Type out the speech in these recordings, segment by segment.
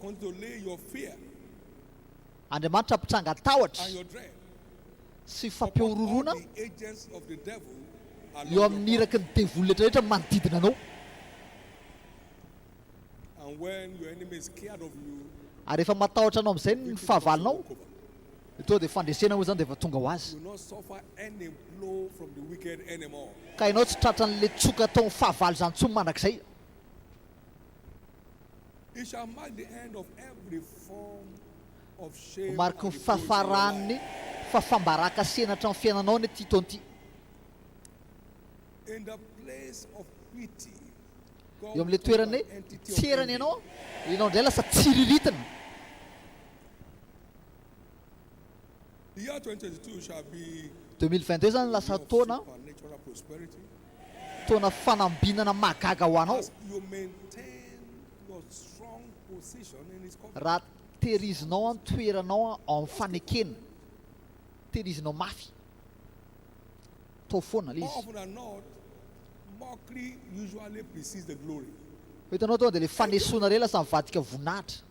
continue to lay your fear Andriamanitra apitranga and tahotra your dread sy upon all fampiororona the agents of the devil along eo your amin'ny path. iraky ny devoly rehetra manodidina anao. And when your enemy is scared of you, Ary rehefa matahotra anao amin'izay ny victory fahavalinao, becomes your to dia fandresena moa zany dia efa tonga ho azy. you will not suffer any blow from the wicked anymore. Ka ianao tsy tratra an'le tsoka tao fahavaly zany tsony mandrakizay. It shall mark the end of every form of shame Mariky and ny reproach in your fahafaran'ny life. fafambaraka senatra amin'ny fiainanao ny ty taon'ity. In the place of pity, God Eo amin'le will turn toerany an hoe entity of tserany envy. ianao, ianao indray lasa tsiriritana. The year 2022 shall be 2022 zany lasa year of taona supernatural prosperity. taona fanambinana mahagaga ho anao. As you maintain your strong position in His covenant. Raha tehirizinao ny toeranao ao amin'ny fanekena, tehirizinao mafy, tao foana le More izy. often than not, mockery usually precedes the glory. Hitanao tonga dia le fanesoana re lasa mivadika voninahitra.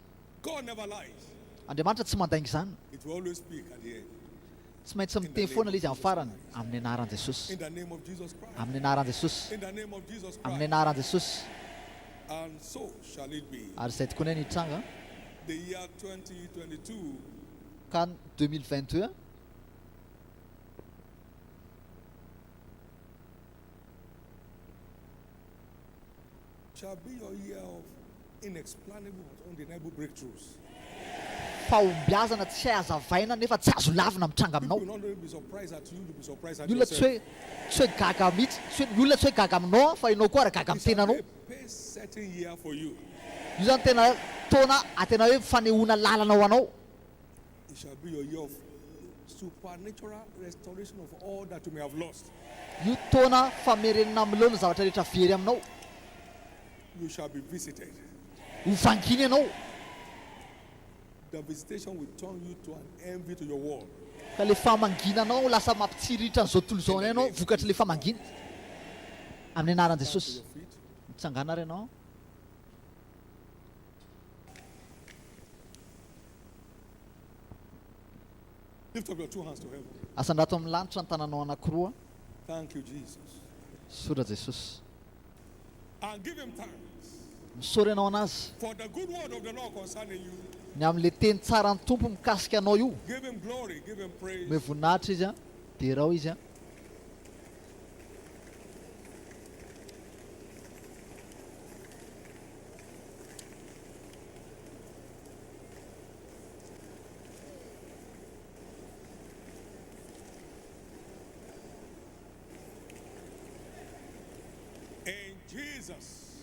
God never lies. Andriamanitra tsy mandainga izany. It will always speak at the end. Tsy maintsy miteny foana le izy amin'ny farany. Amin'ny anaran'i Jesosy. In the name of Jesus Christ. Amin'ny anaran'i Jesosy. In the name of Jesus Amin'ny Christ. anaran'i Jesosy. And so shall it be. Ary izay tokoa ny hitranga The year 2022 ka 2022 shall be your year of inexplainable, undeniable breakthroughs. fahombiazana tsy hazavaina nefa tsy azo lavina mitranga People aminao. will not only be surprised at you, you'll be surprised at Ny olona tsy yourself. hoe tsy hoe gaga mihitsy, ny olona tsy hoe gaga aminao fa ianao koa raha gaga It shall amin'ny be tenanao. a pace-setting year for you. Io zany tena taona atena hoe fanehoana lalana ho anao. It shall be your year of supernatural restoration of all that you may have lost. Io taona famerenana milona ny zavatra rehetra very aminao. You shall be visited. Ho vanginy ianao. The visitation will turn you to an envy to your world. Ka le famanginanao lasa mampitsiriritra an'izao tontolo izao ianao vokatry le famangina. Amin'ny anaran'i Stand to Jesosy. your feet. Mitsangana ary ianao. Lift up your two hands to heaven. Asandrato amin'ny lanitra ny tananao anankiroa. Thank you, Jesus. Sora Jesosy. And give Him thanks Misaory ianao anazy. for the good word of the Lord concerning you. Ny amin'le teny tsara ny tompo mikasika anao io. Give Him glory, give Him praise. Me voninahitra izy a, dia rao izy a. In Jesus'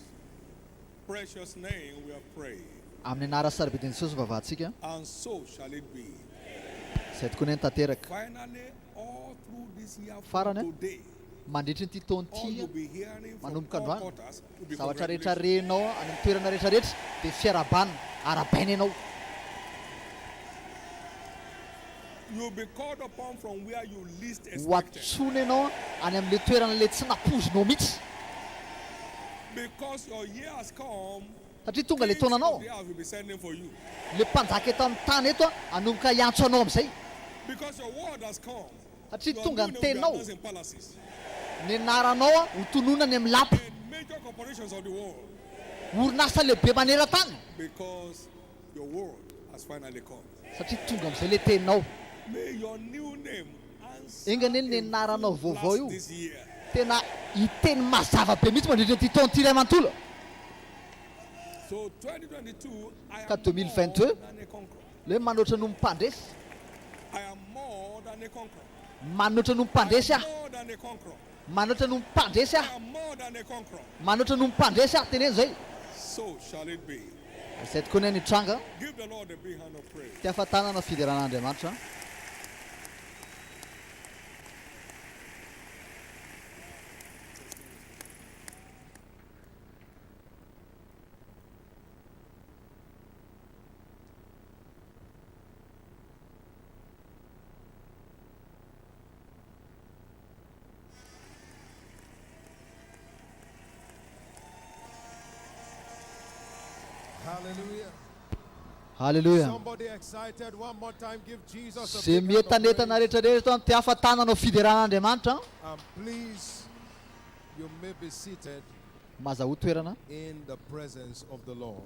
precious name we have prayed. Amin'ny anara sarabedin'i Jesosy vavahantsika. And so shall it be. Izay tokoa ny tanteraka. Finally, all through this year Farany, from today, mandritra nyity all taon'ity you'll be hearing from manomboka all androany, quarters will be zavatra rehetra congratulations. renao any amin'ny toerana rehetrarehetra dia fiarabanina, arabaina ianao. You'll be called upon from where you least Ho expected. atsoina ianao any amin'le toerana le tsy napozinao mihitsy. Because your year has come, Satria tonga le kings of taonanao, the earth will be sending for you. le mpanjaka eto amin'ny tany eto a hanomboka hiantso anao amin'izay. Because your word has come. Satria Your tonga new ny name will be teninao, announced in palaces. ny anaranao a ho tonona any amin'ny lapa. In major corporations of the world. Orinasa lehibe maneran-tany. Because your word has finally come. Satria tonga amin'izay le teninao. May your new name answer Enganeny ny in anaranao full vaovao io. blast this year. Tena hiteny mazava be mihitsy mandritra ty taon'ity iray manontolo. So 2022, I Ka am 2022, more than a conqueror. le manoatra no mpandresy. I am more than a conqueror. Manoatra no mpandresy I aho. am more than a conqueror. Manoatra no mpandresy I aho. am more than a conqueror. Manoatra no mpandresy aho teneny zay. So shall it be. Izay tokoa ny nitranga. Give the Lord a big hand of praise. Ty ahafantanana fideran'Andriamanitra. Hallelujah. Halleluja. Somebody excited one more time, give Jesus a Zay big hand of mientanetana praise. rehetrarehetra ty ahafantananao fideran'Andriamanitra. And please, you may be seated Maza ho toerana in the presence of the Lord.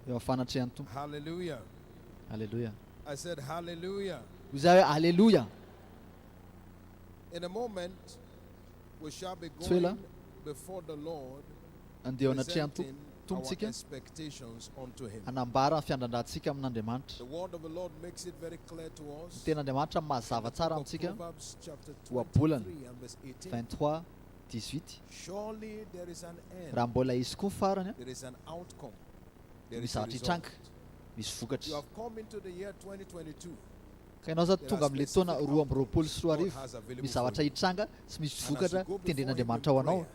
eo afanatrehan'ny tompo. Hallelujah. Halleluja. I said hallelujah. Hoy zaho hoe halleluja. In a moment, we shall be Tswela. going before the Lord, Andeha anatrehan'ny presenting our tompontsika expectations unto Him. hanambara ny fiandrandrahantsika amin'Andriamanitra. The word of the Lord makes it very clear to us. Ny ten'Andriamanitra mazava tsara Book of amintsika. Proverbs chapter Oabolana. 23 and verse 18. 23:18. Surely there is an end. Raha mbola izy koa ny farany a, There is an outcome. There misy is a zavatra result. hitranga, misy You vokatra. have come into the year 2022. Ka ianao zao tonga amin'ilay taona 2024 misy zavatra hitranga sy misy And as vokatra you go before Him tendren'Andriamanitra in ho anao. prayer,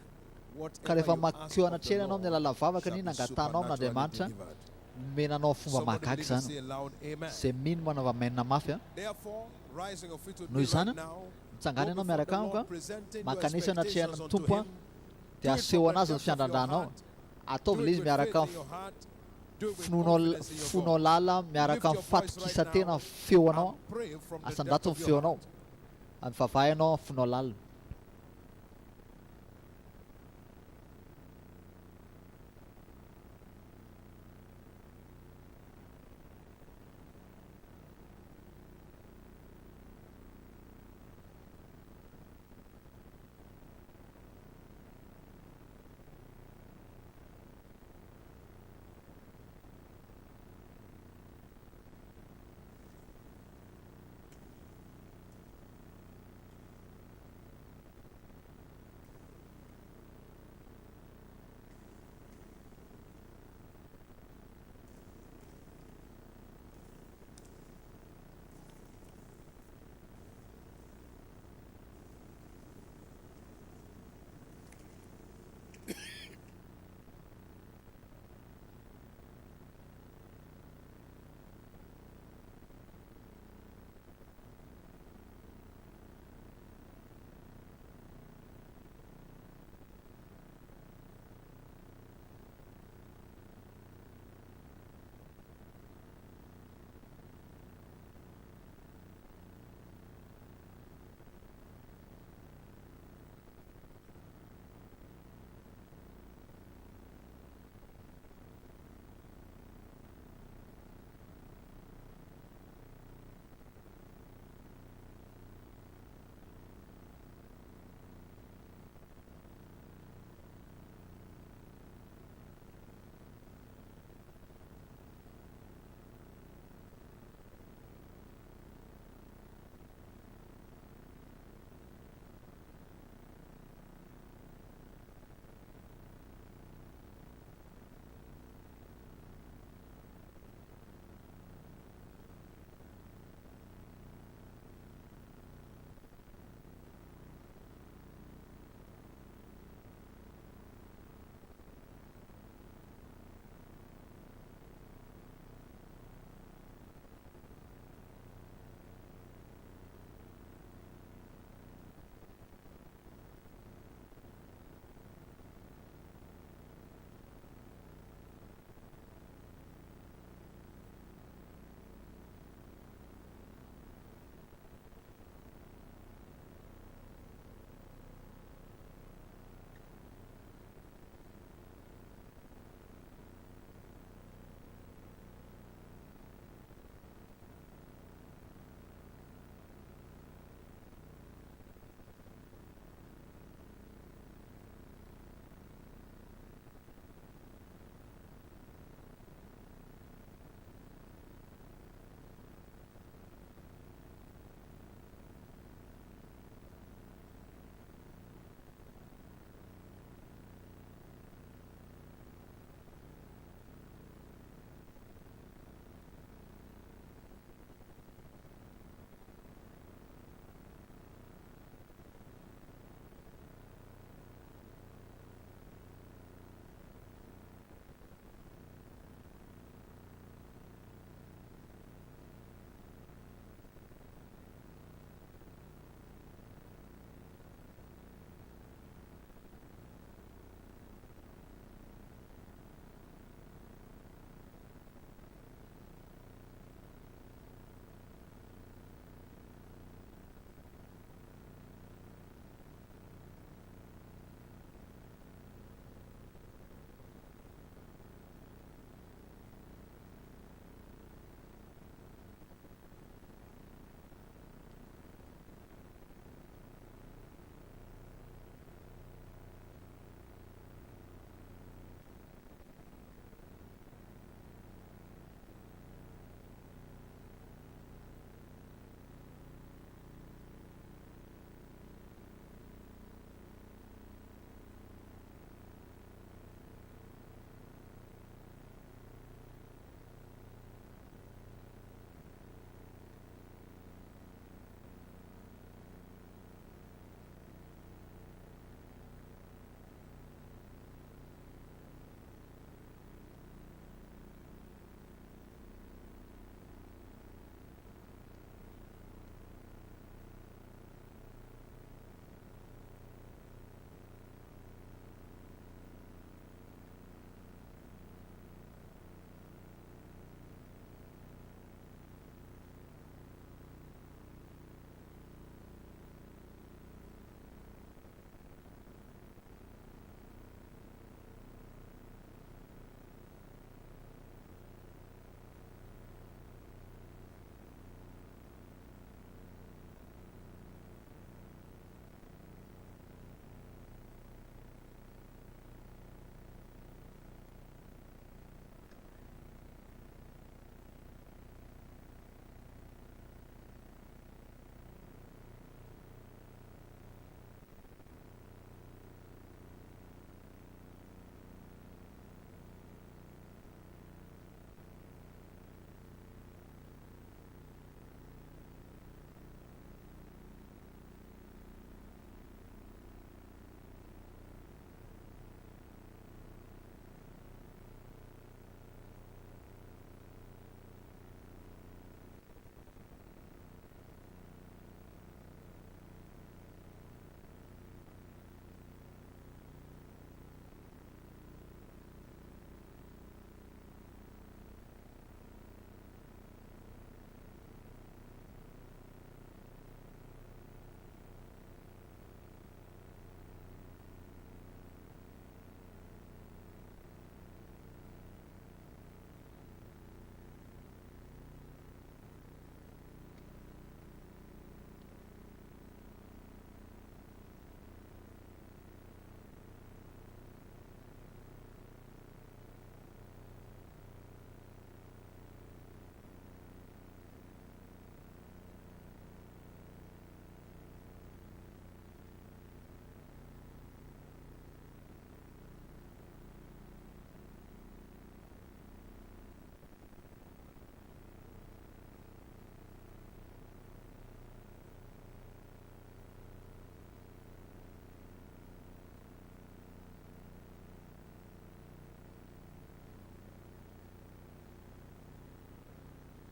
Ka whatever rehefa you ask mankeo of the anatrehana anao amin'ny Lord alala vavaka shall ny be nangatanao amin'Andriamanitra, supernaturally delivered. menanao fomba Somebody mahagaga believe and zany. say loud amen. Zay mino manao amenina mafy a. Therefore, rising of it with Noho me izany right a, now, mitsangana go ianao before miaraka the amiko Lord, a, presenting your mankanesa anatrehana expectations ny unto tompo a, Him. dia Do it aseho from the anazy ny depth of your fiandrandrahanao. heart. Ataovy Do ilay it izy with faith miaraka in your heart. Do it with fononao confidence in your fonao God. lala miaraka Lift your amin'ny voice right fatokisantena now feo anao and pray from the asandato depth ny of feo your anao heart. amin'ny vavahanao fonao lala.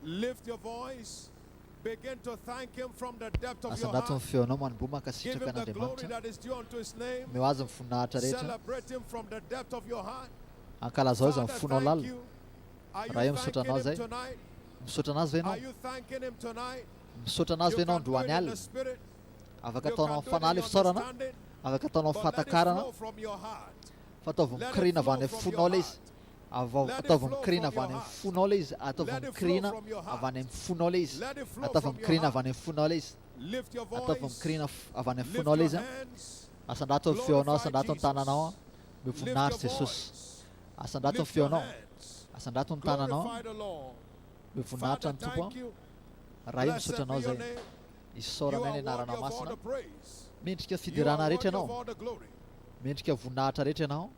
Lift your voice. Begin to thank him from the depth of your Asandato heart. feonao manomboa Give him the glory makasitraka that is due unto his name. meo azy mifinahitra rehetra Celebrate him from the depth of your heart. ankalazao izy Father, mifonao thank lalina you. Are raha you io misaotra thanking anao him zay tonight? misaotra anazy ve Are ianao you thanking him tonight? misaotra anazy You ve ianao can do it androany in the alina spirit. afaka You ataonao can amin'ny do it in fanahy le fisaorana understanding. afaka ataonao amin'ny But let it fahatakarana flow from your heart. fa ataovy Let it mikirina avy flow any amin'ny from fonao your le izy heart. Avao- Let it ataovy flow mikirina from avy any your amin'ny heart. fonao le izy ataovy Let it mikirina flow from your avy heart. any amin'ny fonao le izy Let it flow ataovy from your mikirina avy heart. any amin'ny fonao le izy Lift your ataovy voice. mikirina avy any amin'ny Lift fonao le your izy hands. asandato ny feonao asandato ny tananao Lift your mivoninahitra Jesosy voice. asandato ny Lift your feonao hands. asandato ny tananao Glorify the Lord. mivoninahitra Father, ny tompo thank you. raha io Blessed misaotra be anao your zay name. You isaorana are ny anarana worthy of all masina the praise. mendrika You are fidirana worthy rehetra of ianao all the glory. mendrika voninahitra rehetra ianao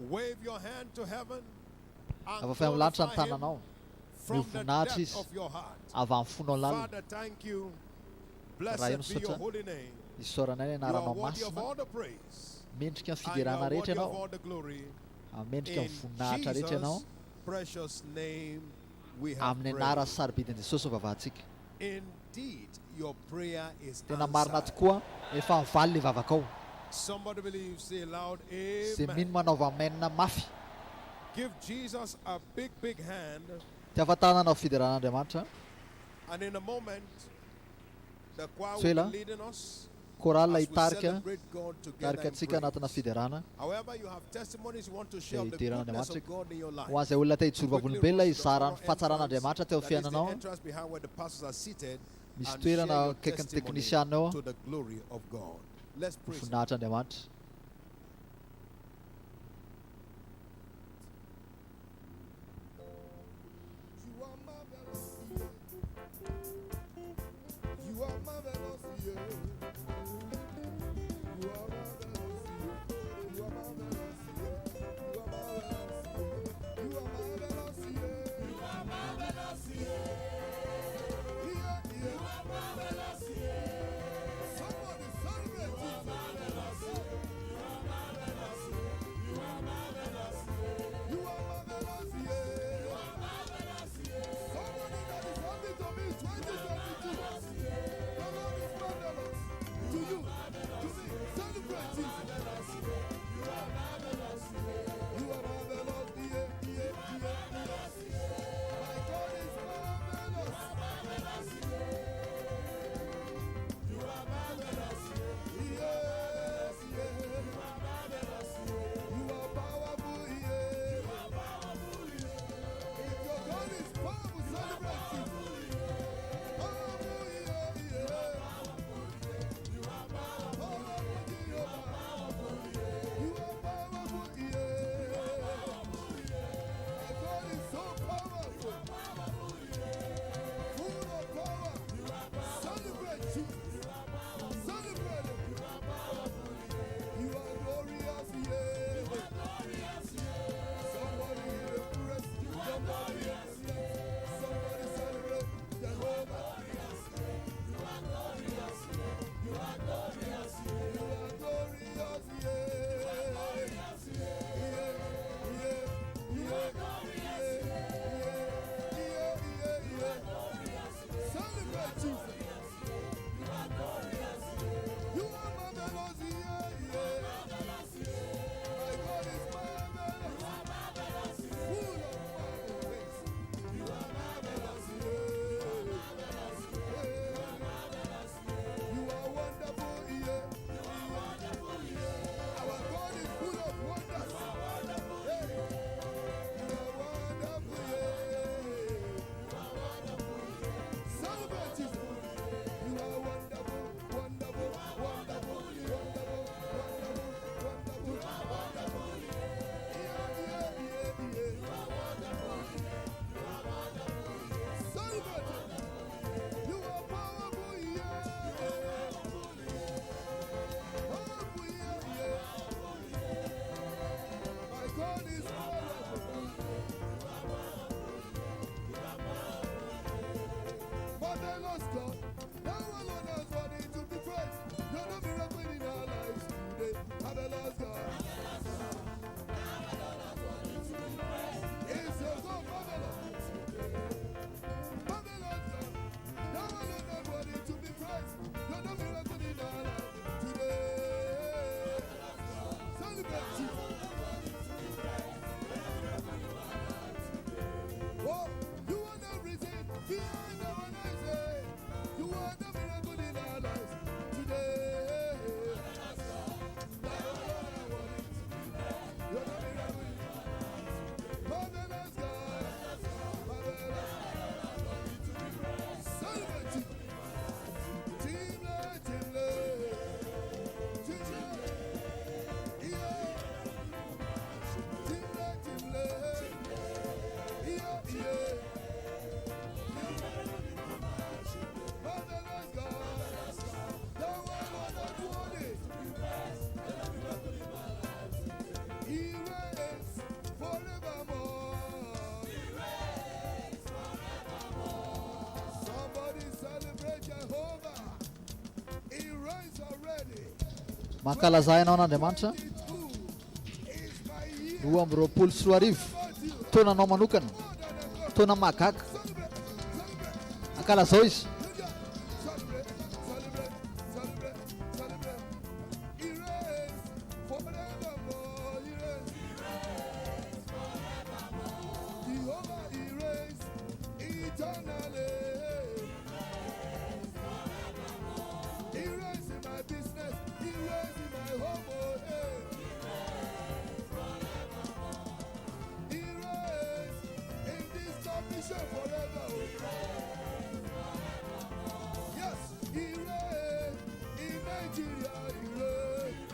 Wave your hand to heaven and avy amin'ny lanitra ny glorify him tananao from the mivoninahitra depth izy of your heart. avy amin'ny fonao lalina Father, thank you. Raha io Blessed be your misaotra holy name. isaorana ny You are anaranao worthy of masina all the praise. mendrika ny And you fidirana are rehetra worthy of ianao all the glory. mendrika In mivoninahitra rehetra ianao Jesus' precious name we have amin'ny anara prayed. sarobidin'i Jesosy ny vavahantsika Indeed, your prayer is tena marina answered. tokoa efa mivaly le vavakao Somebody believes, say loud, zay amen. mino manao vamenina mafy Give Jesus a big, big hand. tiafatanana fidiran'Andriamanitra And in a moment, the choir will Suela. be leading us korala as we hitarika celebrate God together tarika in antsika anatina praise. fidirana However, you have testimonies you want to share Zay of the hidirana goodness Andriamanitra. of God in your life. ho an'izay olona te hijoro Quickly vavolombelona rush to the izara honor ny fahatsaran'Andriamanitra teo entrance. That is the fiainanao entrance behind where the pastors are seated. misy And share toerana your akaikin'ny testimony teknisianao to the glory of God. Let's praise Him. mivoninahitra Andriamanitra You are marvelous, yeah. You are marvelous, yeah. You are marvelous, yeah. You are marvelous, yeah. You are marvelous, yeah. You are marvelous, yeah. Yeah, yeah. You are marvelous, yeah. Somebody celebrate Jesus. Mankalaza ianao n'Andriamanitra. is my year. Roa amby roapolo sy roa arivo. Taonanao manokana. Taona mahagaga. Ankalazao izy. Celebrate, celebrate, celebrate, celebrate. He reigns forevermore. He reigns. Jehovah, he reigns eternally. He reigns in my business. He reigns in my home. Oh, hey. He reigns in this commission forever. Oh. Yes, he reigns in Nigeria. He reigns.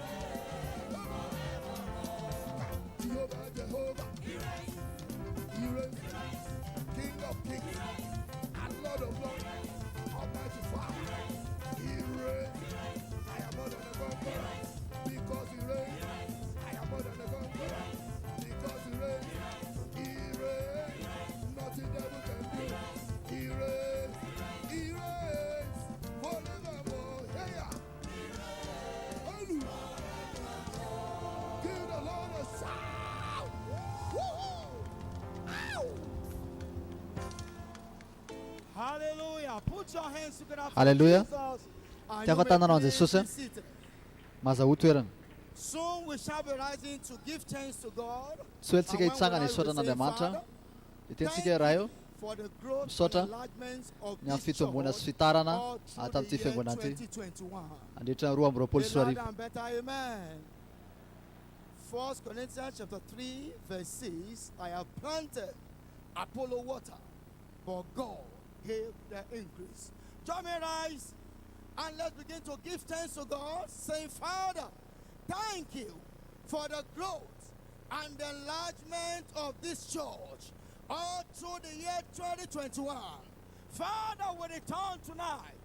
Jehovah, Jehovah. He reigns. King of kings and Lord of lords. Almighty Father. He reigns. I am more than a conqueror because he reigns. I am more than a conqueror because he reigns. He reigns. Nothing devil can do. He reigns. He reigns forevermore. Hey, yeah. Hallelujah. Give the Lord a shout. Woo-hoo. Ow. Hallelujah. Put your hands together for Hallelujah. Jesus. And Tiako you may tanana please Jesus. be seated. Mazaho toerana. Soon we shall be rising to give thanks to God. So antsika And when hitsangana we rise, isaotra we say, n'Andriamanitra. Father, Itentsika raha eo for the growth and Misaotra enlargement of ny amin'ny this fitomboana sy church fitarana all through atamin'ity the year fiangonana ity 2021. andritra ny roa amby roapolo sy roa Louder arivo. and better, amen. 1 Corinthians chapter 3 verse 6, I have planted Apollo water, but God gave the increase. Join me, rise, and let's begin to give thanks to God, saying, Father, thank you for the growth and the enlargement of this church all through the year 2021. Father, we return tonight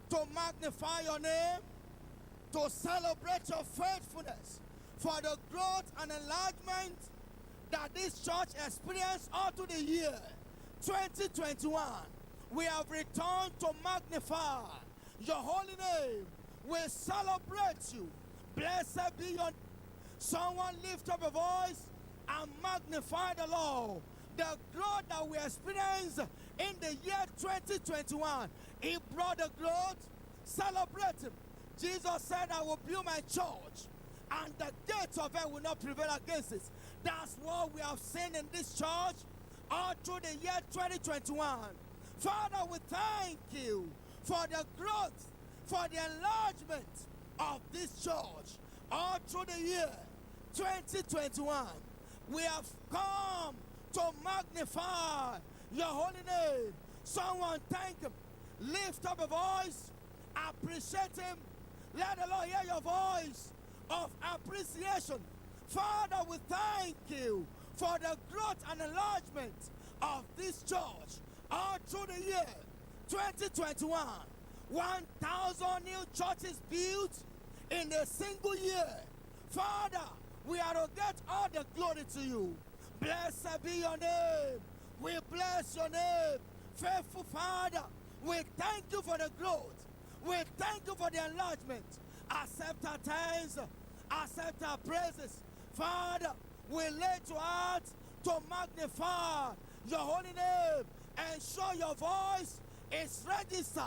to magnify your name, to celebrate your faithfulness for the growth and enlargement that this church experienced all through the year 2021. We have returned to magnify your holy name. We celebrate you. Blessed be your. Someone lift up a voice and magnify the Lord. The growth that we experienced in the year 2021, He brought the growth. Celebrate Him. Jesus said, I will build my church, and the gates of hell will not prevail against it. That's what we have seen in this church all through the year 2021. Father, we thank you for the growth, for the enlargement of this church all through the year 2021. We have come to magnify your holy name. Someone thank him. Lift up a voice. Appreciate him. Let the Lord hear your voice of appreciation. Father, we thank you for the growth and enlargement of this church all through the year 2021. 1,000 new churches built in a single year. Father, we are to get all the glory to you. Blessed be your name. We bless your name. Faithful Father, we thank you for the growth. We thank you for the enlargement. Accept our thanks. Accept our praises. Father, we lay to heart to magnify your holy name and show your voice is registered.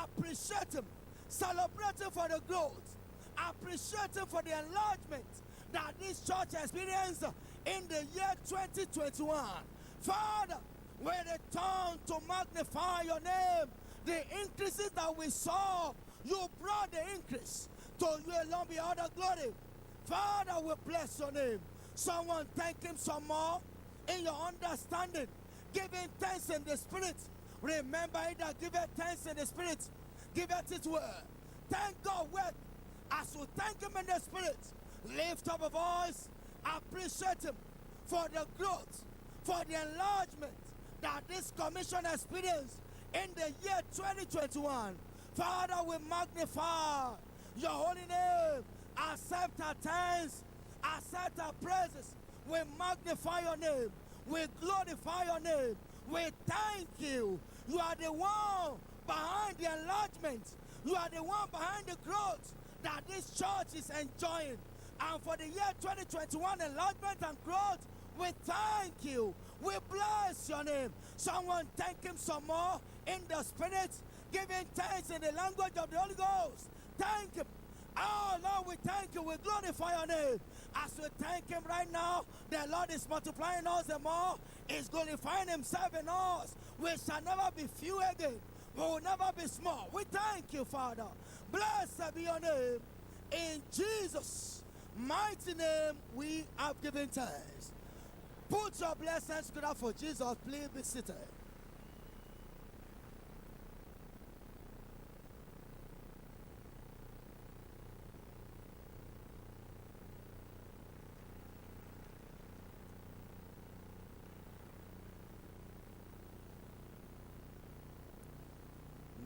Appreciate him. Celebrate him for the growth. Appreciate him for the enlargement that this church experienced in the year 2021. Father, we return to magnify your name. The increases that we saw, you brought the increase. To you alone be all the glory. Father, we bless your name. Someone thank him some more in your understanding. Giving thanks in the spirit. Remember it that give it thanks in the spirit. Give it his word. Thank God with. As you thank him in the spirit, lift up a voice. Appreciate him for the growth, for the enlargement that this commission experienced in the year 2021. Father, we magnify your holy name. Accept our thanks. Accept our praises. We magnify your name. We glorify your name. We thank you. You are the one behind the enlargement. You are the one behind the growth that this church is enjoying. And for the year 2021 enlargement and growth, we thank you. We bless your name. Someone thank him some more in the spirit, giving thanks in the language of the Holy Ghost. Thank him. Oh Lord, we thank you. We glorify your name. As we thank him right now, the Lord is multiplying us the more. He's glorifying himself in us. We shall never be few again. We will never be small. We thank you, Father. Blessed be your name. In Jesus' mighty name, we have given thanks. Put your blessings together for Jesus. Please be seated.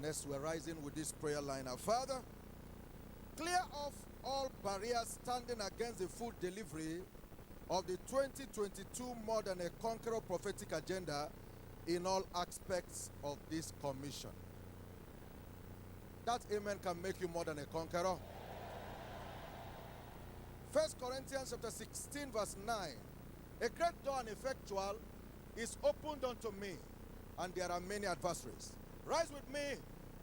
Next, we're rising with this prayer line. Our Father, clear off all barriers standing against the food delivery of the 2022 More Than a Conqueror prophetic agenda in all aspects of this commission. That amen can make you more than a conqueror. 1 Corinthians chapter 16 verse 9. A great door and effectual is opened unto me, and there are many adversaries. Rise with me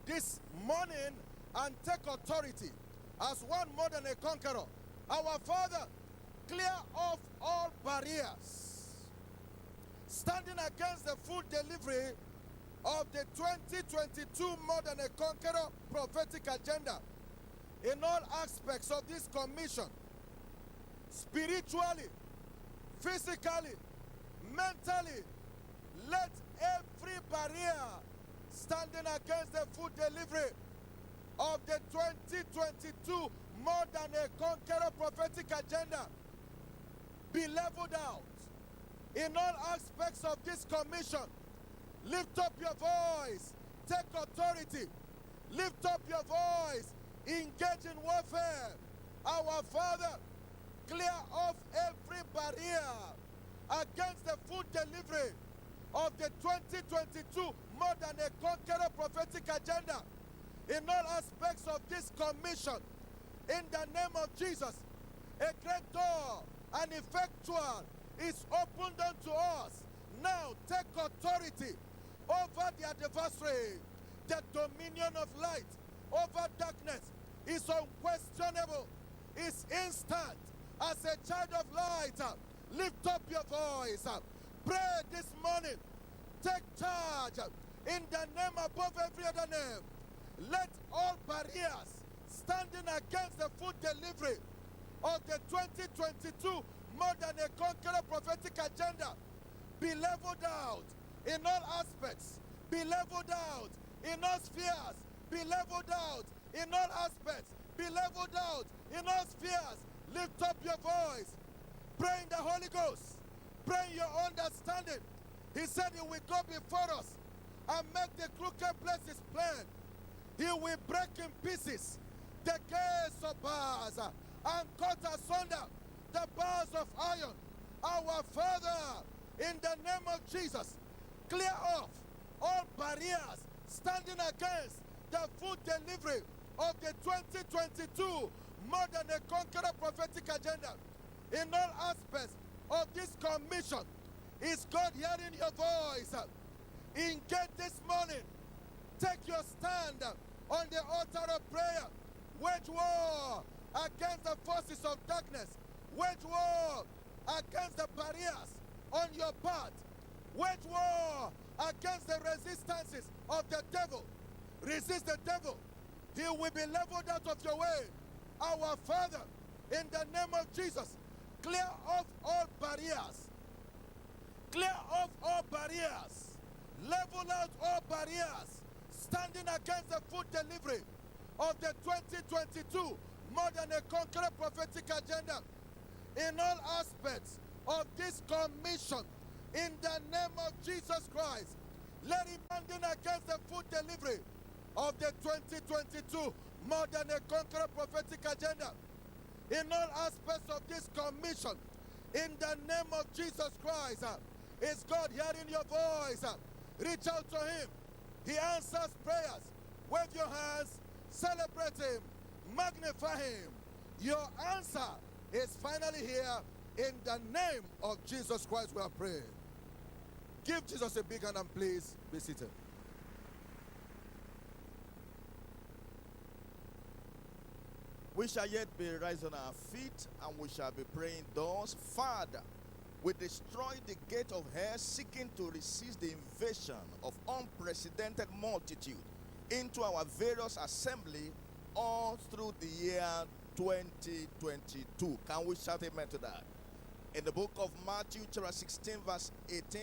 this morning and take authority as one more than a conqueror. Our Father, clear off all barriers standing against the food delivery of the 2022 More Than a Conqueror prophetic agenda in all aspects of this commission, spiritually, physically, mentally. Let every barrier standing against the food delivery of the 2022 More Than a Conqueror prophetic agenda be leveled out in all aspects of this commission. Lift up your voice, take authority. Lift up your voice, engage in warfare. Our Father, clear off every barrier against the food delivery of the 2022 More Than a Conqueror prophetic agenda in all aspects of this commission. In the name of Jesus, a great door and effectual is opened unto us. Now take authority over the adversary. The dominion of light over darkness is unquestionable, is instant. As a child of light, lift up your voice. Pray this morning. Take charge in the name above every other name. Let all barriers standing against the food delivery of the 2022 More Than a Conqueror prophetic agenda be leveled out in all aspects, be leveled out in all spheres, be leveled out in all aspects, be leveled out in all spheres. Lift up your voice. Pray in the Holy Ghost. Pray in your understanding. He said he will go before us and make the crooked places plain. He will break in pieces the gates of bars and cut asunder the bars of iron. Our Father, in the name of Jesus, clear off all barriers standing against the food delivery of the 2022 More Than a Conqueror prophetic agenda in all aspects of this commission. Is God hearing your voice? Engage this morning. Take your stand on the altar of prayer. Wage war against the forces of darkness. Wage war against the barriers on your path. Wage war against the resistances of the devil. Resist the devil. He will be leveled out of your way. Our Father, in the name of Jesus, clear off all barriers. Clear off all barriers. Level out all barriers standing against the food delivery of the 2022 More Than a Conqueror prophetic agenda in all aspects of this commission. In the name of Jesus Christ, let him standing against the food delivery of the 2022 More Than a Conqueror prophetic agenda in all aspects of this commission. In the name of Jesus Christ, is God hearing your voice? Reach out to him. He answers prayers. Wave your hands. Celebrate him. Magnify him. Your answer is finally here. In the name of Jesus Christ, we are praying. Give Jesus a big hand and please be seated. We shall yet be rising on our feet and we shall be praying thus. Father, we destroy the gate of hell seeking to resist the invasion of unprecedented multitude into our various assembly all through the year 2022. Can we shout amen to that? In the book of Matthew chapter 16 verse 18,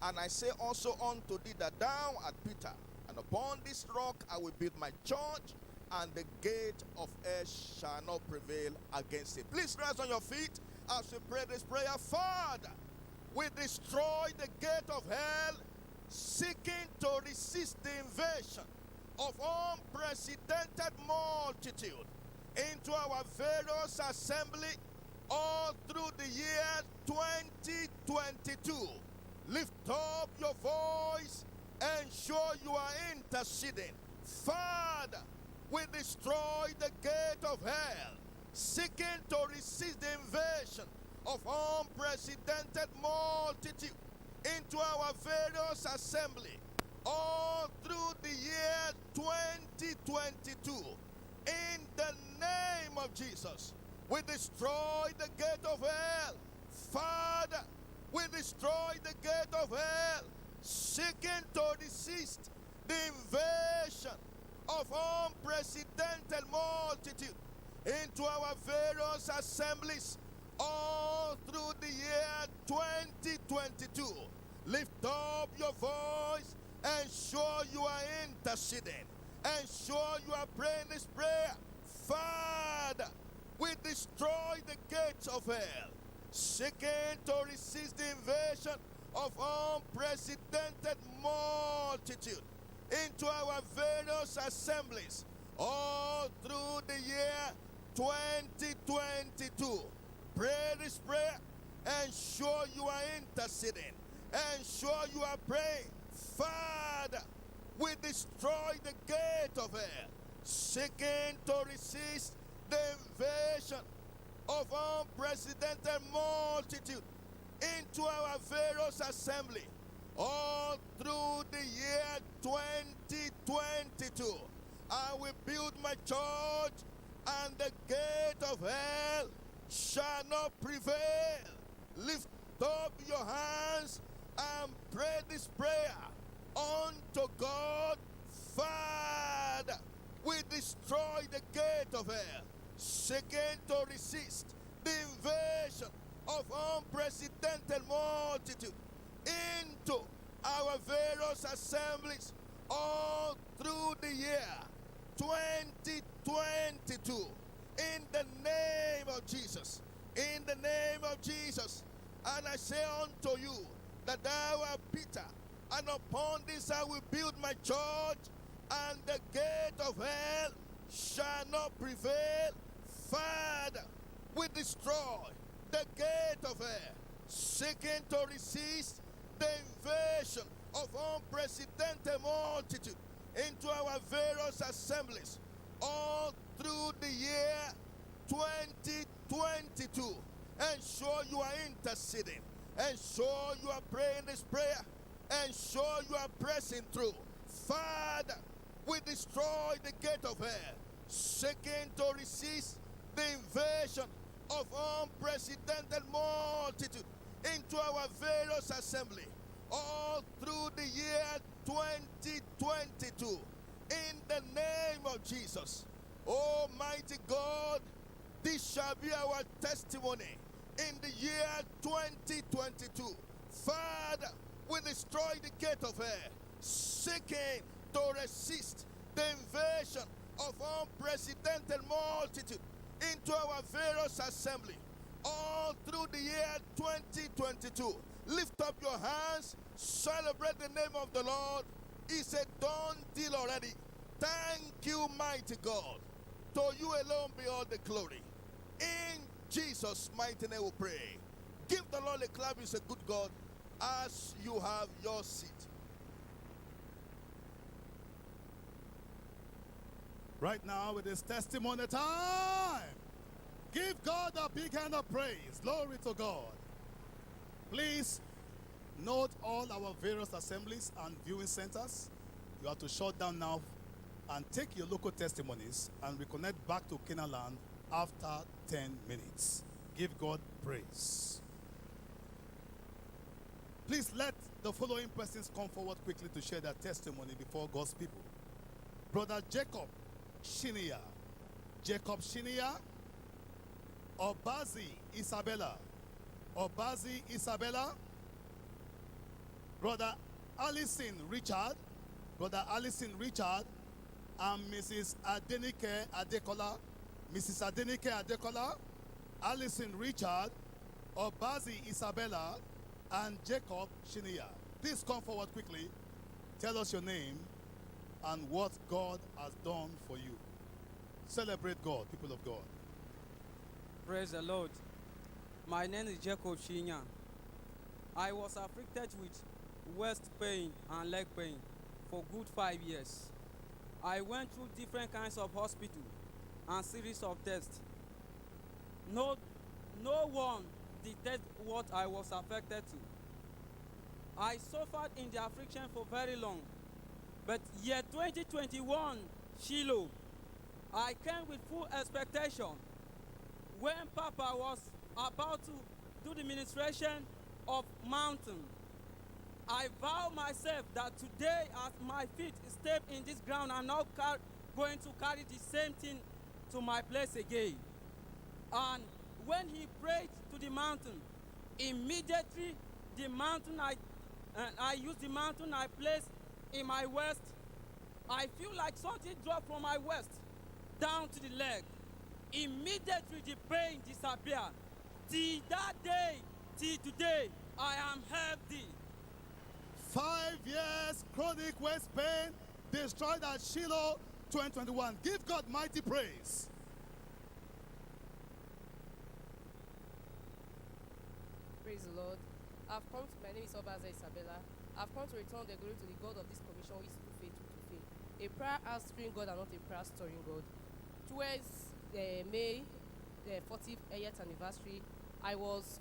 and I say also unto thee that thou art Peter, and upon this rock I will build my church, and the gate of hell shall not prevail against it. Please rise on your feet as we pray this prayer. Father, we destroy the gate of hell seeking to resist the invasion of unprecedented multitude into our various assembly all through the year 2022. Lift up your voice and show you are interceding. Father, we destroy the gate of hell, seeking to resist the invasion of unprecedented multitude into our various assembly all through the year 2022. In the name of Jesus, we destroy the gate of hell. Father, we destroy the gate of hell, seeking to resist the invasion of unprecedented multitude into our various assemblies all through the year 2022. Lift up your voice and show you are interceding and show you are praying this prayer. Father, we destroy the gates of hell, seeking to resist the invasion of unprecedented multitude into our various assemblies all through the year 2022. Pray this prayer and sure you are interceding and sure you are praying. Father, we destroy the gate of hell, seeking to resist the invasion of unprecedented multitude into our various assembly all through the year 2022. I will build my church, and the gate of hell shall not prevail. Lift up your hands and pray this prayer unto God. Father, we destroy the gate of hell, seeking to resist the invasion of unprecedented multitude into our various assemblies all through the year 2022. In the name of Jesus, in the name of Jesus, and I say unto you that thou art Peter, and upon this I will build my church, and the gate of hell shall not prevail. Father, we destroy the gate of hell, seeking to resist the invasion of unprecedented multitude into our various assemblies all through the year 2022. And sure you are interceding, and sure you are praying this prayer, and sure you are pressing through. Father, we destroy the gate of hell, seeking to resist the invasion of unprecedented multitude into our various assembly all through the year 2022. In the name of Jesus, Almighty God, this shall be our testimony in the year 2022. Father, we destroy the gate of hell, seeking to resist the invasion of unprecedented multitude into our various assembly all through the year 2022. Lift up your hands, celebrate the name of the Lord. It's a done deal already. Thank you, mighty God. To you alone be all the glory. In Jesus' mighty name we pray. Give the Lord a clap. He's a good God as you have your seat. Right now, it is testimony time. Give God a big hand of praise. Glory to God. Please note all our various assemblies and viewing centers. You have to shut down now and take your local testimonies and reconnect back to Canaan land after 10 minutes. Give God praise. Please let the following persons come forward quickly to share their testimony before God's people. Brother Jacob Shinia. Jacob Shinia. Obazi Isabella. Obazi Isabella. Brother Allison Richard. Brother Allison Richard. And Mrs. Adenike Adekola. Mrs. Adenike Adekola. Allison Richard. Obazi Isabella. And Jacob Shinia. Please come forward quickly. Tell us your name and what God has done for you. Celebrate God, people of God. Praise the Lord. My name is Jacob Shinya. I was afflicted with waist pain and leg pain for good 5 years. I went through different kinds of hospital and series of tests. No one detected what I was affected to. I suffered in the affliction for very long. But year 2021, Shiloh, I came with full expectation. When Papa was about to do the ministration of mountain, I vow myself that today as my feet step in this ground, I'm not going to carry the same thing to my place again. And when he prayed to the mountain, immediately the mountain, I used the mountain I placed in my waist. I feel like something dropped from my waist down to the leg. Immediately the pain disappeared. Till that day, till today, I am healthy. 5 years chronic waist pain destroyed at Shiloh 2021. Give God mighty praise. Praise the Lord. My name is Obaza Isabella. I've come to return the glory to the God of this commission who is too faithful to faith. A prayer answering God and not a prayer storing God. Towards May, the 40th anniversary, it was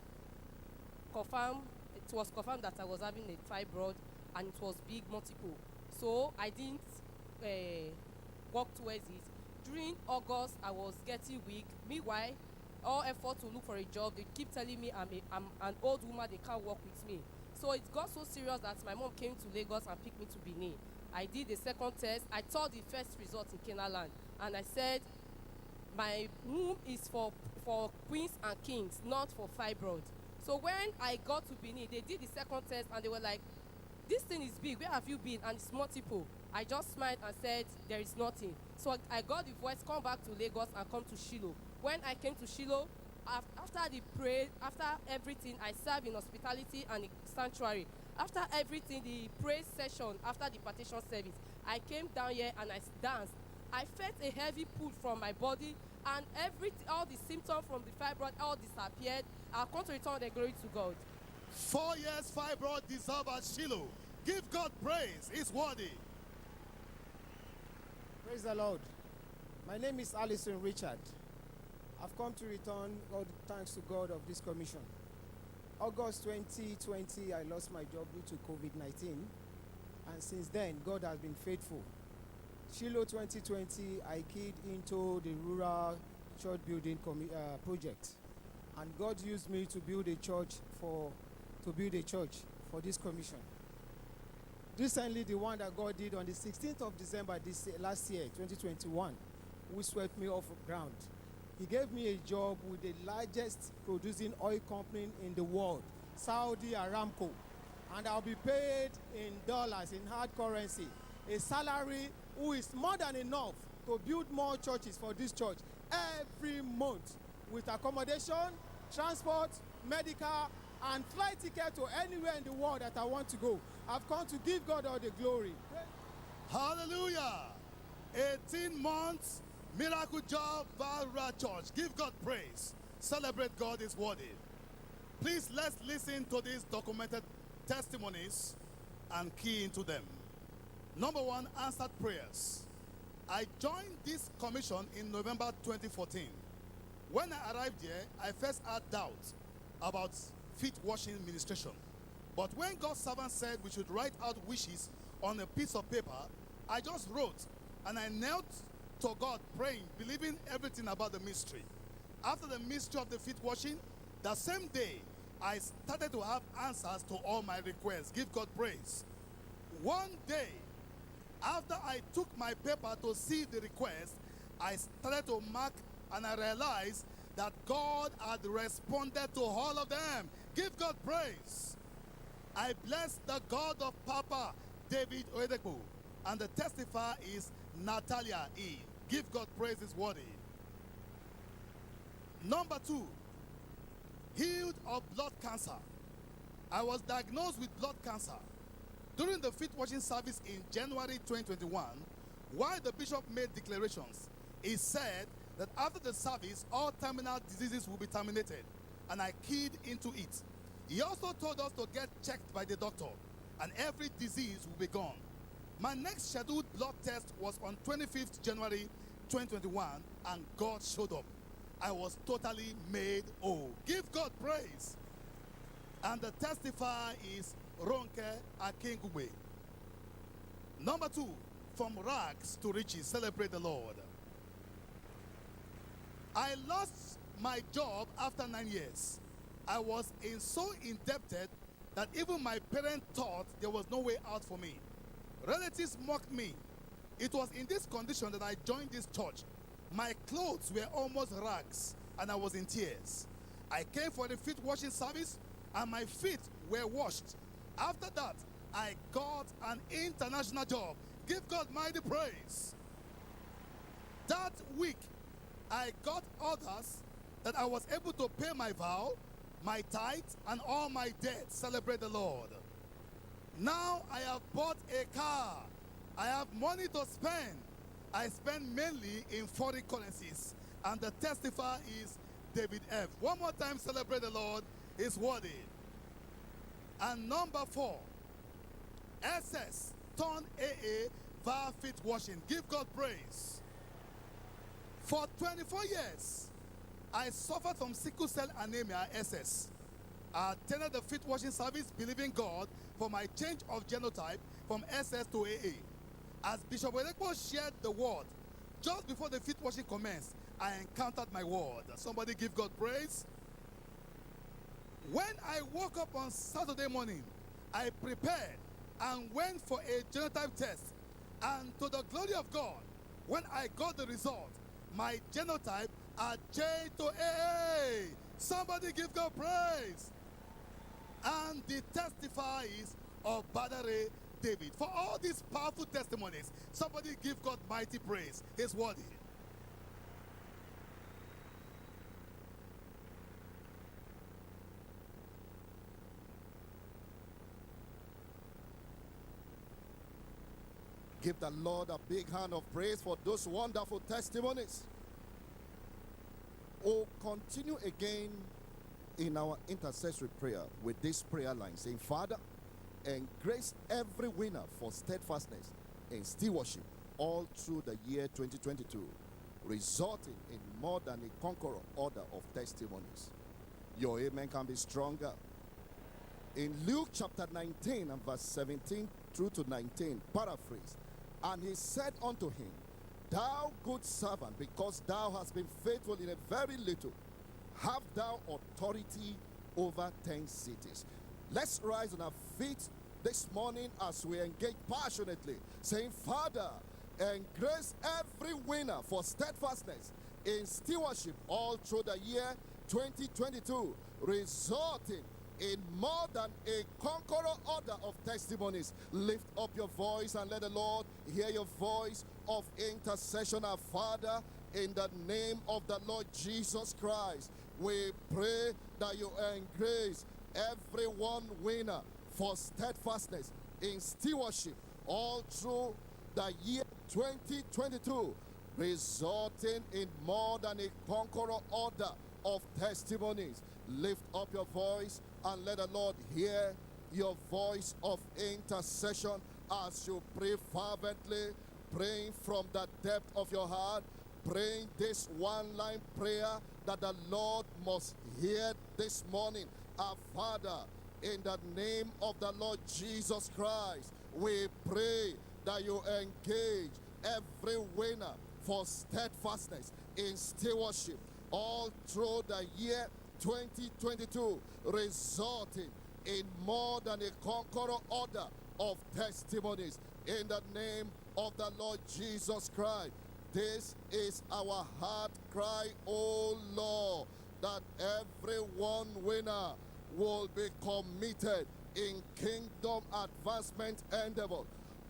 confirmed that I was having a fibroid and it was big, multiple. So I didn't work towards it. During August, I was getting weak. Meanwhile, all effort to look for a job, they keep telling me I'm an old woman, they can't work with me. So it got so serious that my mom came to Lagos and picked me to Benin. I did the second test. I saw the first result in Canaan land, and I said, my womb is for queens and kings, not for fibroid. So when I got to Benin, they did the second test, and they were like, this thing is big, where have you been? And it's multiple. I just smiled and said, there is nothing. So I got the voice, come back to Lagos and come to Shiloh. When I came to Shiloh, after the prayer, after everything, I served in hospitality and sanctuary. After everything, the praise session, after the partition service, I came down here and I danced. I felt a heavy pull from my body, and all the symptoms from the fibroid all disappeared. I come to return the glory to God. 4 years fibroid dissolved at Shiloh. Give God praise. He's worthy. Praise the Lord. My name is Allison Richard. I've come to return all the thanks to God of this commission. August 2020, I lost my job due to COVID-19. And since then, God has been faithful. Shiloh 2020, I keyed into the rural church building project. And God used me to build a church for this commission. Recently, the one that God did on the 16th of December last year, 2021, which swept me off the ground. He gave me a job with the largest producing oil company in the world, Saudi Aramco. And I'll be paid in dollars, in hard currency, a salary who is more than enough to build more churches for this church every month, with accommodation, transport, medical, and flight ticket to anywhere in the world that I want to go. I've come to give God all the glory. Hallelujah. 18 months, miracle job, Valra Church. Give God praise. Celebrate God is worthy. Please, let's listen to these documented testimonies and key into them. Number one, answered prayers. I joined this commission in November 2014. When I arrived here, I first had doubts about feet washing ministration. But when God's servant said we should write out wishes on a piece of paper, I just wrote and I knelt to God praying, believing everything about the mystery. After the mystery of the feet washing, the same day, I started to have answers to all my requests. Give God praise. One day, after I took my paper to see the request, I started to mark and I realized that God had responded to all of them. Give God praise. I bless the God of Papa David Oyedepo, and the testifier is Natalia E. Give God praise, is worthy. Number 2, healed of blood cancer. I was diagnosed with blood cancer. During the feet washing service in January 2021, while the bishop made declarations, he said that after the service, all terminal diseases will be terminated, and I keyed into it. He also told us to get checked by the doctor, and every disease will be gone. My next scheduled blood test was on 25th January 2021, and God showed up. I was totally made whole. Give God praise. And the testifier is Ronke Akingube. Number 2, from rags to riches, celebrate the Lord. I lost my job after 9 years. I was so indebted that even my parents thought there was no way out for me. Relatives mocked me. It was in this condition that I joined this church. My clothes were almost rags, and I was in tears. I came for the feet washing service, and my feet were washed. After that, I got an international job. Give God mighty praise. That week, I got orders that I was able to pay my vow, my tithe, and all my debts. Celebrate the Lord. Now I have bought a car. I have money to spend. I spend mainly in foreign currencies. And the testifier is David F. One more time, celebrate the Lord. Is worthy. And number 4, SS turned AA via feet washing. Give God praise. For 24 years, I suffered from sickle cell anemia, SS. I attended the feet washing service, believing God for my change of genotype from SS to AA. As Bishop Oyedepo shared the word, just before the feet washing commenced, I encountered my word. Somebody give God praise. When I woke up on Saturday morning, I prepared and went for a genotype test. And to the glory of God, when I got the result, my genotype had changed to AA. Somebody give God praise. And the testifier is of Badare David. For all these powerful testimonies, somebody give God mighty praise. He's worthy. Give the Lord a big hand of praise for those wonderful testimonies. Oh, continue again in our intercessory prayer with this prayer line, saying, Father, and grace every winner for steadfastness in stewardship all through the year 2022, resulting in more than a conqueror order of testimonies. Your amen can be stronger. In Luke chapter 19 and verse 17 through to 19, paraphrase, and he said unto him, Thou good servant, because thou hast been faithful in a very little, have thou authority over 10 cities. Let's rise on our feet this morning as we engage passionately, saying, Father, and grace every winner for steadfastness in stewardship all through the year 2022, resulting in more than a conqueror order of testimonies. Lift up your voice and let the Lord hear your voice of intercession. Our Father, in the name of the Lord Jesus Christ, we pray that you grace every one winner for steadfastness in stewardship all through the year 2022, resulting in more than a conqueror order of testimonies. Lift up your voice and let the Lord hear your voice of intercession as you pray fervently. praying from the depth of your heart, praying this one-line prayer that the Lord must hear this morning. Our Father, in the name of the Lord Jesus Christ, we pray that you engage every winner for steadfastness in stewardship all through the year 2022, resulting in more than a conqueror order of testimonies in the name of the Lord Jesus Christ. This is our heart cry, O Lord, that every one winner will be committed in kingdom advancement endeavor,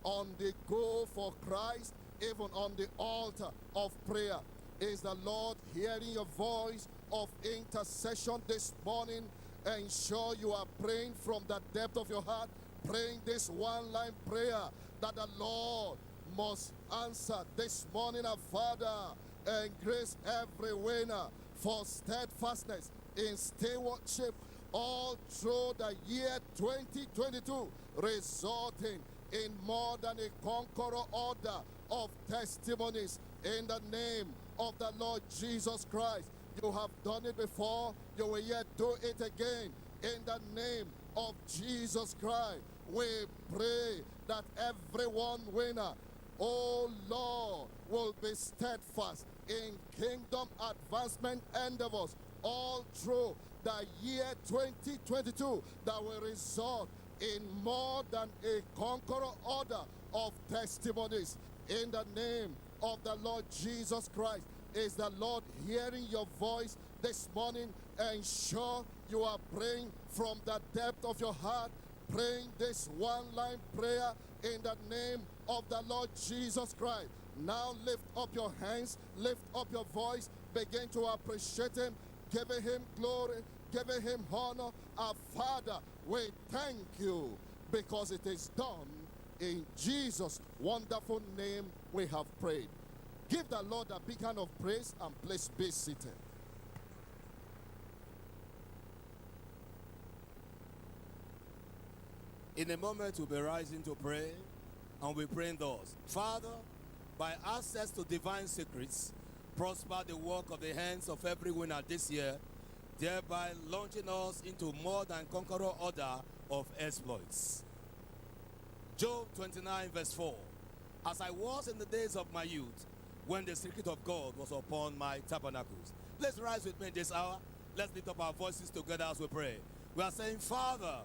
on the go for Christ, even on the altar of prayer. Is the Lord hearing your voice of intercession this morning? Ensure you are praying from the depth of your heart, praying this one-line prayer that the Lord must answer this morning. Our Father, and grace every winner for steadfastness in stewardship all through the year 2022, resulting in more than a conqueror order of testimonies in the name of the Lord Jesus Christ. You have done it before, you will yet do it again in the name of Jesus Christ. We pray that every one winner, oh Lord, will be steadfast in kingdom advancement endeavors all through the year 2022, that will result in more than a conqueror order of testimonies in the name of the Lord Jesus Christ. Is the Lord hearing your voice this morning? Ensure you are praying from the depth of your heart, praying this one-line prayer in the name of the Lord Jesus Christ. Now lift up your hands, lift up your voice, begin to appreciate him, giving him glory, giving him honor. Our Father, we thank you because it is done. In Jesus' wonderful name we have prayed. Give the Lord a big hand of praise and please be seated. In a moment, we'll be rising to pray, and we're praying thus. Father, by access to divine secrets, prosper the work of the hands of every winner this year, thereby launching us into more than conqueror order of exploits. Job 29 verse 4. As I was in the days of my youth, when the secret of God was upon my tabernacles. Let's rise with me this hour. Let's lift up our voices together as we pray. We are saying, Father,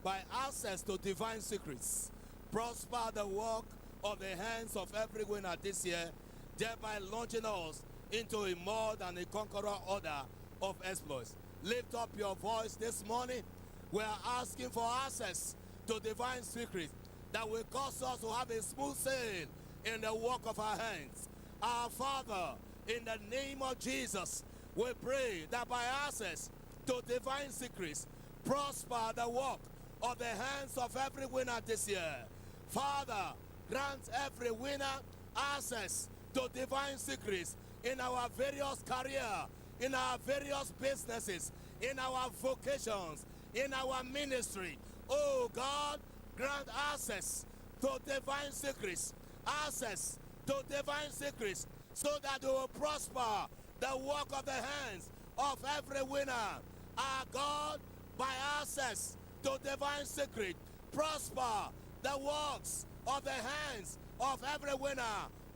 by access to divine secrets, prosper the work of the hands of every winner this year, thereby launching us into a more than a conqueror order of exploits. Lift up your voice this morning. We are asking for access to divine secrets that will cause us to have a smooth sail in the work of our hands. Our Father, in the name of Jesus, we pray that by access to divine secrets, prosper the work of the hands of every winner this year. Father, grant every winner access to divine secrets in our various careers, in our various businesses, in our vocations, in our ministry. Oh God, grant access to divine secrets, access to divine secrets, so that they will prosper the work of the hands of every winner. Our God, by access to divine secret, prosper the works of the hands of every winner.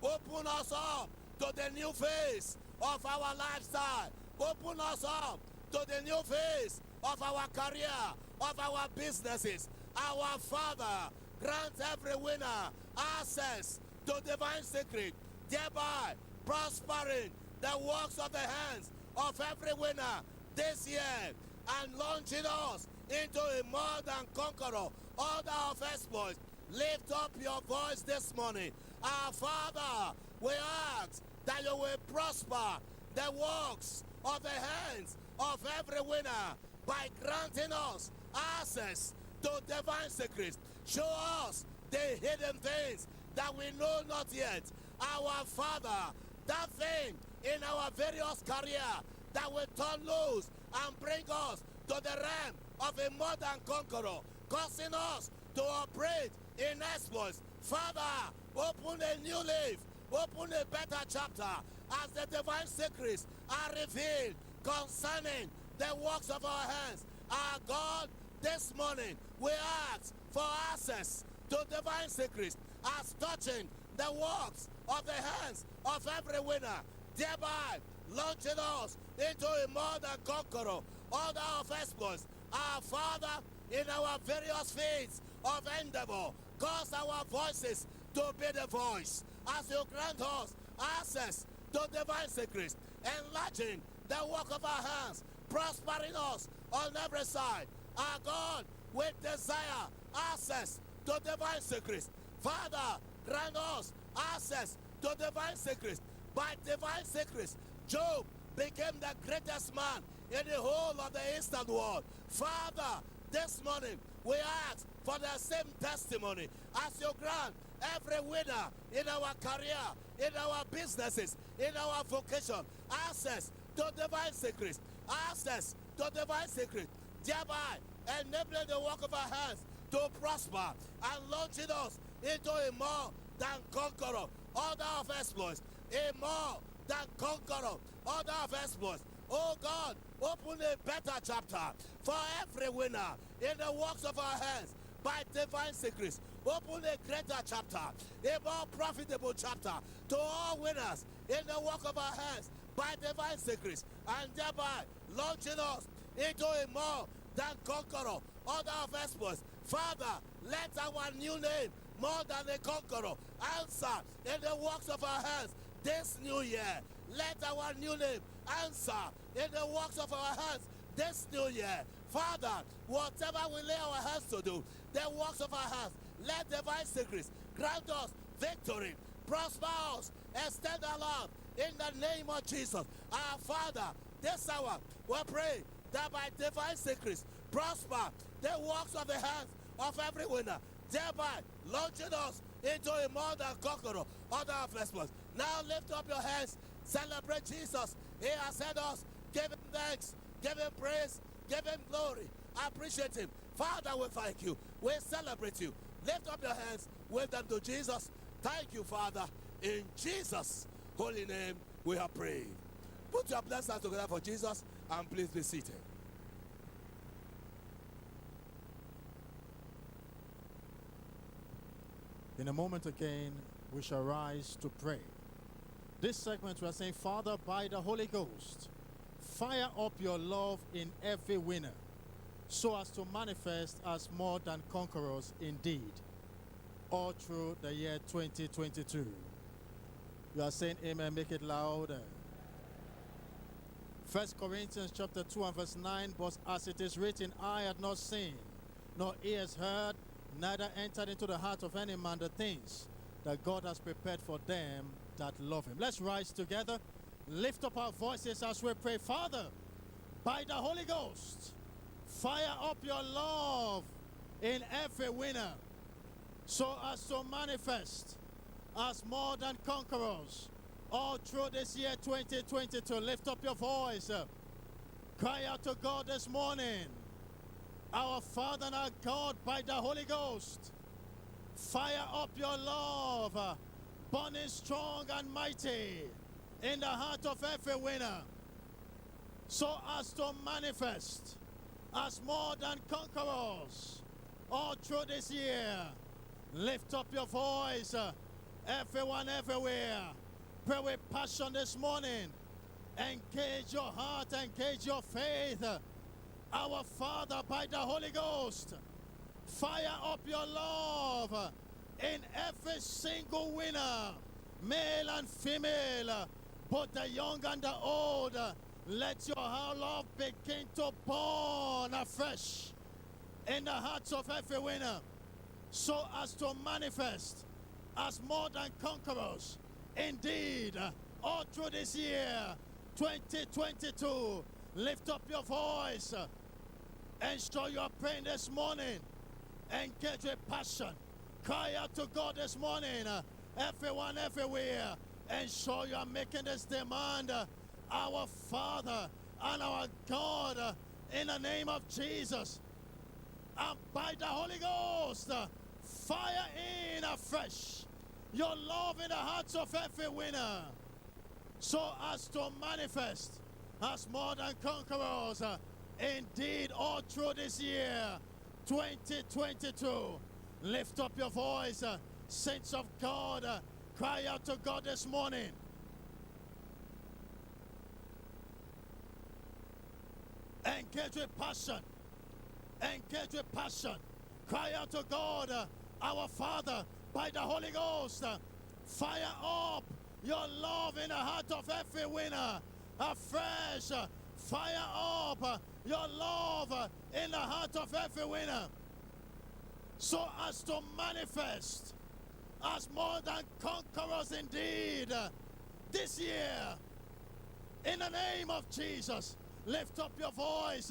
Open us up to the new phase of our lifestyle. Open us up to the new phase of our career, of our businesses. Our Father, grant every winner access to divine secret, thereby prospering the works of the hands of every winner this year and launching us into a more than conqueror order of exploits. Lift up your voice this morning. Our Father, we ask that you will prosper the works of the hands of every winner by granting us access to divine secrets. Show us the hidden things that we know not yet. Our Father, that thing in our various career that will turn loose and bring us to the realm of a modern conqueror, causing us to operate in exploits. Father, open a new leaf, open a better chapter as the divine secrets are revealed concerning the works of our hands. Our God, this morning we ask for access to divine secrets as touching the works of the hands of every winner, thereby launching us into a more than conqueror order of exploits. Our Father, in our various fields of endeavor, cause our voices to be the voice as you grant us access to divine secrets, enlarging the work of our hands, prospering us on every side. Our God, we desire access to divine secrets. Father, grant us access to divine secrets. By divine secrets, Job became the greatest man in the whole of the Eastern world. Father, this morning we ask for the same testimony as you grant every winner in our career, in our businesses, in our vocation, access to divine secrets, access to divine secrets, thereby enabling the work of our hands to prosper and launching us into a more than conqueror order of exploits, a more than conqueror order of exploits. Oh God, open a better chapter for every winner in the works of our hands by divine secrets. Open a greater chapter, a more profitable chapter to all winners in the work of our hands by divine secrets, and thereby launching us into a more than conqueror order of exploits. Father, let our new name, more than a conqueror, answer in the works of our hands this new year. Let our new name answer in the works of our hands this new year. Father, whatever we lay our hands to do, the works of our hands, let divine secrets grant us victory, prosper us, extend our love in the name of Jesus. Our Father, this hour we pray that by divine secrets prosper the works of the hands of every winner, thereby launching us into a more than conqueror order of response. Now lift up your hands, celebrate Jesus. He has heard us. Give him thanks, give him praise, give him glory. Appreciate him. Father, we thank you. We celebrate you. Lift up your hands, wave them to Jesus. Thank you, Father. In Jesus' holy name we have prayed. Put your blessed hands together for Jesus and please be seated. In a moment again, we shall rise to pray. This segment we are saying, Father, by the Holy Ghost, fire up your love in every winner, so as to manifest as more than conquerors indeed, all through the year 2022. You are saying amen, make it louder. 1 Corinthians chapter 2 and verse 9, but as it is written, eye had not seen, nor ears heard, neither entered into the heart of any man the things that God has prepared for them that love him. Let's rise together, lift up our voices as we pray. Father, by the Holy Ghost, fire up your love in every winner, so as to manifest as more than conquerors all through this year 2022. Lift up your voice, cry out to God this morning. Our Father and our God, by the Holy Ghost, fire up your love, burning strong and mighty in the heart of every winner, so as to manifest as more than conquerors all through this year. Lift up your voice, everyone, everywhere. Pray with passion this morning. Engage your heart, engage your faith. Our Father, by the Holy Ghost, fire up your love in every single winner, male and female, both the young and the old. Let your love begin to burn afresh in the hearts of every winner, so as to manifest as more than conquerors indeed all through this year 2022. Lift up your voice. Ensure you are praying this morning. Engage with passion. Cry out to God this morning. Everyone, everywhere. Ensure you are making this demand. Our Father and our God, in the name of Jesus, and by the Holy Ghost, fire in afresh your love in the hearts of every winner, so as to manifest as more than conquerors. Indeed, all through this year, 2022, lift up your voice, saints of God, cry out to God this morning. Engage with passion. Engage with passion. Cry out to God, our Father, by the Holy Ghost. Fire up your love in the heart of every winner. Afresh, fire up your love in the heart of every winner, so as to manifest as more than conquerors indeed this year. In the name of Jesus, lift up your voice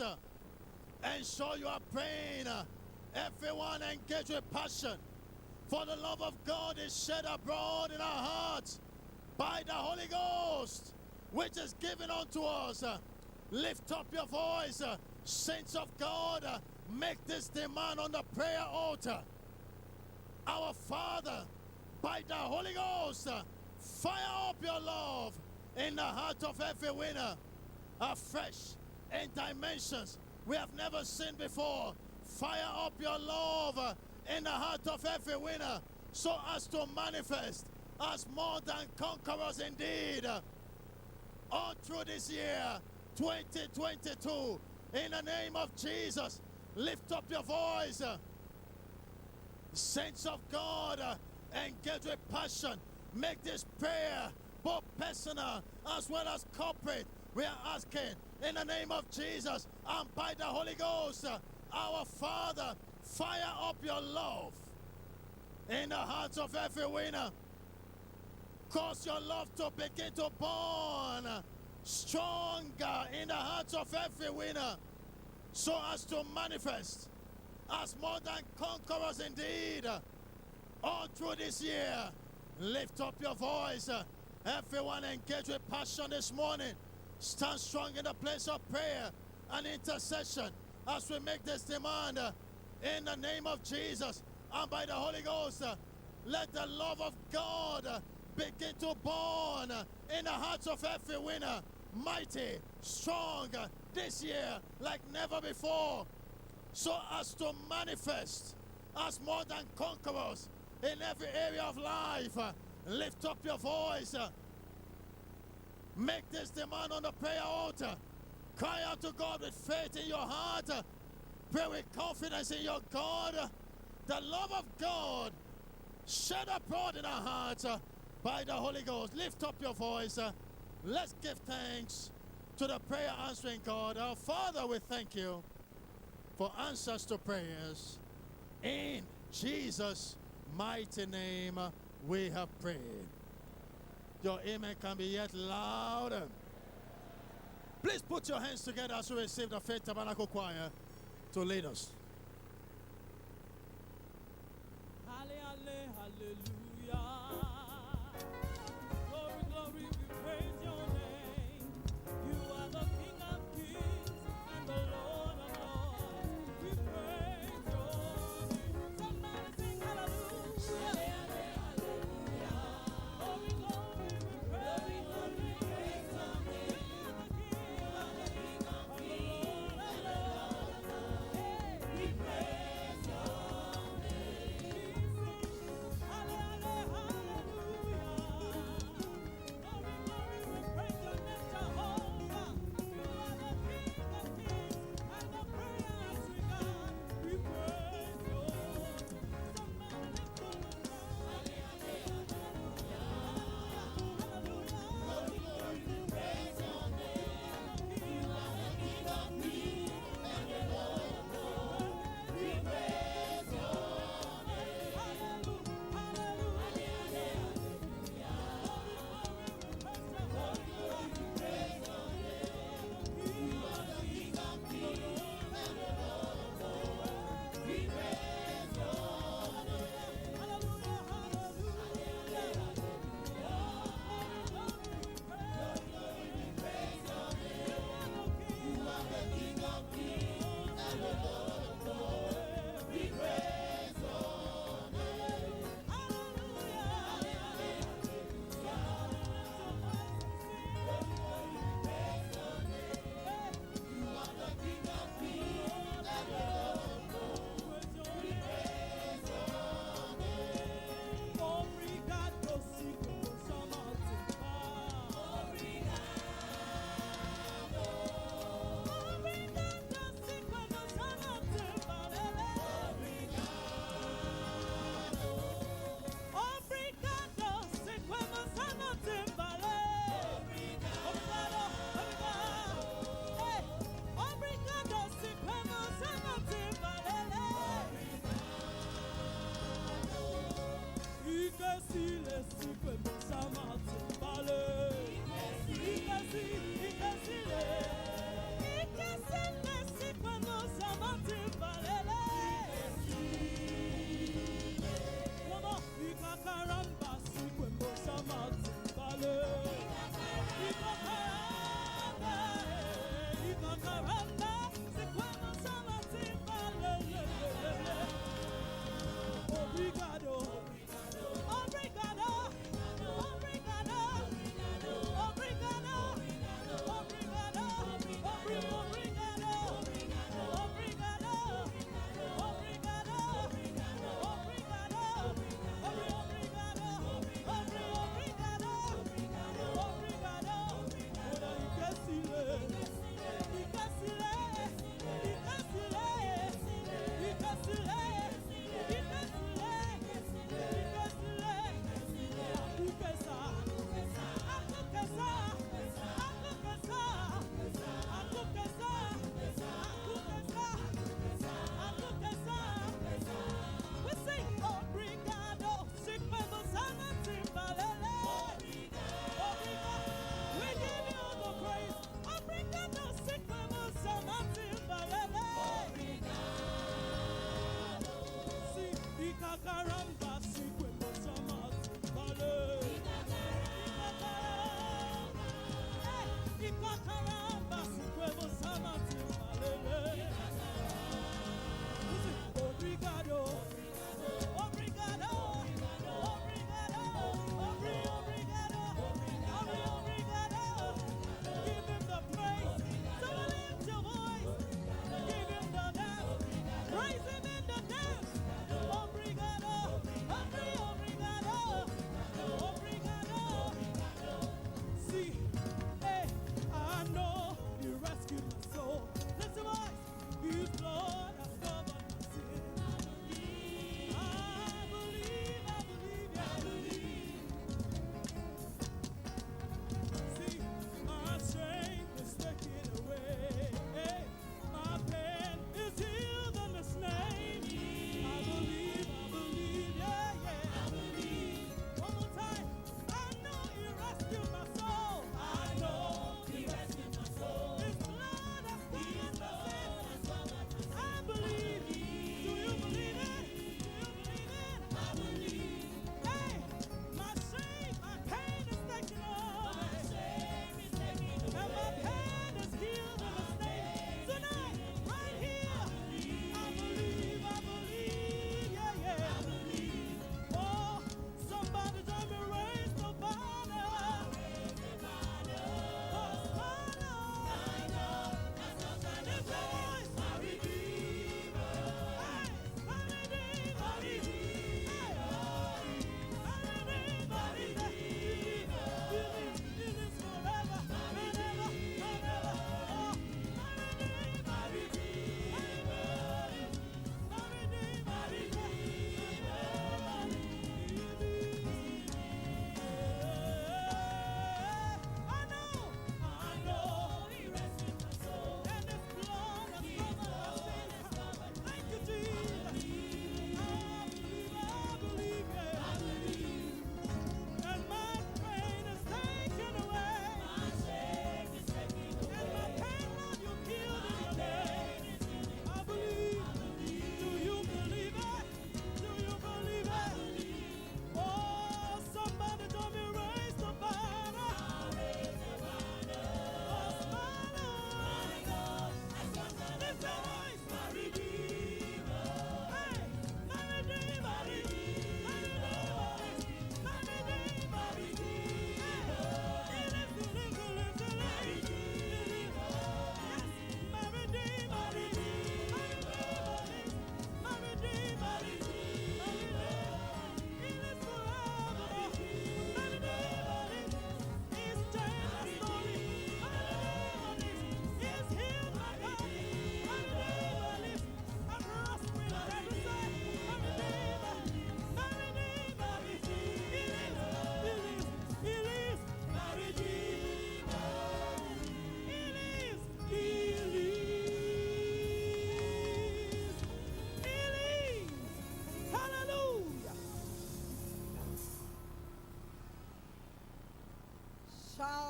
and show you are praying. Everyone engage with passion, for the love of God is shed abroad in our hearts by the Holy Ghost, which is given unto us. Lift up your voice, saints of God, make this demand on the prayer altar. Our Father, by the Holy Ghost, fire up your love in the heart of every winner, afresh in dimensions we have never seen before. Fire up your love in the heart of every winner, so as to manifest as more than conquerors indeed. All through this year, 2022, in the name of Jesus, lift up your voice. Saints of God, engage with passion. Make this prayer both personal as well as corporate. We are asking in the name of Jesus and by the Holy Ghost, our Father, fire up your love in the hearts of every winner. Cause your love to begin to burn stronger in the hearts of every winner, so as to manifest as more than conquerors indeed. All through this year, lift up your voice. Everyone engage with passion this morning. Stand strong in the place of prayer and intercession as we make this demand in the name of Jesus and by the Holy Ghost. Let the love of God begin to burn in the hearts of every winner, mighty, strong this year like never before, so as to manifest as more than conquerors in every area of life. Lift up your voice. Make this demand on the prayer altar. Cry out to God with faith in your heart. Pray with confidence in your God. The love of God shed abroad in our hearts by the Holy Ghost. Lift up your voice. Let's give thanks to the prayer answering God. Our Father, we thank you for answers to prayers. In Jesus' mighty name we have prayed. Your amen can be yet louder. Please put your hands together as we receive the Faith Tabernacle Choir to lead us. Hallelujah. Glory, glory, we praise your name. You are the King of kings and the Lord of lords. We praise your name. Somebody sing hallelujah. Hallelujah. Glory, glory, we praise your name. You are the King of kings and the Lord of lords. Obrigado, obrigado, obrigado,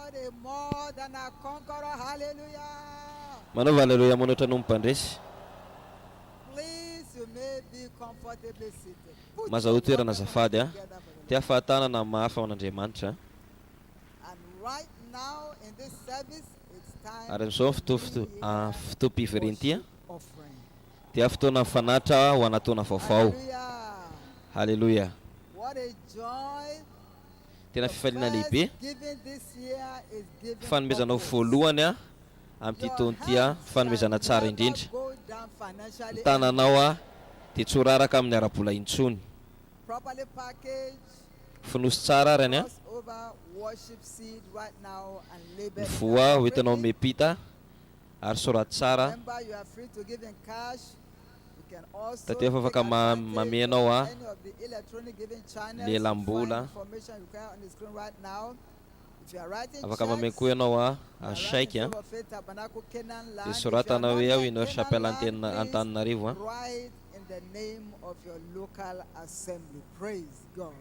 God, a more than a conqueror. Hallelujah. Manao haleluya manoatra no mpandresy. Please, you may be comfortably seated. Put Mazaho your toerana hands azafady a. together for the Tia fahatanana mahafa ho an'Andriamanitra. And right now in this service, it's time Ary amin'izao to hear fotoam-piverenty ity a, offering. dia fotoana mifanatra ho anatoana vaovao. Hallelujah. Haleluya. What a joy. Tena fifaliana lehibe. Giving this year is giving Fanomezanao purpose. voalohany a amin'ity taona ity a, fanomezana tsara indrindra. Go down financially. Tananao a dia tsy ho raraka amin'ny ara-bola intsony. Properly packaged. Finosy tsara ary any a. Cross over worship seed right now and label Ny it voa as hoentinao offering. mepita ary soraty tsara. Remember, you are free to give in cash. You can also Taty efa take afaka advantage mamenao a of any of the electronic giving channels. le You lambola. find information required on the screen right now. If you are writing Afaka mameno checks, koa ianao a you are an-chèque a. writing Silver Faith Tabernacle Canaan Dia land. If you are soratana not hoe near ao Union Canaan Chapelle land, Antenne please Antananarivo a. write in the name of your local assembly. Praise God.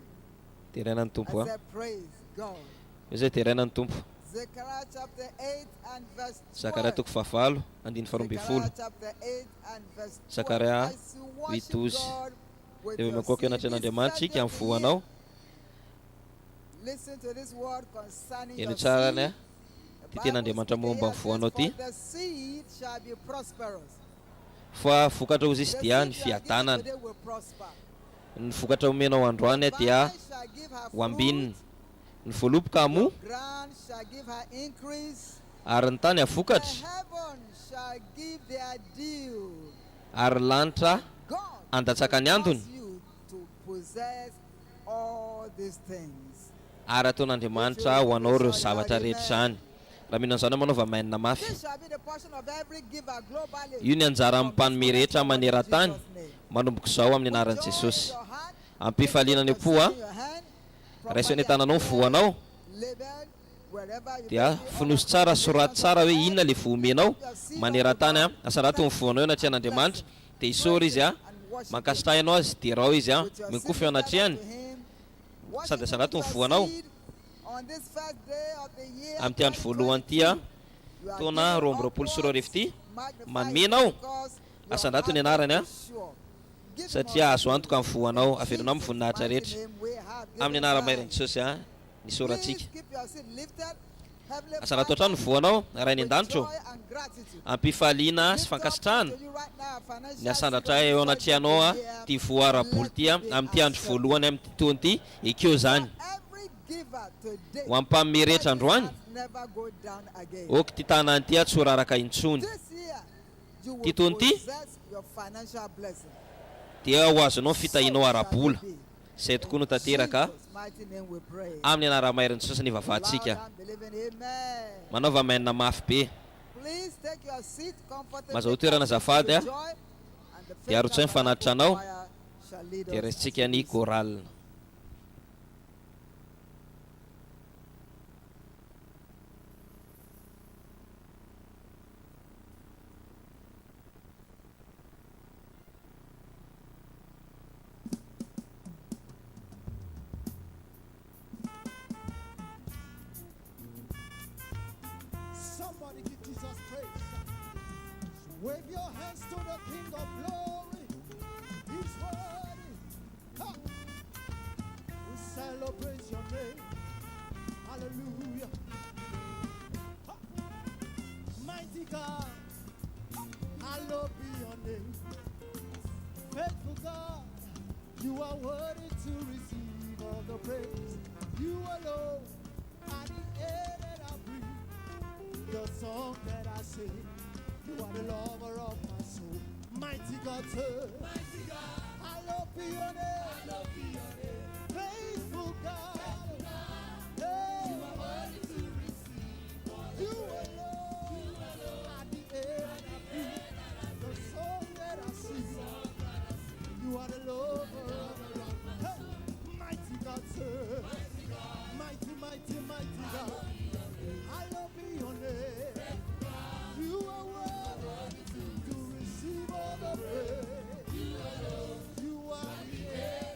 Terenan'ny tompo I a. said praise God. Izay terenan'ny tompo. Zechariah chapter 8 and verse 12. Zakaria toko fahavalo andiny faharoa ambin'ny folo. Zechariah chapter 8 and verse 12. Zakaria As you worship 8:12. God with Dia your makoaka seed, anatren'Andriamanitra listen ika amin'ny to voanao. Listen to this word concerning Eny your tsara seed. ny a. The Ty ten'Andriamanitra Bible momba ny says, voanao ty. "For the seed shall be prosperous." Fa vokatra ozy izy The dia seed ny you are giving fiadanana. today will prosper. Ny vokatra omenao androany a dia Vine shall give her ho ambininy. fruit, Ny voaloboka mo ground shall give her increase, ary ny tany the avokatra heaven shall give their due. ary lanitra God andatsaka ny will andony. cause you to possess all these things. Ary ataon'Andriamanitra ho anao ireo zavatra rehetra zany. Raha mino an'izany manaova mainina mafy. This shall be the portion of every giver globally. Io ny anjara amin'ny mpanome rehetra maneran-tany. In Jesus' name. Manomboka izao amin'ny Put anaran'i joy in Jesosy. your heart, Ampifaliana ny po a. in your hand, Raiso any properly tananao ny voanao labeled wherever you dia may be. finosy tsara soraty tsara hoe inona le vomenao maneran-tany a. Asarato ny voanao eo anaty an'Andriamanitra dia isory izy a. Mankasitrahy ianao azy dia rao izy a. With your Mikofy seed ao anatrehany. to him. Sady Worship asarato ny with your voanao. seed on this first day of the year Amin'ity andro voalohany ity a. 2022. You are Taona giving roa amby roapolo sy roa arivo ity. magnify Mamenao. because your Asandato ny harvest anarany a. is sure. Give him Satria all azo antoka amin'ny voanao the averina amin'ny voninahitra mighty rehetra. name we have given Amin'ny anara-mairany thanks. Jesosy a. Ny Please soratsika. keep your seed lifted. Heavenly Asarato Father, hatrany ny voanao ray ny with an-danitra joy eo. and gratitude. Ampifaliana sy Lift up fankasitrahana. unto you right now financial Ny asandatra seed eo of the anatrehanao a. year. Ty voaraboly ty a. Amin'ity andro voalohany amin'ity taona ity. Ekeo zany. Every giver today, Ho amin'ny rehetra androany. never go down again. Oky ty tanany ty a tsy ho raraka intsony. This year, you Ty will taona ty possess your financial blessing. dia ho azonao fitahinao So ara-bola. shall it be. Izay tokoa no tanteraka Jesus' mighty name we pray. amin'ny anara-mairany Jesosy ny vavahantsika. Loud and believing amen. Manaova mainina mafy be. Please take your seat comfortably. Mazaho toerana azafady a. With joy, and the Dia arotsay ny faith fanatitra anao. choir shall lead Dia us raisitsika as ny we sing. chorale. Somebody give Jesus praise. Wave your hands to the King of Glory. He's worthy. Ha! We celebrate your name. Hallelujah. Ha! Mighty God, hallowed be your name. Faithful God, you are worthy to receive all the praise. You alone are the air that I breathe, the song that I sing. You are the lover of my soul. Mighty God, mighty God, hallowed be your name. Hallowed be your name. Faithful God, hey, you are worthy to receive all the you alone are the air that I breathe, the song that I sing. You are the lover of my hey, mighty God, mighty, mighty, mighty God. Hallowed be your name. You are worthy to receive all the praise. You are the air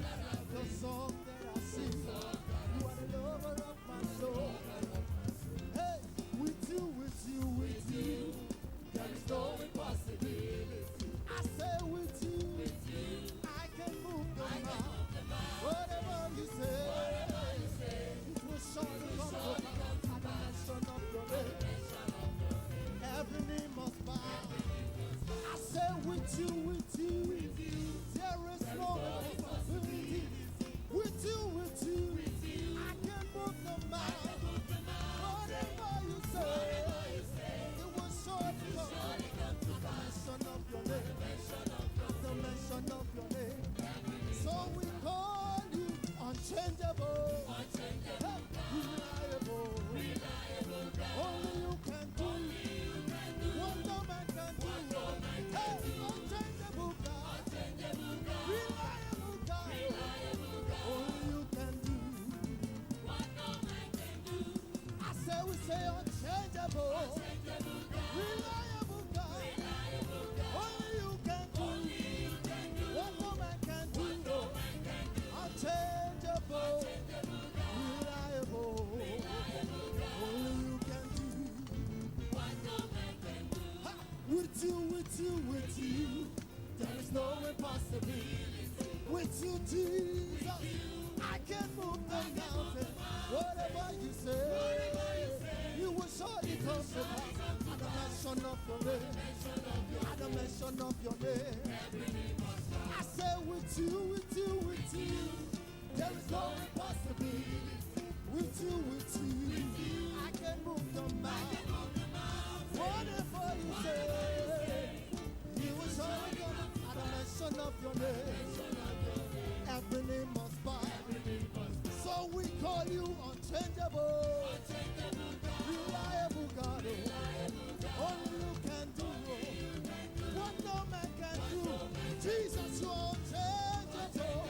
With you, there is no impossibility. With you, I can move the mountain. Whatever you say, it will surely come. The mention of your name, the mention of your name. So we call you unchangeable, hey, reliable. Only you can do what no man can do. Hey, unchangeable God, reliable God. Only you can do what no man can do. I say we say unchangeable, reliable God. Only you can do what no man can do. Unchangeable, reliable. Only you can do what no man can do. Ha! With you, there is no impossibility. With you, Jesus, I can move the mountain. Whatever you say, you will surely come to pass. At the mention of your name, at the mention of your name, I say with you, there is no impossibility. With you, I can move the mountain. Whatever you say, you will surely come. At the mention of your name, every name must bow. So we call you unchangeable, reliable God. Only you can do what no man can do. Jesus, you are unchangeable,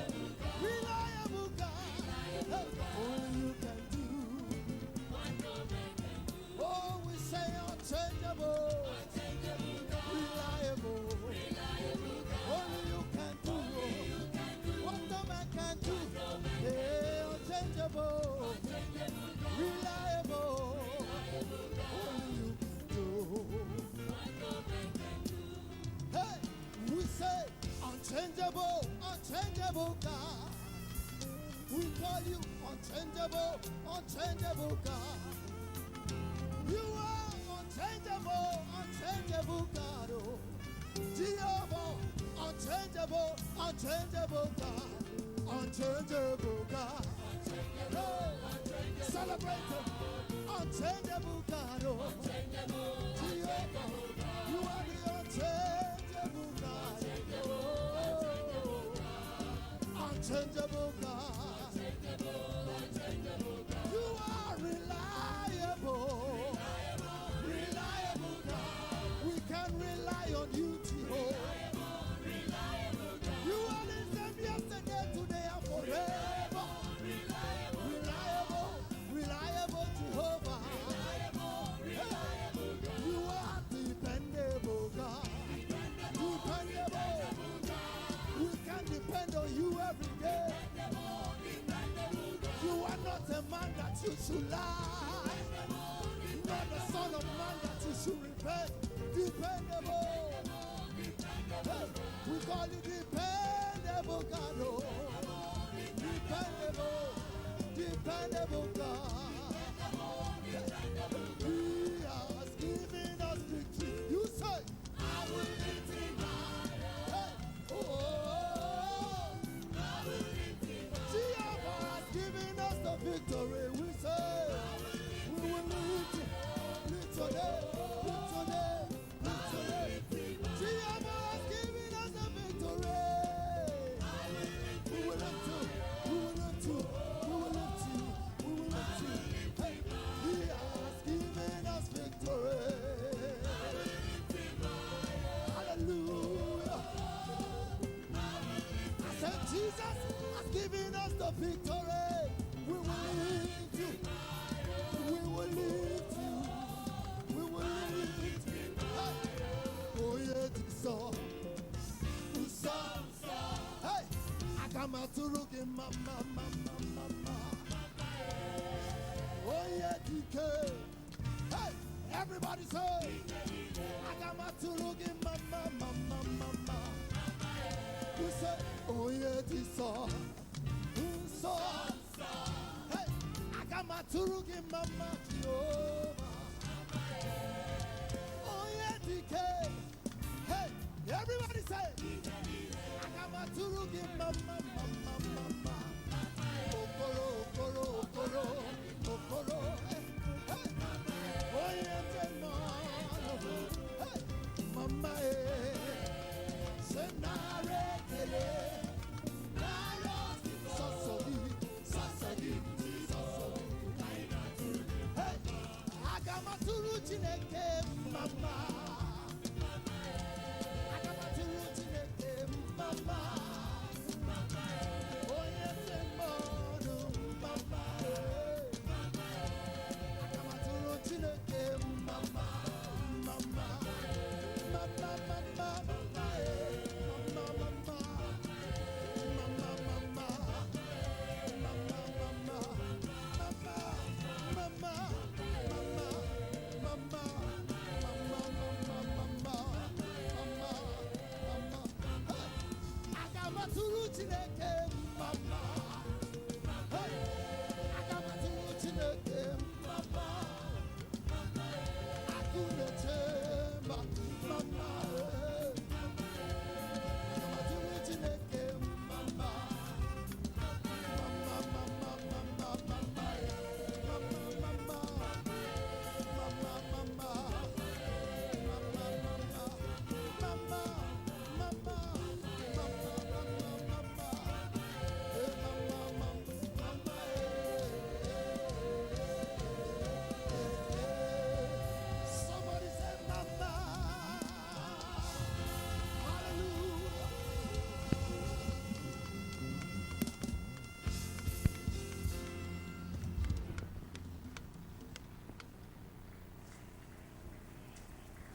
reliable God. Only you can do what no man can do. Oh, we say unchangeable, reliable. Only you can do what no man can do. Hey, unchangeable, reliable. Only you can do. Hey, we say unchangeable, unchangeable God. We call you unchangeable, unchangeable God. You are unchangeable, unchangeable God. Oh, Jehovah, unchangeable, unchangeable God, unchangeable God. Oh, celebrate him, unchangeable God. Oh, Jehovah, you are the unchangeable God. Oh, unchangeable God. You are reliable, reliable God. We can rely on you, Jehovah. You are the same yesterday, today, and forever. Reliable, reliable Jehovah. Hey, you are dependable God. Dependable. We can depend on you every day. You are not a man that you should lie. Not the son of man that you should repent. Dependable. Hey, we call you dependable God. Oh, dependable, dependable God. He has given us victory. You say, I will lift him high. Hey, oh, I will lift him high. Jehovah has given us the victory. We say, we will lift him. Lift your name, lift your name, lift your name. Jehovah has given us the victory. We will lift you, we will lift you, we will lift you, we will lift you. Hey, he has given us victory. Hallelujah. I said Jesus has given us the victory. We will lift you. We will lift you. We will lift you. Hey. Oh yeah, this song. Hey, I come out to look in mama. Oh yeah, DK. Hey, everybody say. I come out to look in mama. You say, oh yeah, this song. Hey, I got my turugi mama Jehovah. Oh yeah, DK. Hey, Everybody say, Agamaturugi mama mama mama. Okoro okoro okoro okoro. Oyete mama. Mama senare tele. Sasabi sasabi sasabi. Agamaturu chineke mama. Agamaturu chineke mama. Oyete mama mama. Agamaturu chineke mama mama. Mama mama mama. Mama mama. Mama mama. Mama mama. Mama mama. Agamaturu chineke mama. Agamaturu chineke mama. Akunete mama. Agamaturu chineke mama. Mama mama mama mama. Somebody say mama. Hallelujah.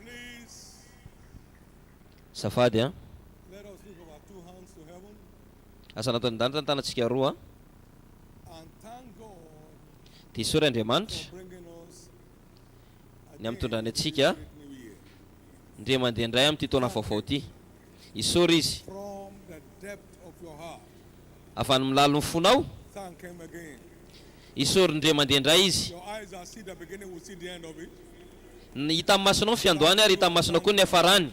Please Safady a let us lift our two hands to heaven asa nataony danitra ny tanantsika roa and thank God dia isory Andriamanitra for bringing us ny amitondrany atsika great new year. ndre mandeha indray amin'ity taona vaovao ity. Isory izy From the depth of your heart, avy any milalo ny fonao. thank Him again. Isory ndre mandeha indray izy. Your eyes are see the beginning, will see the end of it. Ny hita amin'ny masonao ny fiandohany ary hita amin'ny masonao koa ny hafarany.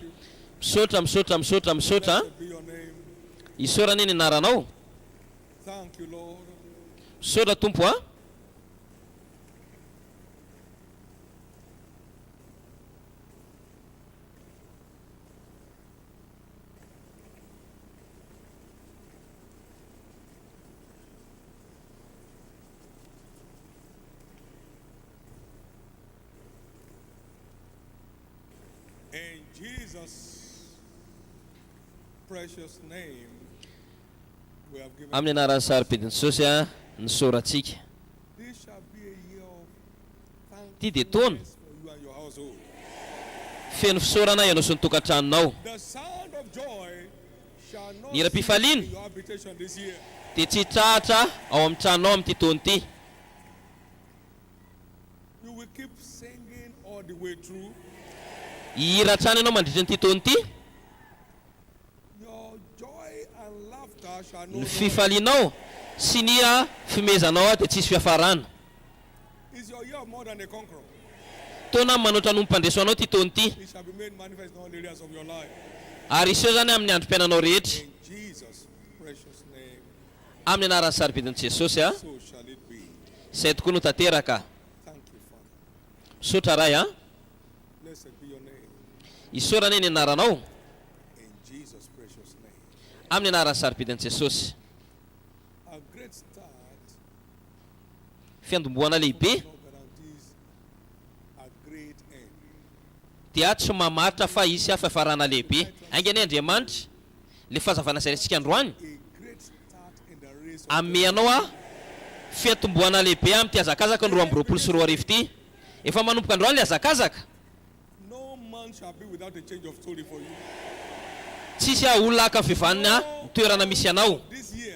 Misaotra misaotra misaotra misaotra. Blessed be your name. Isory anie ny anaranao. Thank you, Lord. Misaotra Tompo a. In Jesus' precious name, we have given. Amin'ny anaran'ny saripedin'i Jesosy a ny soratsika. This shall be a year of Ty dia taona thankfulness for you and your household. feno fisaorana ianao sy ny tokantranonao. The sound of joy shall not Ny hira-pifaliana cease in your habitation this year. dia tsy tratra ao amin'ny tranonao amin'ity taona ity. You will keep singing all the way through. Hihira hatrany ianao mandritra nyity taona ity. Your joy and laughter shall no Ny longer. fifalianao sy ny fimezanao a dia tsisy fiafarana. It's your year of more than a conqueror. Taona manoatra no mpandreso anao ty taona ity. It shall be made manifest in all areas of your life. Ary iseho zany amin'ny androm-piainanao rehetra. In Jesus' precious name, Amin'ny anaran'ny saripedin'i Jesosy a. so shall it be. Izay tokoa no tanteraka. Thank you, Father. Misaotra ray a. Blessed be your name. Isotra anie ny anaranao. In Jesus' precious name. Amin'ny anaran'ny saripedin'i Jesosy. A great start Fiandomboana lehibe no guarantees a great end. dia tsy mamaritra fa isy fiafarana lehibe. Aingany Andriamanitra le fahazavana saintsika androany A great start in the race of ameanao a fiatomboana lehibe amin'ity hazakazaka ny 2024 ity. Efa manomboka androany le hazakazaka. no man shall be without a change of story for you. Tsisy olona akafivanina toerana misy anao. This year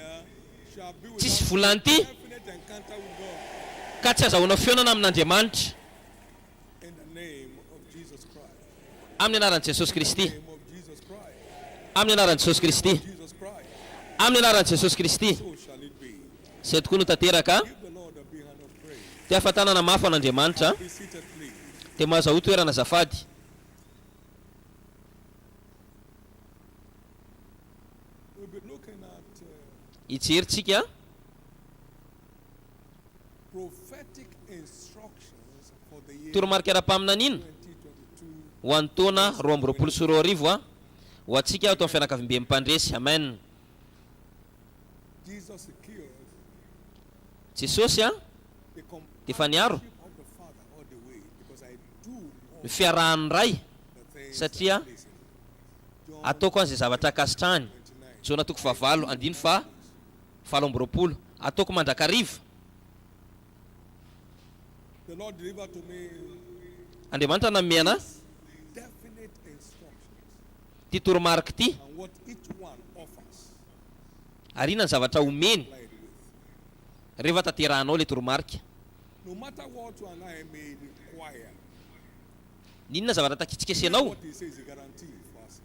shall be Tsisy without volana ity definite encounter with God. ka tsy azahoana fionana amin'Andriamanitra. In the name of Jesus Christ. Amin'ny anaran'i Jesosy Kristy. Name of Jesus Christ. Amin'ny anaran'i Jesosy Kristy. Jesus Christ. Amin'ny anaran'i Jesosy Kristy. So shall it be. Izay tokoa no tanteraka. Give the Lord a big hand of praise. Dia ahafantanana mafy an'Andriamanitra. Be seated, please. Dia mahazaho toerana azafady. We'll be looking at Ijerintsika prophetic instructions for the year toromarika ara-paminanina 2022. ho an'ny taona 2024 ho antsika atao amin'ny fianakaviam-be mpandresy. Amen. Jesus secured Jesosy the dia efa niaro companionship of the Father all the way because I do all ny fiarahan'ny ray the things satria that please him. John ataoko an'izay zavatra akasitrahany. 29. Jona toko fahavalo andiny fa valo amby roapolo ataoko mandrakariva. The Lord delivered to me Andriamanitra namena definite instructions ty toromarika ty and what each one offers. arina ny zavatra omeny Applied with. rehefa tanterahanao le toromarika. No matter what you and I may require, Ninona zavatra doing takitsiketsenao what He says is a guarantee for us.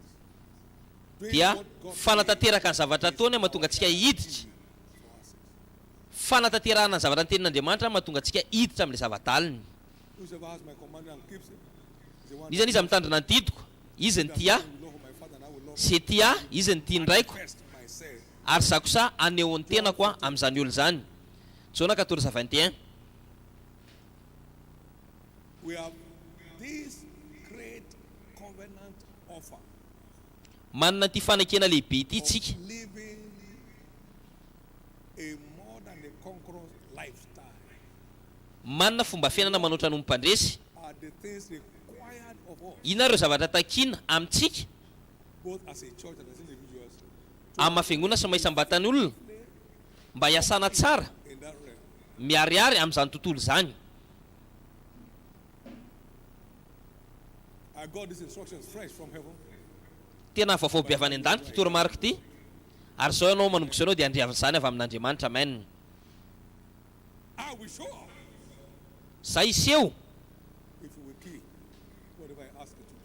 Doing dia what God fanatanteraka ny says zavatra is ataony mahatonga antsika hiditra. for us. Fanatanterahana ny zavatra ny tenin'Andriamanitra mahatonga antsika hiditra amin'ilay zava-daliny. Whosoever has my commandment and keeps it is the one Izy zany izy mitandrina ny didiko, izy ny tia, will love my Father and I will love se tia, izy ny tia ny raiko, best myself. ary za kosa aneho ny tenako amin'izany olo zany. Jona 14:21. We have this great covenant offer Manana ty fanekena lehibe ity of tsika living a more than a conqueror's lifestyle manana fomba fiainana manoatra noho mpandresy. are the things required of us, Ina ireo zavatra takina amintsika both as a church and as individuals, amin'ny mahafiangonana sy maisam-batany olona mba hiasana tsara in that realm. miariary amin'izany tontolo zany. I got these instructions fresh from heaven. Tena vaovao be avy any an-dany ty toromarika ty, ary zao ianao manomboka izao ianao dia andriavin'izany avy amin'Andriamanitra. Amen. I will show up Zay iseho if you will keep whatever I ask you to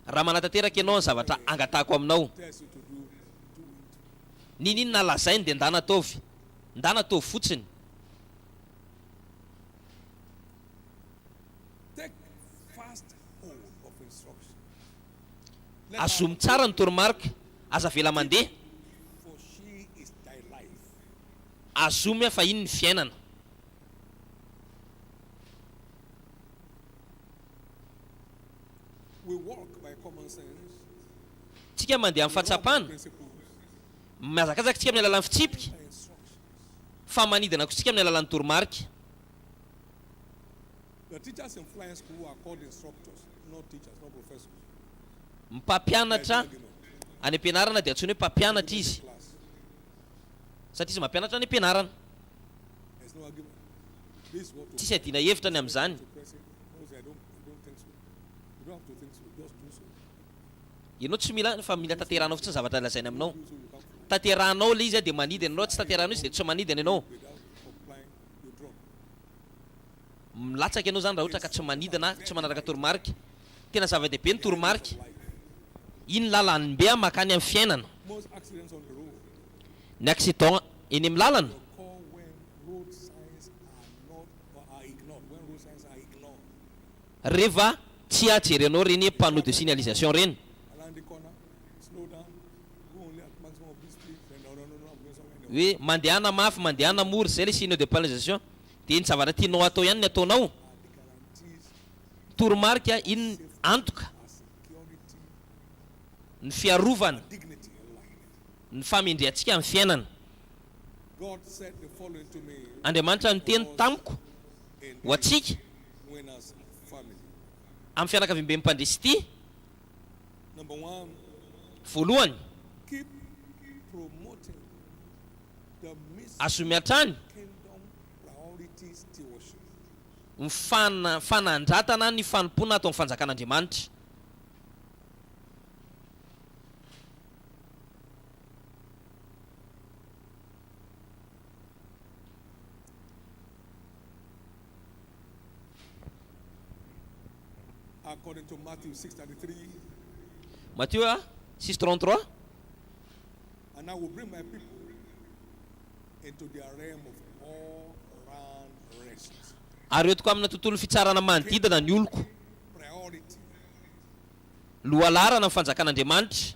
do. raha manatanteraka ianao ny zavatra angatahako aminao. Tells you to do it. Ninona lazainy dia ndana ataovy, ndana ataovy fotsiny. Take fast hold of instruction. Let Azomy her tsara ny toromarika, aza vela mandeha, for she is thy life. azomy fa iny ny fiainana. We walk by common sense, Tsika mandeha amin'ny fahatsapana, principles, mihazakazaka tsika amin'ny alalan'ny fitsipika, and instructions. fa manidina koa tsika amin'ny alalan'ny toromarika. The teachers in flying school are called instructors, not teachers, not professors. Ny mpampianatra There's no argument. any am-pianarana dia antsoina hoe mpampianatra izy, Class. satria izy mampianatra any am-pianarana. There's no argument. This is what to Tsisy adina hevitra any amin'izany. to press it. No, say, I don't think so. You don't have to think so. Just do so. Ianao tsy mila fa mila tanteranao fotsiny zavatra lazainy aminao. Do so, you come from Tanterahanao le izy dia manidina ianao, tsy tanterahanao izy dia tsy manidina ianao. without complying, you drop. Milatsaka ianao zany raha ohatra ka tsy manidina, tsy manaraka toromarika. Tena zava-dehibe ny toromarika. Iny lalan'ny be makany amin'ny fiainana. Most accidents on the road Ny accident eny amin'ny lalana occur when road signs are not or are ignored. When road signs are ignored. rehefa tsy ajerenao reny panneau de signalisation reny. Around the corner, slow down, go only at maximum of this speed. Then no, I'm going somewhere else. Hoe mandehana mafy, mandehana mory, zay le signe de pénalisation. Dia iny zavatra tianao atao ihany ny ataonao. Are the guarantees Toromarika iny antoka are security, ny fiarovana, dignity in life. ny famindriantsika amin'ny fiainana. God said the following to me Andriamanitra niteny tamiko in ho antsika Winners family. amin'ny fianakaviam-be mpandresy ity. Number one, Voalohany, keep promoting the mission azomy hatrany kingdom priority stewardship. ny fanandratana ny fanompona atao amin'ny fanjakan'Andriamanitra. According to Matthew 6:33, Matthieu 6:33. and I will bring my people into their realm of all round rest. Ary etiko amina tontolo fitsarana manodidina ny oloko, Priority, lohalarana amin'ny fanjakan'Andriamanitra,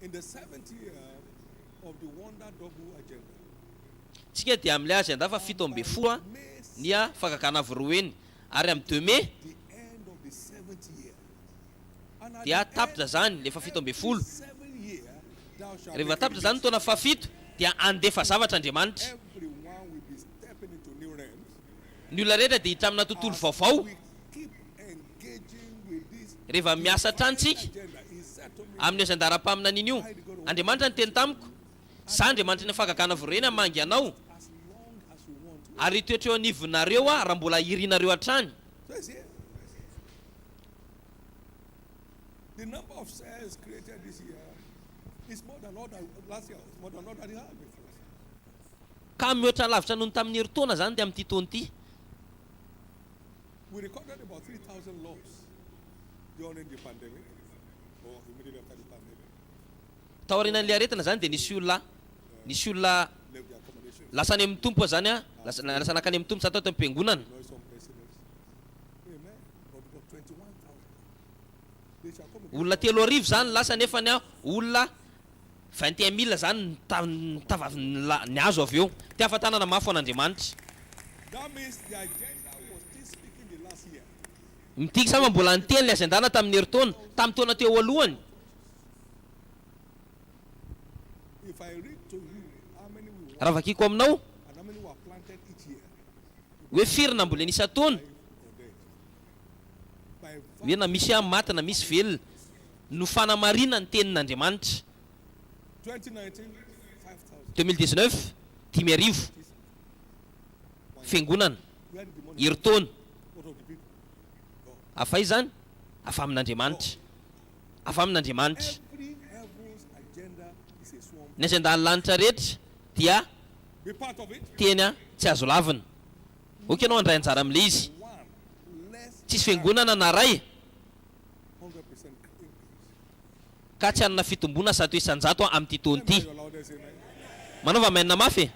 In the 7th year of the Wonder Double agenda, tsika dia amin'ilay agenda fa 17 ny fakakana voroeny ary amin'ny 2 mai the end of the 7th year. And at dia the tapitra zany lefa 17 7th year, thou shalt rehefa make tapitra zany taona fafito dia andefa zavatra Andriamanitra. everyone will be stepping into new realms. Ny olona rehetra dia hita amina tontolo vaovao. We keep engaging with this Rehefa miasa trano tsika agenda. He said to me, amin'ny agenda ara-paminana io, Andriamanitra ny teny tamiko, za Andriamanitra ny fakakana voreny amangy anao as long as you want to. ary toetra eo anivonareo raha mbola irinareo hatrany. So it's here. The number of cells created this year is more than all that last year. It's more than all that he had before. Ka mihoatra lavitra noho ny tamin'ny herintaona zany dia amin'ity taona ity. We recorded about 3,000 loss during the pandemic, or immediately after the pandemic. Taorian'ilay aretina zany dia nisy olona Left the accommodation. lasany amin'ny tompo zany lasa nakany amin'ny tompo sa tao am-piangonana. Know some presidents. Amen. But about 21,000. They shall come again. Olona 3,000 zany lasa nefa ny olona 21,000 zany ny azo avy eo. Ty ahafantanana mafy ho an'Andriamanitra. That means the agenda was still speaking the last year. Mitika sama mbola niteny le agendana tamin'ny herintaona, tamin'ny taona teo alohany. If I read to you how many we want Raha vakiko aminao and how many were planted each year, hoe firy nambola nisa taona, or dead. By hoe na misy maty na misy velona, no fanamarina ny tenin'Andriamanitra. 2019, 5,000. 2019 5,000 fiangonana Where did the money herintaona. go to the people? Afay zany afa amin'Andriamanitra, afa amin'Andriamanitra. Every heaven's agenda is a swarm. Ny agendany lanitra rehetra dia Be part of it. teny tsy azo lavina. Oka ianao andray anjara amin'ilay izy. One less Tsisy fiangonana na ray 100% increase. ka tsy hanana fitombona 100% amin'ity taona ity. Your loudest amen. Manaova menina mafy e.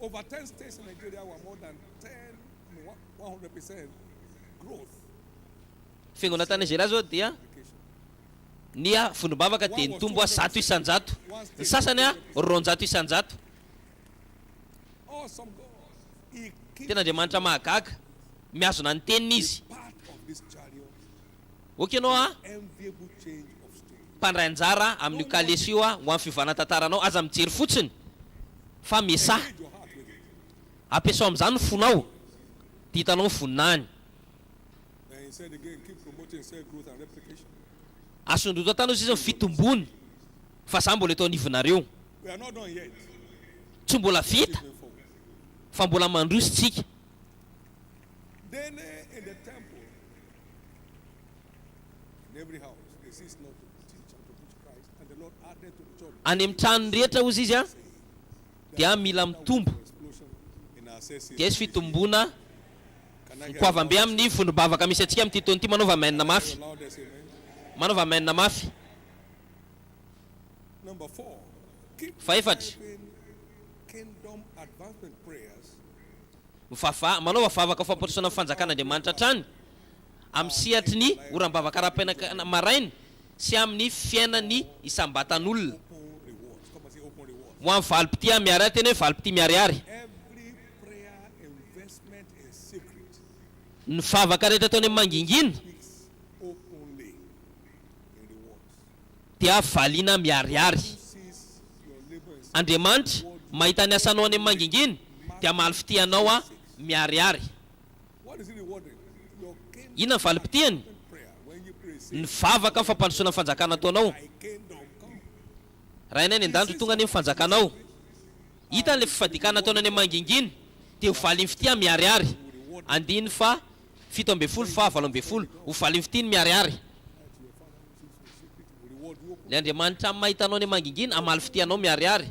Over 10 states in Nigeria were more than 100% growth. Fiangonana tany Nigeria zao dia nia vondrombavaka dia nitombo 100%. Ny sasany 200%. Awesome God. He keeps Tena Andriamanitra mahagaga, miazona ny teniny izy. part of this chariot. Oka ianao Enviable change of story. mpandray anjara amin'io kalesy io ho amin'ny fivana tantaranao, aza mijery fotsiny fa miasa Engage your heart with it. ampiasao amin'izany ny fonao dia hitanao ny voninany. And he said again, keep promoting self growth and replication. Asondroto tany izy ny fitombony fa za mbola eto anivonareo, We are not done yet. tsy mbola vita Going forward. fa mbola mandrositsika. Then in the temple, in every house, they cease not to teach and to preach Christ, and the Lord added to the church Any amin'ny trano rehetra ozy izy a dia mila mitombo, explosion in our senses. dia izy fitombona Can I hear mikoavambe amin'ny vondrombavaka misy atsika amin'ity taona ity. Manaova menina mafy, your loudest amen? manaova menina mafy. Number 4, keep Faefatra. driving kingdom advancement prayers Manaova vavaka fampirisona amin'ny fanjakan'Andriamanitra trany amin'ny sihatry ny oram-bavaka ara-paina maraina sy amin'ny fiainany isam-batan'olona. open rewards. Come and say open rewards. Ho amin'ny valim-pity miariary, teny hoe valim-pity miariary. Every prayer investment in secret Ny vavaka rehetra ataony amin'ny mangingina speaks openly in rewards. dia valiana miariary. Sees your labor in Andriamanitra mahita ny asanao any amin'ny mangingina dia mahalifitianao miariary. What is it rewarding? Your kingdom Inona ny valim-pitihany? prayer. When you pray, say, Ny vavaka amin'ny fampandrosoana ny fanjakana ataonao. thy kingdom come. Raha inay ny an-danitro tonga any amin'ny fanjakanao, hita le fifadikana ataony any amin'ny mangingina dia ho valy ny fitia miariary. Andiny fa 17 fa 18 ho valy ny fitiny miariary. We reward you open. Le Andriamanitra mahitanao any mangingina amaly fitianao miariary.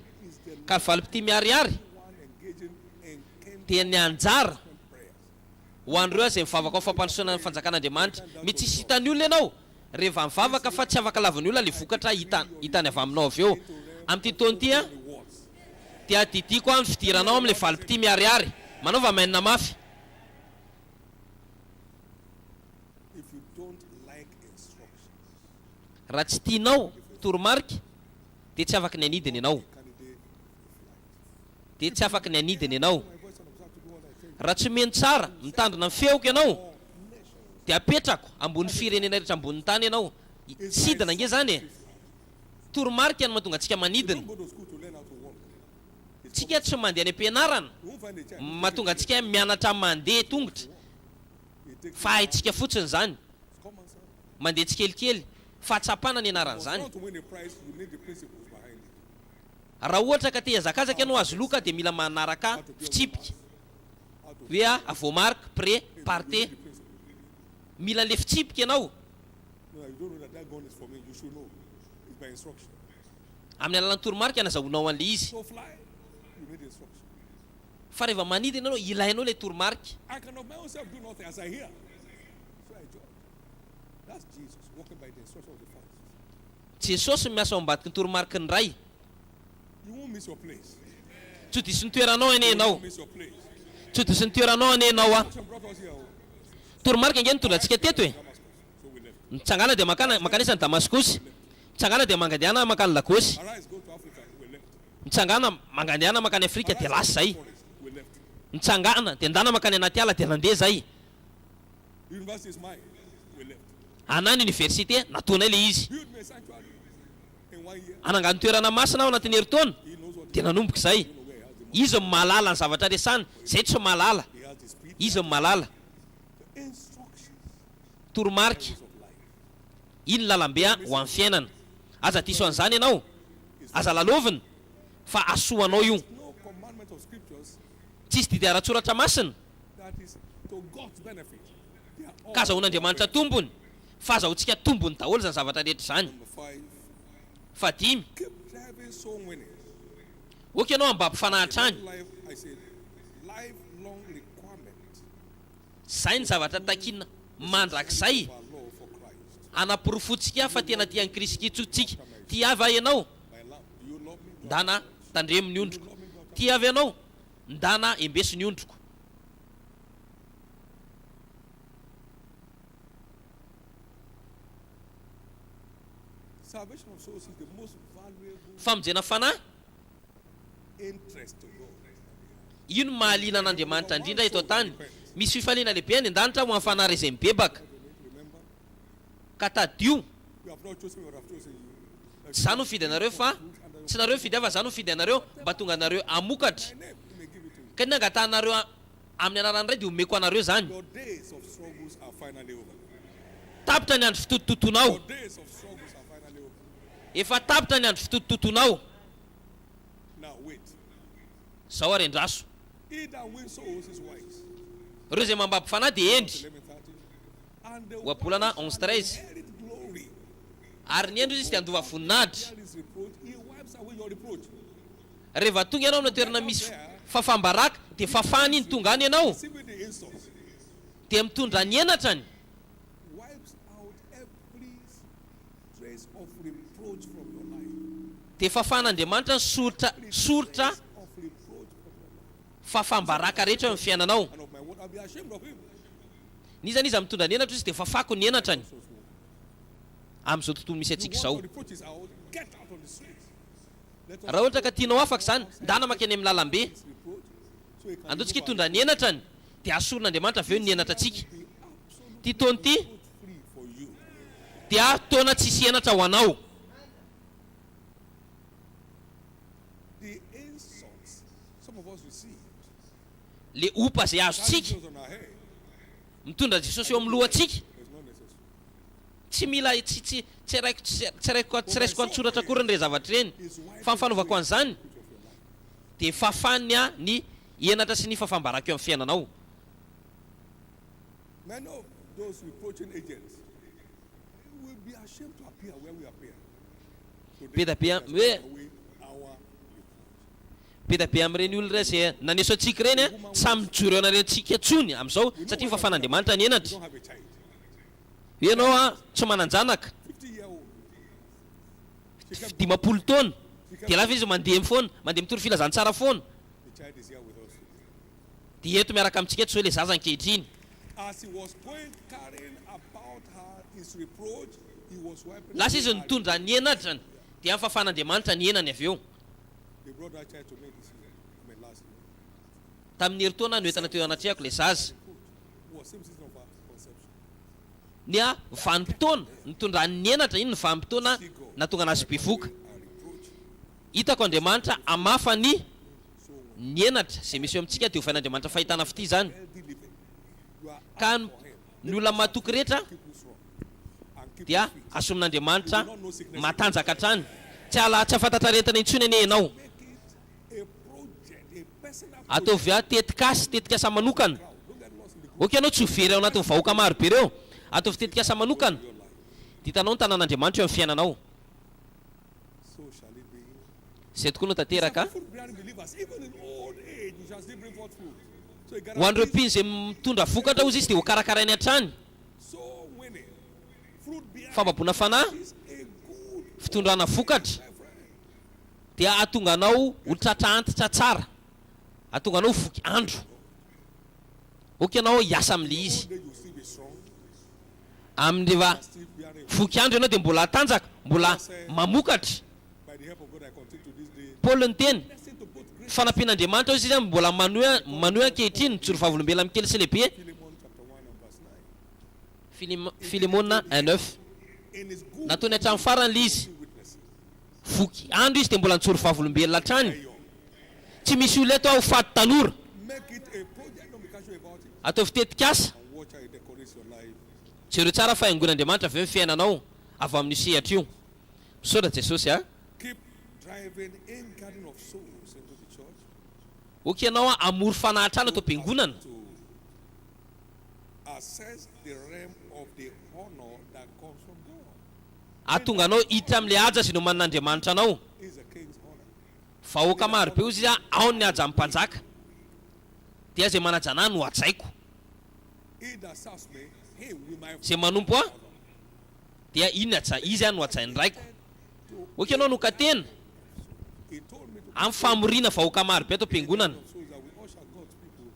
Ka valim-pity miariary One engaging in kingdom dia ny anjara prayers. ho an'ireo izay mivavaka ao fampandrosoana ny fanjakan'Andriamanitra. Mety tsy hitan'ny olona ianao rehefa mivavaka fa tsy afaka lavan'ny olona le vokatra hitany avy aminao avy eo. Amin'ity taona ity Rewards. dia didiko amin'ny fidiranao amin'ilay valim-pity miariary. Manaova menina mafy. If you don't like instructions, Raha tsy tianao toromarika dia tsy afaka ny anidiny ianao, candidate. dia tsy afaka ny anidiny ianao. My voice and observe to do what I tell you. Raha tsy meno tsara mitandrina ny feoko ianao dia apetrako ambony firenena rehetra ambony tany ianao. Sidina nge zany e. Toromarika no mahatonga antsika manidina. Don't go to school to learn how to walk. Tsika tsy mandeha any am-pianarana You won't find a child. mahatonga antsika mianatra mandeha tongotra. You take Fa haitsika fotsiny zany, common sense. mandeha tsikelikely. Fahatsapana ny anarany But zany. not to win a prize, you need the principles behind it. Raha ohatra ka te hazakazaka ianao azo loka dia mila manaraka fitsipika. How to Hoe voamarika, pré, parte, the principles. mila le fitsipika ianao. No, you don't know that that gun is for me. You should know. It's by instruction. Amin'ny alalan'ny toromarika nazahoanao an'le izy. So fly, you need instruction. Fa rehefa manidina ianao ilainao le toromarika. I can of my own self do nothing as I hear. So I judge. That's Jesus walking by the instruction of the Father. Jesosy miasa ao ambadiky ny toromarika ny ray. You won't miss your place. Tsy ho diso ny toeranao ane You ianao. won't miss your place. Tsy ho diso ny toeranao ane ianao a. Some brought us here. Oh, Toromarika nge nitondra antsika teto e. Damascus. So we left. Mitsangana dia makanisa ny Damascus. Mitsangana dia mangandehana makany Lagosy. Arise, go to Africa. We left. Mitsangana mangandehana makany Afrika dia lasa zay. Forest. We left. Mitsangana dia andana makany anaty ala dia nandeha zay. University is mine. We left. Anany université nataonay le izy. Build me a sanctuary in 1 year. Anangano toerana masina ao anatin'ny herintaona He knows what dia nanomboka zay. Izy no mahalala ny zavatra resany, zay tsy mahalala. he has. The speed. Izy no mahalala. Instructions Toromarika, of life. iny lalambe ho amin'ny fiainana. Aza diso an'izany ianao, aza lalovina, fa asoanao io. No commandment of scriptures Tsisy didy ara-tsoratra masina that is to God's benefit. They are all ka azahoan'Andriamanitra tombony, fa azahoantsika tombony daholo zany zavatra rehetra zany. Number 5. Fa dimy, Keep driving soul winning. oka ianao ambam-pifanahitra any. Life, I said, lifelong requirement Zay ny zavatra takina mandrakizay of our law for Christ. anaporofotsika fa tena tian'ny Kristy tsika. Tia avy ahy ianao, My love, do you love me? ndana tandremo ny ondroko. Tia avy ianao, ndana embeso ny ondroko. Salvation of souls is the most valuable Famonjena fanahy, interest to God. io no mahaliana an'Andriamanitra indrindra eto an-tany. Misy fifaliana lehibe any an-danitra ho amin'ny fanahy izay mibebaka. Remember, Ka tadio, you have not chosen me, but I have chosen you. tsy zany no fidy anareo fa tsy nareo fidy afa, zany no fidy anareo mba tonga anareo amokatra. My name, he may give it to you. Ka ny angatanareo amin'ny anarany iray dia omeko anareo zany. Your days of struggles are finally over. Tapitra ny andro fitototonao. Your days of struggles are finally over. Efa tapitra ny andro fitototonao. Now wait. Zao arendraso. He that wins souls is wise. Ireo izay mambabo fanahy dia endry. 11:30. And the Oapolana one 11:13. inherit glory. Ary ny endro izy ty andova voninahitra. There is reproach. He wipes away your reproach. Rehefa tonga ianao amin'ny toerana misy fafambaraka dia fafany iny tonga any ianao Receiving the insults dia mitondra ny enatrany. wipes out every trace of reproach from your life. Dia fafan'Andriamanitra ny soritra Of reproach from your life. fafambaraka rehetra amin'ny fiainanao. And of my word, I'll be ashamed of him. Ny zany izy mitondra ny enatra izy dia fafako ny enatrany. Amin'izao tontolo misy You atsika want izao. your reproaches out, get out on the streets. Let us Raha ohatra ka tianao afaka zany, ndana makeny amin'ny lalambe. this reproach so he can Andotsika remove hitondra ny enatrany dia asorin'Andriamanitra avy eo ny enatratsika. Ty taona ty free for you. dia taona tsisy enatra ho anao. The insults some of us receive, Le opa zay azontsika those on our head, mitondra Jesosy eo amin'ny lohantsika. is not necessary. Tsy mila tsy raisiko antsoratra akory ny re zavatra ireny. Fa ny fanaovako an'izany dia fafanya ny enatra sy ny fafambaraka eo amin'ny fiainanao. Many of those reproaching agents will be ashamed to appear where we appear. So they Be da be has hoe taken away our be da be amin'ireny olona zay naneso antsika ireny tsy mijoro eo anarentsika tsony amin'izao satria fafan'Andriamanitra ny we enatra. don't have a child. Ianao tsy manan-janaka 50-year-old. 20 taona dia lafa izy mandeha foana, mandeha mitory filazantsara foana. The child is here with us. Dia eto miaraka amintsika eto zao le zaza ankehitriny. As he was going carrying about her his reproach, he was wiping Lasa izy away her nitondra ny enatrany dia fafan'Andriamanitra ny enany avy eo. They brought that child to me this year. Last year. Tamin'ny herintaona no entana teo anatrehako ilay zaza. It was same season of our conception. Nia vanim-potoana nitondran'ny enatra iny ny vanim-potoana natonga anazy mpivoaka. Hitako Andriamanitra amafa ny enatra izay misy eo amintsika dia hovain'Andriamanitra fahitana fity zany. Ka ny olona matoky rehetra dia asomin'Andriamanitra matanjaka hatrany. Tsy afantatra rehetra intsony ane ianao. Ataovy tetikasa manokana. Ok ianao tsy ho very ao anatin'ny vahoaka maro be reo. Ataovy tetikasa manokana. Ditanao ny tanàn'Andriamanitra eo amin'ny fiainanao. So shall it be. Zay tokoa no tanteraka. Food bearing believers, even in old age, you shall still bring forth food. So you Ho an'ireo mpino izay mitondra vokatra ozy izy dia ho karakarainy hatrany. so winning. Fruit bearing Fambaboana fanahy, is a good fitondrana vokatra dia atonga anao ho tratra antitra tsara. Atonga anao ho voky andro. Ok ianao hiasa amin'ilay izy. day you still be strong. Amin'rehefa Still bearing voky andro ianao dia mbola tanjaka, mbola mamokatra. by the help of God I continue to this day. Paul ny teny Blessing to both great fanampian'Andriamanitra izy zany mbola manoe ankehitriny tsoro fahavolombelona mikely sy lehibe. Philemon chapter 1 and verse 9. Filimona 1:9 In his good nataony hatramin'ny farany lay izy. witnesses. Voky andro izy dia mbola nitsoro fahavolombelona hatrany. Tsy misy olona eto aho faty tanora. Make it a project, don't be casual about it. Ataovy tetikasa. And watch how it decorates your life. Jereo tsara fahaingon'Andriamanitra avy eo ny fiainanao avy amin'ny sehatra io. Misaotra Jesosy a. Keep driving in garden of souls into the church Ok ianao a amory fanahitrana atao am-piangonana. to assess the realm of the honor that comes from God. Atonga anao hiditra amin'ilay aja izay no manan'Andriamanitra anao. Is a king's honor. Vahoaka maro be ozy izy ao ny aja amin'ny mpanjaka. Dia zay manajana no hajaiko. He that serves me, he will my Zay manompo aho dia iny aja izy no hajainy raiko. Ok ianao no katena he told me to amin'ny famorina vahoaka maro be atao am-piangonana. so that we usher God's people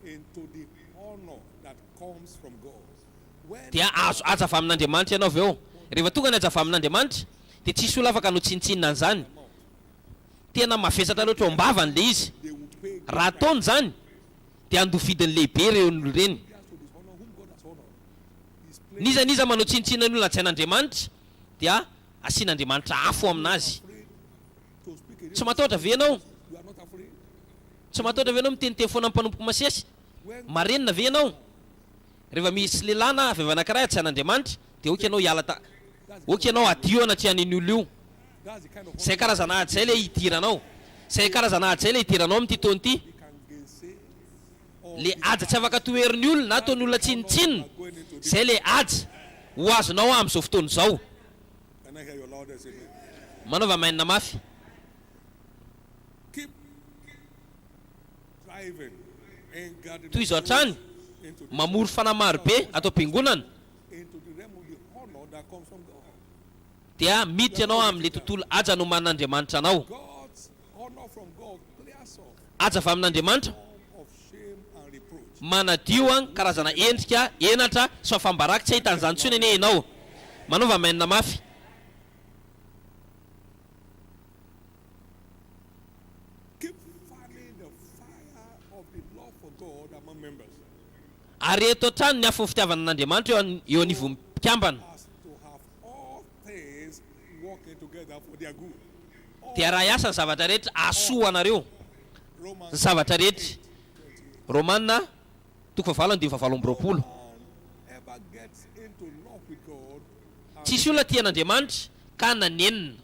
into the honor that comes from God. When Dia azo aja avy amin'Andriamanitra ianao avy eo. Rehefa tonga ny aja avy amin'Andriamanitra dia tsisy olona afaka no tsintsinina an'izany. Tena mavesatra loatra ao am-bavany le izy. they will pay Raha ataony zany dia andovidiny lehibe reo ny reny. to dishonor whom God has honored. He's playing Niza manao tsintsinina ny olona tsy hain'Andriamanitra dia asian'Andriamanitra afo aminazy. to speak in Tsy matahotra ve ianao? you are not afraid. Tsy matahotra ve ianao miteniteny foana amin'ny mpanompo masesy? Marenina ve ianao? Rehefa misy lehilahy na vehivavy anankiray tsy hain'Andriamanitra dia ok ianao hiala ta. Ok ianao adio anatrehany olo io. That's the kind of Zay karazana ady zay le hidiranao. Zay karazana ady zay le hidiranao amin'ity taona ity. he can gainsay or Le aja tsy afaka toherin'ny olona na ataon'ny olona tsinitsinina. Zay le aja ho azonao amin'izao fotoana izao. can I hear your loudest amen? Manaova mainina mafy. Keep driving in garden Toy of izao hatrany souls into the mamory fanahy maro be atao am-piangonana into the realm of the honor that comes from God. dia miditra ianao amin'ilay tontolo aja no man'Andriamanitra anao. God's honor from God clears off Aja avy amin'Andriamanitra form of shame and reproach. manadio an karazana endrika enatra sy fafambaraka tsy ahitan'izany tsony anie ianao. Manaova mainina mafy. Keep fanning the fire of the love for God among members Ary eto hatrany ny afon'ny fitiavana an'Andriamanitra eo anivon'ny mpikambana. as to have all things working together for their good. Dia raha hiasa ny zavatra rehetra asoa anareo. Ny Romans zavatra rehetra. Romanina 8:20. ever gets into love with God and Tsisy olona tia an'Andriamanitra ka nanenina.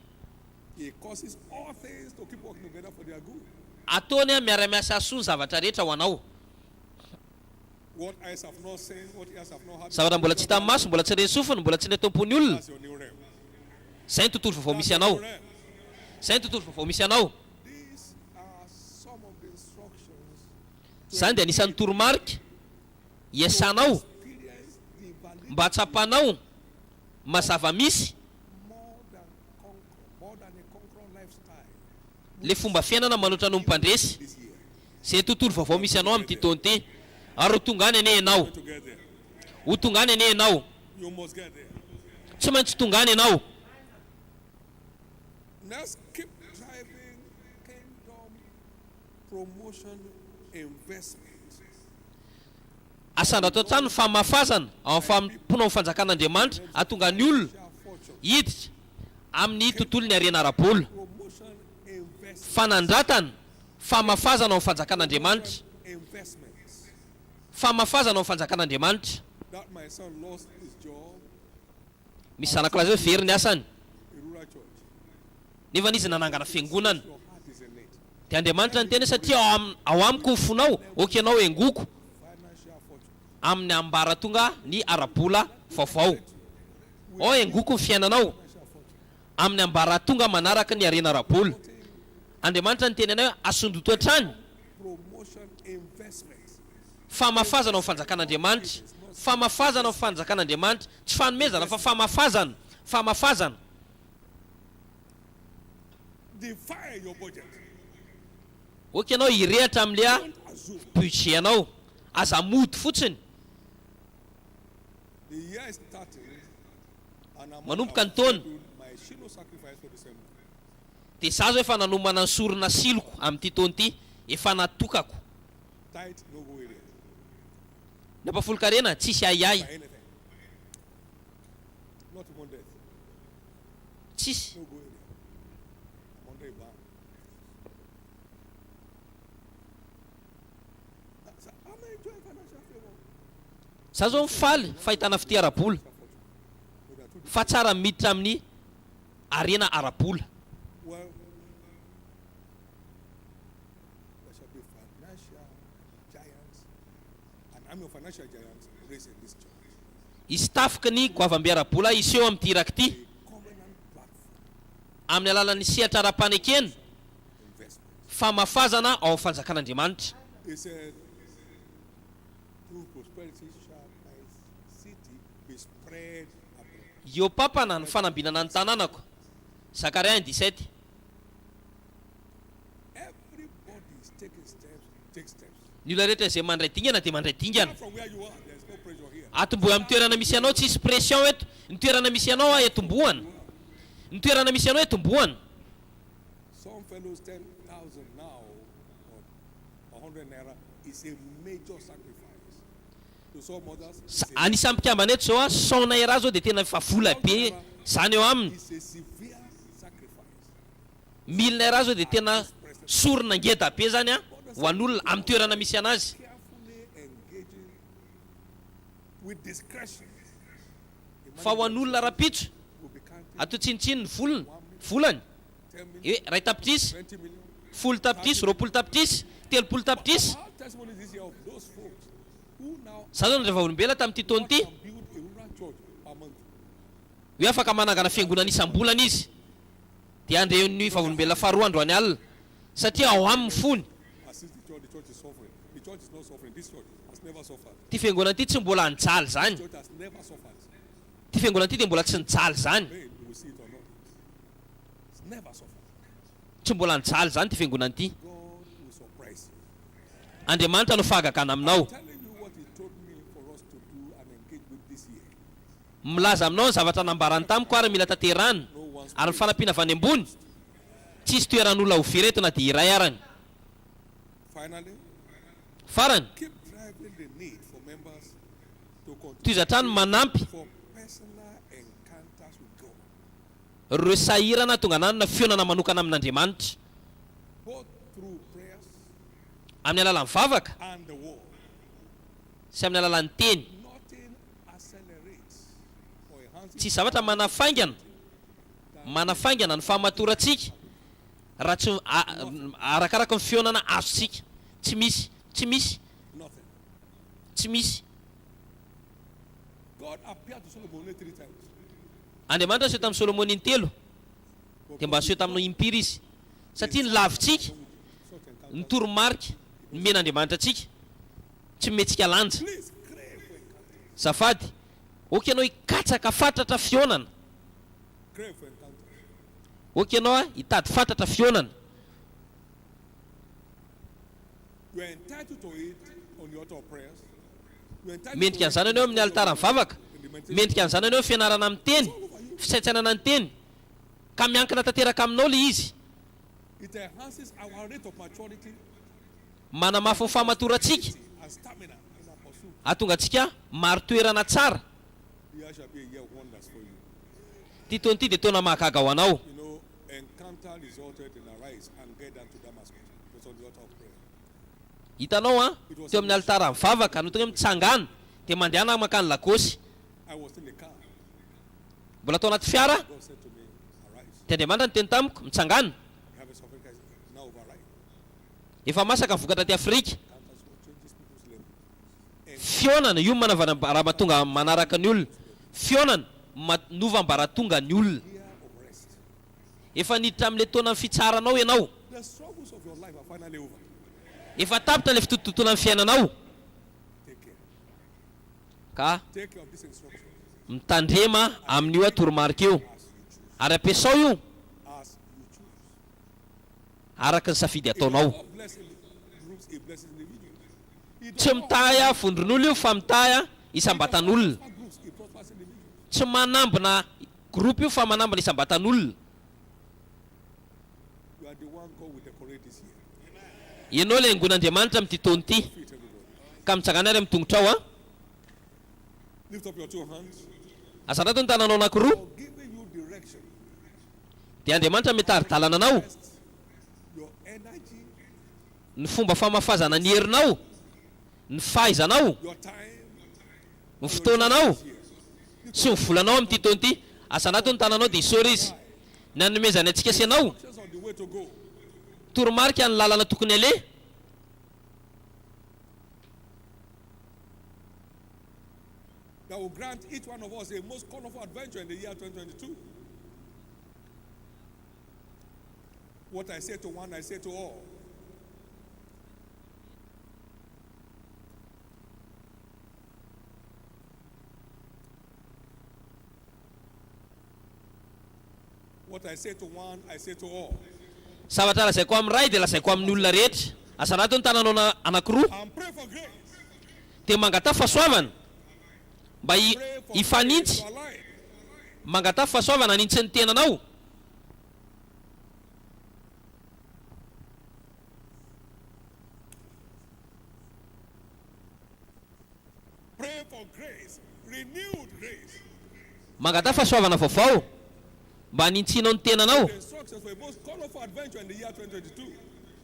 he causes all things to keep working together for their good. Ataony a miara-miasa asoa ny zavatra rehetra ho anao. What eyes have not seen, what ears have not heard. Zavatra mbola tsy hitan'ny maso, mbola tsy ren'ny sofiny, mbola tsy nataom-pony olona. That's your new realm. Zay ny tontolo vaovao misy That's your anao. new realm. Zay ny tontolo vaovao misy anao. These are some of the instructions Zany dia anisan'ny toromarika iasanao experience the validity mba tsapanao mazava misy more than a conqueror lifestyle le fomba fiainana manoatra no mpandresy. this year. Zay tontolo vaovao misy anao amin'ity taona ity. Ary ho tonga any ane ianao. To get there, Ho tonga any ane ianao. you must get there. Tsy maintsy tonga any ianao. Next, keep driving kingdom promotion investment. asana atao trano famafazana ao amin'ny famponao ny fanjakan'Andriamanitra atonga ny olona hiditra amin'ny tontolon'ny harena ara-bola Promotion investment. fanandratana famafazana ao amin'ny fanjakan'Andriamanitra Investments. famafazana ao amin'ny fanjakan'Andriamanitra That my son lost his job misy zanakolahy zao very ny asany in rural church. nefa izy nanangana fiangonana Your heart is in it. dia Andriamanitra ny tena satria ao amiko ny fonao okanao engoko Financial fortune. amin'ny ambara tonga ny ara-bola vaovao ao engoko ny fiainanao amin'ny ambara tonga manaraka ny arena ara-bola Andriamanitra ny teny anao hoe asondoto hatrany Promotion investments. famafazana ao fanjakan'Andriamanitra famafazana ao fanjakan'Andriamanitra tsy fanomezana fa famafazana Define your budget. okanao hirehatra amin'le Don't assume. budget anao aza mody fotsiny The year is starting and I'm Manomboka ny taona. my Shiloh sacrifice for December. dia za zao efa nanomana ny sorona siloko amin'ity taona ity efa natokako Tithe no go area. ny ampafolo-karena tsisy ahiahy By anything. Not even death. tsisy No go area. I'm under a ban. I'm enjoying financial favor. za zao mifaly fahitana fitiara-bola But there are two fa tsara miditra amin'ny arena ara-bola Well, there shall be financial giants, an army of financial giants raised in this church. izy tafika ny goavambe ara-bola iseho amin'ny tiraka ity Covenant platform amin'ny alalan'ny sehatra ara-panekena investment. famafazana ao amin'ny fanjakan'Andriamanitra He said, through prosperity shall my city be spread abroad. eo papana ny fanambinana ny tanànako Zakaria 1:17 Everybody is taking steps, take steps. ny olona rehetra izay mandray dingana dia mandray dingana Not from where you are, there's no pressure here. atomboa amin'ny toerana misy anao tsisy pression eto ny toerana misy anao etombohana ny toerana misy anao etombohana Some fellows 10,000 now, or 100 naira, is a major sacrifice. To some others, anisan'ny mpikambana eto zao a 100 naira zao dia tena efa vola be zany eo aminy it's a severe sacrifice. 1000 naira zao dia tena sorona ngeda be zany a ho an'olona amin'ny toerana misy anazy Carefully engaging with discretion. fa ho an'olona rapitso Will be counting atao tsinitsiny ny volany 10 million, e ray tapitrisa 20 million. 10 tapitrisa 20 tapitrisa 30 tapitrisa Our testimony this year of those folks who now za zao nandray vavolombela tamin'ity taona ity can build a rural church per month. hoe afaka manangana fiangonana isam-bolana izy dia andreon'ny vavolombelona faharoa androany alina satria ao amin'ny fony Assist the church is suffering. The church is not suffering. This church has never suffered. ty fiangonana ity tsy mbola nijaly zany The church has never suffered. ty fiangonana ity dia mbola tsy nijaly zany Hey, you will see it or not. It's never suffered. tsy mbola nijaly zany ty fiangonana ity God will surprise you. Andriamanitra no fahagakana aminao Telling you what He told me for us to do and engage with this year. milaza aminao ny zavatra nambarany tamiko ary mila tanterahana No one's ary ny fanampiana avy any ambony tsisy toeran'olona ho veretina dia iray arany Finally, farany keep driving the need for members to continue toizan-trano manampy for personal encounters with God, ireo sahirana tonga nanona fionana manokana amin'Andriamanitra both through prayers amin'ny alalan'ny vavaka and the word. sy amin'ny alalan'ny teny Nothing accelerates or enhances tsy zavatra manafaingana ny fahamatorantsika raha tsy arakaraka ny fionana azontsika tsy misy nothing. tsy misy God appeared to Solomon only 3 times. Andriamanitra aseho tamin'ny Solomony intelo dia mba aseho tamin'ny impiry izy satria ny lavitsika Such ny encounters. toromarika ny men'Andriamanitra atsika tsy metsika lanja Please crave for encounters. zafady oky ianao hikatsaka fatratra fionana Crave for encounters. oky ianao a hitady fatratra fionana You are entitled to it on the altar of prayers. You are entitled mendrika an'izany ianao amin'ny altaran'ny vavaka in the meditation. mendrika an'izany ianao fianarana amin'ny teny fisaitsanana ny teny ka miankina tanteraka aminao le izy. It enhances our rate of maturity Manamafy ny famatorantsika, and stamina in our pursuit. ahatonga antsika maro toerana tsara. Here shall be a year of wonders for you. Ty taona ity dia taona mahagaga ho anao. You know, encounter resulted in arise and get down to Damascus. It was on the altar of prayer. Hitanao a, teo amin'ny alitara mivavaka no tonga mitsangana dia mandehana makany Lagosy. I was in the car. Mbola tao anaty fiara, God said to me, arise. dia Andriamanitra niteny tamiko mitsangana. You have a suffering Christ. Now override. Efa masaka ny vokatra ty Afrika. Encounters will change these people's level. Fionana io manavana raha mahatonga manaraka ny olona. Fionana manova mba raha tonga ny olona. Year of rest. Efa niditra amin'ilay taona fitsaranao ianao. The struggles of your life are finally over. Efa tapitra ilay fitotontona ny fiainanao. Take care. Ka Take care of this instruction mitandrema amin'io atoromarika io. as you choose. Ary ampiasao io As you choose. araka ny safidy If ataonao. God blesses groups, He blesses individuals. He Tsy mitaya vondron'olona io fa mitaya isam-batan'olona. prosper groups, He prospers individuals. Tsy manambina groupe io fa manambina isam-batan'olona. You are the one God will decorate this year. Ianao ilay angon'Andriamanitra amin'ity taona ity. Feet everybody. Ka mitsangana ary amin'ny tongotra ao a. Lift up your two hands. Asarato ny tananao anankiroa For giving you direction, dia Andriamanitra mitari-dalana anao. your energy, Ny fomba famafazana ny herinao, ny fahaizanao, your time, ny fotoananao this year. sy ny volanao amin'ity taona ity. Asanato ny tananao dia isôra izy. Ny anomezany antsika sy ianao, Just on the way to go. toromarika ny lalana tokony aleha. That will grant each one of us a most colorful adventure in the year 2022. What I say to one, I say to all. What I say to one, I say to all. Zavatra lazaiko amin'ny ray dia lazaiko amin'ny olona rehetra. Asanato ny tananao anankiroa And pray for grace. dia mangata fahasoavana mba Pray for grace hifanintsy, to align. mangata fahasoavana nintsy ny tenanao. Pray for grace, renewed grace. Mangata fahasoavana vaovao mba nintsianao ny tenanao. The instructions for a most colorful adventure in the year 2022.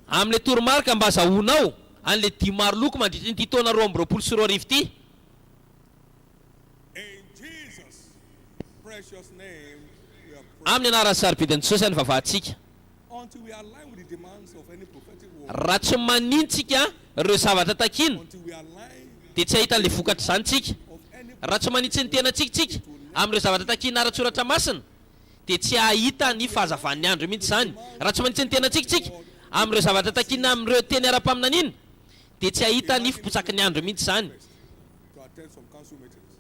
Amin'ilay toromarika mba azahoanao an'ilay dimaro loko mandritra nyity taona 2024 ity. In Jesus' precious name, we are praying. Amin'ny anaran'ny sarobidin'i Jesosy ny vavahantsika. Until we align with the demands of any prophetic word, Raha tsy manintsika ireo zavatra takina until we align dia tsy ahita an'ilay vokatra izany tsika. of any Raha tsy manintsy ny tena tsika amin'ireo zavatra takina ara-tsoratra masina dia tsy ahita ny fahazavan'ny andro mihitsy izany. Raha tsy manintsy ny tena tsika amin'ireo zavatra takina amin'ireo teny ara-paminanina dia tsy ahita ny fipotsaka ny andro mihitsy izany. to attend some council meetings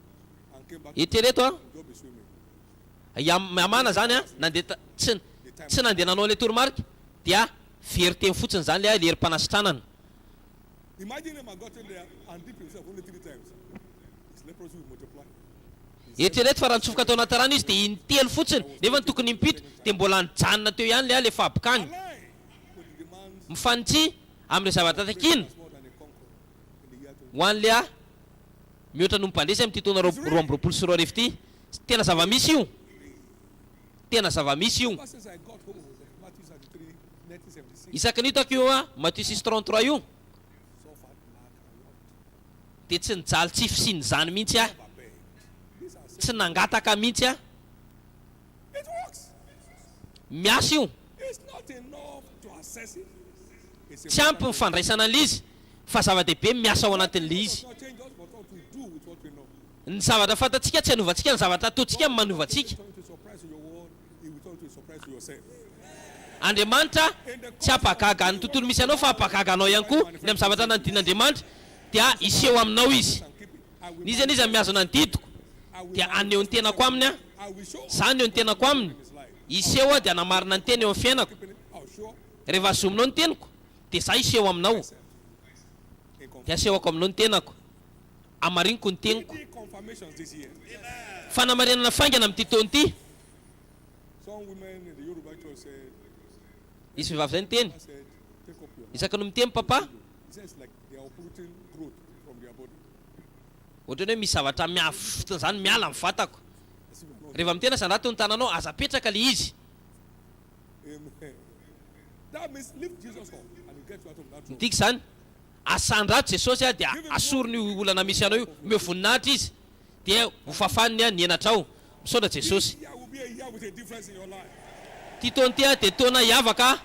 and came back Ity reto a, to be swimming. amana zany a, nandeha tsy nandeha nanao ilay toromarika dia very teny fotsiny zany le herim-panasitranana. Imagine him had gotten there and dipped himself only 3 times. His leprosy will multiply. Ety reto fa raha nitsofoka tao anaty rano izy dia intelo fotsiny nefa ny tokony impito dia mbola nijanona teo ihany le fa abokany. Align with the demands Mifanitsy amin'ireo zavatra takina that's more than a conqueror in the year 2022. ho an'le a mihoatra no mpandresy amin'ity taona 2024 ity. Tena zava-misy io, tena zava-misy io. Ever since I got hold of Matthew 33, 1976, Isaky ny hitako io a Matthieu 6:33 io suffered lack and want. dia tsy nijaly tsy fisiny zany mihitsy a, Never begged. These are tsy nangataka mihitsy a. It works. Miasa io, It's not enough to assess it. It's tsy ampy ny fandraisana an'ilay izy fa zava-dehibe miasa ao anatin'le izy. not change us, but what we do with what we know. Ny zavatra fantatsika tsy hanovantsika, ny zavatra ataontsika manovantsika. Turn to surprise in your word, He will turn to surprise to yourself. Andriamanitra tsy apagaga ny tontolo misy anao fa apagaga anao ihany koa ny amin'ny zavatra nandian'Andriamanitra dia iseho aminao izy. And keep it. I will, Nizy anizy miazona ny didiko dia aneho ny tenako aminy a, I will show zany eo ny tenako aminy. Iseho a dia anamarina ny teny eo amin'ny fiainako. I'll show Rehefa azominao ny teniko dia za iseho aminao, in dia asehoko aminao ny tenako, amariniko ny teniko. confirmations this year. Fanamarinana faingana amin'ity taona ity. Some women in the Yoruba church said, Isy vehivavy zay niteny, I said, take up your isaky ny miteny papa, He says like they are uprooting growth from their body. ohatra hoe misy zavatra miafota zany miala amin'ny vatako. As if you're not- Rehefa miteny sandrato ny tananao, aza petraka le izy. Amen. That means lift Jesus up and he gets you out of that trouble. Nitiky zany, asandrato Jesosy a dia asorony olana misy anao io, omeo voninahitra izy, dia ho fafaniny a ny enatrao. Misaotra Jesosy. This year will be a year with a difference in your life. Ty taona ty a dia taona hiavaka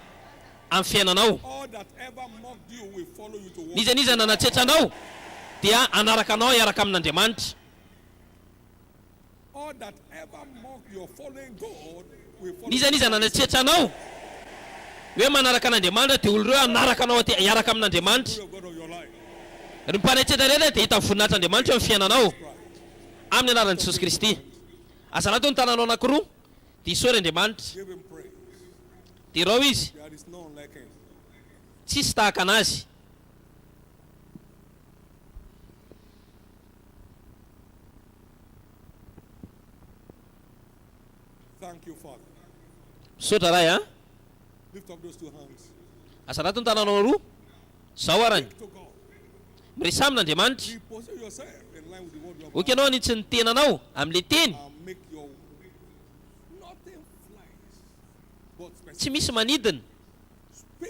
amin'ny fiainanao. All that ever mocked you will follow you to work. Nizaniza nanatsetra anao dia anaraka anao hiaraka amin'Andriamanitra. All that ever mocked your following God will follow Nizaniza nanatsetra anao hoe manaraka an'Andriamanitra dia olo ireo anaraka anao hiaraka amin'Andriamanitra. you. God of your life. Ry mpanetsetra rehetra dia hita voninahitran'Andriamanitra eo amin'ny fiainanao amin'ny anaran'i Jesosy Kristy. Azanato ny tananao anankiroa dia isory Andriamanitra. Give him praise. Dia rao izy, There is none like him. tsisy tahaka anazy. Thank you, Father. Misaotra ray a. Lift up those two hands. Azanato ny tananao roa, zao arany. To God. Miresy amin'Andriamanitra. Reposition yourself in line with the word you have Oka ianao anitsy ny tenanao amin'le teny. and make your nothing flies. But Tsy specific. misy manidina.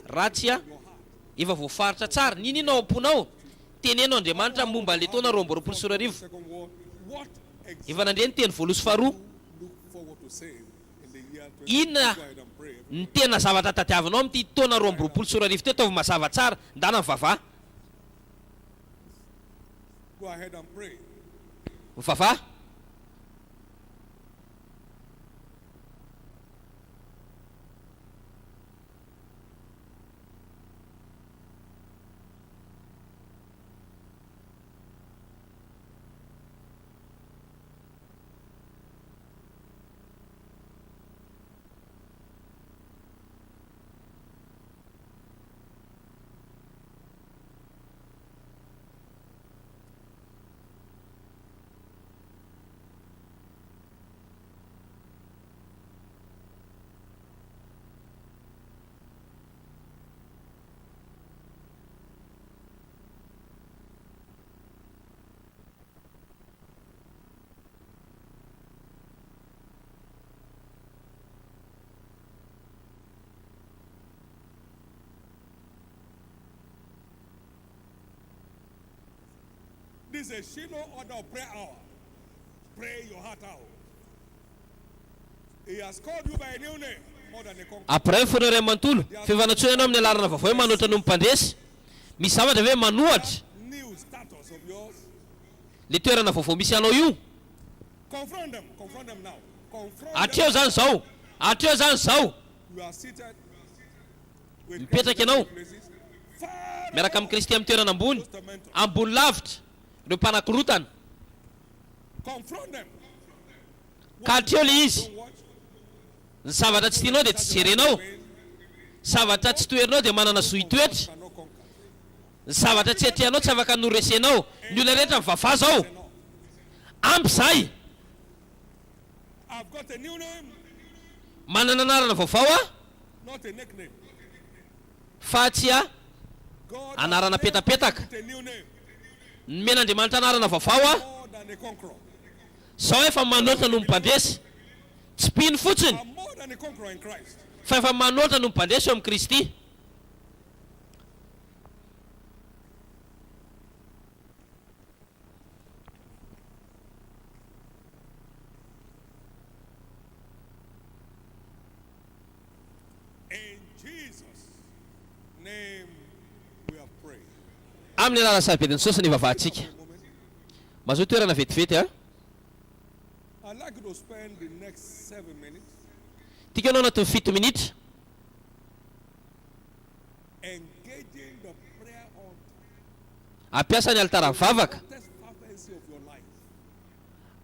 Ratsy a, Your heart. efa voafaritra tsara. Ninino ao am-ponao? Tenenao Andriamanitra momba an'le taona 2024. Second word. What exactly Efa nandre ny teny voaloha sy faharoa. look forward to saying in the year 2020? Inona Go ahead and pray. ny tena zavatra tadiavinao amin'ity taona 2024 teo, ataovy mazava tsara, ndana mivavaha. Go ahead and pray. Mivavaha. This is a Shiloh order of prayer hour. Pray your heart out. He has called you by a new name more than a conqueror. Après fona ray manontolo, fivanatsoana amin'ny alarana vaovao hoe manoatra no mmpandresy. Misy zavatra hoe manohatra New status of yours. le toerana vaovao misy anao io. Confront them. Confront them now. Confront Atreo them. zany zao. Atreo zany zao. You are seated with Mipetraka ianao places. Father, miaraka amin'ny Kristy amin'ny toerana ambony, ambony lavitra, ireo mpanakorotana. confront them. Ka atreo le izy. Don't watch. Ny zavatra tsy tianao dia tsy jerenao. Zavatra tsy toerinao dia manana zohy toetra. Cannot conquer. Ny zavatra tsy atrehanao tsy afaka noresenao. Ny olona rehetra mivavaha zao. Ampy zay. I've got a new name, Manana anarana vaovao a, not a nickname. fa tsy a God anarana has named petapetaka. with a new name, Ny men'Andriamanitra anarana vaovao a, more than a conqueror. zao efa manoatra no mpandresy. Tsy pino fotsiny, I'm more than a conqueror in Christ. fa efa manoatra no mpandresy eo amin'ny Kristy. In Jesus' name we have prayed. Amin'ny anarana sarabedin'ny Jesosy ny vavahantsika. Mazoa toerana vetivety a. I'd like you to spend the next 7 minutes Tika anao anatin'ny 7 minitra engaging the prayer on ampiasa ny alitara mivavaka test fervency of your life.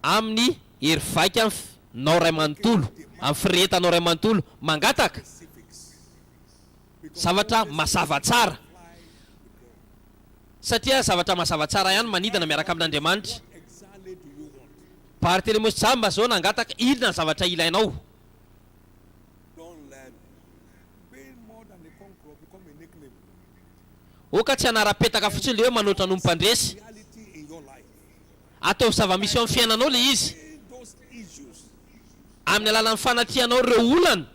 amin'ny hery vaika nao ray manontolo, amin'ny firehetanao ray manontolo mangataka zavatra mazava tsara. Satria zavatra mazava tsara ihany manidana miaraka amin'Andriamanitra. Exactly do you want? Bartelemosy Jamba zao nangataka inona ny zavatra ilainao. nickname. oka tsy anara-petaka fotsiny le hoe manoatra no mpandresy Reality in your life. ataovy zava-misy eo amin'ny fiainanao le izy In those issues. amin'ny alalan'ny fanatrianao ireo olana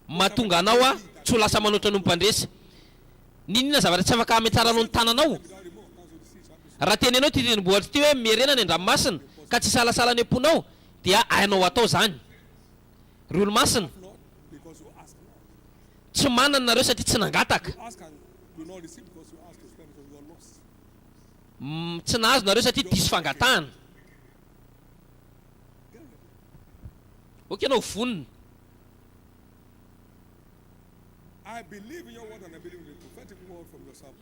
mahatonga anao a tsy ho lasa manoatra no mpandresy ninona zavatra tsy afaka ametsaranao ny tananao raha teny anao ty tenibohatra ty hoe merena ny andranomasina ka tsy salasala ny amponao dia hainao atao zany ry olo masina Not because you ask not. tsy manana nareo satria tsy nangataka You ask and do not receive because you ask to spend it on your loss. Tsy nahazo nareo satria diso fangatahana oka ianao vonina I believe in your word and I believe in the prophetic word from your servant.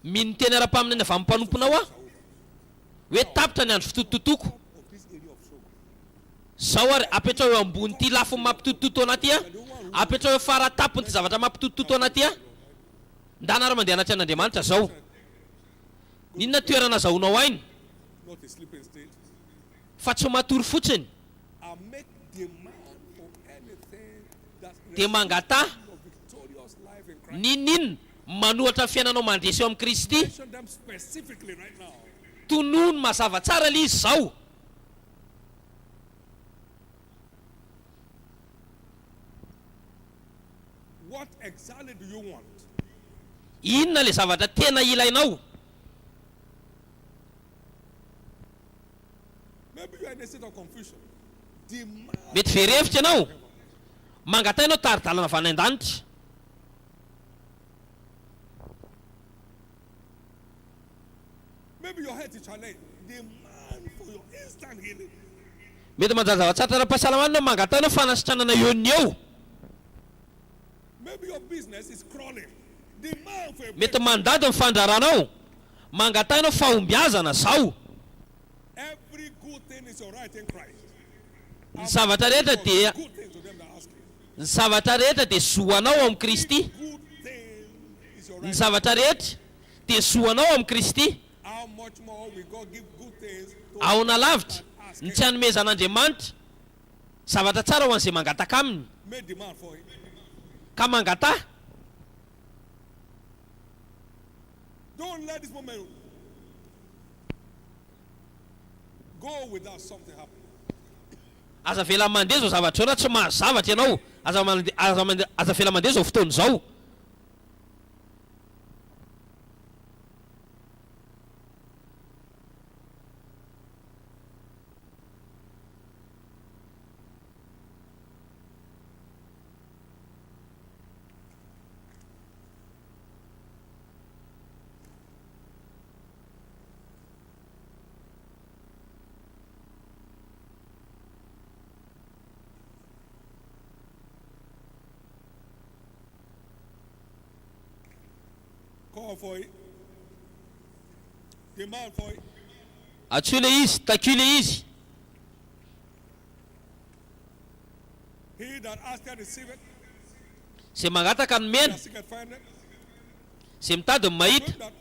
mino teny ara-paminany avy amin'ny mpanomponao a hoe tapitra ny andro fitototoko Of this area of struggle. zao ary apetrao eo ambony ty lafiny mampitototo anaty a apetrao eo faratapony ty zavatra mampitototo anaty a ndanara mandeha anaty an'Andriamanitra zao ninona toerana zaonao ainy Not a sleeping state. fa tsy ho matory fotsiny I make demand for anything that dia mangata your victorious life in Christ. ninina manohatra ny fiainanao mandresy eo amin'ny Kristy Mention them specifically right now. tonono mazava tsara le izy zao What exactly do you want? inona le zavatra tena ilainao Maybe you are in a state of confusion. Demand. mety verevitra ianao mangatainao taridalana avy any an-danitra Maybe your health is challenged. Demand for your instant healing. mety manjazavatsatra ara-pahasalamana ianao mangatainao fanasitranana eo ny eo Maybe your business is crawling. Demand for a mety breakthrough. mandady ny fandraranao mangatainao fahombiazana zao Every good thing is your right in Christ. ny zavatra rehetra dia Good thing to them that ask you. ny zavatra rehetra dia zoanao ao amin'ny Kristy Good thing is your ny right. zavatra rehetra dia zoanao ao amin'ny Kristy How much more will God give good things to ahona them lavitra that ask ny him? tsy hanomezan'Andriamanitra zavatra tsara ho an'izay mangataka aminy Make demand for it. ka mangata Don't let this moment go without something happening. aza vela mandeha zao zavatra eo na tsy mahazavatra ianao aza vela mandeha zao fotoana zao Call for it. Demand for it. atsoy le izy takio le izy He that asketh receiveth. zay mangataka He nomena that seeketh findeth. zay mitady ny mahita Him that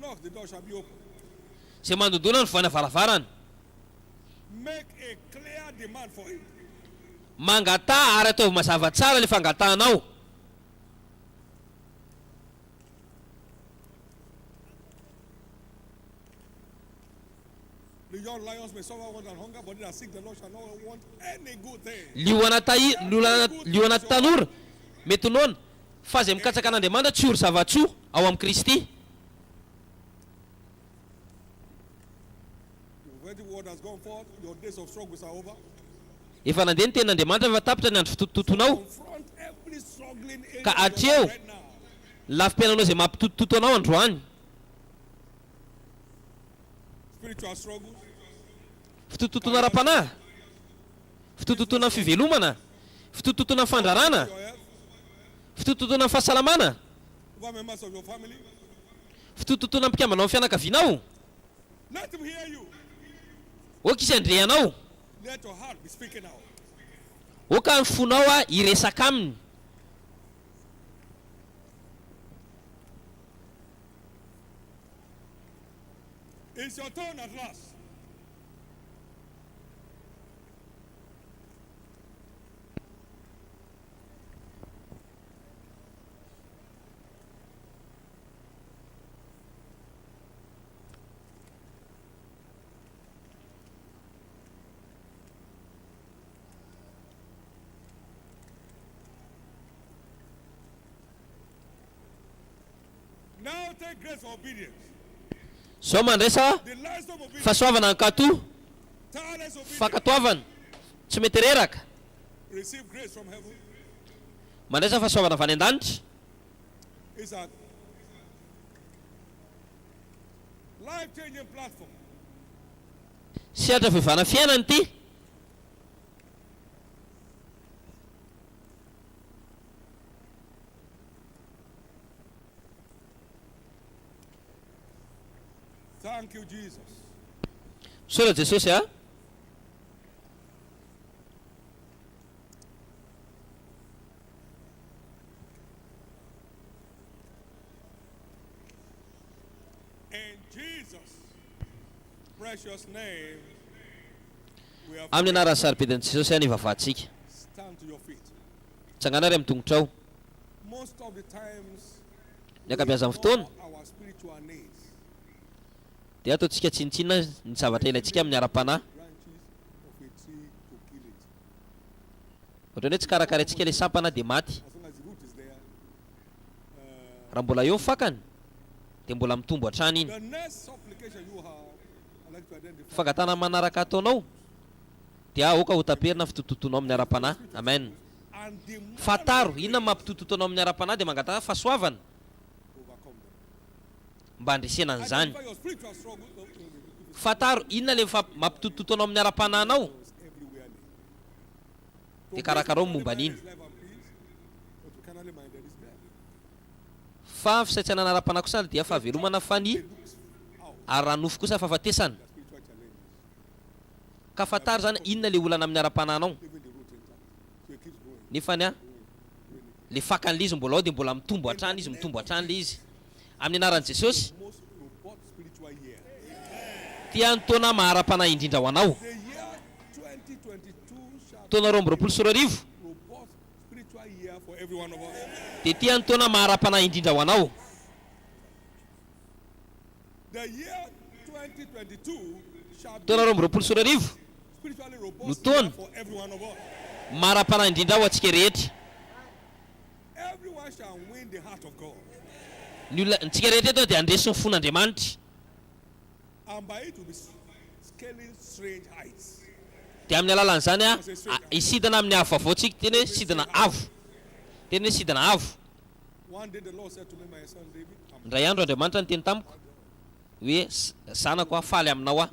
knocks, the door shall be open. zay mandondona ny voana varavarana Make a clear demand for it. mangata ary ataovy mazava tsara le fangatahanao The young lions may suffer want and hunger, but they that seek the Lord shall not want any good thing. liona tanora mety noana fa zay mikatsaka an'Andriamanitra tsy ory zavatsoa ao amin'ny Kristy The prophetic word has gone forth. Your days of struggles are over. efa nandeha ny tenin'Andriamanitra fa tapitra ny andro fitototonao Confront every struggling area Ka of your atreo. life right now. lafim-piainanao zay mampitototo anao androany Spiritual struggles, fitototona ara-panahy fitototona fivelomana fitototona fandrarana your health, fitototona fahasalamana over members of your family. fitototona mpikambana amin'ny fianakavianao Let him hear you. oka izy andrehanao Let your heart be speaking out. oka ny fonao a iresaka aminy It's your turn at last. Now take grace for obedience. Zao mandresa The last of obedience. fahasoavana ny katoa, Tireless obedience. fankatoavana tsy mety reraka. Receive grace from heaven. Mandresa fahasoavana avy any an-danitra. It's a life-changing platform. Sehatra fivana fiainana ity. Thank you, Jesus. Sola Jesosy a. In Jesus' precious name, we have Amin'ny anaran'ny saripedin'i Jesosy any vavahantsika. stand to your feet. Tsangana ry amin'ny tongotra ao. Most of the times, Ny ankabeazan'ny fotoana our spiritual needs, dia ataontsika tsinitsinina ny zavatra ilaintsika amin'ny ara-panahy. branches of a tree to kill it. Ohatran'ny hoe tsy karakaraintsika ilay sampana dia maty. As long as the root is there, Raha mbola eo ny fakany dia mbola mitombo hatrany iny. the next supplication you have, I'd like to identify. Fagatana manaraka ataonao dia aoka ho taperina fitototonao amin'ny ara-panahy. Amen. And the more Fataro, inona mampitototonao amin'ny ara-panahy dia mangatana fahasoavana overcome them. mba handresena an'izany. Identify your spiritual struggle Fataro, inona le mampitototonao amin'ny ara-panahinao everywhere. dia karakarao momba an'iny. Life and peace, but we carnally minded is there. Fa fisaitsana ny ara-panahy kosa dia fahavelomana fa ny ary raha nofo kosa fahafatesana. Spiritual challenges, Ka fataro zany inona le olana amin'ny ara-panahinao. even the root intact. So it keeps growing. Nefa ny le fakan'le izy mbola ao dia mbola mitombo hatrany izy, mitombo hatrany le izy. Amin'ny anaran'i Jesosy Most robust spiritual year. tia ny taona mahara-panahy indrindra ho anao. The year 2022 shall Taona 2024 be robust spiritual year for every one of us. dia tia ny taona mahara-panahy indrindra ho anao. The year 2022 shall be Taona 2024 spiritually No robust taona. year for every one of us. mahara-panahy indrindra ho antsika rehetra. Everyone shall win the heart of God. Ny olona ntsika rehetra eto dia andresy ny fon'Andriamanitra. And by it will be scaling strange heights. Dia amin'ny alalan'izany isidana amin'ny avo vaovaontsika, teny hoe sidana avo. Teny hoe sidana avo. One day the Lord said to me, my son David, I'm Indray andro Andriamanitra ny teny tamiko hoe zanako a faly aminao a.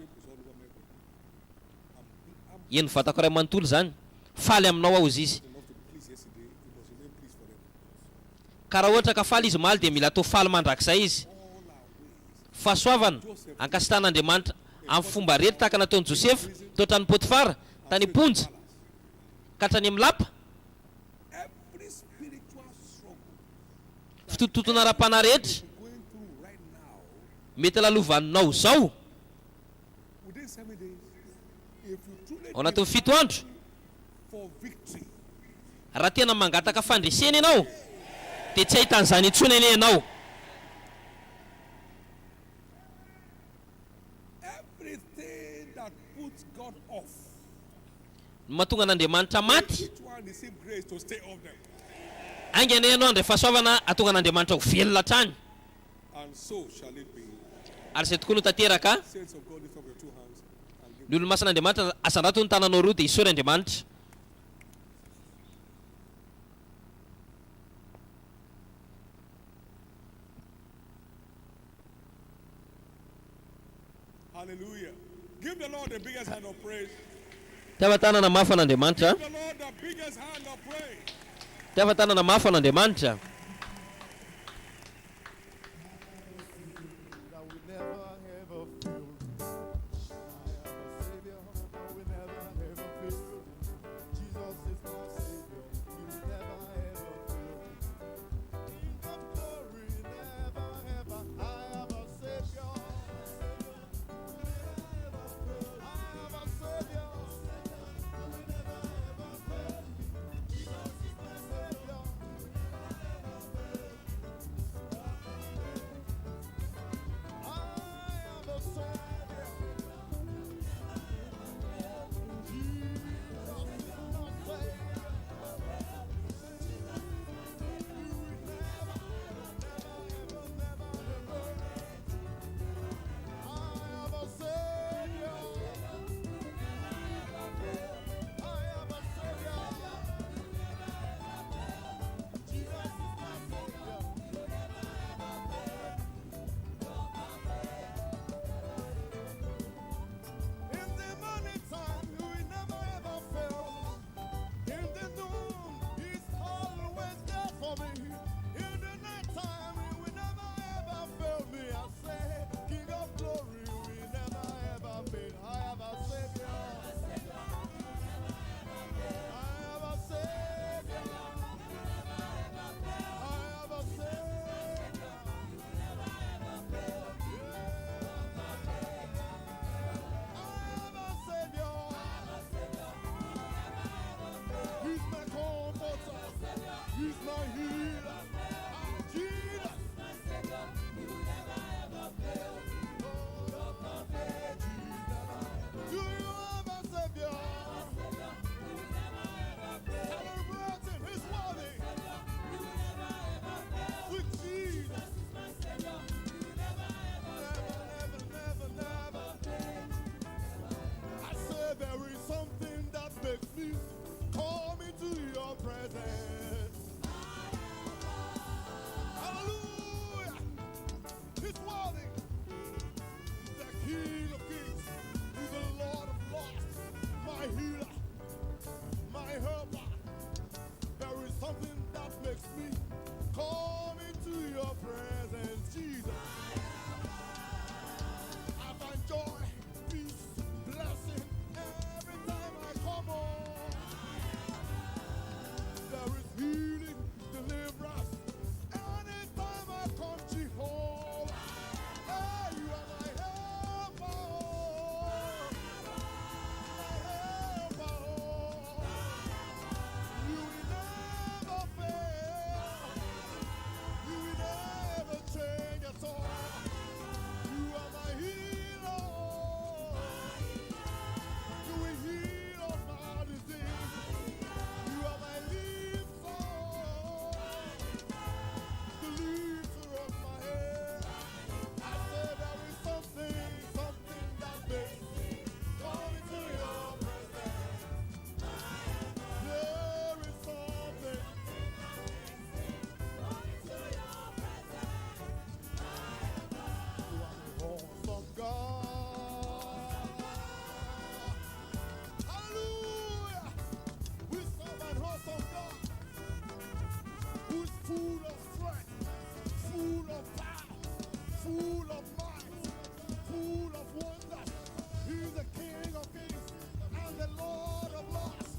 Eny vatako ray manontolo zany, faly aminao aho izy. enough to be pleased yesterday, it must remain pleased forever. Ka raha ohatra ka faly izy maly dia mila atao faly mandrakizay izy. Fahasoavana ankasitan'Andriamanitra amin'ny fomba rehetra tahaka nataon'i Josepha tao trano Potifara, tany Ponja ka hatrany amin'ny lapa. Every spiritual struggle Fitototona ara-panahy rehetra you're going through right now, mety lalovanao zao within 7 days, if you truly ao anatin'ny 7 andro. for victory, Raha tena mangataka fandresena ianao dia tsy ahitan'izany intsony eny ianao. everything that puts God off, Ny mahatonga an'Andriamanitra maty, each one receive grace to stay off them. aingana ianao andray fahasoavana atonga an'Andriamanitra ho velona hatrany. And so shall it be. Ary izay tokony ho tanteraka, Saints of God, lift up your two hands and give ny olo masan'Andriamanitra asandrato ny tananao roa dia isory Andriamanitra. hallelujah. Give the Lord the biggest hand of praise. Tiava tanana mafy an'Andriamanitra. Give the Lord the biggest hand of praise. Tiava tanana mafy an'Andriamanitra. That we never ever feel. I am a savior that we never ever feel. Jesus is my savior. You never ever feel. King of glory, never ever. I am a savior. I am a savior. We never ever fail. Jesus is my savior. full of might, full of wonders. He's the King of kings and the Lord of lords.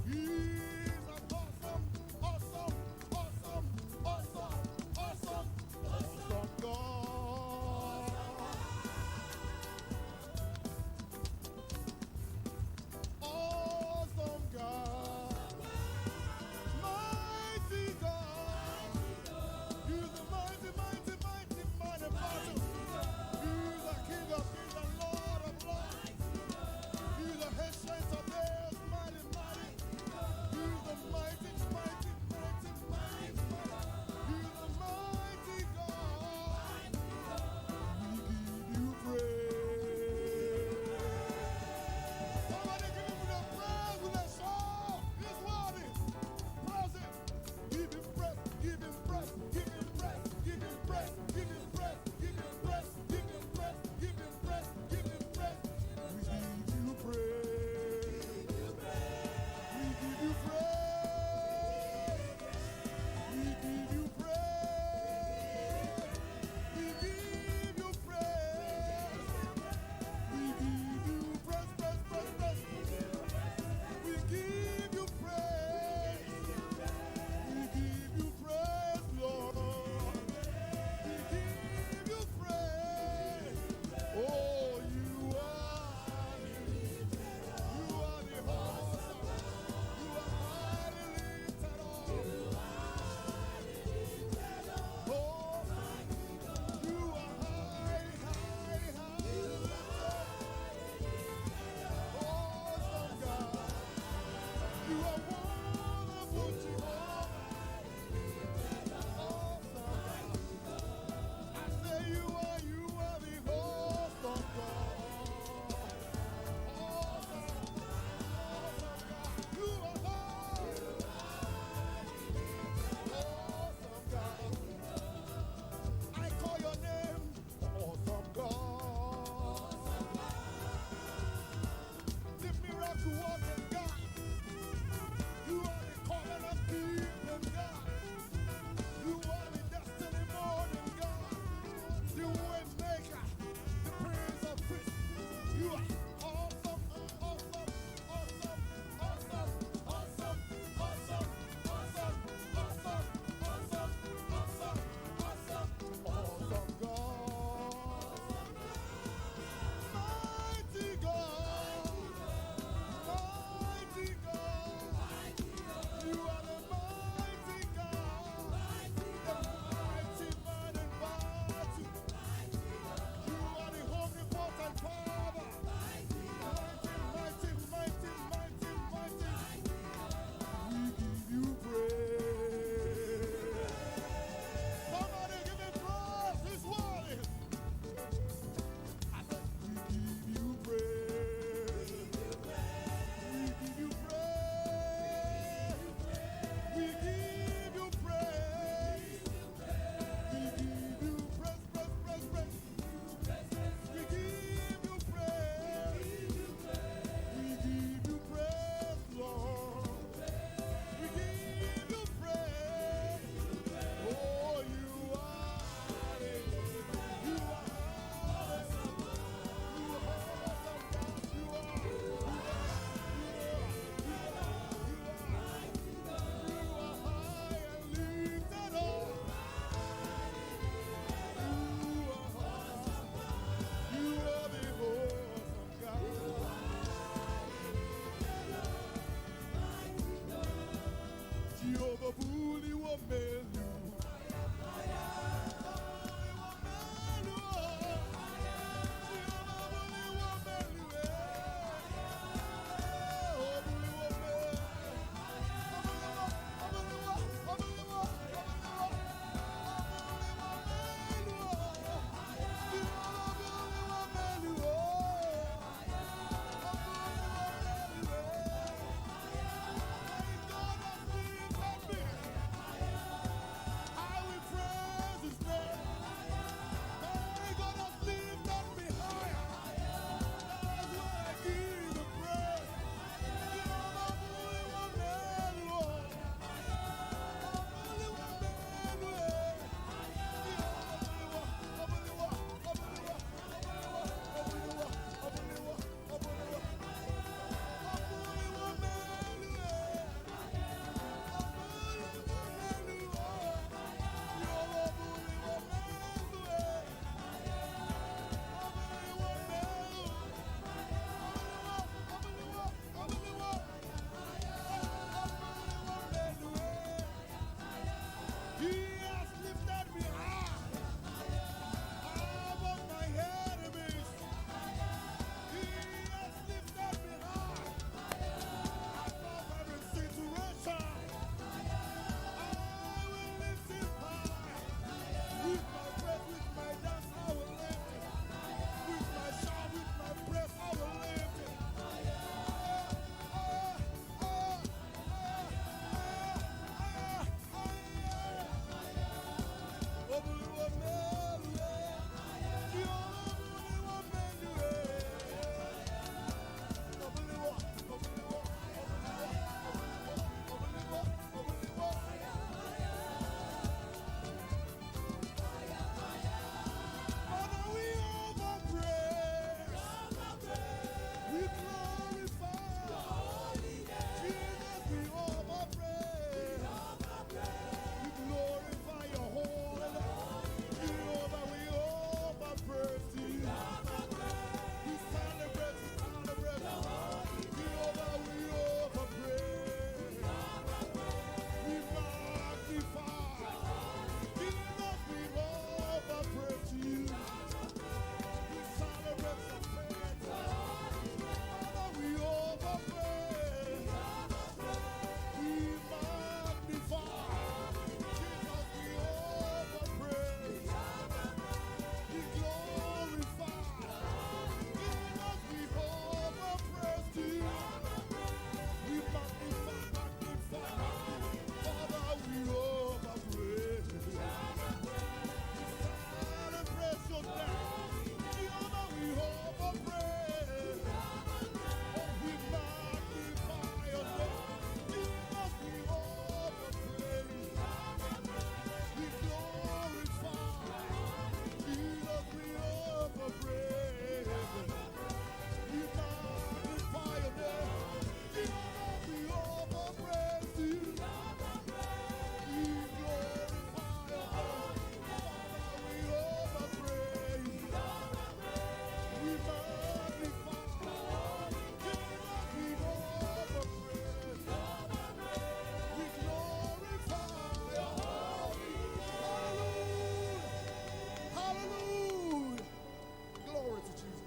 He's an awesome, awesome, awesome, awesome, awesome, awesome God. Awesome God. Mighty God. He's the mighty, mighty, mighty, mighty battle. He's the King of kings and Lord of lords. He's the ancient of days, mighty, mighty.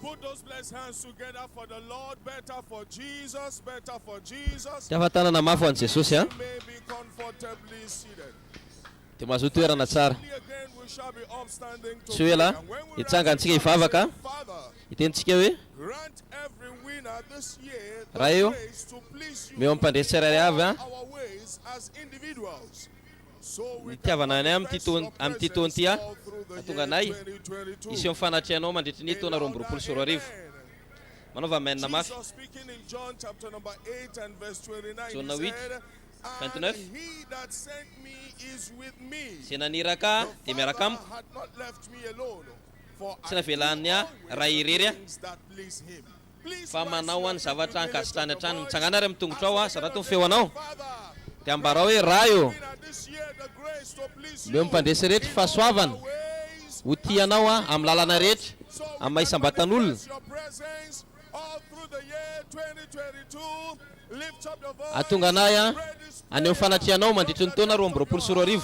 Put those blessed hands together for the Lord. Better for Jesus. Better for Jesus. Tiavatana mafy ho an'i Jesosy a. You may be comfortably seated. Dia mahazo toerana tsara. Only again we shall be upstanding to Tsy hoe la pray. And when we hitsangantsika rise, hivavaka Father, hitentsika hoe grant every winner this year the raha io grace to please you meo ampandresy tsirairay avy a our ways as individuals. So we nitiavana anay manifest your amin'ity taona ity a presence all through the ahatonga year anay 2022. isy mifanatrehanao mandritry ny taona 2024 manaova amenina mafy. Jesus speaking in John chapter number 8 and verse 29, John he 8, said, 29. and he that sent me is with me. Zay naniraka dia The miaraka Father amiko. had not left me alone, for Tsy I do navelany a always raha irery a things that please him. Please fa rise manao your any zavatra feet ankasitrany together hatrany to the mitsangana ary amin'ny tongotra ao a voice. sa raha to ny feo anao Father, dia ambarao hoe raha io winner this year the grace to please meo you mipandresy rehetra in fahasoavana all ways. ho tianao a amin'ny lalana rehetra So we amin'ny can maha-isam-batan'olona. manifest your presence all through the year 2022. Lift up your voice. ahatonga anay a Pray this aneho fanatrehanao mandritry ny taona 2024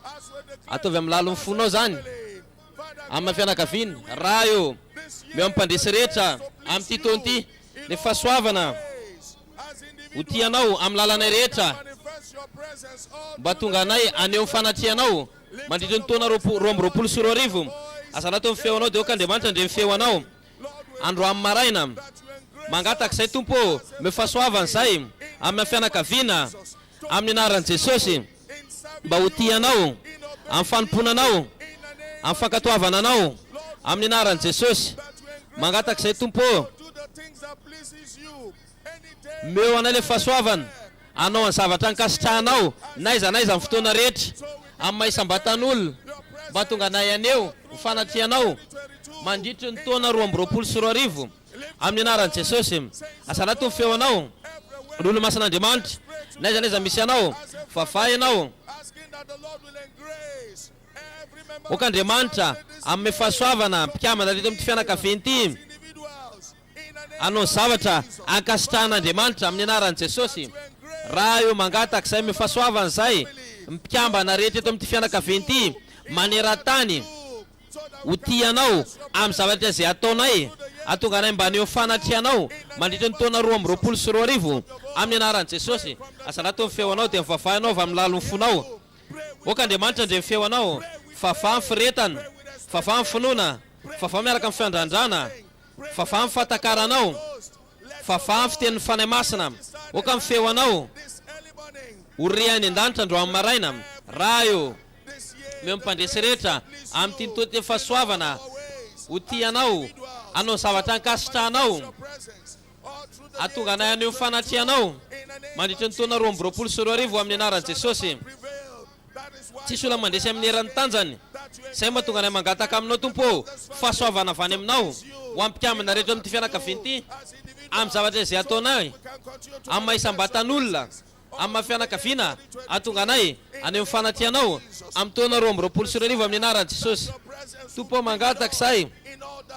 as we declare atovy amin'ny lalo mifonao zany amin'ny fianakaviana raha io meo mipandresy rehetra amin'ity taona ity ny fahasoavana ho tianao amin'ny lalana rehetra manifest your presence all mba tonga anay aneho fanatrehanao mandritry ny taona 2024 azanato ny feonao dia ok'Andriamanitra ndre mifeo anao andro amin'ny maraina mangatak'izay tompo meo fahasoavana zay amin'ny fianakaviana amin'ny anaran'i Jesosy mba ho tianao amin'ny fanomponanao amin'ny fankatoavana anao amin'ny anaran'i Jesosy mangatak'izay tompo do the things that pleases you any day. meo anay le fahasoavana anao ny zavatra ankasitrahanao naiza amin'ny fotoana rehetra amin'ny maha-isam-batan'olona mba tonga anay aneo ho fanatrehanao mandritry ny taona 2024 amin'ny anaran'i Jesosy asanato ny feo anao lolo masan'Andriamanitra naiza misy anao vavahy ianao Asking that the Lord will engrace every member ok'Andriamanitra amin'ny fahasoavana mpikamana reto amin'ity fianakaviana ity individuals in the name anao ny zavatra ankasitrahan'Andriamanitra amin'ny anaran'i Jesosy raha io mangatak'izay amin'ny fahasoavana zay mpikambana rehetra eto amin'ity fianakaviana ity maneran-tany ho tianao amin'ny zavatra izay ataonay atonga anay mba aneo fanatrehanao mandritry ny taona 2024 amin'ny anaran'i Jesosy asanato ny feo anao dia mivavaha anao avy amin'ny lalo mifonao ok'Andriamanitra ndre mifeo anao vavaha firetana vavaha finoana vavaha miaraka amin'ny fiandrandrana vavaha fatakaranao vavaha fitenin'ny fanahy masina oka mifeo anao orehany an-danitra andro amin'ny maraina raha io meo mipandresy rehetra amin'ity nytoty fahasoavana ho tianao anao zavatra ankasitrahanao atonga anay aneo fanatrehanao mandritry ny taona 2024 amin'ny anaran'i Jesosy tsisy olona mandresy amin'ny herany tanjany zay mahatonga anay mangataka aminao tompo fahasoavana avy any aminao ho ampikamana rehetra amin'ity fianakaviana ity amin'ny zavatra izay ataonay amin'ny maha-isam-batan'olona amin'ny maha-fianakaviana atonga anay aneo fanatrehanao amin'ny taona 2024 amin'ny anaran'i Jesosy tompo mangataka izay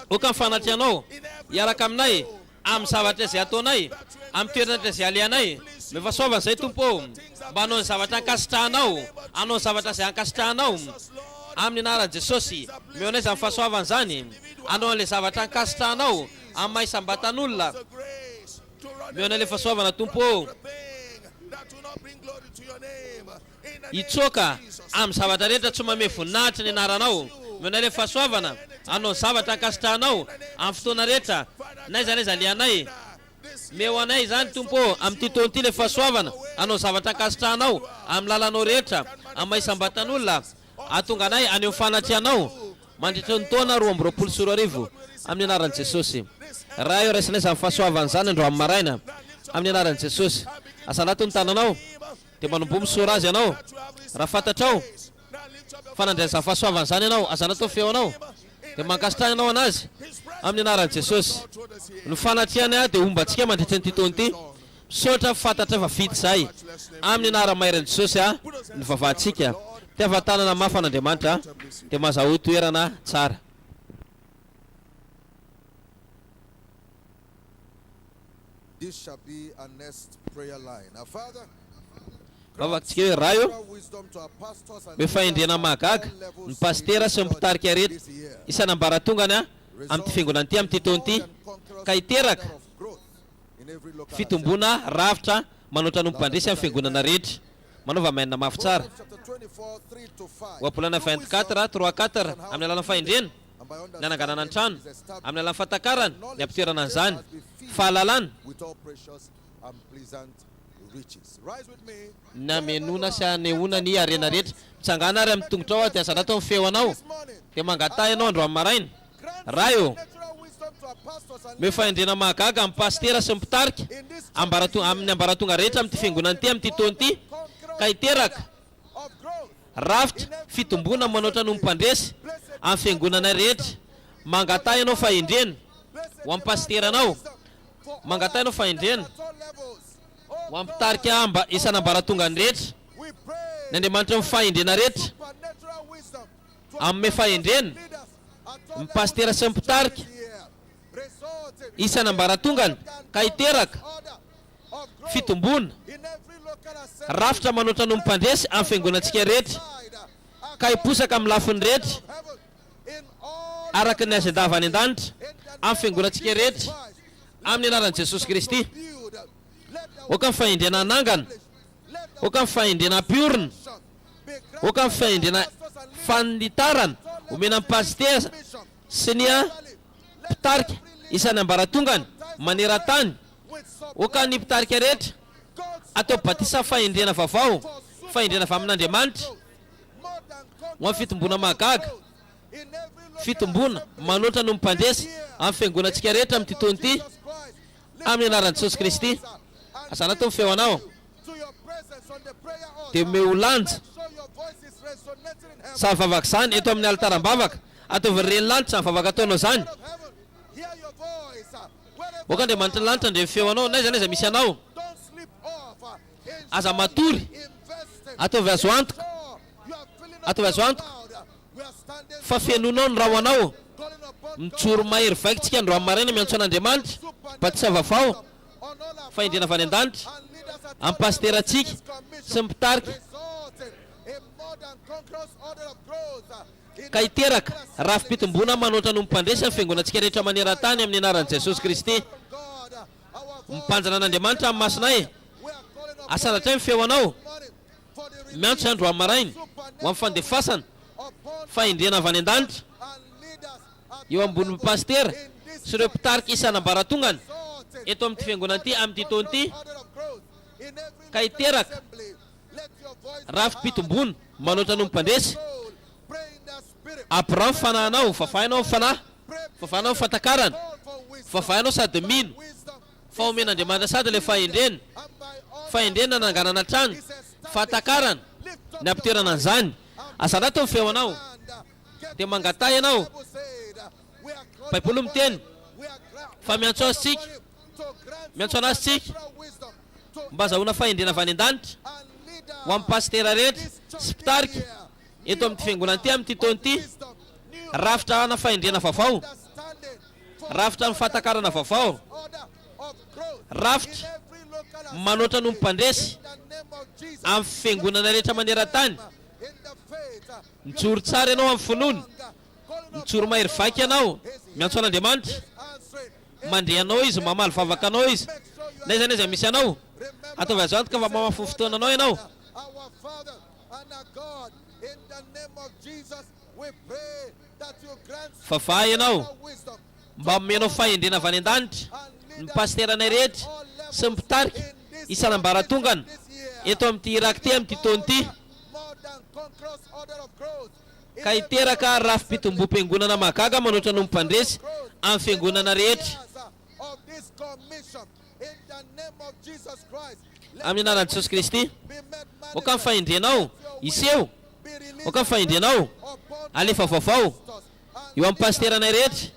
oka amin'ny fanatrehanao hiaraka aminay amin'ny zavatra izay ataonay amin'ny toerana izay alehanay me fahasoavana izay tompo mba hanao ny zavatra ankasitrahanao hanao ny zavatra izay ankasitrahanao amin'ny anaran'i Jesosy meo anay izany fahasoavana zany hanao an'ilay zavatra ankasitrahanao amin'ny maha-isam-batan'olona meo anay le fahasoavana tompo hitsoka amin'ny zavatra rehetra tsy mame voninahitra ny anaranao meo anay le fahasoavana hanao ny zavatra ankasitrahanao amin'ny fotoana rehetra naiza lehanay meo anay zany tompo amin'ity taona ity le fahasoavana hanao ny zavatra ankasitrahanao amin'ny lalanao rehetra amin'ny maha-isam-batan'olona atonga anay aneo fanatrehanao mandritry ny taona 2024 amin'ny anaran'i Jesosy raha io raisinay zany fahasoavana zany andro amin'ny maraina amin'ny anaran'i Jesosy asanato ny tananao dia manombo misora azy ianao raha fantatrao fanandrazany fahasoavana zany ianao azanato feo anao dia mankasitrana ianao anazy amin'ny anaran'i Jesosy ny fanatrehany a dia ombantsika mandritry nyity taona ity misaotra fantatra efa vita zay amin'ny anara-mairan'i Jesosy a ny vavahantsika tiavan-tanana mafan'Andriamanitra dia mahazaho toerana tsara. This shall be our next prayer line. Our Father, vavakantsika hoe raha io wisdom to our pastors and me fahendrena mahagaga ny pastera sy ny mpitarika rehetra isan'ambaratongany a amin'ny fiangonana ity amin'ny titony ity ka hiteraka fitombona ravitra manoatra anompandresy amin'ny fiangonana rehetra manaova mainina mafy tsara oapolana 24 3-4 amin'ny alàna fahendrena ny ananganana ny trano amin'ny alàna fatakarana ny ampitoerana an'izany fahalalana na menona sy anehoana ny arena rehetra mitsangana ary amin'ny tongotra ao tiasana ato amin'ny feo anao dia mangatay ianao andro amin'ny maraina raha eo mefahendrena mahagaga amin'ny pastera sy mipitarika amin'ny ambaratonga rehetra amin'ny ty fiangonana ity amin'ny ty tony ity ka hiteraka rafitra fitombona manoatra no mimpandresy amin'ny fiangonana rehetra mangatay ianao fahendrena ho amin'ny pasteranao mangatay ianao fahendrena ho amin'ny pitarika amba isan'ambaratongany rehetra ny andriamanitra mifahendrena rehetra amin'ny fahendrena mipastera sy mipitarika isan'ambaratongany ka hiteraka fitombona rafitra manoatra no mimpandresy amin'ny fiangonantsika rehetra ka hiposaka amin'ny lafiny rehetra araka ny azandava any an-danitra amin'ny fiangonantsika rehetra amin'ny anaran'i Jesosy Kristy oka amin'ny fahendrena anangana oka amin'ny fahendrena ampiorina oka amin'ny fahendrena fanitarana omena amin'ny pastera sy ny pitarika isan'ny ambaratongany maneran-tany oka ny pitarika rehetra atao batisa fahendrena vaovao fahendrena avy amin'Andriamanitra ho amin'ny fitombona mahagaga fitombona manoatra no mimpandresy amin'ny fiangonantsika rehetra amin'ny titony ity amin'ny anaran'i Jesosy Kristy asana atao feo anao dia meo lanja sa vavaka zany eto amin'ny alitaram-bavaka ataovy reny lanitra ny vavaka ataonao zany oka Andriamanitra ny lanitra ndre feo anao na iza misy anao aza matory ataovy azo antoka fa fianonao ny raha ho anao mitsoro mahery vaikitsika andro amin'ny maraina miantso an'Andriamanitra batisa vaovao fahendrena avy any an-danitra amin'ny pasteratsika sy mipitarika ka hiteraka rafim-pitombona manoatra no mimpandresy amin'ny fiangonantsika rehetra maneran-tany amin'ny anaran'i Jesosy Kristy mipanjana an'Andriamanitra amin'ny masonay asanatray ny feo anao miantso andro amin'ny maraina ho amin'ny fandefasana fahendrena avy any an-danitra eo ambony pastera sy ireo pitarika isan'ambaratongany eto amin'ny fiangonana ity amin'ny titony ity ka hiteraka rafim-pitombona manoatra no mimpandresy Abraham fanahinao fafahinao fafahinao fatakarana fafahinao sady mino fa omen'Andriamanitra sady le fahendrena nanganana trano fatakarana ny ampitoerana an'izany asana to feo anao dia mangatay ianao Baiboly miteny fa miantso azitsika miantso anazy tsika mba azahoana fahendrena avy any an-danitra ho amin'ny pastera rehetra sy pitarika eto amin'ny fiangonana ity amin'ny titony ity rafitra na fahendrena vaovao rafitra ny fatakarana vaovao rafitra manoatra no mimpandresy amin'ny fiangonana rehetra maneran-tany mitsoro tsara ianao amin'ny finoana mitsoro mahery vaika ianao miantso an'Andriamanitra mandeha anao izy mamaly vavaka anao izy na iza naiza misy anao ataovy azo antoka fa mamafy fotoana anao ianao favahy ianao mba menao fahendrena avy any an-danitra ny pasteranay rehetra sy mipitarika isan'ambaratongany eto amin'ity Irak ty amin'ny titony ity ka hiteraka rafim-pitombom-piangonana mahagaga manoatra no mimpandresy amin'ny fiangonana rehetra amin'ny anaran'i Jesosy Kristy oka amin'ny fahendrenao iseho oka amin'ny fahendrenao alefa vaovao eo amin'ny pasteranay rehetra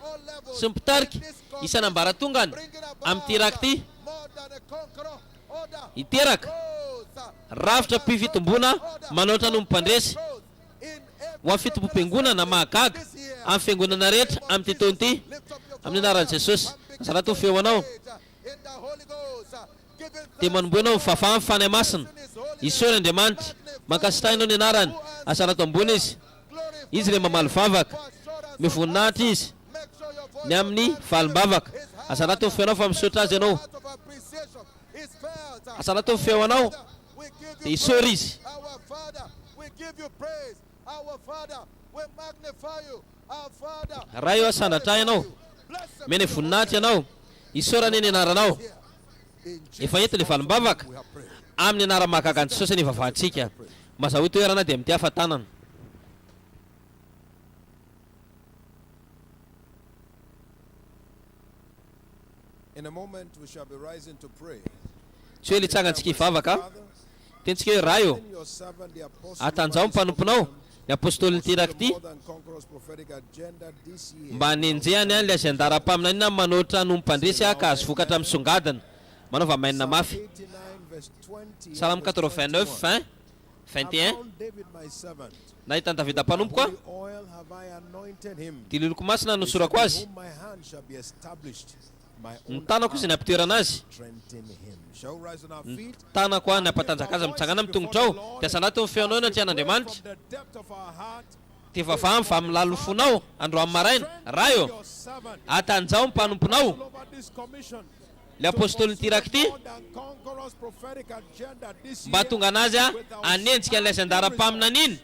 sy mipitarika isan'ambaratongany amin'ity Irak ty hiteraka rafitra mpifitombona manoatra no mimpandresy ho amin'ny fitombom-piangonana mahagaga amin'ny fiangonana rehetra amin'ny titony ity amin'ny anaran'i Jesosy asana to feo anao dia manomboa ianao mifafa amin'ny fanahy masina iseho n'Andriamanitra mankasitrahinao ny anarany asana to ambony izy le mamaly vavaka mivoninahitra izy ny amin'ny valim-bavaka. Asanato ny feonao fa misaotra azy ianao. Heart of appreciation is felt. Asanato ny feo anao We give dia you isaora praise. izy. Our Father, we give you praise. Our Father, we magnify you. Our Father, Raha eo asandatra ianao, mena voninahitra ianao, isaorany ny anaranao. Efa eto ilay valim-bavaka amin'ny anara mahagaga ny Jesosy ny vavahantsika. Mazahoa toerana dia mity hafatanana. In a moment, we shall be rising to pray. Tsy hoe litsangantsika hivavaka, tentsika hoe raha eo, Your servant, the apostle, atanjao ny mpanomponao, ny apôstôly niteraky ity, more than conquerors prophetic agenda this year. mba nenjehany any le azandara-paminanina manoatra no mpandresy ka azo vokatra misongadina. Manaova mainina mafy. 89 verse 20. Salamo 89, fin 21. Upon David my servant, Nahitany Davida mpanompo koa, with oil have I anointed him. dia loloko masina no sorako azy. Whom my hand shall be established. My Ny own tanako izay nampitoerana azy. strengthen him. Shall we rise on our Ny feet? tanako ny ampatanjaka azy mitsangana amin'ny tongotra ao. Dia sanato ny feonao ny Andriamanitra. From the depth of our heart, Dia vavahamy va amin'ny lalofonao androany maraina. Raha eo, your servant, atanjao ny mpanomponao. all over this commission, Le apôstôly niteraky ity, more than conquerors prophetic agenda this mba year. tonga anazy anenjika an'ilay azandara-paminana iny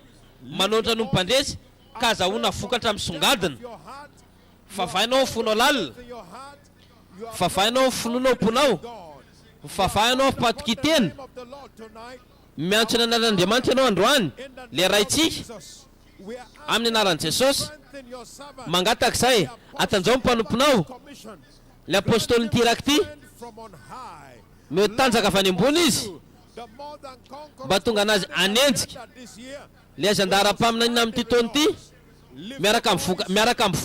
manoatra no mpandresy ka azahoana vokatra misongadina. Your heart, Favahinao ny fonao lalina, in your heart, you are favahinao ny fononao ponao, God. favahinao ny mpatokiteny. Name of the Lord tonight, Miantsona an'Andriamanitra ianao androany, in the le raitsika Jesus, we are amin'ny anaran'i Jesosy. strengthen your servant. Mangatak'izay, atanjao ny mpanomponao, Commission, le apôstôly niteraky ity, send from on high. mihotanjaka avy any ambony izy, The more than conquerors mba tonga anazy anenjika agenda this year. le azandara-paminanina amin'ity taona ity, miaraka amin'ny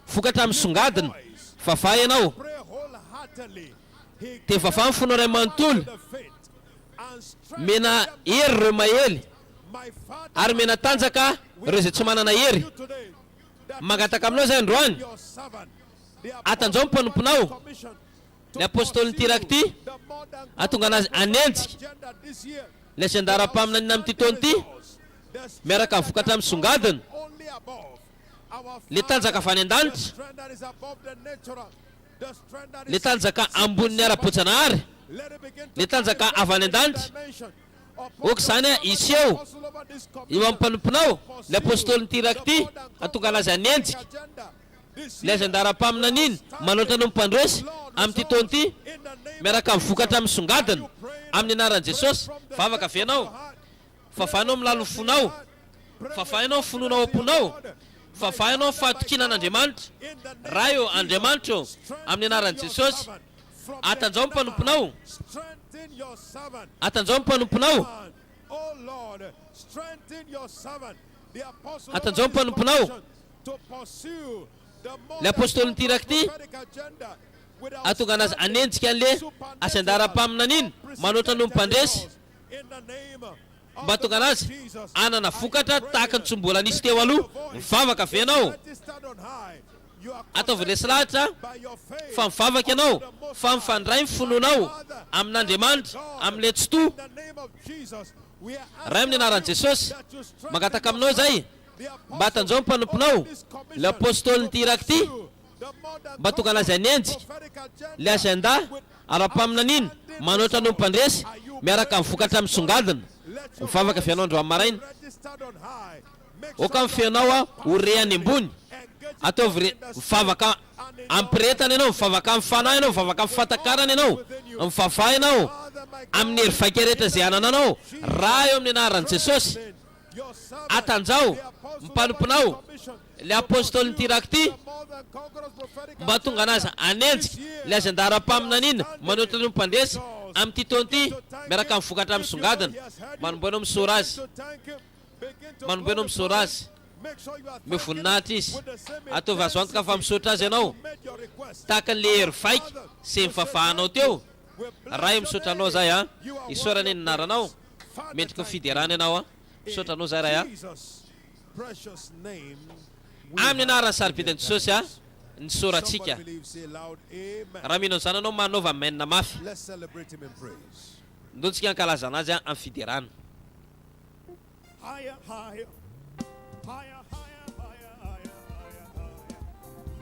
vokatra misongadina. Vavaha ianao, Pray wholeheartedly. He dia vavaha ny fonao ray manontolo, the faith and strength. mena hery ireo mahely, My Father, ary mena tanjaka ireo izay tsy manana hery. today, that Mangataka aminao izay androany, your servant, the atanjao ny mpanomponao, commission, le apôstôly niteraky ity, the more than atonga anazy anenjika agenda this year. le azandara-paminanina amin'ity taona ity, The miaraka amin'ny vokatra misongadina. only above our Le tanjaka avy any an-danitra, strength that is above the natural. The strength that le is tanjaka ambony ara-bojanahary, let it begin to le tanjaka avy any an-danitra. dimension. Oka izany iseho eo amin'ny mpanomponao, le apôstôly niteraky ity, atonga anazy anenjika le azandara-paminana iny manoatra no mpandresy amin'ity taona ity, miaraka amin'ny vokatra misongadina amin'ny anaran'i Jesosy. Vavaka avy ianao, favahinao milalo fonao, favahinao fononao amponao, favahinao fahatokina an'Andriamanitra. Raha eo Andriamanitra eo amin'ny anaran'i Jesosy, atanjao ny mpanomponao, strengthen your servant. atanjao ny mpanomponao, Oh Lord, strengthen your servant. The apostle atanjao ny mpanomponao, to pursue the more le apôstôly niteraky ity, prophetic agenda without atonga anazy anenjika an'le azandara-paminana iny manoatra no mpandresy, in the name of mba tonga anazy anana vokatra tahaka ny tsy mbola nisy teo aloha. Mivavaka avy ianao, registered on high. You are ataovy lesy lahatra by your faith. fa mivavaka ianao, fa mifandray ny fononao amin'Andriamanitra, amin'le tsoto. In the name of Jesus, we are Raha amin'ny anaran'i Jesosy, that you strengthen mangataka aminao zay, the mba atanjao ny mpanomponao, le apôstôly niteraky ity, the more than mba tonga anazy anenjika prophetic agenda le azanda ara-paminana iny manoatra no mpandresy miaraka amin'ny vokatra misongadina. Mivavaka avy ianao andro amin'ny maraina, registered on high. Make oka amin'ny feonao ho rehany ambony, ataovy mivavaka ampiretana ianao, mivavaka amin'ny fanahy ianao, mivavaka amin'ny fatakarana ianao, mivavaha ianao amin'ny hery vaika rehetra izay anananao. Raha eo amin'ny anaran'i Jesosy, your servant, atanjao mpanomponao, le apôstôly niteraky ity, more than conquerors prophetic mba tonga anazy anenjika le azandara-paminana iny manoatra no mpandresy amin'ity taona ity, miaraka amin'ny vokatra misongadina. Manomboa anao misaora azy, to thank him. Begin to manomboa anao misaora azy, make sure you are mivoninahitra izy, with the same ataovy azo antoka fa misaotra azy ianao made your request. tahaka an'le hery vaika sy mivavahanao teo. Raha io misaotra anao zay a, isaorany ny anaranao, mendrika ny fiderana ianao a, misaotra anao zay raha a. Jesus precious name. Amin'ny anaran'ny sarobidan'i Jesosy a, ny saorantsika. Somebody believe, say loud, amen. Raha mino an'izany anao manova mainina mafy, Let's celebrate him in praise. ndontsika ankalaza anazy a amin'ny fiderana. Higher, higher, higher, higher, higher, higher, higher, higher.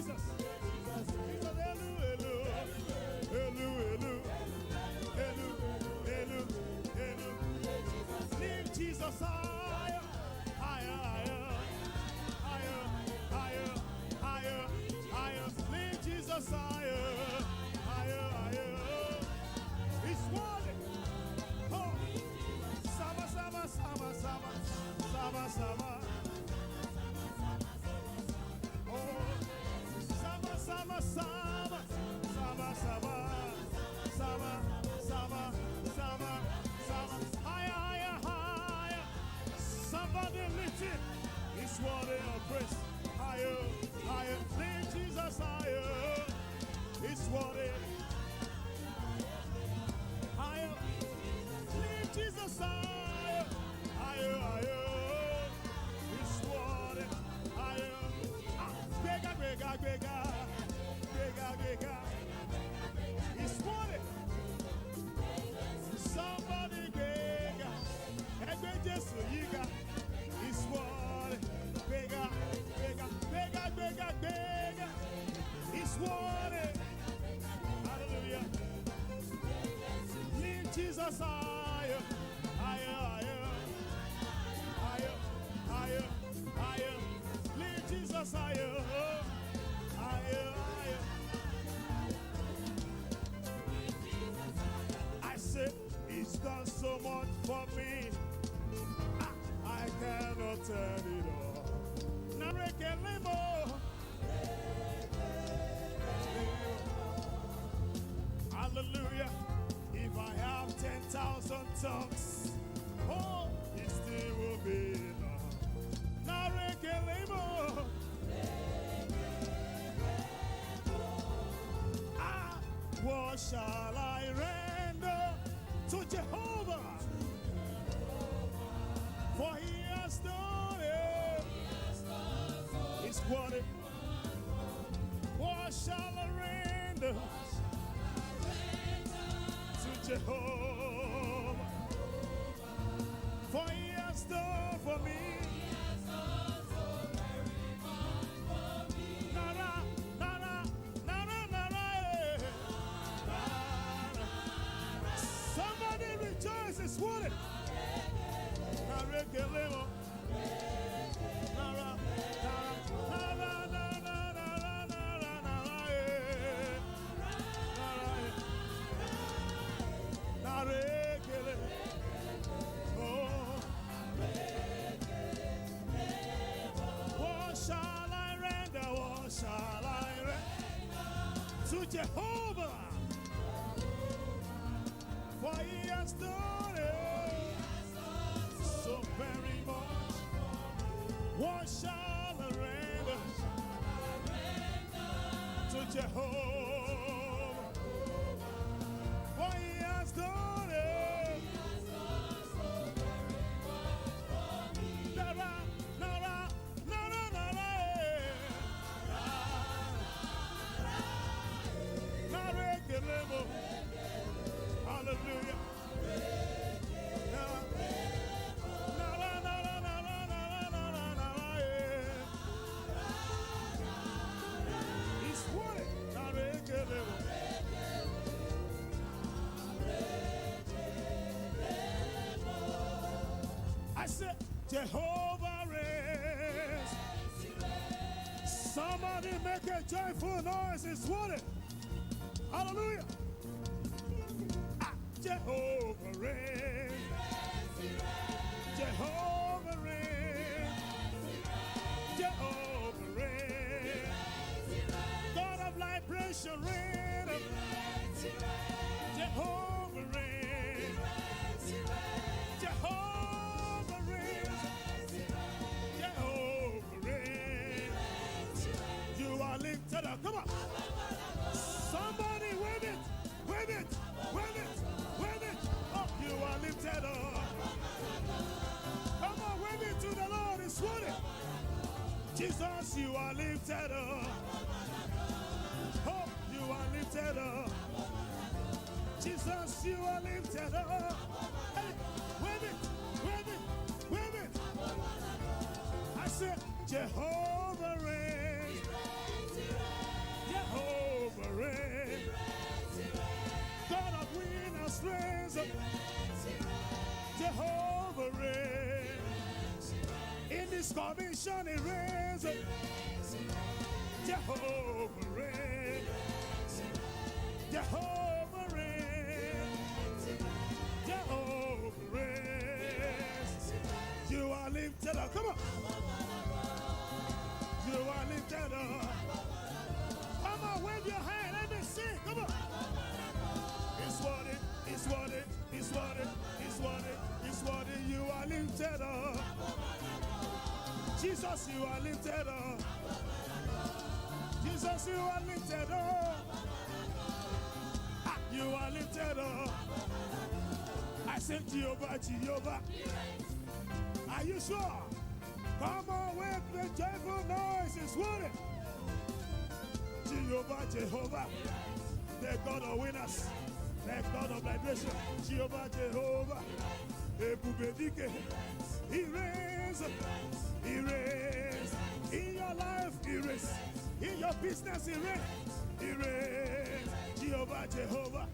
Jesus. Jesus, elu, elu. Elu, elu. Elu, elu, elu. Lift Jesus higher, higher, higher, higher, higher, higher. Lift Jesus higher, higher, higher. He's worthy. Oh, sama, sama, sama, sama, sama, sama. Oh, sama, sama, sama, sama, sama, sama, sama, sama, sama. Higher, higher, higher. Somebody lift it. It's worthy of praise. Higher, higher. Lift Jesus higher. It's worthy. Higher. Lift Jesus higher. Higher, higher. It's worthy. Higher. Bigger, bigger, bigger. Bigger, bigger. It's worthy. Somebody bigger. Egbe Jesu yiga. It's worthy. Bigger, bigger, bigger, bigger, bigger. It's worthy. Hallelujah. Lift Jesus higher. Higher, higher. Higher, higher, higher. Lift Jesus higher. Higher, higher. I said, He's done so much for me. I cannot tell it all. Narekelemo. Hallelujah. If I have 10,000 tongues, oh, it still will be enough. Narekelemo. What shall I render to Jehovah? For He has done it. It's worthy. What shall I render to Jehovah? For He has done for me. Nara, nara, nara, nara, eh. Somebody rejoice, it's worthy. Narekelemo. Nara, nara, nara, nara, nara, nara, nara, eh. Nara, eh. Narekele. Oh. What shall I render? What shall I render to Jehovah? For He has done it so very much. What shall I render to Jehovah? For He has done it. Nara, nara, nara, nara, eh. Narekelemo. Hallelujah. Nara, nara, nara, nara, nara, nara, nara, eh. He's worthy. Narekelemo. I said, Jehovah reigns. Somebody make a joyful noise. It's worthy. Hallelujah. Jehovah reigns. Jehovah reigns. Jehovah reigns. God of liberation reigns. Jehovah reigns. Jehovah reigns. Jehovah reigns. You are lifted up. Come on. Somebody wave it. Wave it. Wave it. Wave it. Oh, you are lifted up. Come on, wave it to the Lord. It's worthy. Jesus, you are lifted up. Oh, you are lifted up. Jesus, you are lifted up. Hey, wave it. Wave it. Wave it. I said, Jehovah reigns. His commission it reigns. Jehovah reigns. Jehovah reigns. Jehovah reigns. You are lifted up. Come on. You are lifted up. Come on, wave your hand. Let me sing. Come on. It's what it, it's what it, it's what it, it's what it, it's what it. You are lifted up. Jesus, you are lifted up. Jesus, you are lifted up. You are lifted up. I said Jehovah, Jehovah. Are you sure? Come on with the joyful noise. It's worth it. Jehovah, Jehovah. The God of winners. The God of liberation. Jehovah, Jehovah. Ebubedike. He reigns. He reigns. In your life, he reigns. In your business, he reigns. He reigns. Jehovah, Jehovah.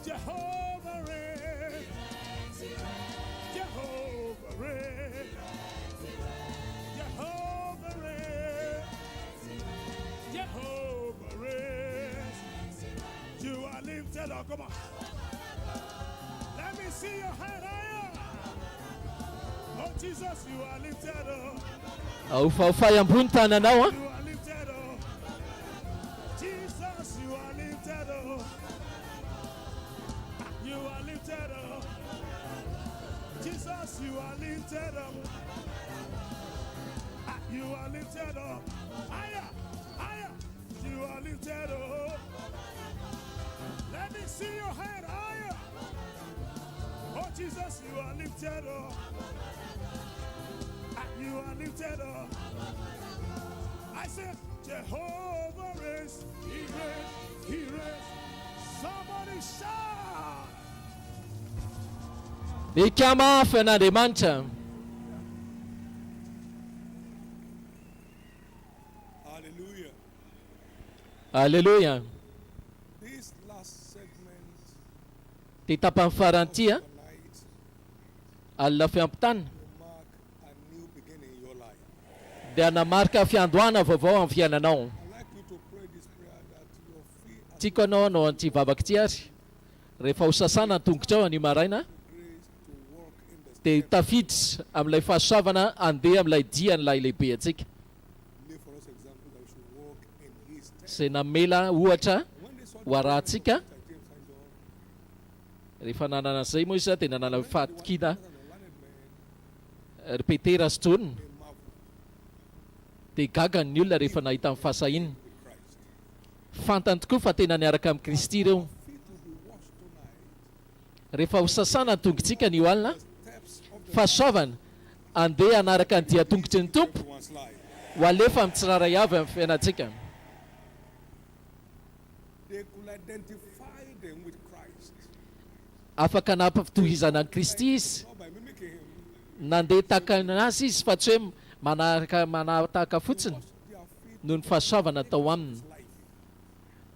Jehovah reigns. Jehovah reigns. Jehovah reigns. Jehovah reigns. You are lifted up. Come on. Let me see your hand higher. Oh Jesus, you are lifted up. Aufafay ambony tananao a. You are lifted up. Jesus, you are lifted up. You are lifted up. Jesus, you are lifted up. You are lifted up. Higher, higher. You are lifted up. Let me see your hand higher. Oh Jesus, you are lifted up. You are lifted up. I said, Jehovah reigns. He reigns. He reigns. Somebody shout. Mikama fenandemanta. Hallelujah. Hallelujah. This last segment Ty tapany faranty a tonight alina fiampitana will mark a new beginning in your life. dia namarika fiandohana vaovao amin'ny fiainanao. I'd like you to pray this prayer that your feet are Tiako anao anao an'ity vavaka ty ary. Rehefa ho sasana ny tongotrao any maraina grace to walk in the dia step. tafiditra amin'ilay fahasoavana andeha amin'ilay dian'ilay lehibe atsika. Live for us example that we should walk in his step. Izay namela ohatra When they saw ho arahantsika. James and John, Rehefa nanana an'izay moa izy dia nanana when fahatokina they wanted man, ry Petera sy Jona they marveled dia gagany ny olona rehefa nahita amin'ny fahasahinana. with Christ. Fantany tokoa fa tena niaraka amin'ny Kristy ireo. Feet will be washed tonight. Rehefa ho sasana ny tongotsika ny alina Steps of the fahasoavana andeha anaraka ny dia tongotry ny tompo to one's life. ho alefa amin'ny tsiraray avy amin'ny fiainantsika. They could identify them with Christ. Afaka nampitohizana ny Kristy izy. Not by mimicking him. Nandeha tahaka anazy izy fa tsy hoe manatahaka fotsiny Wash their feet noho ny fahasoavana tao aminy. with life.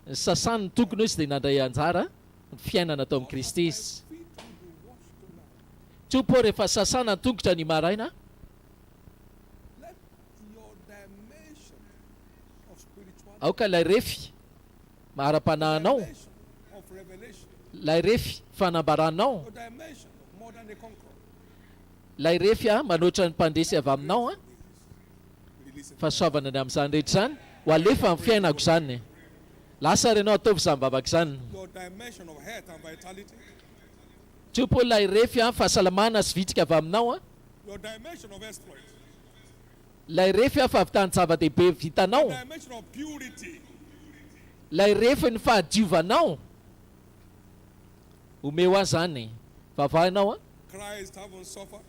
Ny sasany ny tokony izy dia nandray anjara ny fiainana tao amin'ny Kristy izy. Feet will be washed tonight. Tsopo rehefa sasana ny tongotra ny maraina Let your dimension of spirituality, aoka ilay refy mahara-panahinao, dimension of revelation, ilay refy fanambaranao, your dimension of more than a conqueror. ilay refy a manoatra ny mpandresy avy aminao a Release it. fahasoavana ny amin'izany rehetra izany ho alefa amin'ny fiainako izany. Lasa ry ianao ataovy izany vavaka izany. Your dimension of health and vitality, Tsopo ilay refy a fahasalamana sy vitrika avy aminao a, your dimension of exploit, ilay refy a fahavitany zava-dehibe vitanao, dimension of purity, ilay refy ny fahadiovanao omeo azy zany. Vavahinao a Christ having suffered.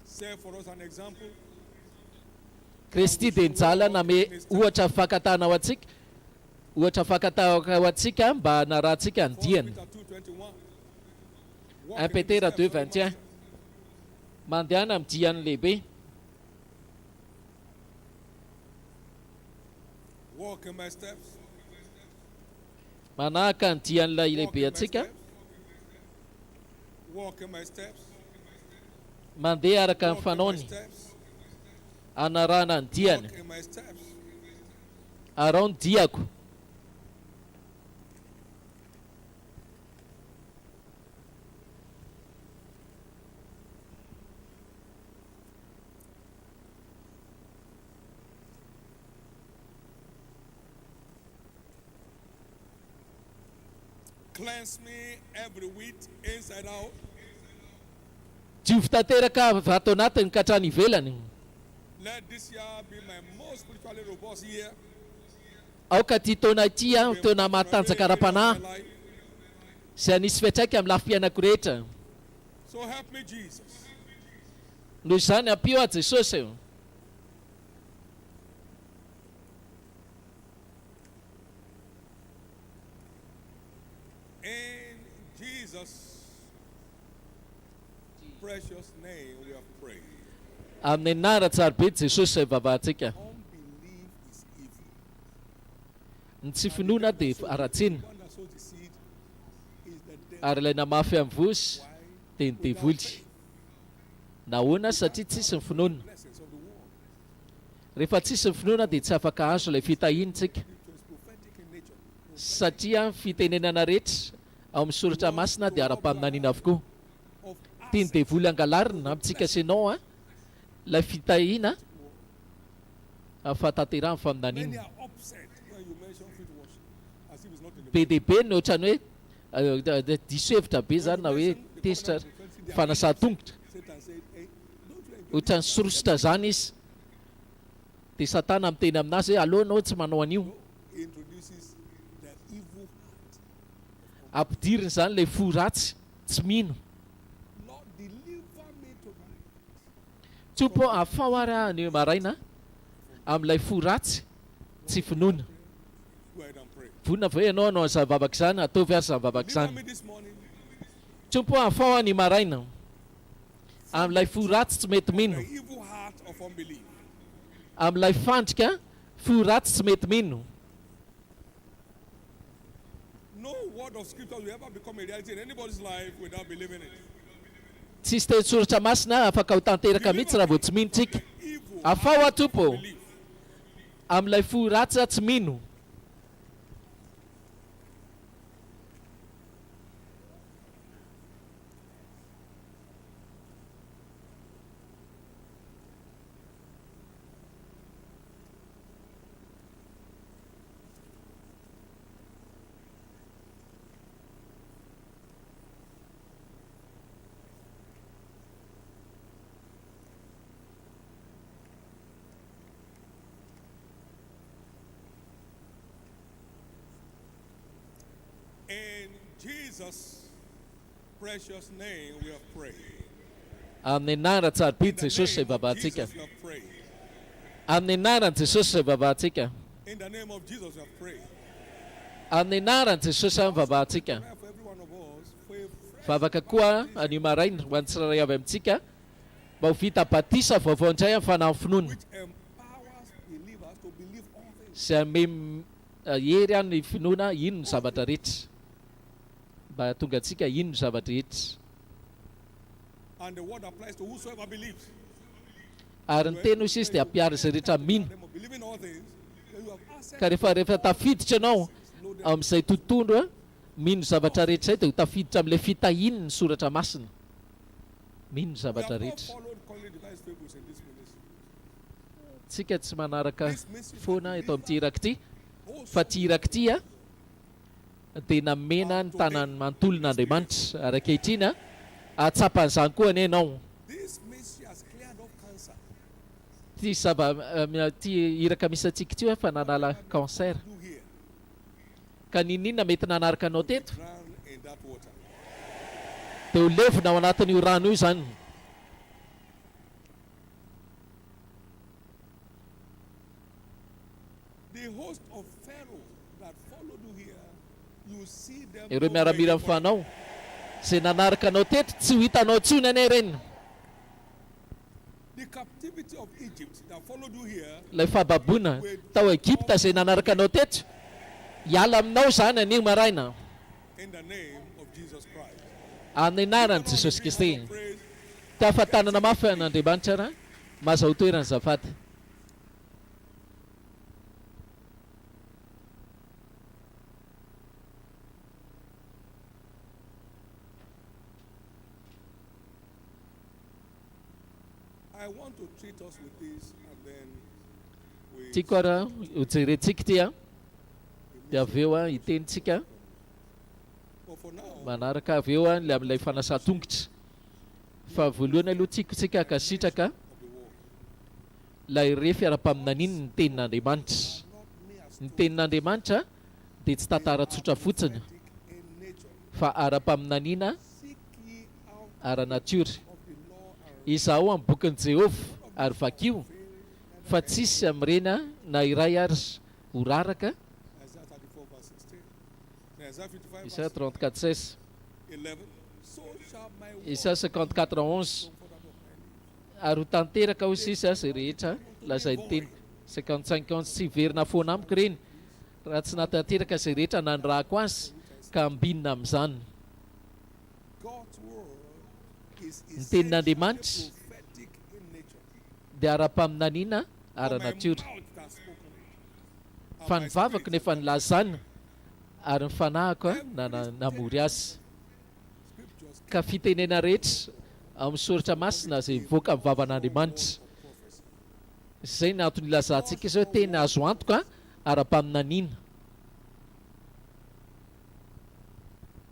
Serve for us an example. Kristy dia njala name ohatra fakatana ao antsika, ohatra fakatana ao antsika mba hanarantsika ny 1 diany. Peter 2:21. 1 Petera 2:21 mandehana amin'ny diany lehibe. Walk in my steps. Manahaka ny dian'ilay lehibe antsika, Walk in my steps. mandeha araka ny Walk in my fanaony steps. anarana ny diany Walk in my steps. arao ny diako. Cleanse me every week, inside out. Diovy tanteraka vato anatiny ka hatrany ivelany. Let this year be my most spiritually robust year. Aoka ty taona ity a taona matanjaka ara-panahy izay anisy fiantraika amin'ny lafiainako rehetra. So help me, Jesus. Noho izany ampio a Jesosy. In Jesus' precious name we have prayed. Amin'ny anara-tsara be Jesosy izay vavahantsika. Unbelief is evil. Ny tsy finoana dia aratsina One that sows the seed is the devil. ary ilay namafy amin'ny vozy dia ny devoly. Nahoana satria tsisy ny finoana. Blessings of the world. Rehefa tsisy ny finoana dia tsy afaka azo ilay fitahiantsika. It was prophetic in nature. Satria fitenenana rehetra ao amin'ny soratra masina dia ara-paminaniana avokoa. Of Tiany devoly angalarina amintsika senao a ilay fitahiana ahafatanterahany many faminaniana. are upset when you mention feet washing, as if it's not in the Be dia be ny ohatrany hoe diso hevitra be zany na hoe tezitra fanasan-tongotra. Satan said, hey, don't you enjoy Ohatrany sorosotra zany izy. Dia Satana miteny aminazy hoe allo anao tsy manao an'io. He introduces the evil heart. Ampidiriny zany ilay fo ratsy tsy mino. Lord, deliver me tonight. Tsompo ahafaho ary ny maraina amin'ilay fo ratsy tsy finoana. Go ahead and pray. Vonina ve ianao anao an'izany vavaka izany ataovy ary izany vavaka Deliver izany. me this morning Tsompo ahafaho ny maraina amin'ilay fo ratsy tsy mety the mino. evil heart of unbelief. Amin'ilay fandrika fo ratsy tsy mety mino. No word of scripture will ever become a reality in anybody's life without believing it. Tsisy teny-tsoratra masina afaka ho tanteraka mihitsy raha vao tsy minotsika. Evil Ahafaho heart of atompo unbelief. amin'ilay fo ratsy tsy mino. In Jesus' precious name we have prayed. Amin'ny anara-tsara be In the Jesosy izay name of vavahantsika. Jesus we have prayed. Amin'ny anaran'i Jesosy izay vavahantsika. In the name of Jesus we have prayed. Amin'ny anaran'i Jesosy izany vavahantsika. Pray for every one of us for a fresh Vavaka koa anio maraina ho an'ny tsirairay avy amintsika mba ho vita batisa vaovao indray amin'ny fanahy finoana. which empowers believers to believe all things. Izay ame hery any ny finoana ino ny zavatra rehetra. Mba tonga antsika ino ny zavatra rehetra. And the word applies to whosoever believes. Ary ny teny hoy izy dia ampiary izay rehetra mino. Them of believing all things, then you have access Ka rehefa tafiditra ianao amin'izay tontolo a mino zavatra rehetra izay dia ho tafiditra amin'ilay fitahiany ny soratra masina. Mino we zavatra have not rehetra. followed Conley Device fables in this ministry. Tsika tsy manaraka This ministry foana eto amin'ity iraka ity. also Fa ty iraka ity a dia namena ny tanany manontolon'Andriamanitra. Ary ankehitriny a atsapan'izany koa anie ianao. this ministry has cleared off cancer. Ty iraka misy antsika ity fa nanala cancer. Do here, Ka ninina mety nanaraka anao teto drown in that water. dia ho levona ao anatin'io rano io zany. The host of Pharaoh that followed you here, you see them. Ireo nowhere miaramila in amin'ny the world. fanao izay nanaraka anao teto tsy ho hitanao intsony anie reny. The captivity of Egypt that followed you here, Ilay fahababoana tao Egipta izay nanaraka anao teto hiala aminao zany anio maraina. in the name of Jesus Christ. Amin'ny anaran'i Give the Jesosy Lord a big hand Kristy. of praise ka ahafantanana mafy an'Andriamanitra raha mazao toerany zafady. I want to treat us with this and then we Tiako raha hojerentsika ty a dia avy eo a hitenitsika but for now manaraka avy eo a le amin'ilay fanasa-tongotra. Fa voalohany aloha tiako tsika akasitraka lay refy ara-paminaniny ny tenin'Andriamanitra. Ny tenin'Andriamanitra dia tsy tantara-tsotra fotsiny fa ara-paminaniana ara-natiora. Izaho amin'ny bokin'i Jehovah ary vakio fa tsisy amin'ireny na iray ary ho raraka. Isaiah 34 verse 16. Isaiah 55 Isaia 34:16. 11. So shall my word Isaia 54:11. Ary ho tanteraka ho sisa izay rehetra lazainy teny. 55:11. Tsy verina foana amiko ireny raha tsy natanteraka izay rehetra nandrahako azy ka ambinina amin'izany. God's word is Ny tenin'Andriamanitra prophetic in nature. dia ara-paminaniana For my ara-natiora. mouth has spoken it. And Fa my ny vavako spirit nefa nilazana ary ny fanahiko namory azy. scriptures Ka fitenena rehetra amin'ny soratra masina izay mivoaka amin'ny vavan'Andriamanitra. Izay ny antony ilazantsika izao teny azo antoka ara-paminaniana.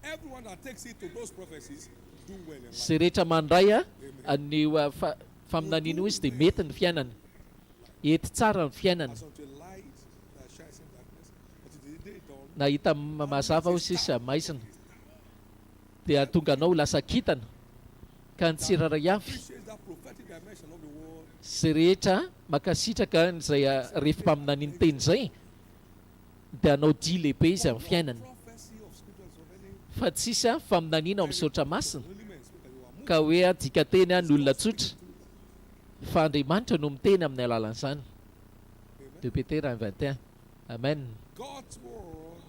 everyone that takes it to those prophecies do well in life. Izay rehetra mandray an'io faminaniana io izy dia mety ny fiainany. Ety tsara ny fiainany. As unto a light that shines in darkness, but it is the day dawn. Nahita mazava ho sisa maizina dia tonga anao lasa kitana ka ny tsiraray avy. Appreciate that prophetic dimension of the word. Izay rehetra makasitraka izay refim-paminaniany teny izay dia anao dia lehibe izy amin'ny fiainany. Prophecy of scriptures of any Fa tsisy faminaniana amin'ny soratra masina elements that you are ka hoe dika teny ny olona tsotra fa Andriamanitra no miteny amin'ny alalan'izany. 2 Pétera 1:21. Amen. God's word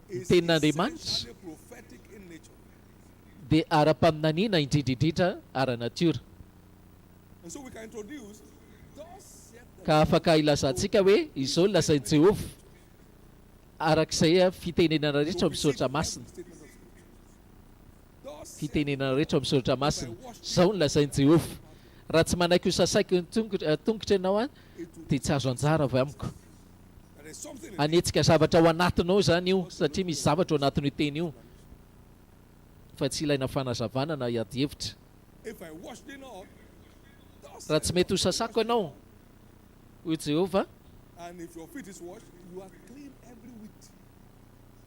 is Tenin'Andriamanitra essentially prophetic in nature. dia ara-paminaniana indrindrindrindra ara-natiora. And so we can introduce thus saith the Ka afaka ilazantsika hoe izao no lazain'i Jehovah arak'izay fitenenana rehetra amin'ny soratra masina. statement of scripture. Thus saith Fitenenana rehetra amin'ny soratra masina. Izao no lazain'i Jehovah. Raha tsy manaiky ho sasaiko ny tongotra ianao a dia tsy azo anjara avy amiko. there is something in Anetsika zavatra ao anatinao zany io satria misy zavatra ao anatin'io teny io. Fa tsy ilaina fanazavana na hiady hevitra. if I wash thee not, thus Raha tsy mety ho sasako ianao ho Jehovah, and if your feet is washed, you are clean every week.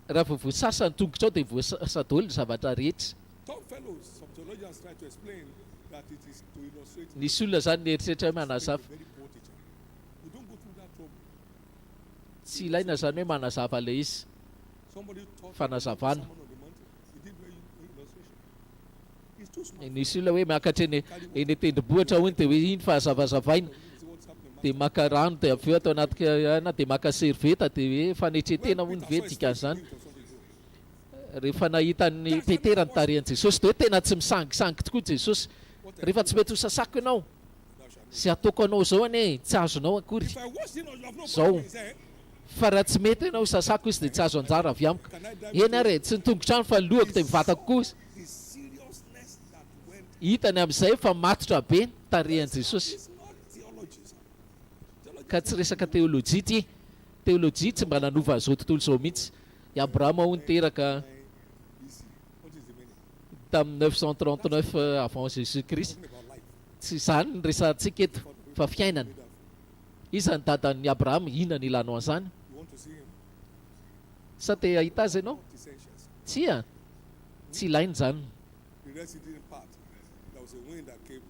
raha vao voasasa ny tongotra ao dia voasasa daholo ny zavatra rehetra. Tom fellows, some theologians try to explain that it is to illustrate Nisy olona zany nieritreritra hoe manazava. very poor teacher. You don't go through that trouble. Tsy ilaina zany hoe manazava ilay izy. Somebody taught Fanazavana. someone on the mountain. He did very illustration. He's too smart. Nisy olona hoe miakatra eny tendrombohitra hono dia hoe iny fahazavazavaina See what's happening. dia maka rano dia avy eo atao anaty ana dia maka serveta dia hoe fanetretena hono ve dikan'izany. Rehefa nahita ny Petera nitarihani Jesosy dia hoe tena tsy misangisangy tokoa Jesosy. Rehefa tsy mety ho sasako ianao, sy ataoko anao izao anie tsy azonao akory. If I wash thee not, you have no Zao. problem. He said, Fa raha tsy mety ianao sasako izy dia tsy azo anjara avy amiko. Eny ary tsy nitongotrano fa ny lohako dia mivatako koa izy. the seriousness that went. Hitany amin'izay fa matotra be tarihani Jesosy. It's not theology. Sir. Theology Ka tsy resaka teolojia ty. Teolojia tsy mba nanova izao tontolo izao mihitsy. I Abrahama ho niteraka BC. What is the meaning? tamin'ny 939 avant Jésus-Christ. Talking about life. Tsy izany ny resantsika eto fa fiainana. Iza ny dadan'ny Abrahama, inona ny ilanao an'izany? You want to see him? Sa te ahita azy ianao? Not essentials. Tsia, tsy ilainy izany. The rest he didn't part. There was a wind that came,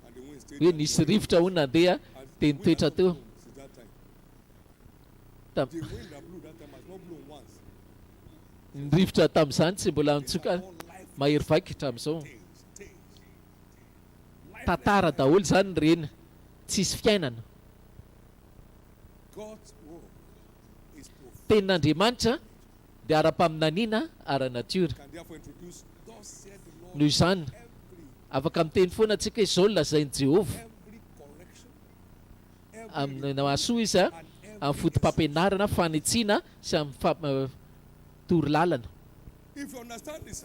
and the wind stayed. Hoe there. nisy rivotra hono nandeha And dia the wind nitoetra has not teo. blown since that time. Tam- The wind that blew that time has not blown once. Ny rivotra tamin'izany tsy mbola nitsoka All life mahery vaikitra amin'izao. things. Tantara daholo zany reny, tsisy fiainana. God's word is prophetic. Tenin'Andriamanitra dia ara-paminaniana ara-natiora. Can therefore introduce thus said the Lord Noho izany every afaka miteny foana antsika izao no lazainy Jehovah every correction, every amin'ny mahasoa izy a amin'ny fotom-pampianarana fanitsiana sy amin'ny tory lalana. if you understand this,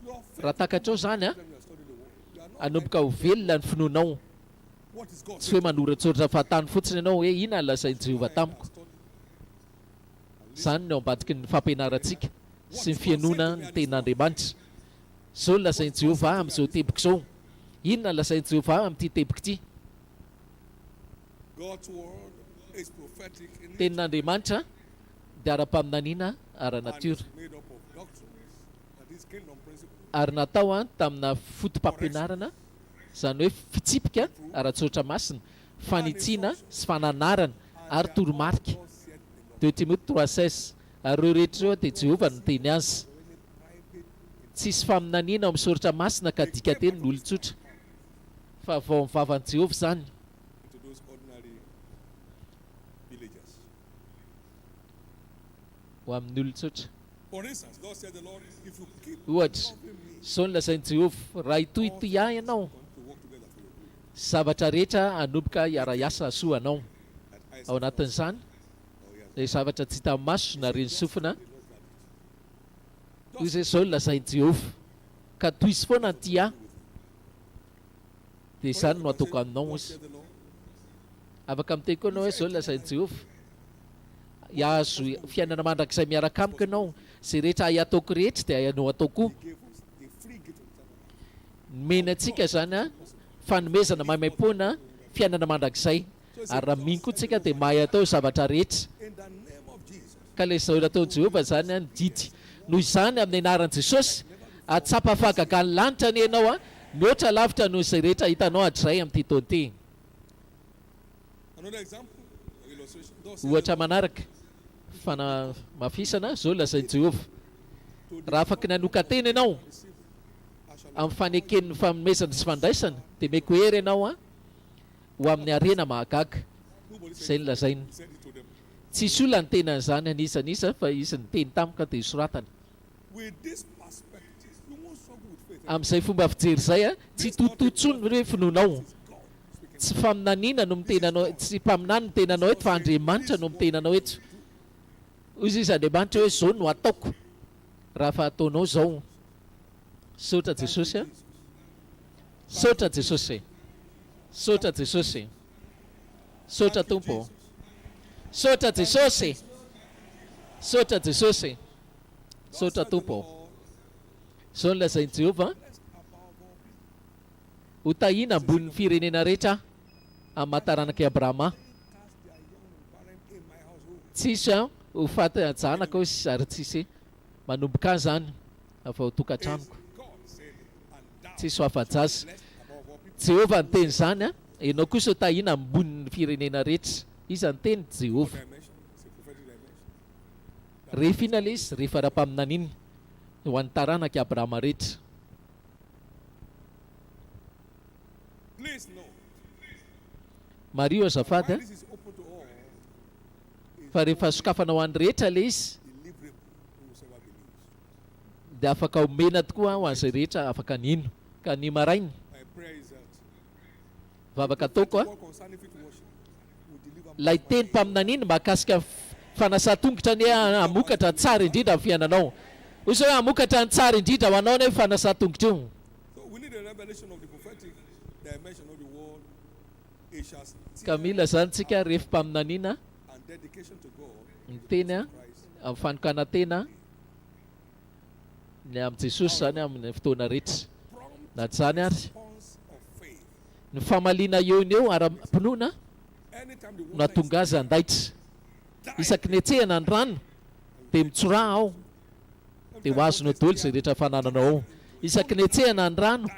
your faith Raha takatrao zany a when you are studying the word, you are not anomboka ho velona ny finoanao, what is God tsy hoe manoratsoratra fahatany fotsiny ianao hoe inona no lazainy Jehovah tamiko. Zany no ambadiky ny fampianarantsika sy ny fianoana ny tenin'Andriamanitra. Zao no lazainy Jehovah amin'izao teboko izao, inona no lazainy Jehovah amin'ity teboko ity. God's word is prophetic in nature Tenin'Andriamanitra dia ara-paminaniana and ara-natiora is made up of doctrines, that is kingdom principles, ary natao a tamina fotom-pampianarana, izany hoe fitsipika ara-tsotra masina, fanitsiana sy fananarana ary toromarika. 2 Timothée 3:16. Ary ireo rehetra ireo dia Jehovah no teny azy. Tsisy faminaniana ao amin'ny soratra masina ka dika teny ny olon-tsotra, fa vao amin'ny vavan'i Jehovah zany. into those ordinary villagers. Ho amin'ny olon-tsotra. For instance, God said, the Lord, if you keep Ohatra, loving me, zao no lazainy Jehovah, raha itohitohy ahy ianao, going to work together for your good. zavatra rehetra anomboka hiara-iasa soa anao. At Isaac, Ao anatin'izany, ilay zavatra tsy hita amin'ny maso na reny sofina, hoy izay zao no lazainy Jehovah, ka toy izy foana ny ty ahy, dia izany no ataoko aminao God izy. said, the Lord, Afaka miteny koa ianao hoe zao no lazainy Jehovah, hiazo fiainana mandrakizay miaraka amiko ianao, izay rehetra hay ataoko rehetra dia hayanao atao koa. He gave us a free gift of tabernacle. Mena antsika zany a fanomezana maimaim-poana fiainana mandrakizay, ary raha miny koa tsika dia mahay atao zavatra rehetra. In the name of Jesus, Ka ilay zao nataon'i Jehovah zany a ny didy. Noho izany amin'ny anaran'i Jesosy, atsapa afagaga ny lanitra ny ianao a, mihoatra lavitra noho izay rehetra hitanao hatrizay amin'ity taona ity. another example, or illustration, thus said Ohatra manaraka fanamafisana, zao lazainy Jehovah, raha afaka nanoka tena ianao amin'ny faneken'ny fanomezana sy fandraisana, dia meko hery ianao a ho amin'ny arena mahagaga. Izay no lazainy. he said it to them. Tsisy olona ny tena zany anisanisa fa izy ny teny tamika dia soratana. With this perspective, you won't struggle with faith. Amin'izay fomba fijery izay a, tsy tototsony hoe finoanao, God speaking. tsy faminaniana no mitenanao, tsy mpaminany no tenanao eto, fa Andriamanitra no mitenanao eto. Hoy izy Andriamanitra hoe zao no ataoko raha fa ataonao zao. Saotra Jesosy a, saotra Jesosy, saotra Jesosy, saotra Tompo, saotra Jesosy, saotra Jesosy, saotra Tompo. Zao no lazainy Jehovah, ho tahina ambonin'ny firenena rehetra amin'ny mahataranaka Abrahama. In my household, Tsisy a ho faty janaka hoe ary tsisy manomboka azy zany afa ho tokantranoko, God said it, and thou tsisy ho afa-jaza. blessed above all people. Jehovah ny teny zany a, ianao kosa ho tahina ambonin'ny firenena rehetra. Izy ny teny Jehovah. Dimension, it's a prophetic dimension. Rehefa ina ilay izy, rehefa raha-paminaniana ho an'ny taranaka Abrahama rehetra. Please know, Mario azafady a, this is open to all. fa rehefa sokafana ho an'ny rehetra ilay izy, Deliverable to whosoever believes. dia afaka omena tokoa ho an'izay rehetra afaka nino. Ka ny maraina, My prayer is that vavaka ataoko a, God concerning faith worship will deliver lay teny mpaminaniana mahakasika fanasa-tongotra ny hamokatra tsara indrindra amin'ny fiainanao. Hoy hoe hamokatra ny tsara indrindra ho anao ny fanasa-tongotra io. So we need a revelation of the prophetic dimension of the word. It shall Ka mila zany tsika rehefa mpaminaniana and dedication to God ny teny a, Christ. amin'ny fanokana tena ny amin'ny Jesosy zany amin'ny fotoana rehetra. Na zany ary Response of faith. ny famaliana eo ny eo ara-pinoana Anytime the no water atonga azy andaitra. Isaky ny etsehana ny rano dia mitsoraha ao, dia ho azonao daholo izay rehetra fanananao ao. Isaky ny etsehana ny rano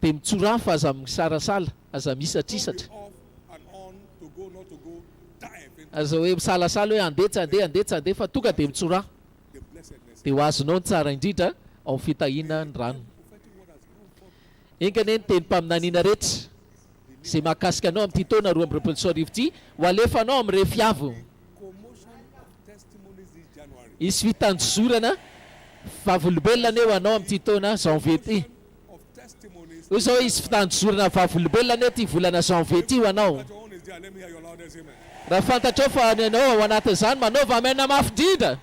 dia mitsoraha fa aza misarasala, aza misatrisatra, off and on to go, not to go, dive into aza hoe misalasala hoe andeha fa tonga dia mitsoraha, the blessedness. dia ho azonao ny tsara indrindra ao amin'ny fitahiana ny rano. Prophetic word has gone forth. Engany ny teny mpaminaniana rehetra izay mahakasika anao amin'ity taona 2024 ity, ho alefanao amin'ny refiavo. Commotion of testimonies this January. Isy fitandrozorana vavolombelona aneo anao amin'ity taona janvier ity. Of hoy zao izy fitandrozorana vavolombelona ane ty volana janvier ty ho anao That your own is there. Let me hear your loudest amen. raha fantatrao fa nanao ao anatin'izany manaova amena mafy drindra.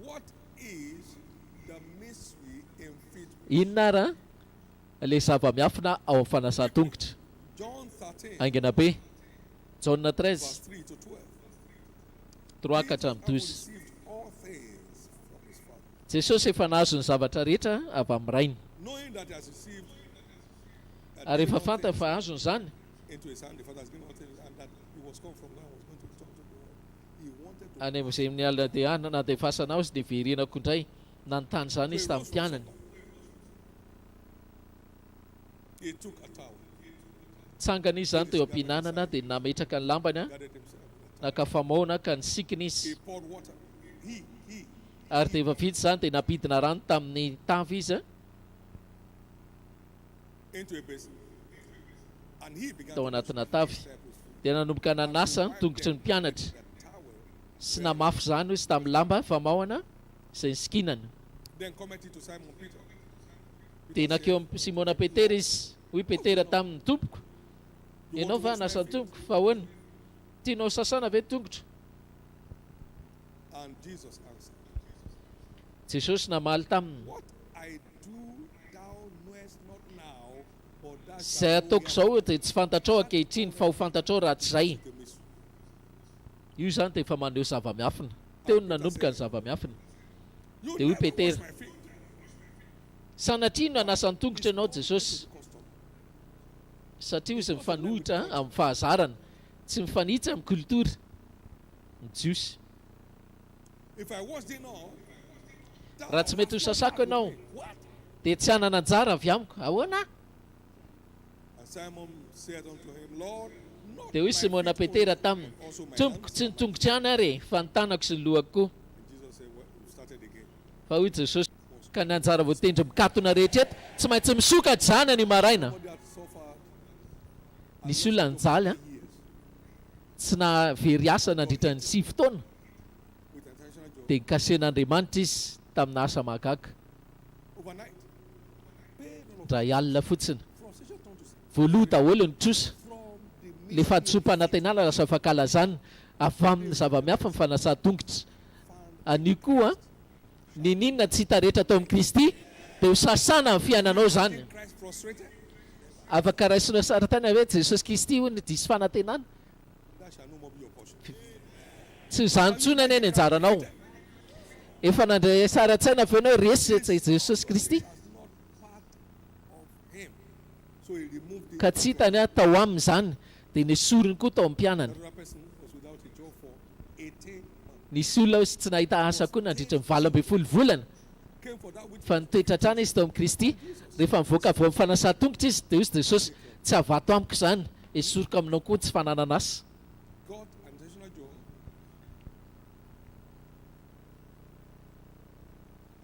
What is the mystery in faith? Inona ra le zava-miafina ao amin'ny fanasan-tongotra? John 13, Aingana be Jauna 13 verse 3 to 12. 3 ka hatramin'ny 12. Received all things from his Father, Jesosy efa nahazo ny zavatra rehetra avy amin'ny rainy knowing that he has received ary efa fanta fa azony zany into his hand, the Father has given all things, and that he was come from now, was going to return to the world. He wanted to any amin'izay amin'ny alina dia anina na dia fasana ao izy dia verenako indray nanontany zany izy tamin'ny mpianany. he took a towel, Tsangana izy zany teo am-pihinanana dia nametraka ny lambany a gathered himself, nakafamaona ka nisikina he izy poured water. He ary dia efa vita zany dia napidina rano tamin'ny tavy izy a into a basin, and he began tao to anatina wash tavy his disciples' feet. dia nanomboka nanasa tongotry ny mpianatra The towel. sy namafy zany izy tamin'ny lamba famaoana izay nisikinany. Then comment it to Simon Peter. Dia nakeo amin'ny Simona Petera izy hoy Petera tamin'ny tompoko, You ianao want to va wash my nasa feet? tompoko fa ahoana tianao sasana ve tongotra? And Jesus answered, Jesosy namaly taminy, what I do thou knowest not now, but thou izay shalt know ataoko zao hereafter. dia tsy fantatrao ankehitriny fa ho fantatrao raha tsy izay. The mystery. Io zany dia efa maneho zava-miafina, teo ny nanomboka ny zava-miafina. You Dia hoy never Petera, wash my feet. sanatria no anasa ny tongotra ianao Jesosy, Custom. satria izy mifanohitra amin'ny fahazarana, tsy mifanitsy amin'ny kultura ny jiosy. If I wash thee not, thou Raha tsy mety ho hast not sasako done ianao with me. What? dia tsy hanana anjara avy amiko, ahoana? And Simon said unto him, Lord, not Dia hoy my Simona feet Petera only, taminy, but also my tompoko hands tsy and ny my tongotra ihany ary fa ny tanako sy ny lohako koa. And Jesus said, well, you started again. Fa hoy Jesosy, ka ny anjara voatendry mikatona rehetra eto tsy maintsy misokatra zany ny maraina. Somebody had suffered Nisy olona nijaly a, years tsy navery asa nandritra ny 7 taona with intentional joy. dia nikasen'Andriamanitra izy tamin'ny asa mahagaga. Overnight, paid all of Dray alina fotsiny, frustration turned to sin. voaloha daholo ny trosa, From the le fahadisom-panantenana lasa fankalazana avy amin'ny zava-miafa ny fanasa-tongotra. Anio koa ny ninona tsy hita rehetra atao amin'ny Kristy dia ho sasana amin'ny fiainanao zany. Christ frustrated, Afaka raisina saratany hoe Jesosy Kristy hoy ny diso fanantenana, that shall no more be your portion. tsy zany tsony ane ny anjaranao. Efa nandray sara-tsaina avy ianao resy zay Jesosy Kristy That's not part of him. So he removed it. ka tsy hitany a tao aminy zany dia nesoriny koa tao amin'ny mpianany. Another person was without a job for 18 months. Nisy olona izy tsy nahita asa koa nandritra ny 12 volana Came for that which fa nitoetra trana izy tao amin'ny Kristy. Rehefa mivoaka avy amin'ny fanasa-tongotra izy dia hozy Jesosy tsy avato amiko zany, esoriko aminao koa tsy fananana asa. got intentional joy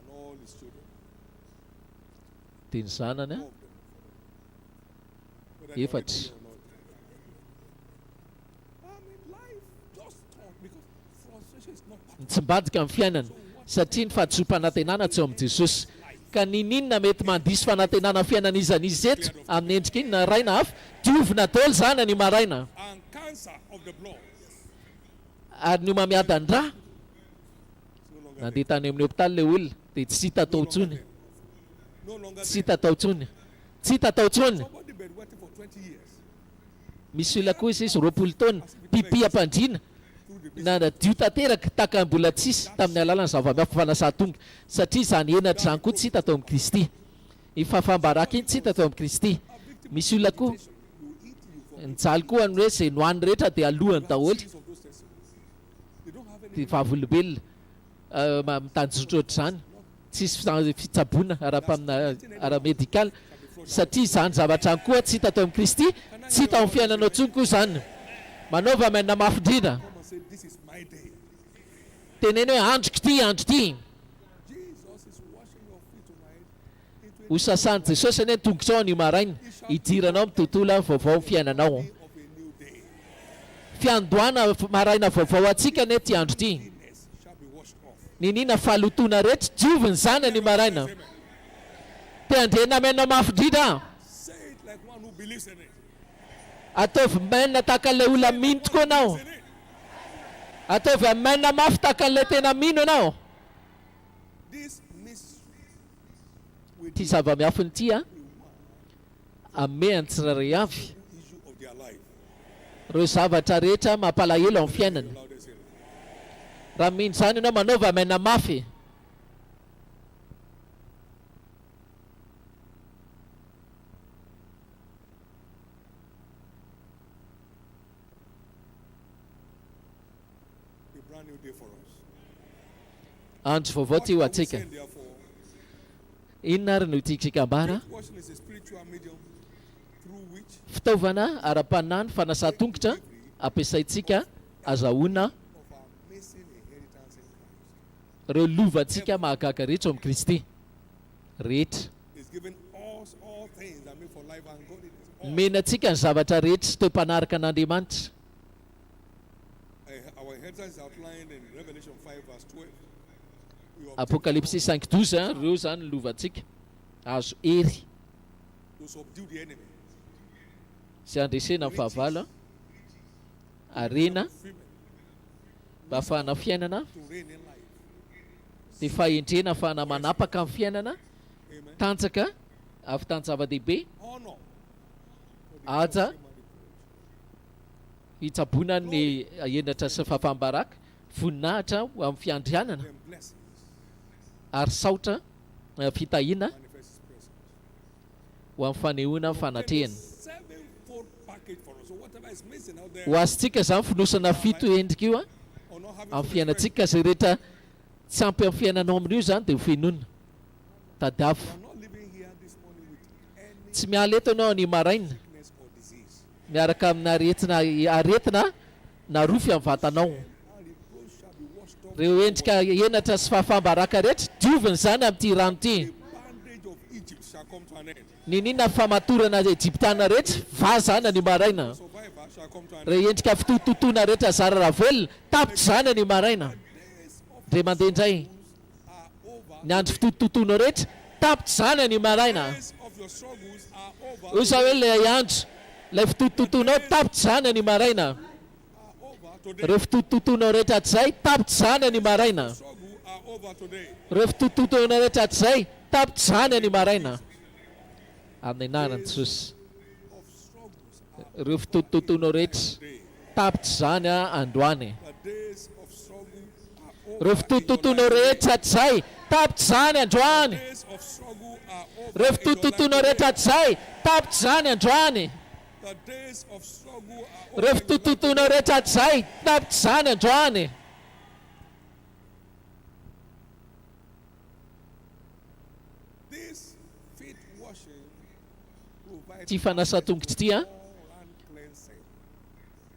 and all his children, Dia ny zanany a all of them, whether they are efatra. happy or not. I mean, life just turned because frustration is not part Nitsimbadika amin'ny fiainana satria ny fahadisom-panantenana tsy eo amin'ny Jesosy. Ka ninona mety mandiso fanantenana amin'ny fiainan'izan'izy eto amin'ny endrika iny na raina hafa, diovina daholo zany ny maraina. and cancer of the blood Ary ny mamiadan-dra is no longer nandeha tany amin'ny hôpitaly ilay olona dia tsy hita tao tsony, no longer tsy hita tao tsony, tsy hita tao tsony. somebody been waiting for 20 years Misy olona koa izy 20 taona pipi ampandriana through the na nadio tanteraka taka mbola tsisy tamin'ny alalan'ny zava-miafa fanasa-tonga satria izany henatra zany koa tsy hita tao amin'ny Kristy. Ny fahafambaraka iny tsy hita tao amin'ny Kristy. Misy olona koa you eat you for nijaly koa ny hoe izay nohaniny rehetra dia alohany daholo. series of those testimonies. They don't have any Dia vavolombelona mitanjotra ohatr'izany, tsisy fitsaboana ara-medikaly satria izany zavatra any koa tsy hita tao amin'ny Kristy, tsy hita ao amin'ny fiainanao tsony koa izany. Manaova maina mafindrina, come and say this is my day. teneny hoe androko ty, andro ty. Jesus is washing your feet tonight into Ho sasany Jesosy ane tongotrao ny maraina, hidiranao amin'ny tontolo vaovao ny fiainanao. of a new day. Fiandohana maraina vaovao atsika ane ty andro ty. Cleanness shall be washed off. Ninina fahalotona rehetra dioviny zany ny maraina. te handrena maina mafy drindra Say it like one who believes in it. ataovy maina tahaka an'ilay olona mino tokoa anao ataovy maina mafy tahaka an'ilay tena mino anao This mystery will ty zava-miafiny ity a ame any tsirairay avy issue of their life. ireo zavatra rehetra mampalahelo amin'ny fiainany Loudest here. raha mino zany ianao manaova maina mafy A brand new day for us. andro vaovao ty ho What are we antsika saying, therefore? inona ary no tiaksika ambara Washing is a spiritual medium through which fitaovana ara-panany fanasan-tongotra ampiasaintsika azahoana of our missing inheritance in Christ ireo lovantsika mahagaga rehetra ao amin'ny kristy rehetra is giving us all things that make for life and godliness. All. mena antsika ny zavatra rehetra sy toe-panaraka an'andriamanitra Our inheritance is outlined in Revelation 5 verse 12. We obtain apocalypse 5:12 reo zany ny lovantsika azo ery to subdue the enemy. sy andresena amin'ny fahavalo arena Freemen mba ahafahana fiainana to reign in life. dia fahendrena ahafahana manapaka amin'ny fiainana Amen. tanjaka avy tany zava-dehibe Honor. aja hitsaboana ny enatra sy fahafambaraka voninahitra ho amin'ny fiandrianana Then blessings ary saotra fitahiana manifest his presence. ho amin'ny fanehoana ny fanatrehana Sevenfold package for us. So whatever is missing out there ho azontsika zany finosana fito endrika io a or not having amin'ny fiainantsika zay rehetra tsy ampy amin'ny fiainanao amin'io zany dia ho fenona tadiavo we are not living here this morning with any tsy miala eto ianao ny maraina sickness or disease. miaraka amina aretina na rofy amin'ny vatanao And reproach shall be washed off. reo endrika enatra sy fahafambaraka rehetra dioviny zany amin'ity rano ity The bandage of Egypt shall come to an end. ninina famatorana egyptiana rehetra va zany ny maraina Survivor shall come to an end. re endrika fitototoana rehetra zara ravelona tapitra zany ny maraina Days of dre mandeha indray are over. ny andro fitototoana rehetra tapitra zany ny maraina Days of your struggles are over. hoy sa hoe lay andro lay fitototoanao tapitra zany ny maraina Are over today. reo fitototoanao rehetra hatrizay tapitra zany ny maraina Struggle are over today. reo fitototoana rehetra hatrizay tapitra zany ny maraina amin'ny anarany jesosy Of struggles are reo fitototoanao rehetra today. tapitra zany androany The days of struggle are over. reo fitototoanao rehetra hatrizay tapitra zany androany Days of struggle are over. reo in your fitototoanao life rehetra hatrizay tapitra zany androany today. The days of struggle are over. reo in your life fitototoanao rehetra hatrizay tapitra zany androany This feet washing provides ty fanasan-tongotra ity a all and cleansing.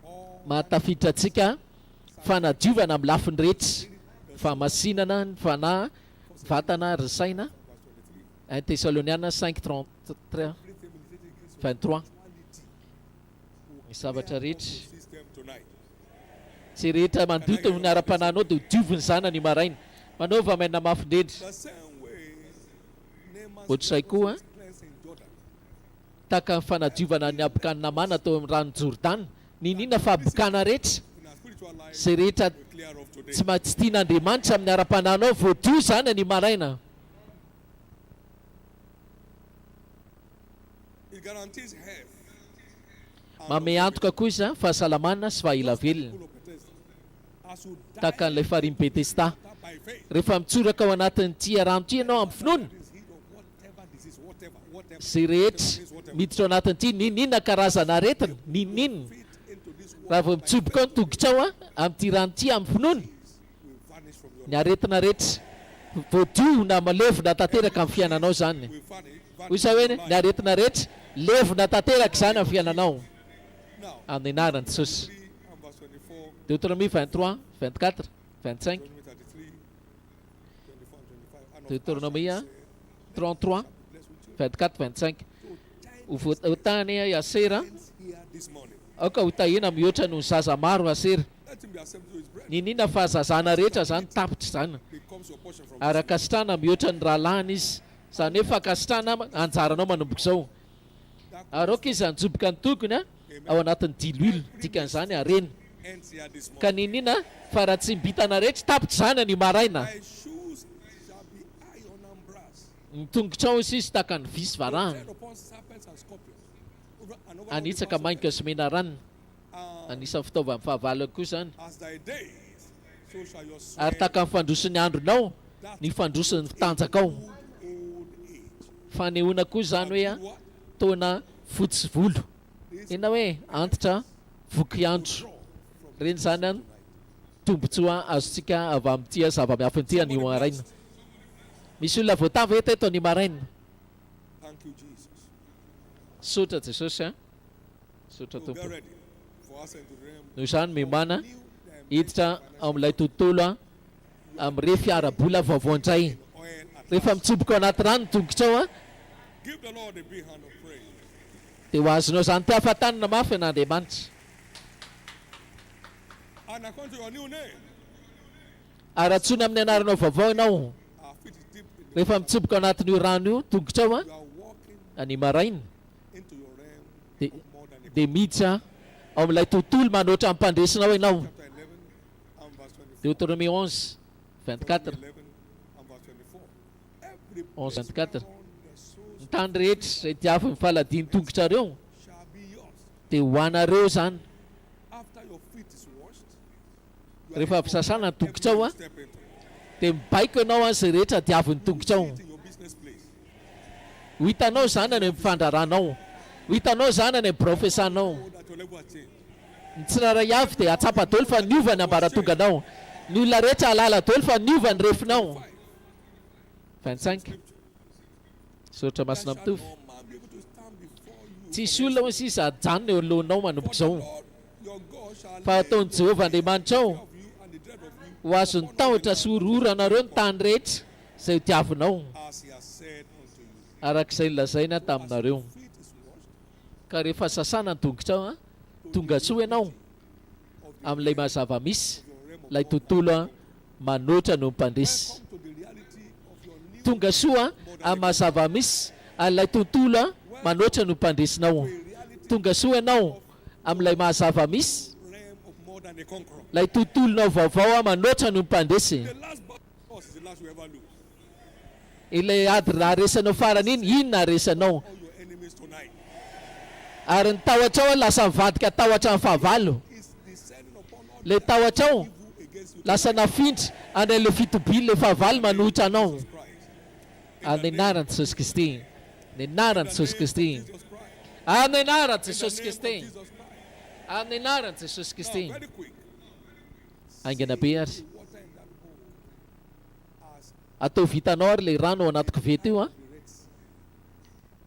All mahatafiditra antsika fanadiovana amin'ny lafiny rehetra famasinana ny fanahy vatana ry saina 1 Thessaloniana 5:23 23 ny zavatra rehetra system tonight. tsy rehetra mandoto ny ara-pananao dia dioviny zana ny maraina manaova maina mafindrendry The same way Naaman's ohatr'izay koa cleansing Jordan. taka ny fanadiovana ny abokanina mana tao amin'ny rano Jordana ninina fa abokana rehetra In our spiritual life, zay rehetra we're clear of today. tsy tsy tian'Andriamanitra amin'ny ara-pananao voadio zany ny maraina It guarantees health. mame antoka koa izy a fahasalamana sy fahaila velona Full of Bethesda. As you die taka an'ilay fariny Betesda by faith, rehefa mitsoraka ao anatin'ity rano ity ianao amin'ny finoana is healed of whatever disease, whatever. zay rehetra miditra ao anatin'ity ninina karazana aretina ninina Fit into this world raha vao mitsoboka ao ny tongotrao a amin'ity rano ity amin'ny finoana will vanish from your ny aretina rehetra voadio na malevona tanteraka amin'ny fiainanao zany will vanish. hoy sa hoe ny aretina rehetra levona tanteraka zany amin'ny fiainanao Now, amin'ny anarany jesosy 3 and verse 24, Deutéronomie 23 24 25 Deuteronomy 33, 24 and 25. And of Deutéronomie Asher, 33 24 25 ho tany asera friends here this morning. aoka ho tahina mihoatra no zaza maro asera Let him be accepted to his bread. ninina fa zazana rehetra zany tapitra zany Becomes your portion from araka sitrana mihoatra ny rahalahiny izy zany hoe fakasitrana anjaranao manomboka izao ary aoka izy anjoboka ny tokony a ao anatin'ny diloilo dikan'izany areny ends here this morning. ka ninina fa raha tsy mbitana rehetra tapitra zany ny maraina Thy shoes shall be iron and brass. ny tongotrao sisy taka ny visy varahana Tread upon serpents and scorpions. And over all the anitsaka powers of mainka the somena ranona anisan'ny fitaovan'ny fahavalana koa zany as thy days, so shall your ary sweat taka ny fandrosin'ny andronao ny fandrosin'ny fitanjakao old age. fanehoana koa zany hoe a What? taona fotsy volo ena hoe antitra voky andro reny zany a tombotsoa azontsika avy amin'tia zava-miafiny ny maraina misy olona voatava eto eto ny maraina Thank you, Jesus. sotra jesosy a sotra So tompo get ready for us into the realm. noho izany memana hiditra ao amin'ilay tontolo a amin'ire fiarabola vaovao indray Oil at rehefa mitsoboka ao anaty rano tongotrao a Give the Lord a big hand of praise. dia ho azonao zany ty ahafantanana mafy an'andriamanitra And according to your new name, ary atsony amin'ny anaranao vaovao ianao our feet is deep in the rehefa mitsoboka ao anatin'io rano io tongotrao a you are walking any maraina into your realm dia of more than a dia miditra ao amin'ilay tontolo manoatra ampandresinao ianao chapter 11 and verse 24. Deutéronomie 11 24 11 and verse 24. Every 11 place 24 on the soles ny tany rehetra izay diavy ny faladiny tongotrareo shall be yours. dia ho anareo zany After your feet is washed, rehefa avy sasana ny tongotrao a step into dia mibaiko ianao an'izay rehetra diavy ny tongotrao it in your business place. ho hitanao zany any mpifandraranao ho hitanao zany any profesanao So that your level has changed. ny tsiraray avy dia atsapa-dolo fa niova ny ambaratonganao ny olona rehetra alala dolo fa niova ny refinao 25 sotra masina mitovy No man be able to stand before you. tsisy olona ho sisa ajanona eo alohanao manomboka izao Lord, your God shall fa lay ataon'i Jehovah Andriamanitra ao of you and the dread of you ho azony tahotra sy ororanareo ny tany rehetra izay diavinao as he has said unto you. arak'izay lazaina taminareo Feet is washed ka rehefa sasana ny tongotrao a tonga soa ianao amin'ilay mazava misy your realm of ilay tontolo a manoatra no mpandresy come to the reality of your new tonga soa amin'ny mazava misy an'ilay tontolo a manoatra no mpandresinao tonga soa ianao amin'ilay mahazava misy realm of more than a conqueror. ilay tontolonao vaovao a manoatra no mpandresy The last battle is the last you ever lose. ilay ady raha resanao farany iny inona resanao All your enemies tonight ary ny tahotra ao lasa mivadika tahotra amin'ny fahavalo is descending upon all le tahotra ao evil against you. lasa nafindra any an'le fitobily le fahavalo manohitra anao Christ. amin'ny anaran'i Jesosy Kristy ny anaran'i Jesosy Kristy Jesus Christ. amin'ny anaran'i Jesosy In the Kristy name of Jesus Christ. amin'ny anaran'i Jesosy Kristy Now, very quick. aingana be ary The water in that bowl as atao vitanao ary le rano ao anaty koveta io a the Red Sea.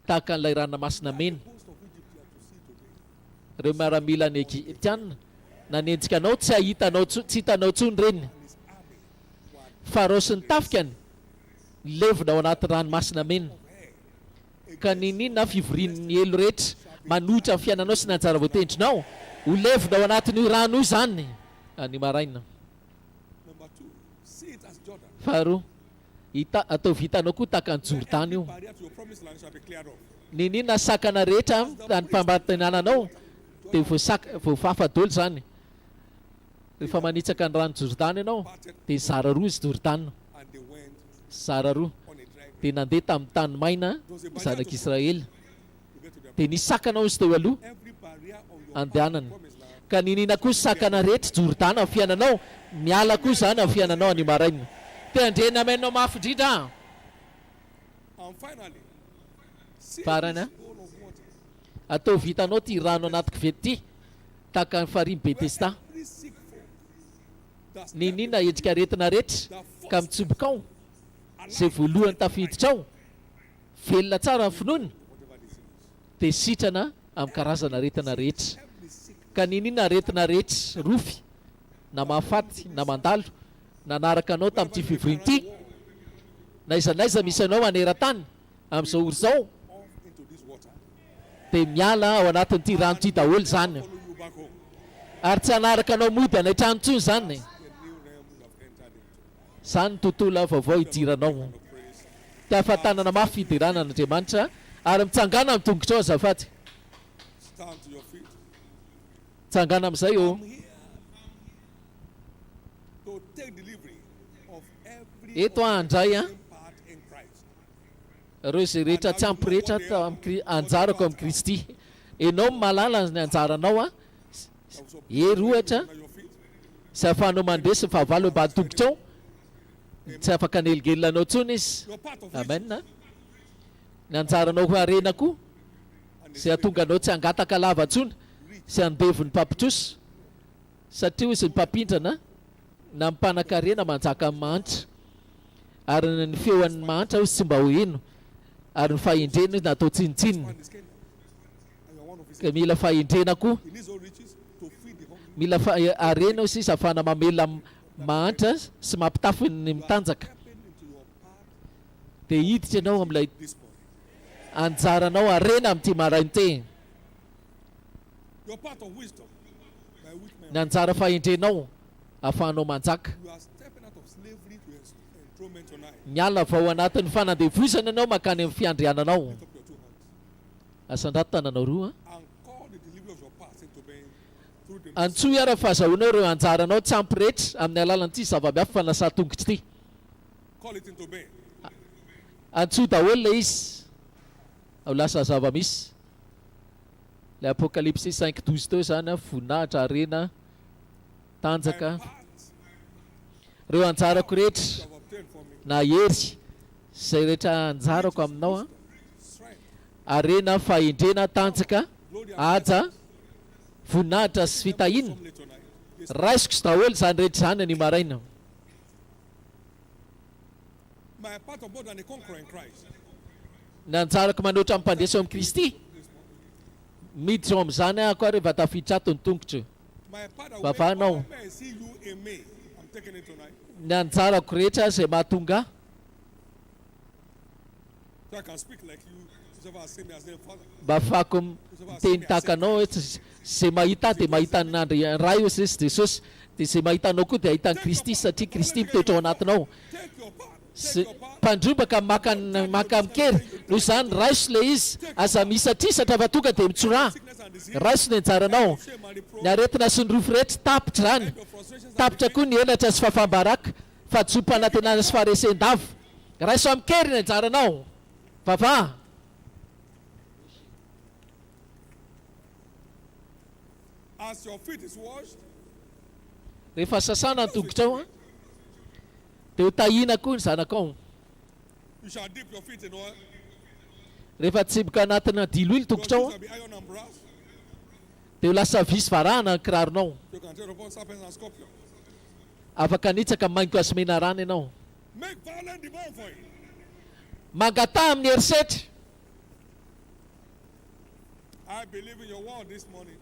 tahaka an'ilay ranomasina mena Coast of Egypt you have to see today. ireo miaramila ny Egyptianina nanenjika anao tsy ahitanao tsy hitanao tsony reny His army farao sy ny tafikany levona ao anaty ranomasina mena ka ninina fivorian'ny elo rehetra manohitra ny fiainanao sy ny anjara voatendrinao ho levona ao anatin'io rano io zany any maraina Number 2, see it as Jordan. faharoa atao vitanao koa tahaka ny Jordany io Barrier to your promised land shall be cleared off. ninina sakana rehetra any mpambatenananao dia voafafa dolo zany rehefa manitsaka ny rano Jordany ianao dia zara roa izy Jordany And they went zara roa on a dry dia nandeha tamin'ny tany maina zanak'Israely to get to their dia nisakanao izy teo aloha every barrier on your andehanany promised land. ka ninina koa sakana rehetra Jordany amin'ny fiainanao miala koa zany amin'ny fiainanao any maraina dia andrena amenao mafy indrindra And finally, see farany this a bowl of water. atao vitanao ty rano anaty kovety ty tahaka ny farimy Betesda Every sick folk that's ninina endrika aretina rehetra ka mitsoboka ao zay voalohany tafiditra ao velona tsara ny finoana whatever this is. dia sitrana amin'ny karazana aretina rehetra Every sick ka ninina aretina rehetra rofy na mahafaty na mandalo nanaraka anao tamin'ity fivoriana ity na izanaiza misy anao maneran-tany amin'izao oro zao off into this water. dia miala ao anatin'ity rano ty daholo zany Follow you back home. ary tsy hanaraka anao mody any an-trano tsony zany The new realm you have entered into. zany ny tontolo vaovao idiranao Praise ahafantanana mafy fidiranan'andriamanitra ary mitsangana amin'ny tongotra ao azafady. Stand to your feet. Tsangana amin'izay eo. I'm here to take delivery of every Eto andray a part in Christ. ireo izay rehetra tsy ampy rehetra anjarako amin'ny Kristy. Ianao malala ny anjaranao a, ery ohatra sy ahafahanao mandresy fahavalo ambany tongotra ao, tsy afaka aneligelinanao tsony izy. Amen. Ny anjaranao ho arena koa sy ahatonga anao tsy hangataka lava tsony sy andevy ny mpampitroso, satria izy ny mpampidrana na mmpanan-karena manjaka amin'ny manitra, ary ny feoan'ny manitra izy tsy mba ho eno, ary ny fahendrena natao tsinitsinina. Ka mila fahendrena koa, He needs all riches to feed the hungry. mila arena izy izy ahafahana mamela manitra sy mampitafy ny mitanjaka. Dia hiditra ianao amin'ilay anjaranao arena amin'ity marain'ity. You're part of wisdom. By which men Ny anjara fahendrenao ahafahanao manjaka. you are stepping out of slavery to enthronement tonight. Miala vao anatin'ny fanandevozana ianao makany amin'ny fiandriananao. Lift up your two hands Asandrato tananao roa. and call the delivery of your past into being through the Antsoa ara fahazahoanao ireo anjaranao tsy ampy rehetra amin'ny alalan'ity zava-biafy fanasa tongotry ity. call it into being. Antsoa daholo ilay izy ao lasa zava-misy. Ilay Apocalypse 5:12 teo zany a, voninahitra, arena, tanjaka. Ireo anjarako rehetra You have obtained for me na hery izay rehetra anjarako aminao a, strength, arena, fahendrena, tanjaka, aja, voninahitra sy fitahiana. family tonight. This Raisiko sy daholo zany rehetra zany ny maraina. my part of more than a conqueror in Christ. Ny anjarako manoatra amin'ny mpandresy ao amin'ny Kristy. Miditra ao amin'izany aho koa rehefa tafiditra ato ny tongotro. My part of Vavanao. wherever I see you in me, I'm taking it tonight. Ny anjarako rehetra izay mahatonga So I can speak like you. Whoever has seen me as their father. mba ahafahako miteny tahaka anao hoe izay mahita dia mahita ny ray hoy Jesy Jesosy, dia izay mahitanao koa dia ahitan'ny Kristy, satria Kristy mitoetra ao anatinao. Take your part. Sy mpandrombaka maka mikery noho izany raiso ilay izy, aza misatrisatra fa tonga dia mitsorà. Raiso ny anjaranao, ny aretina sy ny rofo rehetra tapitra zany. Tapitra koa ny elatra sy fafambaraka, fahadiso anantenana sy faharesen-dava. Raiso amikery ny anjaranao. Vava. As your feet is washed, Rehefa sasana ny tongotra ao a, dia ho tahina koa ny zanakao. you shall dip your feet in oil. Rehefa tsiboka anatina dilo iny tongotra ao These a, shall be iron and brass. dia ho lasa visy varahana ny kiraronao. You can tread upon serpents and scorpions. Afaka nitsaka maingo azy mena rano ianao. Make violent demand for it. Mangata amin'ny herisetra. I believe in your word this morning.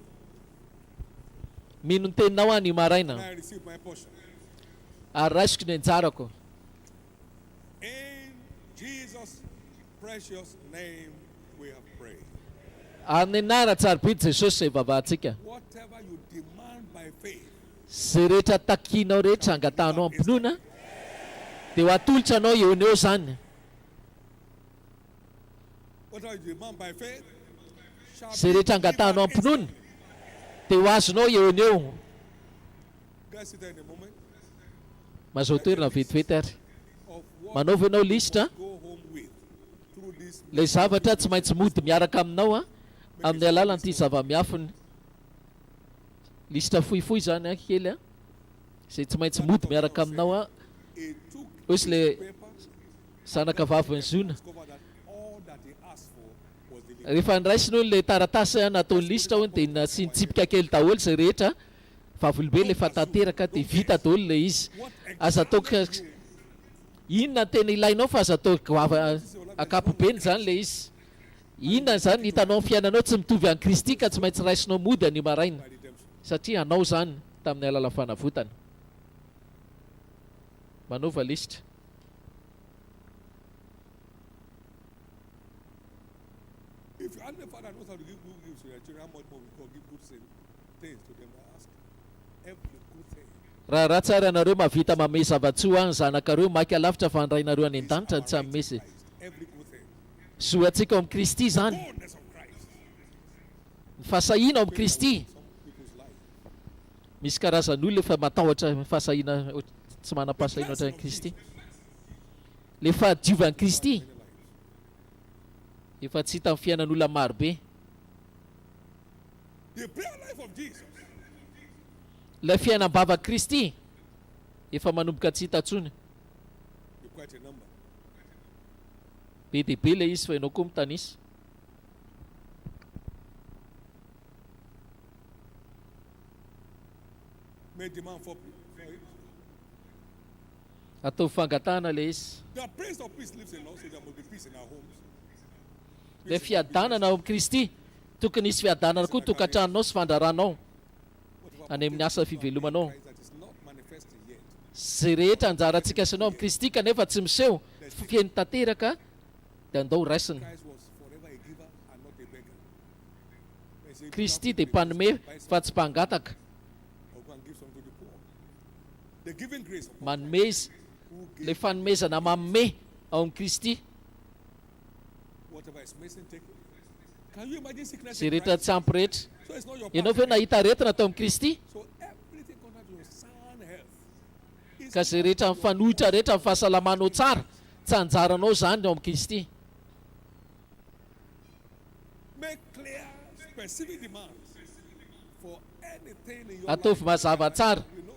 Mino ny teninao any And maraina. I receive my portion. Ary raisiko ny anjarako. In Jesus' precious name we have prayed. Amin'ny anara-tsarobidy Jesosy izay vavahantsika. Whatever you demand by faith, Izay rehetra takinao rehetra angatanao ampinoana, dia ho atolotra anao eo ny eo zany. whatever you demand by faith, shall Izay be rehetra angatanao ampinoana, dia ho azonao eo ny eo. Guys, sit there in a moment. Mazao toerana vetivety ary. Of what Manaova ianao listra go home with through this. ilay zavatra tsy maintsy mody miaraka aminao a, amin'ny alalan'ity zava-miafiny. Listra fohifohy zany a kely a, izay tsy maintsy mody miaraka aminao a. He took Ozy le papers, zanaka vaviny zona. discovered that all that he asked for was delivered. Rehefa niraisiny ilay taratasy nataony listra hono dia nasiany tsipika kely daholo izay rehetra. Vavolobe ilay fatanteraka dia vita daholo ilay izy. Aza ataoko inona ny tena ilainao fa aza ataoko akapobeny zany ilay izy. Inona zany hitanao amin'ny fiainanao tsy mitovy an'i Kristy ka tsy maintsy raisinao mody any maraina. Satria anao zany tamin'ny alalan'ny fanavotana. Manaova listra. If your heavenly Father knows how to give good gifts to your children, how much more will God give good things to them? I ask. Every good thing. Raha tsara anareo mavita mame zavatsoa ny zanakareo maika lavitra fa andrainareo any an-danitra ny tsy amesy. every good thing. zoantsika ao amin'ny Kristy zany, Boldness of Christ. ny fahasahiana ao amin'ny Kristy. Some people's life. Misy karazan'olona efa matahotra fahasahiana tsy manam-pahasahiana ohatran'ny Kristy. Le fahadiovan'ny Kristy efa tsy hita amin'ny fiainan'olona marobe. The prayer life of Jesus Ilay fiainam-bava Kristy efa manomboka tsy hita ntsony. is quite a number. Be dia be ilay izy fa ianao koa mitanisa. May demand for it. Atao fangatahana ilay izy. The Prince of Peace lives in us, so there must be peace in our homes. Ilay fiadanana ao amin'ny Kristy, tokony hisy fiadanana koa tokantranonao sy fandraranao any amin'ny asa fivelomanao. Christ that is not manifesting yet. Zay rehetra anjarantsika sanao amin'ny Kristy kanefa tsy miseho fiainy tanteraka dia andao raisina. Christ was forever a giver and not a beggar. They say, Kristy dia mpanome fa tsy mpangataka. or go and give some to the poor. The giving grace of Manome izy, ilay fanomezana manome ao amin'ny Kristy. whatever is missing, take it. Can you imagine sickness Zay in rehetra Christ? tsy ampy rehetra. So it's not your Ianao ve part. nahita aretina tao amin'ny Kristy? So everything concerning your sound health is Ka zay rehetra mifanohitra rehetra amin'ny fahasalamanao tsara, tsy anjaranao zany ao amin'ny Kristy. make clear specific demands for anything in your Ataovy life. mazava tsara. You know,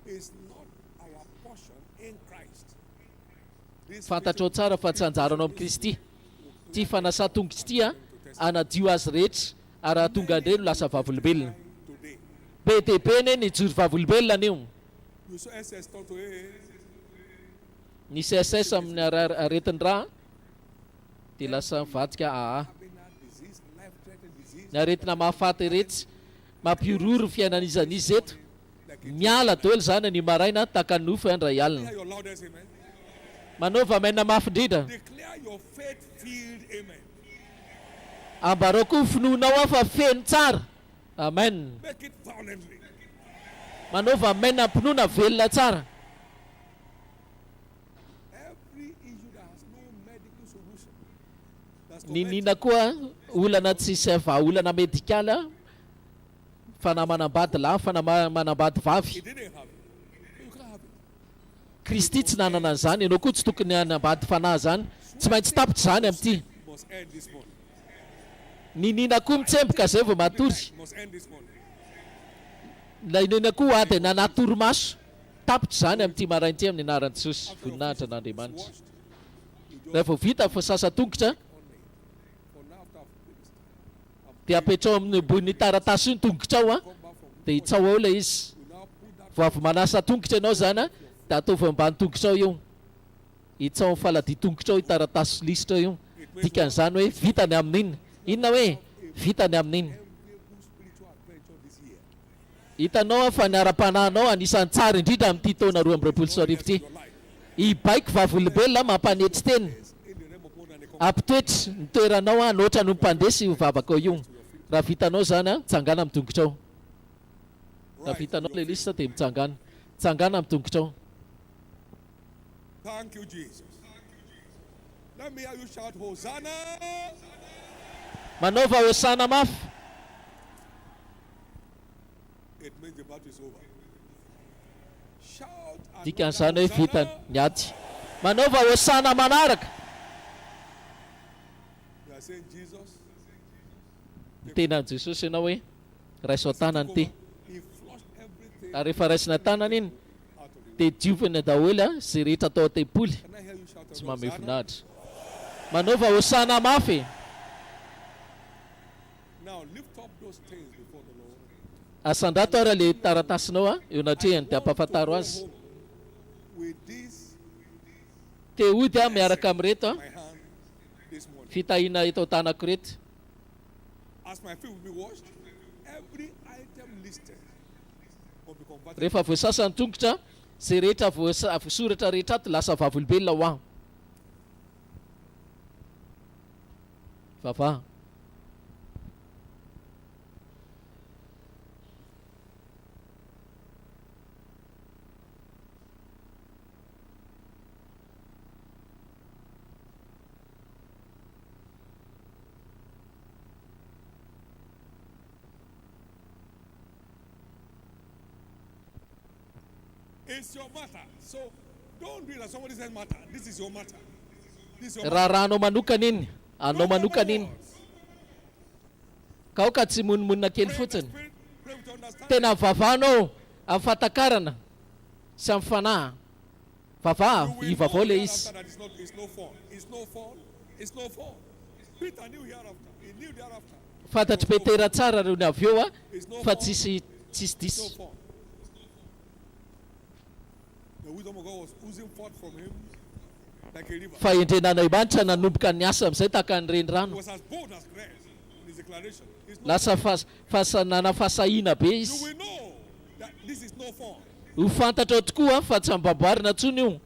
it's not our portion in Christ. This Fantatrao tsara fa tsy anjaranao amin'ny Kristy. Ty fanasa-tongotra ity anadio azy rehetra ary ahatonga andreny ho lasa vavolombelona. today. Be dia be ne nijoro vavolombelona anio. You saw SS talk to Nisy SS amin'ny aretin'ny rà dia lasa mivadika having a disease, life-threatening disease. ny aretina mahafaty rehetra mampiororo ny fiainan'izy eto. Miala daholo zany ny maraina taka ny nofo andray alina. Declare your loudest amen. Manaova maina mafy indrindra. Declare your faith-filled amen. Ambarao koa finoanao afa feno tsara. Amen. Make it violently. Manaova maina mpinoana velona tsara. Every issue that has no medical solution. That's Ninina koa olana tsy sy vahaolana medikala fa na manambady lahy fa na manambady vavy. He didn't have it. You can't have it. Kristy tsy nanana an'izany, ianao koa tsy tokony hanambady fanahy zany, tsy maintsy tapitra zany amin'ity. Must end this morning. Ninina koa mitsemboka zay vao matory. Must end this morning. Ilay nina koa ady nanaty torimaso, tapitra zany amin'ity marainty amin'ny anaran'i Jesosy, voninahitra n'Andriamanitra. Rehefa vita fa sasa-tongotra For now, after I've finished, dia apetrao amin'ny ambony taratasy ny tongotrao come back from dia hitsao ao ilay izy. you now put that Vao avy manasa tongotra ianao zany dia ataovy ambany tongotrao io. Hitsao amin'ny faladi tongotrao io taratasy lisitra io. Dikan'izany hoe vitany amin'iny. Inona hoe vitany amin'iny. enviable spiritual adventure this year. Hitanao fa ny ara-panahinao anisan'ny tsara indrindra amin'ity taona 2024 ity. Your life Ibaiko vavolombelona mampanety teny. in the realm of more than a Ampitoetry ny toeranao anoatra no mpandesy io vavaka io. Raha vitanao zany mitsangana amin'ny tongotrao. Raha vitanao ilay lista dia mitsangana. Mitsangana amin'ny tongotrao. Thank you, Jesus. Let me hear you shout, Hosanna! Manaova hosana mafy. It means the battle is over. Shout Dikan'izany hoe another vita Hosanna! ny ady. Manaova hosana manaraka. You are saying, Jesus, Ny tenan'i Jesosy ianao hoe raisao tanany ty. He flushed everything Ary rehefa raisina tanany iny out of you. dia diovina daholo zay rehetra atao am-tempoly. Can I hear you shout, Tsy Hosanna? manome voninahitra. Manaova hosana mafy. Now lift up those things before the Lord. Asandrato ary le taratasinao eo anatrehany dia ampafantaro azy. Home with this, Te hody miaraka amin'ireto my hand, this morning. fitahiana eto tanako reto. As my feet will be washed, every item listed will be converted. Rehefa voasasa ny tongotra, zay rehetra voasoratra rehetra ato lasa vavolombelona ho aho. Vava. It's your matter. So don't do it as somebody says matter. This is your matter. This is your raha matter. rahanao manokana iny anao manokana iny ka ao ka tsy monimonina kely Pray in the fotsiny spirit, pray with understanding. tena vavahanao amin'ny fahatakarana sy amin'ny fanahy vavaha You will iva avao know le izy hereafter that it's no fun. It's no fun. It's no fun. Peter knew hereafter. He knew thereafter. fantatry petera tsara reo ny avy eo a It's no fa fun. tsisy It's no disy fun. The wisdom of God was oozing forth from him like a river. fa endrenan'andriamanitra nanomboka ny asa amin'izay tahaka ny reny He rano was as bold as grass in his declaration. It's no lasa fahasanana fahasahina be You izy will know that this is no fun. ho fantatra ao tokoa fa tsy ambaboarina ntsony io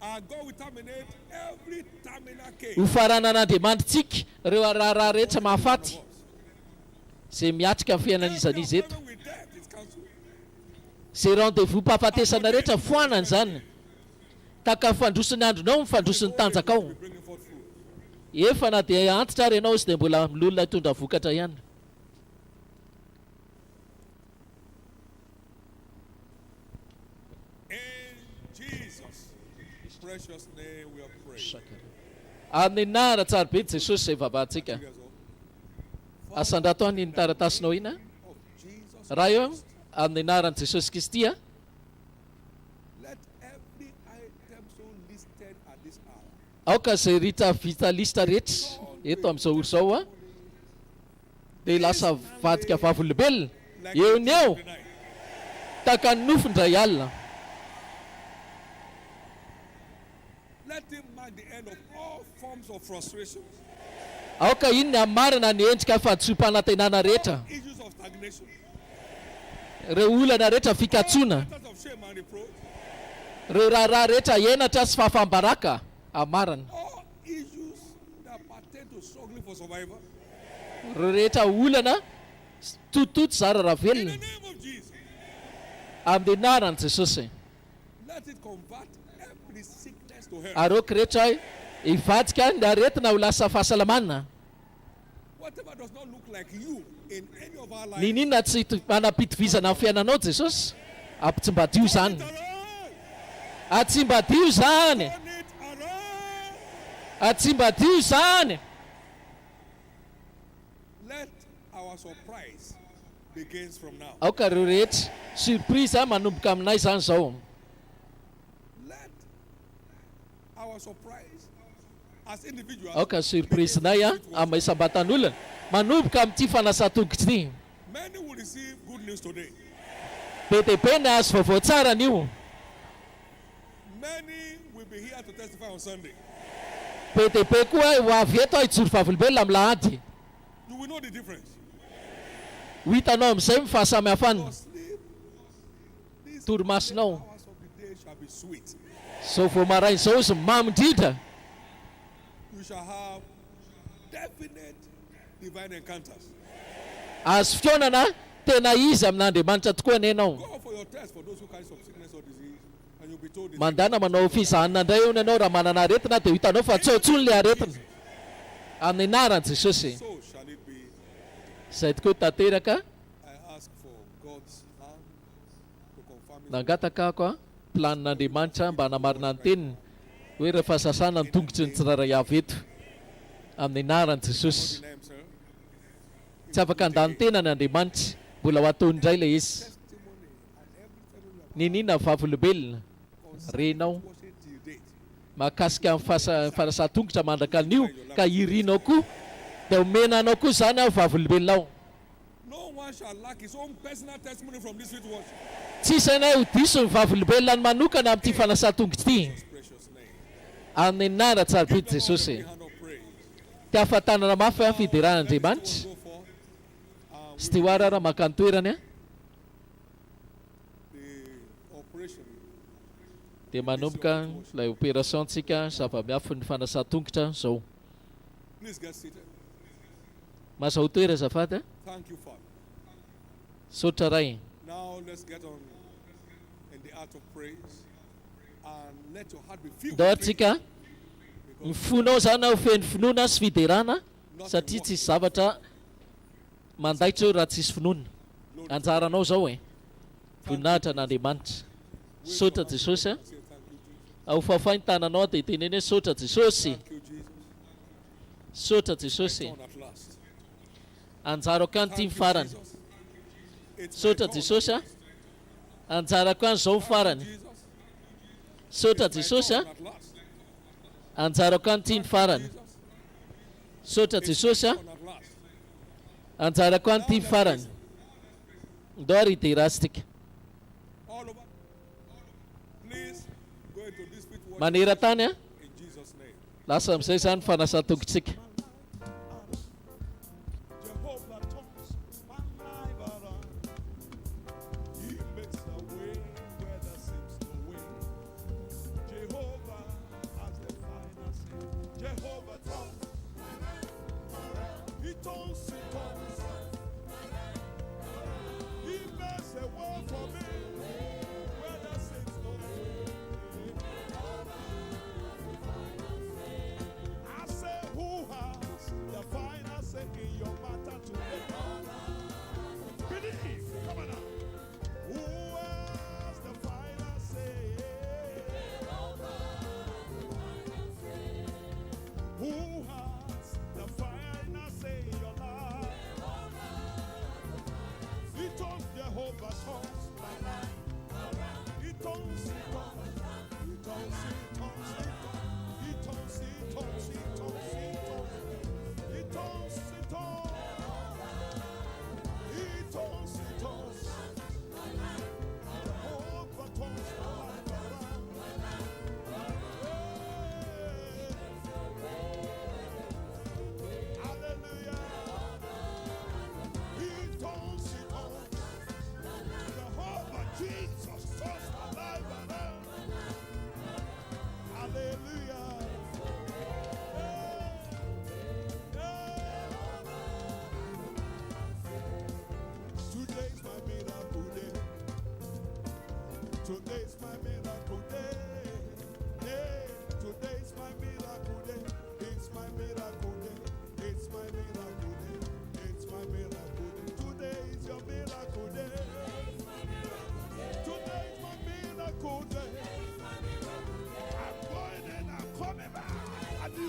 Our God will terminate every terminal case. ho faranan'andriamanitsika reo araha rehetra mahafaty zay miatrika amin'ny fiainan'izan'izy eto With death, it's cancelled. zay rendez-vous mpahafatesana rehetra foanany zany taka fandrosony andronao mifandrosony tanjaka ao We're bringing forth fruit. efa na dia antitra ary ianao sy dia mbola milolona hitondra vokatra ihany In Jesus' precious name we are praying. amin'ny nara tsara be jesosy zay vavahantsika asandrato any ny taratasinao ina Of Jesus, raha eo amin'ny naran'i jesosy kristy a let every item so listed at this hour aoka zay rita vita lista rehetra eto amin'izao oro zao a dia lasa vadika vavolombelona eo ny eo tonight. taka ny nofondray alina Let him mark the end of all forms of frustration, aoka iny ny amarana ny endrika fahatsompanantenana rehetra issues of stagnation, reo olana rehetra fikatsona matters of shame and reproach, reo raharaha rehetra enatra sy fahafambaraka amarana all issues that pertain to struggling for survival. reo rehetra olana tototo zara raha In the velona name of Jesus, amin'ny naran'i jesosy let it convert every sickness to health. aroky rehetra hoe hivadika ny aretina ho lasa fahasalamana Whatever does not look like you in any of our lives, ninina tsy manam-pitovizana amin'ny fiainanao jesosy ampitsimbadio zany turn it around. atsimbadio zany Turn it around. atsimbadio zany Let our surprise begins from now. aoka reo rehetra surprise manomboka aminay zany zao Let our surprise as individuals, aoka surprisenay a amin'ny isam-batan'olona manomboka amin'ity fanasa-tongotra ity many will receive good news today. be dia be ny azo vaovao tsara an'io Many will be here to testify on Sunday. be dia be koa ho avy eto hijoro vavolombelona amin'ny lahady You will know the difference. ho hitanao amin'izay mifahasamihafana Your sleep, these torimasinao hours of the day shall be sweet. zao vao maraina izao izy mamindrindra You shall have definite divine encounters. azo fionana tena izy amin'andriamanitra tokoa nenao Go for your test for those who kinds of sickness or disease, and you'll be told the mandana manao fizahanana indray eo nenao raha manana aretina dia ho hitanao fa tsy tsony le aretina amin'ny naran'i jesosy so shall it be. izay tokoa tanteraka I ask for God's hand to confirm His nangataka ako a planin'andriamanitra mba hanamarina ny teniny hoe rehefa sasana ny tongotry ny tsiraray avy eto amin'ny naran'i jesosy name, sir. tsy afaka andany tena ny andriamanitra mbola ho ataony indray le izy Testimony and everything we have ninina vavolombelona renao worship till date. mahakasika amin'ny fanasa-tongotra mandrakan'io ka irinao koa dia omenanao koa zany ao vavolombelonao No one shall lack his own personal testimony from this sweet worship. tsisy anay ho diso ny vavolombelona ny manokana amin'ity fanasa-tongotra ity Precious name. amin'ny nara tsara be jesosy Hand of praise. ty ahafantanana mafy a fideran'andriamanitra Go for sy ty ho arara maka ny toerany a the operation. dia manomboka ilay opérationtsika zava-miafo ny fanasa-tongotra zao Please get seated. mazaho toera zafady a Thank you, Father. sotra ray Now let's get on in the art of praise and let your heart be filled. ndao atsika ny fonao zany ao feno finoana sy fiderana satria tsisy zavatra mandaitra eo raha tsisy finoana anjaranao zao e voninahitra n'andriamanitra. Saotra Jesosy a. Ao fafay ny tananao dia teneny hoe saotra Jesosy. Thank you, Jesus. Saotra Jesosy. Turn at last. Anjara ko any ity ny farany. Jesus. It's Saotra my turn. Jesosy a. Anjara ko any zao ny farany. Jesus. Saotra It's my Jesosy a. turn at last. Anjara ko any ity ny farany. Saotra Jesosy a. Turn at last. Anjara ko any ity ny farany. Ndao ary hideratsika. All over. Please go into this feet worship Maneran-tany a. in Jesus' name. Lasa amin'izay zany fanasa-tongotsika. Jehovah turns my life around. He makes a way where there seems no way. Jehovah has the final say. Jehovah turns my life around. He turns, he turns. He makes a way for me where there seems no way. I say, who has the final say in your matter today? Believe, come on now. Who has the final say? Who has the final say in your life? He turns Jehovah turns my life around. He turns, he turns, he turns, he turns, he turns, he turns, he turns, he turns, he turns, he turns, he turns. Jehovah turns my life around. Hey. Hallelujah. He turns, he turns. Jehovah Jesus turns my life around. Hallelujah. Today's my miracle day. Today's my miracle day. Hey, today's my miracle day. It's my miracle day. It's my miracle day. It's my miracle day. Today is your miracle day. Today's my miracle day. I'm going and I'm coming back. I do.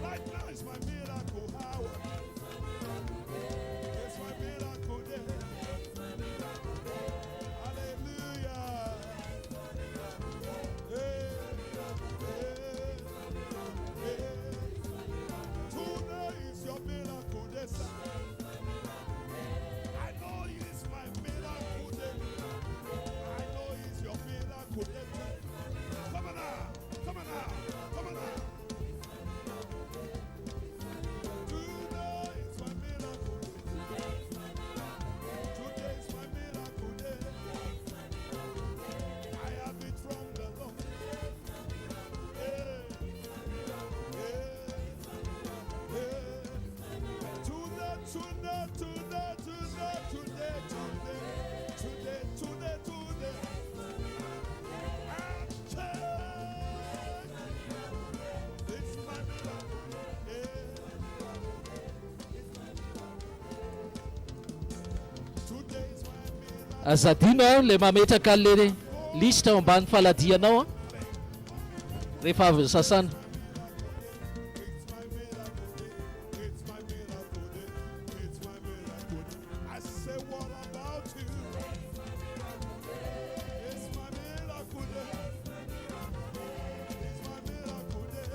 Right now is my miracle hour. It's my miracle day. Hallelujah. Hey, hey, hey. Today is your miracle day, sir. I know it's my miracle day. I know it's your miracle day. Come on now. Come on now. Come on now. Today is my miracle day. Today is my miracle day. I have it from the Lord. Hey, today. I'm changed. It's my miracle. Today's my miracle. Azadino le mametraka an'le lista ao ambany faladianao a. Rehefa avy ny sasana. It's my miracle day. It's my miracle day. I say, what about you? It's my miracle day. It's my miracle day.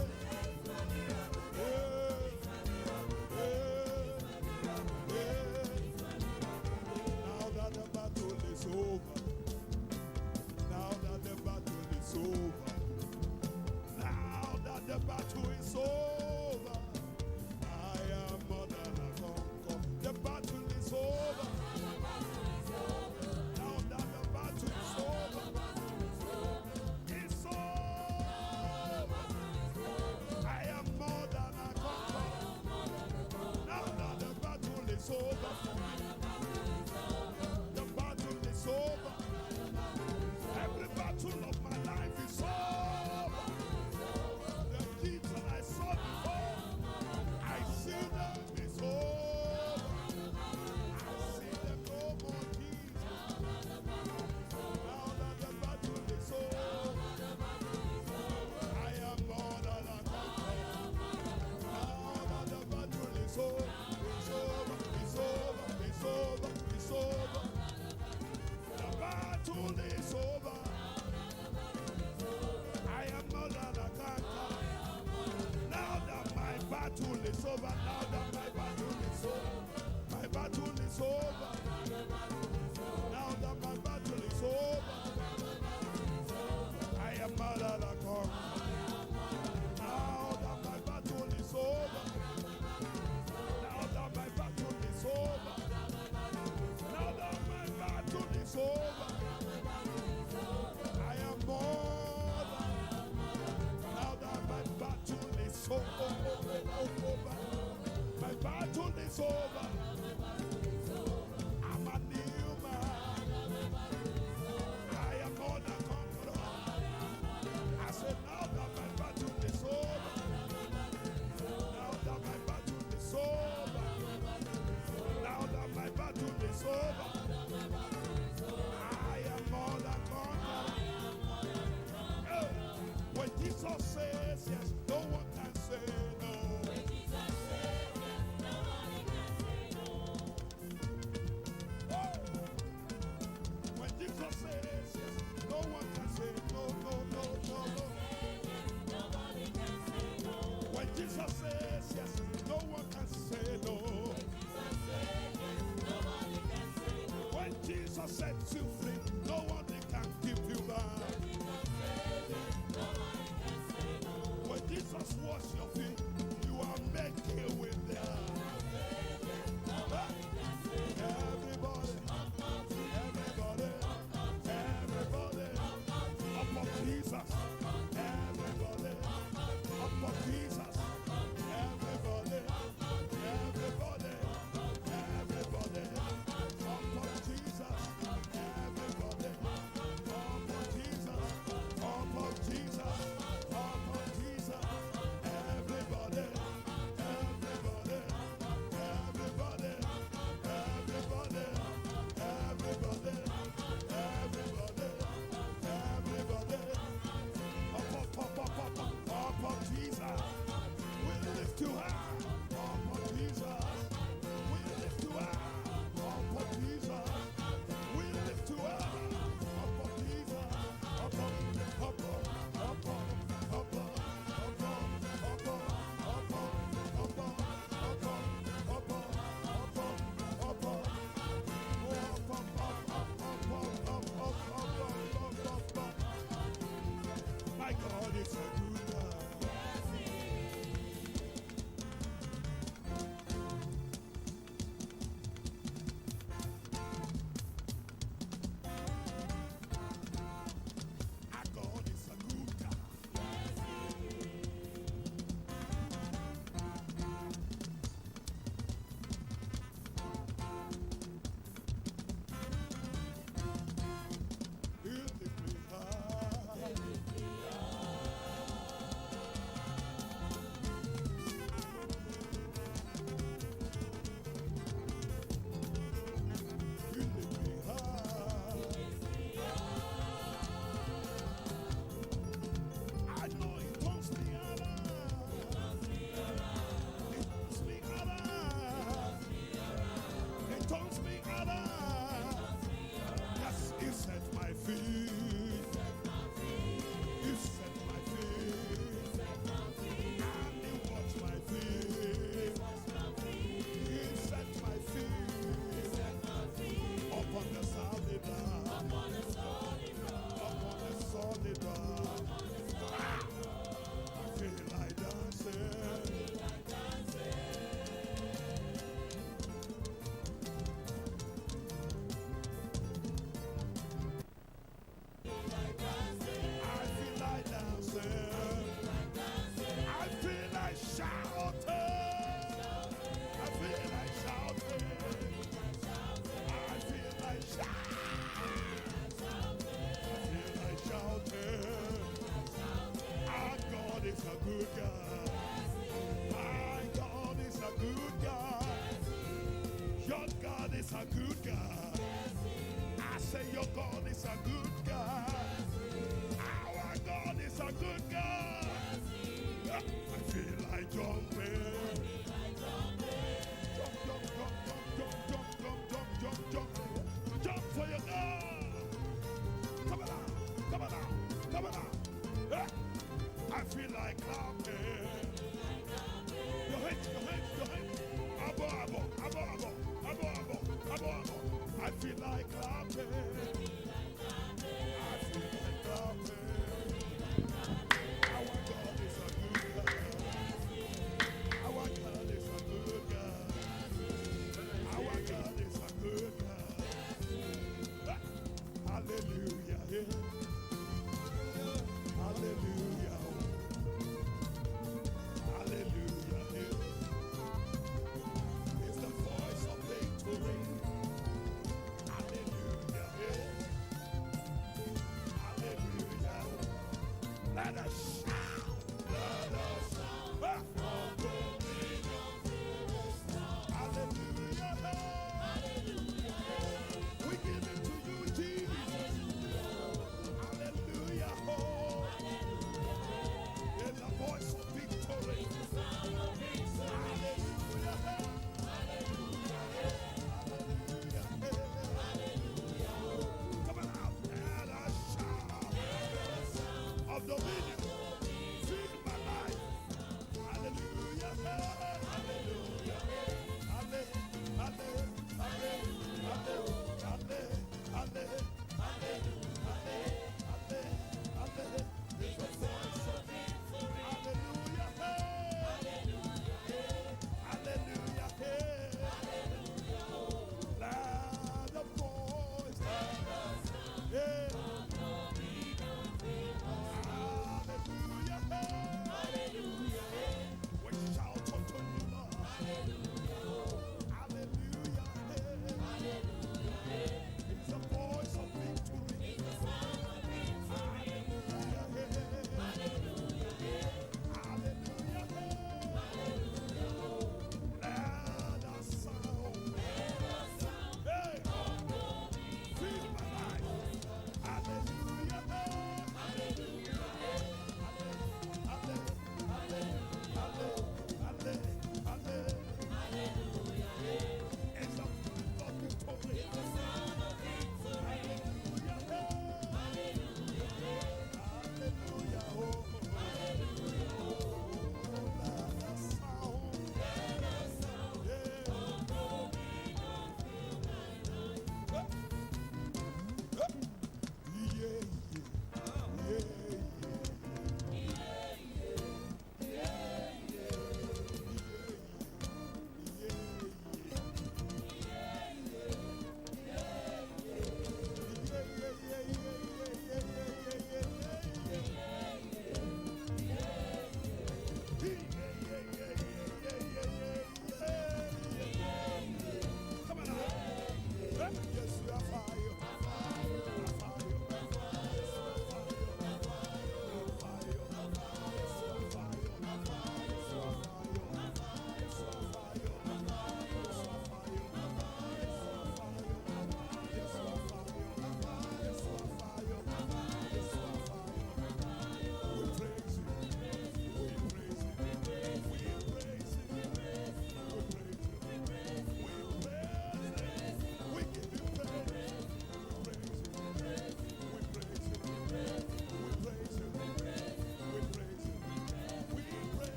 Now that the battle is over. Now that the battle is over. Now that is over. I'm a new man. I am more than conqueror. I said, now that my battle is over. Now that my battle is over. Now that my battle is over. I am more than conqueror. Oh, when Jesus says yes, no one can say no. When Jesus says yes, no one can say no, no, no, no, no. When Jesus says yes, no one can say no. When Jesus sets you free, no one can keep you back. When Jesus washes your feet, you are making with them. Everybody, everybody, everybody, up of Jesus. Everybody, up of Jesus. Everybody, everybody, everybody, up of Jesus. Everybody, up of Jesus. Up of Jesus. Up of Jesus. Everybody, everybody, everybody, everybody, everybody, everybody, everybody, up of Jesus. We lift you high, up of Jesus. We lift you high, up of Jesus. We lift you high, up of Jesus. Up of, up of, up of, up of, up of, up of, up of, up of, up of, up of, up of. My God is a good God. Our God is a good God. He'll lift me high. He'll lift me high. I know He turns me around. He turns me around. He turns me around. Yes, He set my feet. He set my feet. And He watched my feet. He set my feet upon the solid rock. Upon the solid rock. I feel like dancing. I feel like dancing. I feel like shouting. I feel like shouting. I feel like shouting. I feel like shouting. Our God is a good God. My God is a good God. Your God is a good God. I say your God is a good God. Our God is a good God. I feel like jumping. Jump, jump, jump, jump, jump, jump, jump, jump, jump. Jump for your God. Come on now, come on now, come on now. I feel like clapping. Your hands, your hands, your hands. Abo, abo, abo, abo, abo, abo, abo, abo. I feel like clapping. I feel like clapping. Our God is a good God. Our God is a good God. Our God is a good God. Hallelujah. Hallelujah. Hallelujah. It's the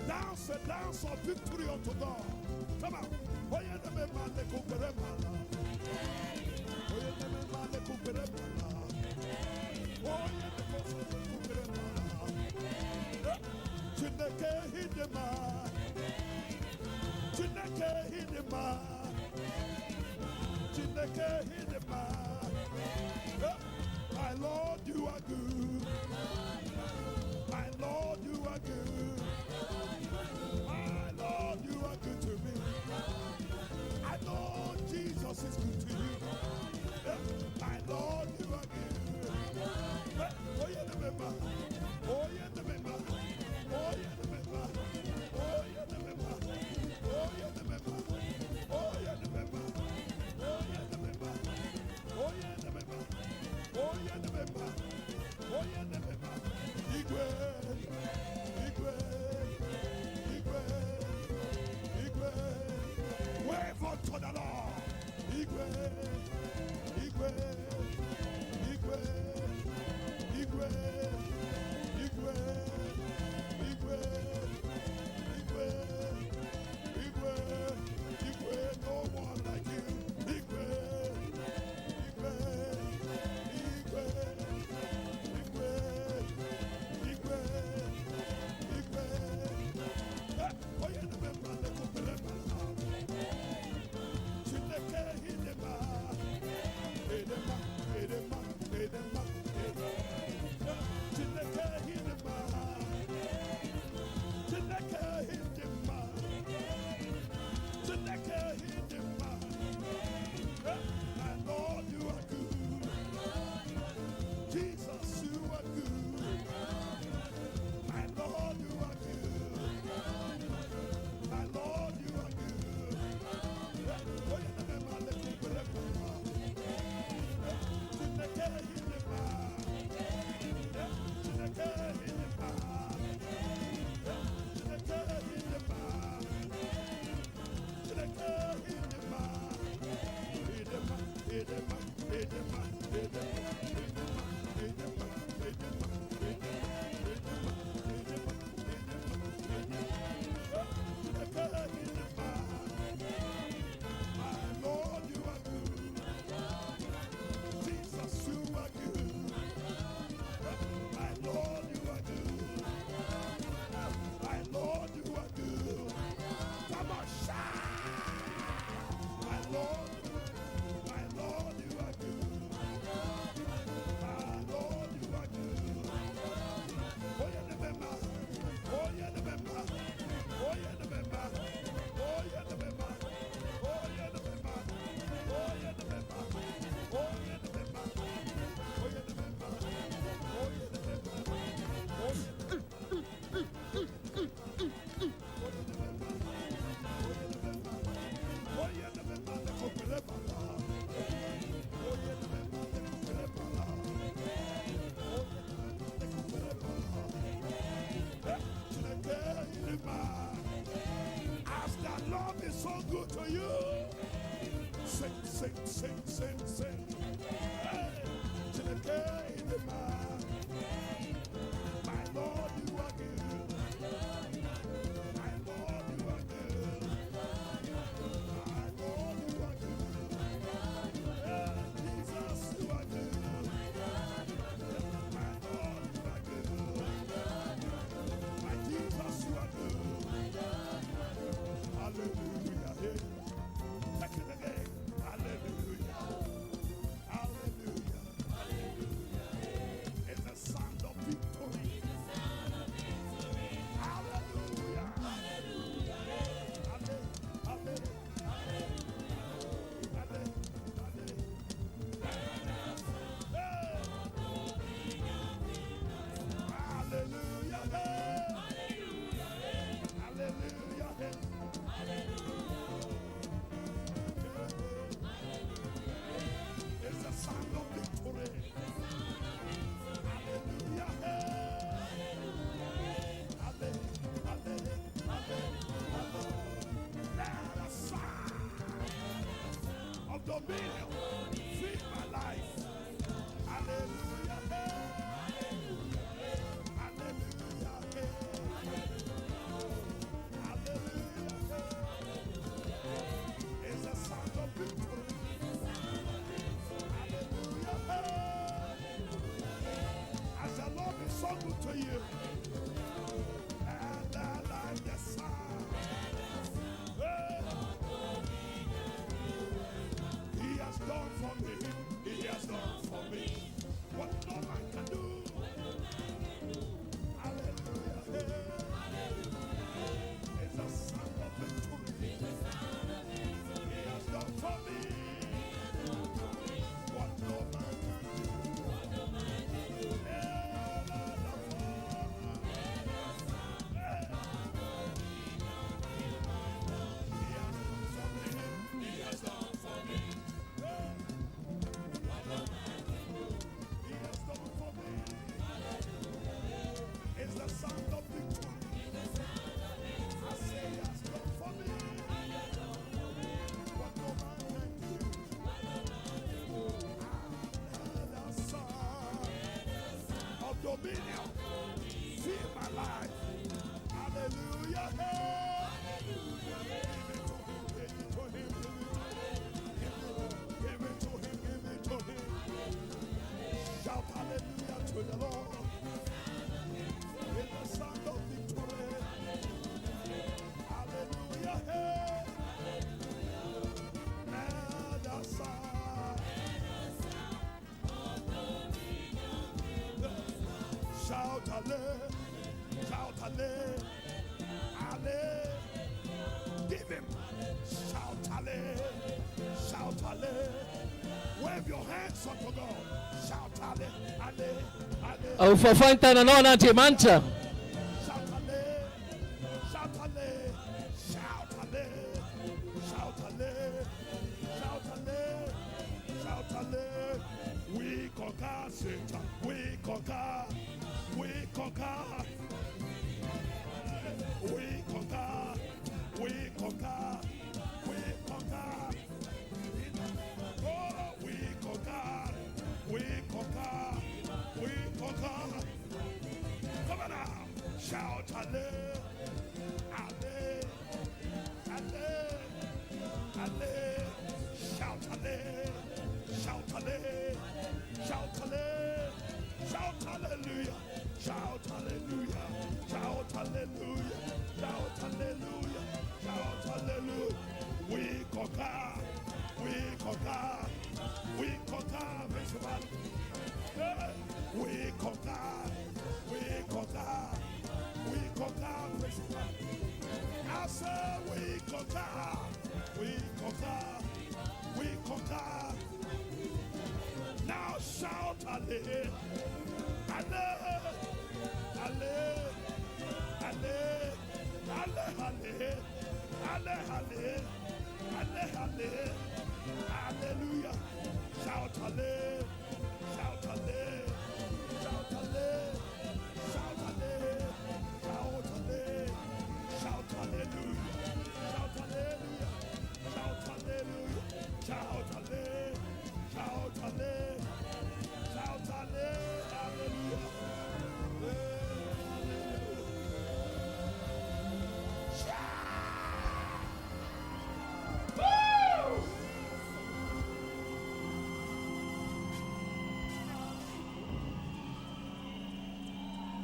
Dance a dance of victory unto God. Come on. Oye de me male kupere mala. Oye de me male kupere mala. Oye de me kupere mala. Chineke hidema. Chineke hidema. Chineke hidema. My Lord, you are good. My Lord, you are good. My Lord, you are good to me. I know Jesus is good to you. My Lord, you are good. Oh, yeah, the member. Oh, yeah, the member. Oh, yeah, the member. Oh, yeah, the member. Oh, yeah, the member. Oh, yeah, the member. Oh, yeah, the member. Oh, yeah, the member. Oh, yeah, the member. Oh, yeah, the member. Igwe. Igwe. Igwe. Igwe. Wave unto the Lord. Igwe. Igwe. Igwe. Igwe. Igwe. Igwe. Igwe. Igwe. Igwe. No one like you. Igwe. Igwe. Igwe. Igwe. Igwe. Igwe. Oh, yeah, the member, the member. Chineke hidema. Hidema. Hidema. Hidema. Chineke hidema. Chineke hidema. Chineke hidema. My Lord, you are good. Jesus, you are good. My Lord, you are good. My Lord, you are good. Oh, yeah, the member, the people, the member. Chineke hidema. Chineke hidema. Chineke hidema. Chineke hidema. Hidema, hidema, hidema, hidema, hidema, hidema, hidema. My Lord, you are good. Jesus, you are good. My Lord, you are good. My Lord, you are good. Come on, shout. My Lord, my Lord, you are good. My Lord, you are good. Oh, yeah, the member. Oh, yeah, the member. Oh, yeah, the member. Oh, yeah, the member. Oh, yeah, the member. Oh, yeah, the member. Oh, yeah, the member. Oh, yeah, the member. Oh, yeah, the member. Oh, yeah, the oh, yeah, the member. The Kopele Bala. Oh, yeah, the member. The Kopele Bala. Oh, yeah, the member. The Kopele Bala. Chineke hidema. As the Lord is so good to you, sing, sing, sing, sing, sing. Hey, Chineke hidema. My Lord, you are good. My Lord, you are good. My Lord, you are good. Yeah, Jesus, you are good. My Lord, you are good. My Jesus, you are good. Hallelujah. Hey. Take it again. Hallelujah. Hallelujah. And I like the sound. Hey. He has done for me. He has done for me. What no man can do. Hallelujah. Hey. It's the sound of victory. He has done for me. What no man can do. Hey, Lord of all. Hey. He has done for me. Hey. He has done for me. It's the sound of victory. I say he has done for me. What no man can do. The sound of dominion. Fill my life. Hallelujah. Give it to him. Give it to him. Shout hallelujah to the Lord. In the sound of victory. Hallelujah. And the sound. Shout hallelujah. Shout hallelujah. Hallelujah. Give him. Shout hallelujah. Shout hallelujah. Wave your hands unto God. Shout hallelujah. Hallelujah. Au fafantana nao n'Andriamanitra. Shout hallelujah. Shout hallelujah. Shout hallelujah. Shout hallelujah. Shout hallelujah. Shout hallelujah. We conquer Satan. We conquer. We conquer. We conquer. We conquer. We conquer. Oh, we conquer. We conquer. We conquer. Come on now. Shout hallelujah. Hallelujah. Hallelujah. Hallelujah. Shout hallelujah. Shout hallelujah. Shout hallelujah. Shout hallelujah. Shout hallelujah. Shout hallelujah. Shout hallelujah. Shout hallelujah. We conquer. We conquer. We conquer. Festival. Hey. We conquer. We conquer. We conquer. Festival. I say we conquer. We conquer. We conquer. Now shout hallelujah. Hallelujah. Hallelujah. Hallelujah. Hallelujah. Hallelujah. Hallelujah. Hallelujah. Shout hallelujah. Shout hallelujah. Shout hallelujah. Shout hallelujah. Shout hallelujah. Shout hallelujah. Shout hallelujah. Shout hallelujah. Shout hallelujah. Shout hallelujah. Shout hallelujah. Hallelujah.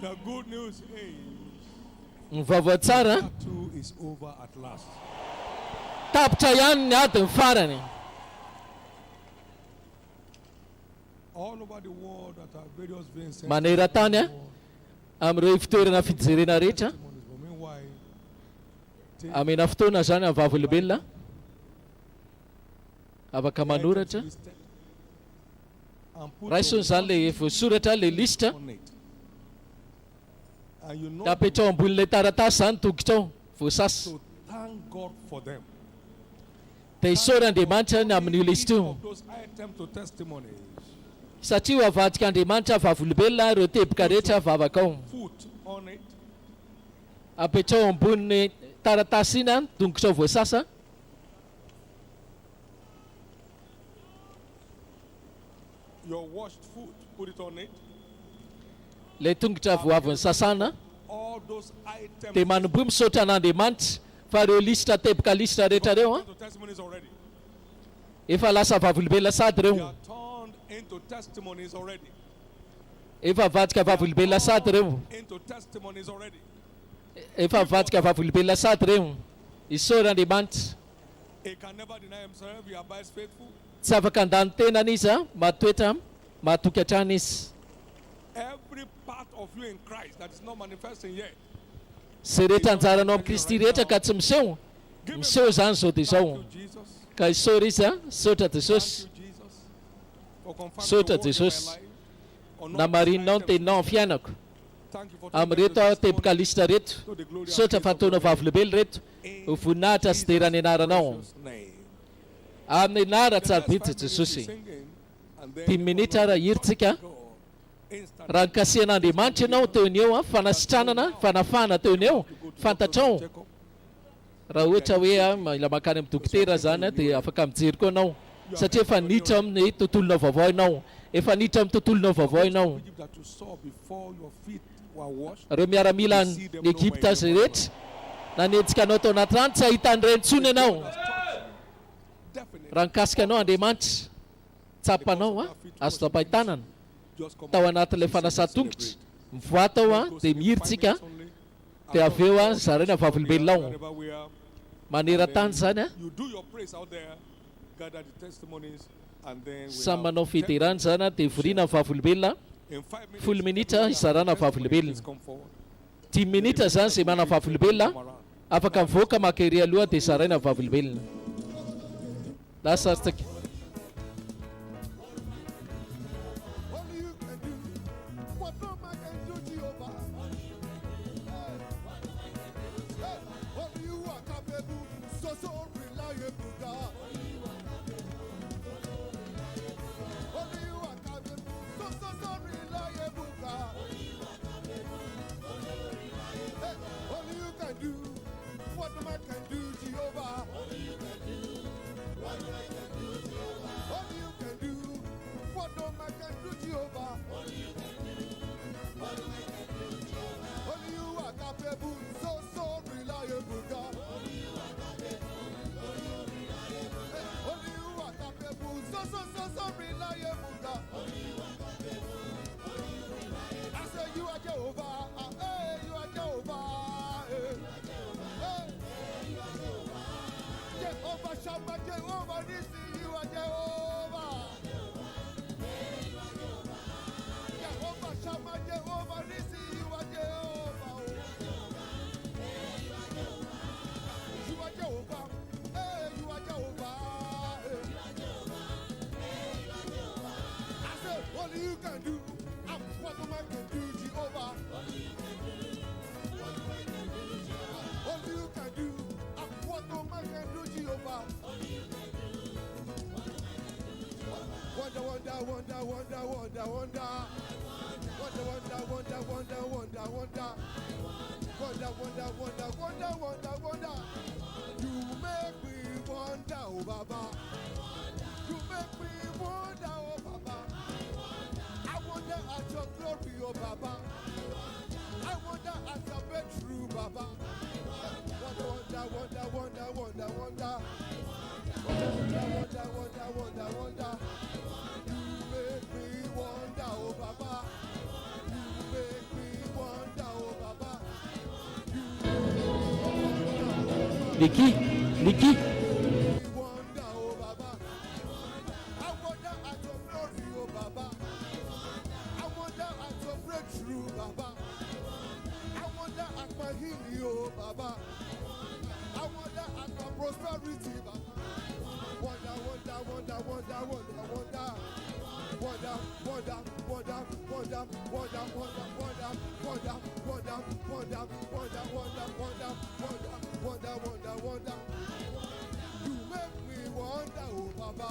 The good news is Ny vaovao tsara, battle is over at last. tapitra ihany ny adiny farany. All over the world that are various veins. Maneran-tany amin'ireo fitoerana fijerena rehetra, Meanwhile, amena fotoana zany amin'ny vavolombelona afaka manoratra and put raisiny zany le voasoratra le lista on it. And you know, da apetrao ambonin'ilay taratasy zany togitrao voasasy so thank God for them. dia isaoran'Andriamanitra ny amin'io lista io Of those items to testimonies, satria ho avadika Andriamanitra vavolombelona ireo teboka rehetra vavaka ao put on it apetrao ambonin'ny taratasy iny any tongotrao voasasa your washed food, put it on it. le tongotra voaviny sasana All those items dia manomboa misaotra an'Andriamanitra fa ireo listra teboka listra rehetra reo to testimonies already. efa lasa vavolombelona sady They reo are turned into testimonies already. efa avadika vavolobe lasady reo, into testimonies already. efa avadika vavolobe lasady reo. Isaor'Andriamanitra He can never deny himself. He abides faithful. tsy afaka handany tenany izy a, matoetra mahatoky hatrany izy. Every part of you in Christ that is not manifesting yet. Zay rehetra anjaranao amin'ny Kristy rehetra ka tsy miseho, miseho zany zao dia zao. Jesus. Ka isaora izy a, isaotra Jesosy, Jesus. For confirming isaotra your word in my Jesosy. life. On all Namarinao ny items. teninao amin'ny fiainako. Thank you for Amin'reto a tebokalistra reto, isaotra fataonao vavolobe reto, ho voninahitra sy dera ny anaranao. Amin'ny anara tsara be Jesosy. 5 minitra ara hiritsika. Raha nikasihan'Andriamanitra ianao teo eo a, fanasitranana, fanafana teo eo, fantatrao. Raha ohatra hoe a, mila makany amin'ny dokotera zany a, dia afaka mijery koa ianao. Satria efa niditra amin'ny tontolonao vaovao ianao. Efa niditra amin'ny tontolonao vaovao ianao. That you saw before your feet were washed. Reo miaramila ny Egypta zay rehetra, na nihetsikanao tao anaty rano, tsy ahita an'ireny intsony ianao. Raha nikasika anao Andriamanitra, tsapanao a, azo tapahitanana. Tao anatin'ilay fanasa-tongotra, mivoa tao a, dia mihiritsika, dia avy eo a, zaraina vavolobelinao. Manera-tany zany a, You do your praise out there, gather the testimonies, and then we samy have manao federany zany a, dia voriana ny vavolombelona. in 5 minutes. 10 minitra izarana vavolombelona. Please come forward. 10 minitra zany zay mana vavolombelona, afaka mivoaka maka ery aloha dia zaraina vavolombelona. Lasa tsika. Only you can do what no man can do, Jehovah. Hey, only you are capable, so reliable, God. Only you are capable, so reliable, God. Hey, only you can do what no man can do, Jehovah. Only you can do what no man can do, Jehovah. Only you are capable, so reliable, God. Only you are capable, so reliable, God. I say you are Jehovah, hey, you are Jehovah, hey. Jehovah Shammah, Jehovah Nissi, you are Jehovah. Jehovah Shammah, Jehovah Nissi, you are Jehovah. You are Jehovah, hey, you are Jehovah. I said, only you can do, what no man can do, Jehovah. Only you can do, what no man can do, Jehovah. Wonder, wonder, wonder, wonder, wonder, wonder. Wonder, wonder, wonder, wonder, wonder, wonder. Wonder, wonder, wonder, wonder, wonder, wonder. You make me wonder, oh Baba. You make me wonder, oh Baba. I wonder at your glory, oh Baba. I wonder at your breakthrough, Baba. Wonder, wonder, wonder, wonder, wonder, wonder. Wonder, wonder, wonder, wonder, wonder. You make me wonder, oh Baba. You make me wonder, oh Baba. Niki. Wonder, oh Baba. I wonder at your glory, oh Baba. I wonder at your breakthrough, Baba. I wonder at my healing, oh Baba. I wonder at my prosperity, Baba. Wonder, wonder, wonder, wonder, wonder, wonder. Wonder, wonder, wonder, wonder, wonder, wonder, wonder, wonder, wonder, wonder, wonder, wonder, wonder, wonder. You make me wonder, oh Baba.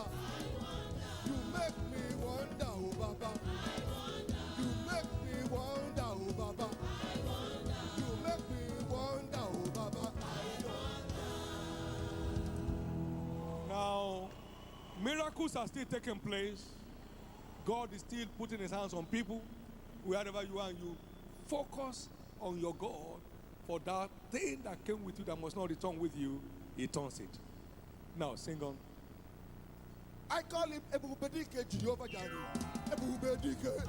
You make me wonder, oh Baba. You make me wonder, oh Baba. You make me wonder, oh Baba. Now, miracles are still taking place. God is still putting his hands on people. Wherever you are, you focus on your God. For that thing that came with you that must not return with you, he turns it. Now, sing on. I call him Ebubedike Jehovah Jireh. Ebubedike.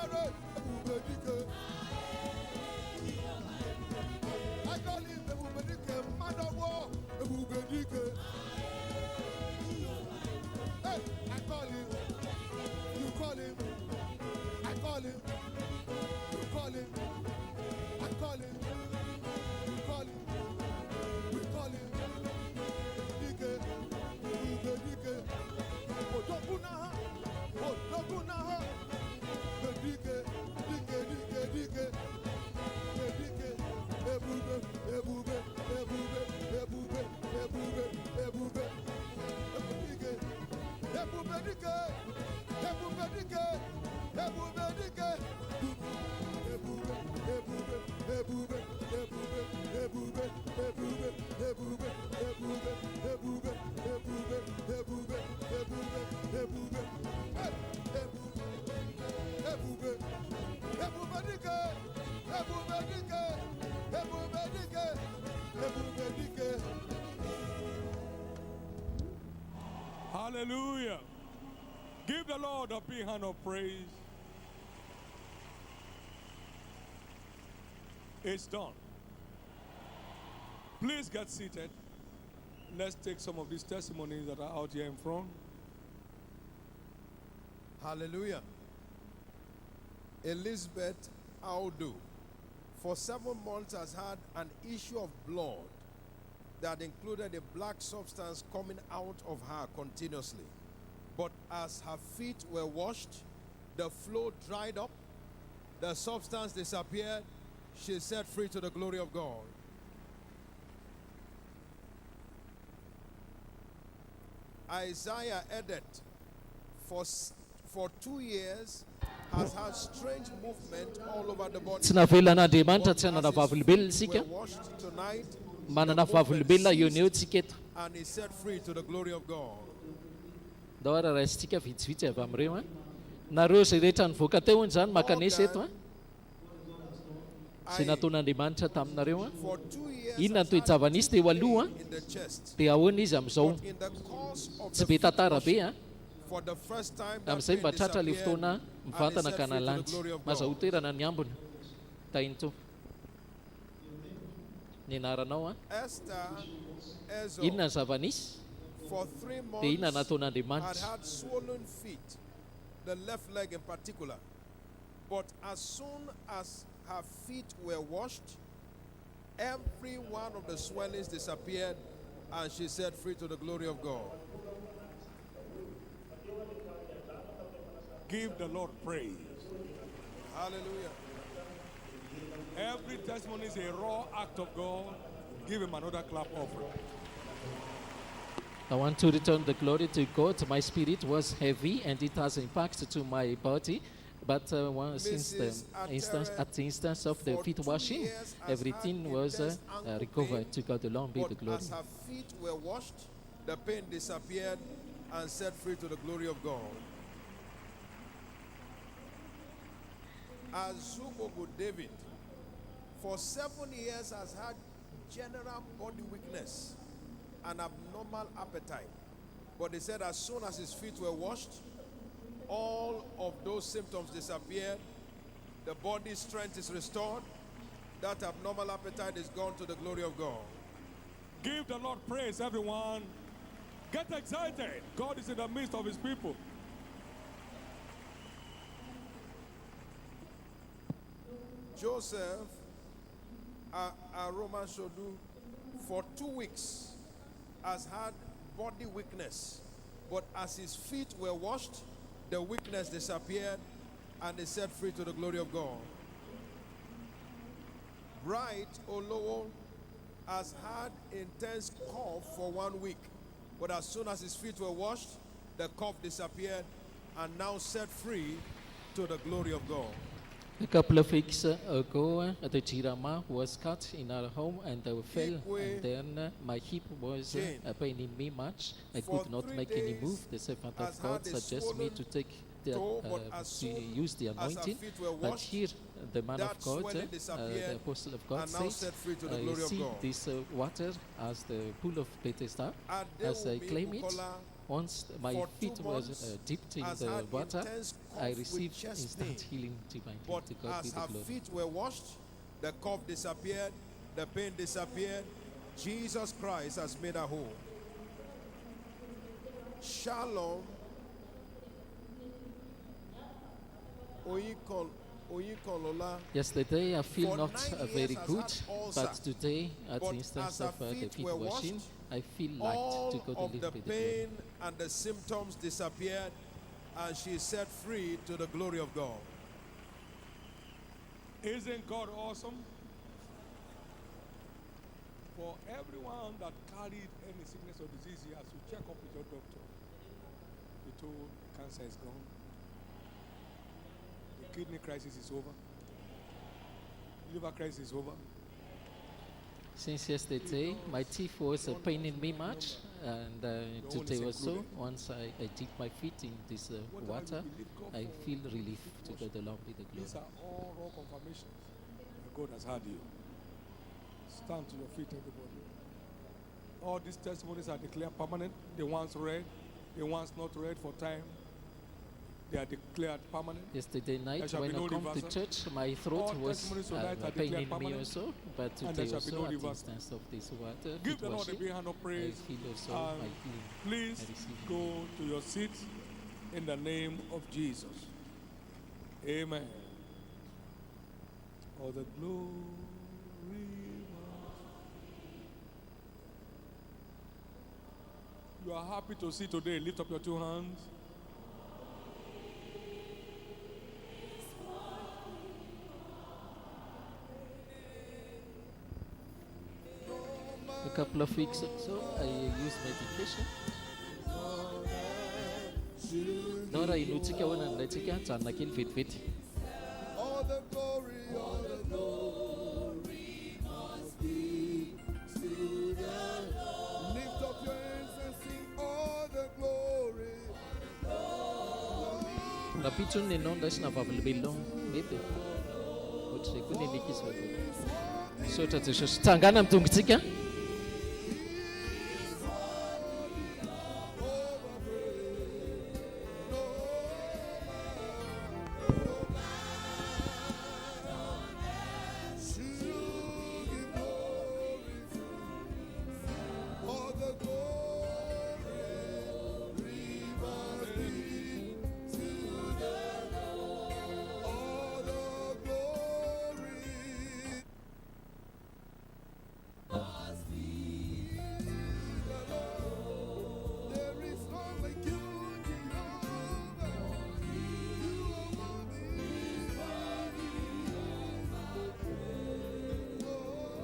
Ebubere, Ebubedike. I call him Ebubedike, man of war, Ebubedike. Hey, I call him, you call him, I call him, you call him, I call him, you call him, we call him, Dike, Ebubedike. Odogunaha, Odogunaha, Dike, Dike, Dike, Dike, Dike, Ebube, Ebube, Ebube, Ebube, Ebube, Ebube, Ebubedike, Ebubedike, Ebubedike, Ebubedike, Ebube, Ebube, Ebube, Ebube, Ebube, Ebube, Ebube, Ebube, Ebube, Ebube, Ebube, Ebube, Ebube, Ebube, Ebubedike, Ebubedike, Ebubedike, Ebubedike. Hallelujah. Give the Lord a big hand of praise. It's done. Please get seated. Let's take some of these testimonies that are out here in front. Hallelujah. Elizabeth Audu, for 7 months, has had an issue of blood that included a black substance coming out of her continuously. But as her feet were washed, the flow dried up, the substance disappeared, she is set free to the glory of God. Isaiah Edet, for 2 years, has had strange movement all over the body. Tsy navelan'Andriamanitra tsy hanana But as vavolombelona his feet isika. were washed tonight, Manana vavolombelona eo ny eo tsika eto. and is set free to the glory of God. Ndao ara raisitsika vitsivitsy avy amin'ireo a. Nareo izay rehetra nivoaka teo ny zany makanesa eto a. Izay nataon'Andriamanitra taminareo a. For 2 years, Inona has ny had toejavanisy teo aloha a. in the chest. Dia ahoana izy amin'izao. But in the course of Tsy the be feet tantara be washing, a. for the first time, that Amin'izay pain mba tratra le disappeared fotoana and is mivantana set ka free to the nalanjy. glory of Mazaho God. toerana ny ambony. Tainto. Ny anaranao a. Esther Ezo, Inona ny zavanisy? for 3 Dia inona months, nataon'Andriamanitra? had swollen feet, the left leg in particular. But as soon as her feet were washed, every one of the swellings disappeared and she set free to the glory of God. Give the Lord praise. Hallelujah. Every testimony is a raw act of God. Give him another clap offering. I want to return the glory to God. My spirit was heavy and it has impacted to my body. But since the Mrs. at the instance of the for feet 2 washing, years has everything had was intense ankle recovered. pain, To God alone be the But glory. as her feet were washed, the pain disappeared and set free to the glory of God. Azubogo David, for 7 years, has had general body weakness and abnormal appetite. But they said as soon as his feet were washed, all of those symptoms disappeared. The body strength is restored. That abnormal appetite is gone to the glory of God. Give the Lord praise, everyone. Get excited. God is in the midst of his people. Joseph Aroma Shodu, for 2 weeks, has had body weakness. But as his feet were washed, the weakness disappeared and is set free to the glory of God. Bright Olowo has had intense cough for 1 week. But as soon as his feet were washed, the cough disappeared and now set free to the glory of God. A couple of weeks ago, the Jirama was cut in our home and fell. And then my hip was paining me much. I For could not 3 make any days move. The servant has of God had a suggests me to take the, toe, but as to soon use the as her anointing. feet were But washed, here, the man that of God, swelling the disappeared apostle of God and now says, set free to the I glory of see God. this water as the pool of Bethesda. As I Adewumi claim it, Bukola Once my For feet 2 was months dipped in has the had water, intense I cough with received chest instant pain. healing divine. But To God be as the her glory. feet were washed, the cough disappeared, the pain disappeared. Jesus Christ has made her whole. Shalom. Oyinkolola. Yesterday I feel For not 9 years very has good, had ulcer. but today, at But the instance as her of the feet feet were washing, washed, I feel light to All God of and the live with the glory. pain and the symptoms disappeared, and she is set free to the glory of God. Isn't God awesome? For everyone that carried any sickness or disease, he has to check up with your doctor. He told cancer is gone. The kidney crisis is over. Liver crisis is over. Since yesterday, my teeth was paining me much, and today also, once I dip my feet in this water, I feel relief to God along with the These glory. are all raw confirmations that God has had you. Stand to your feet, everybody. All these testimonies are declared permanent. The ones read, the ones not read for time, they are declared permanent. Yesterday There night, shall when be I no come to reversal. church, my throat All was testimonies tonight are paining declared me permanent, also, but and there today shall be also, no at the reversal. instance of this water, Give feet the Lord a washing, big hand of I praise. feel also And my healing. please I receive go to your seat in the name of Jesus. Amen. All the glory. You are happy to see today. Lift up your two hands. A couple of weeks or so, I used medication. Nora inutsika wana ndatsika tsana kely vetivety. All the glory must be to the Lord. Lift up your hands and sing all the glory. Rapitso ny enao sy navavolombelonao mety ohatr'izay koa ny alika izy vato. Misaotra Jesosy. Tsangana amin'ny tongontsika. All the glory must be to the Lord. All the glory must be to the Lord. There is none like you, Jehovah. You are worthy of my praise. Lord,